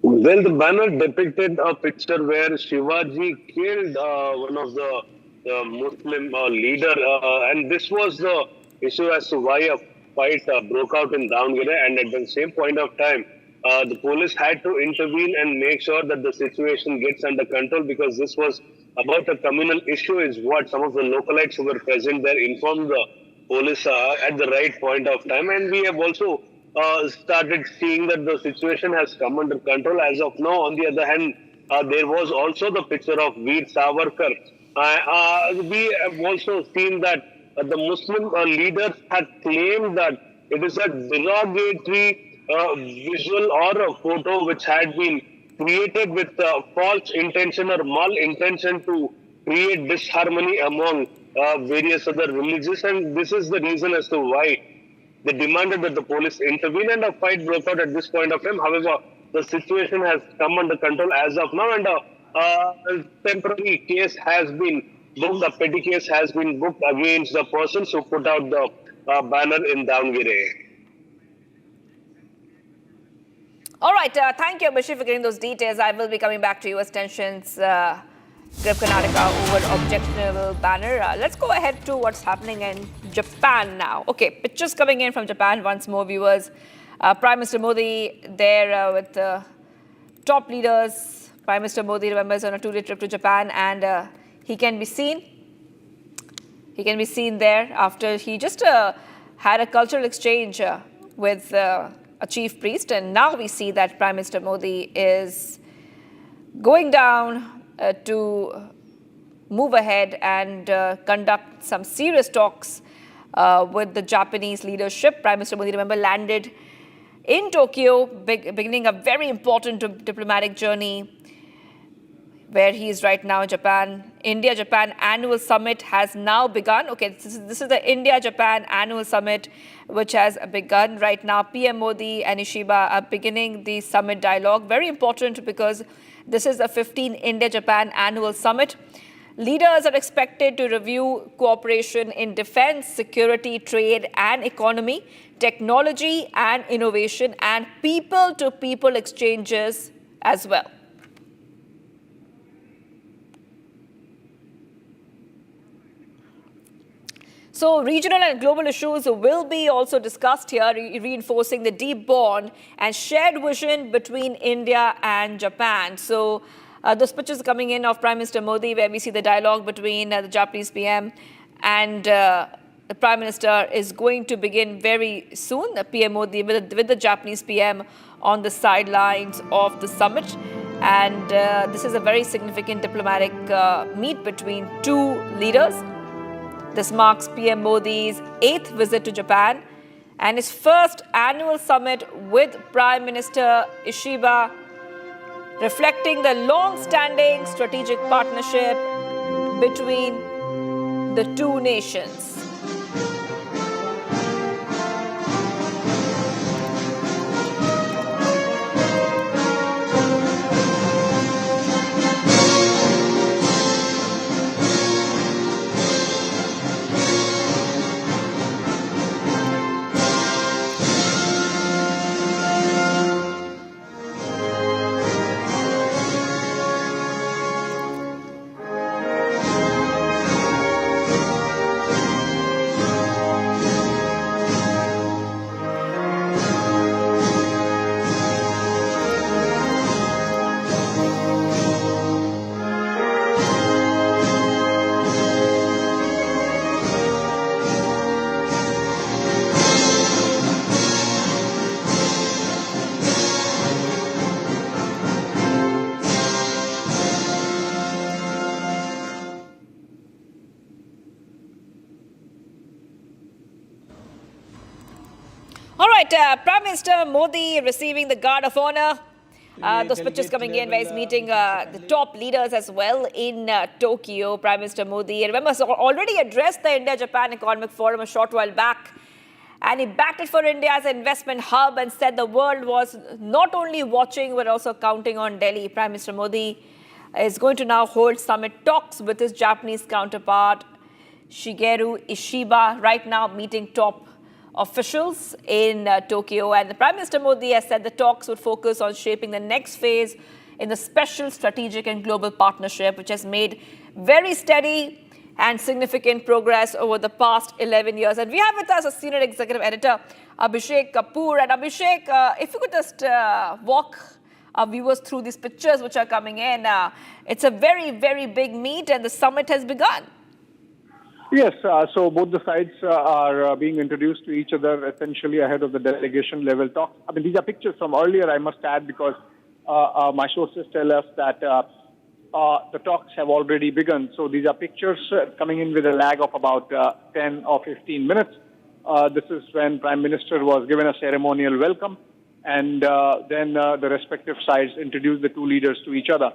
Well, the banner depicted a picture where Shivaji killed one of the Muslim leader, and this was the issue as to why a fight broke out in Davangere, and at the same point of time, the police had to intervene and make sure that the situation gets under control, because this was about a communal issue, is what some of the localites who were present there informed the police at the right point of time. And we have also started seeing that the situation has come under control as of now. On the other hand, there was also the picture of Veer Savarkar. We have also seen that the Muslim leaders had claimed that it is a derogatory visual or a photo which had been created with false intention or mal-intention to create disharmony among various other religions, and this is the reason as to why they demanded that the police intervene, and a fight broke out at this point of time. However, the situation has come under control as of now, and a temporary case has been booked, a petty case has been booked against the persons who put out the banner in Davangere. All right, thank you, Abhishek, for getting those details. I will be coming back to you as tensions grip Karnataka over objectionable banner. Let's go ahead to what's happening in Japan now. Okay, pictures coming in from Japan once more, viewers. Prime Minister Modi there with top leaders. Prime Minister Modi, remember, is on a two-day trip to Japan, and he can be seen. He can be seen there after he just had a cultural exchange with a chief priest, and now we see that Prime Minister Modi is going down to move ahead and conduct some serious talks with the Japanese leadership. Prime Minister Modi, remember, landed in Tokyo, beginning a very important diplomatic journey where he is right now in Japan. India-Japan annual summit has now begun. Okay, this is the India-Japan annual summit which has begun right now. PM Modi and Ishiba are beginning the summit dialogue. Very important because this is the 15th India-Japan annual summit. Leaders are expected to review cooperation in defense, security, trade and economy, technology and innovation, and people-to-people exchanges as well. So regional and global issues will be also discussed here, reinforcing the deep bond and shared vision between India and Japan. So those pictures coming in of Prime Minister Modi, where we see the dialogue between the Japanese PM and the Prime Minister is going to begin very soon. The PM Modi with the Japanese PM on the sidelines of the summit. And this is a very significant diplomatic meet between two leaders. This marks PM Modi's 8th visit to Japan and his first annual summit with Prime Minister Ishiba, reflecting the long-standing strategic partnership between the two nations. Prime Minister Modi receiving the Guard of Honor. Those pictures coming in where he's meeting the top leaders as well in Tokyo. Prime Minister Modi, remember, so already addressed the India-Japan Economic Forum a short while back. And he backed it for India as an investment hub and said the world was not only watching but also counting on Delhi. Prime Minister Modi is going to now hold summit talks with his Japanese counterpart, Shigeru Ishiba, right now meeting top officials in Tokyo. And the Prime Minister Modi has said the talks would focus on shaping the next phase in the special strategic and global partnership, which has made very steady and significant progress over the past 11 years. And we have with us a senior executive editor, Abhishek Kapoor. And Abhishek, if you could just walk our viewers through these pictures which are coming in. It's a very, very big meet and the summit has begun. Yes, so both the sides are being introduced to each other essentially ahead of the delegation level talks. I mean, these are pictures from earlier, I must add, because my sources tell us that the talks have already begun. So these are pictures coming in with a lag of about 10 or 15 minutes. This is when Prime Minister was given a ceremonial welcome, and then the respective sides introduced the two leaders to each other.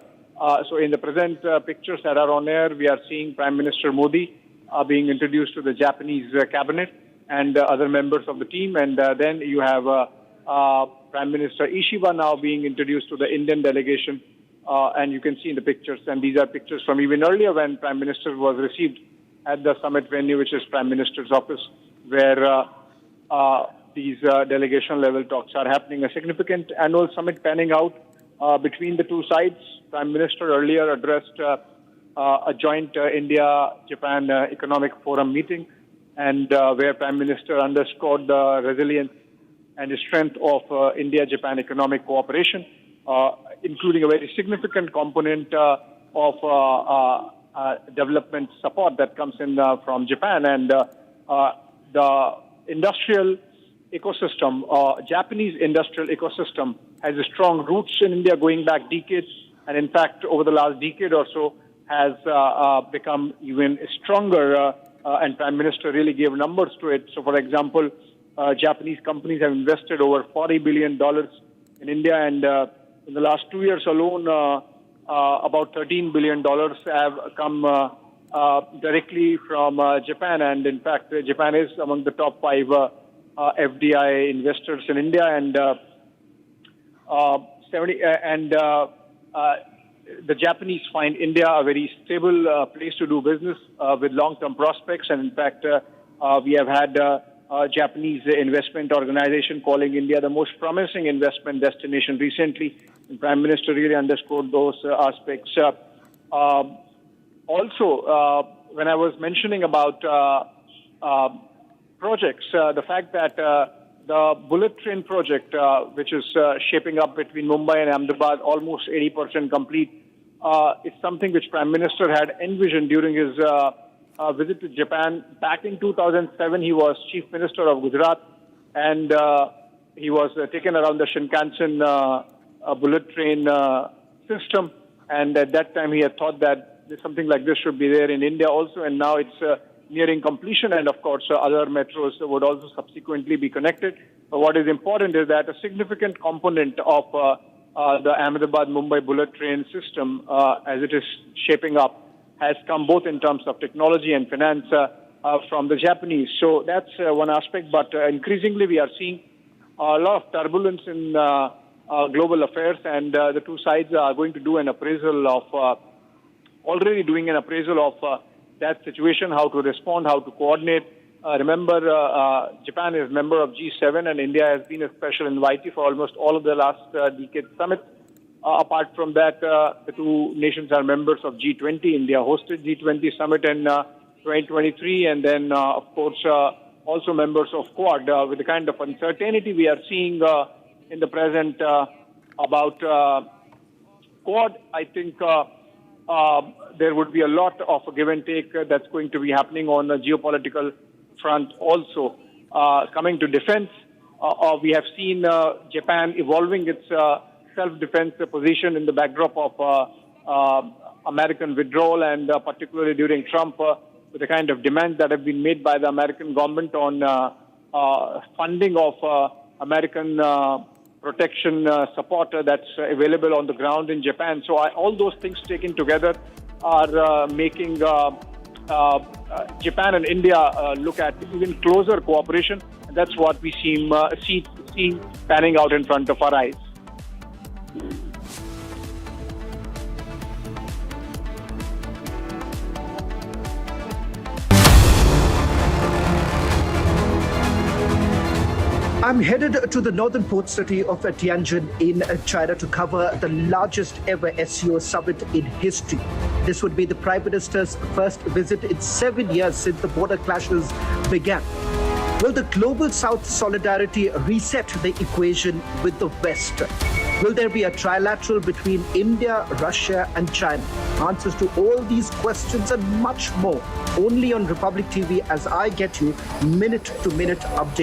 So in the present pictures that are on air, we are seeing Prime Minister Modi being introduced to the Japanese cabinet and other members of the team. And then you have Prime Minister Ishiba now being introduced to the Indian delegation. And you can see in the pictures, and these are pictures from even earlier when Prime Minister was received at the summit venue, which is Prime Minister's office. where these delegation level talks are happening. A significant annual summit panning out between the two sides. Prime Minister earlier addressed a joint India-Japan Economic Forum meeting, and where Prime Minister underscored the resilience and the strength of India-Japan economic cooperation, including a very significant component of development support that comes in from Japan. And the industrial ecosystem, Japanese industrial ecosystem, has strong roots in India going back decades, and in fact, over the last decade or so, has become even stronger. And Prime Minister really gave numbers to it. So, for example, Japanese companies have invested over $40 billion in India, and in the last 2 years alone, about $13 billion have come directly from Japan. And in fact, Japan is among the top 5 FDI investors in India, and the Japanese find India a very stable place to do business with long-term prospects. And in fact, we have had Japanese investment organization calling India the most promising investment destination recently. And Prime Minister really underscored those aspects. Also, when I was mentioning about projects, the fact that the bullet train project, which is shaping up between Mumbai and Ahmedabad, almost 80% complete, is something which Prime Minister had envisioned during his visit to Japan. Back in 2007, he was Chief Minister of Gujarat, and he was taken around the Shinkansen bullet train system. And at that time, he had thought that something like this should be there in India also, and now it's nearing completion, and of course other metros would also subsequently be connected. But what is important is that a significant component of the Ahmedabad-Mumbai bullet train system, as it is shaping up, has come both in terms of technology and finance from the Japanese. So that's one aspect, but increasingly we are seeing a lot of turbulence in global affairs, and the two sides are going to do an appraisal of, already doing an appraisal of that situation, how to respond, how to coordinate. Remember, Japan is a member of G7, and India has been a special invitee for almost all of the last decade summits. Apart from that, the two nations are members of G20. India hosted G20 summit in 2023, and then, of course, also members of Quad. With the kind of uncertainty we are seeing in the present about Quad, I think there would be a lot of give and take that's going to be happening on the geopolitical front also. Coming to defense, we have seen Japan evolving its self-defense position in the backdrop of American withdrawal, and particularly during Trump, with the kind of demands that have been made by the American government on funding of American protection support that's available on the ground in Japan. So all those things taken together are making Japan and India look at even closer cooperation. And that's what we see panning out in front of our eyes. I'm headed to the northern port city of Tianjin in China to cover the largest ever SCO summit in history. This would be the Prime Minister's first visit in 7 years since the border clashes began. Will the global South solidarity reset the equation with the West? Will there be a trilateral between India, Russia and China? Answers to all these questions and much more only on Republic TV as I get you minute-to-minute updates.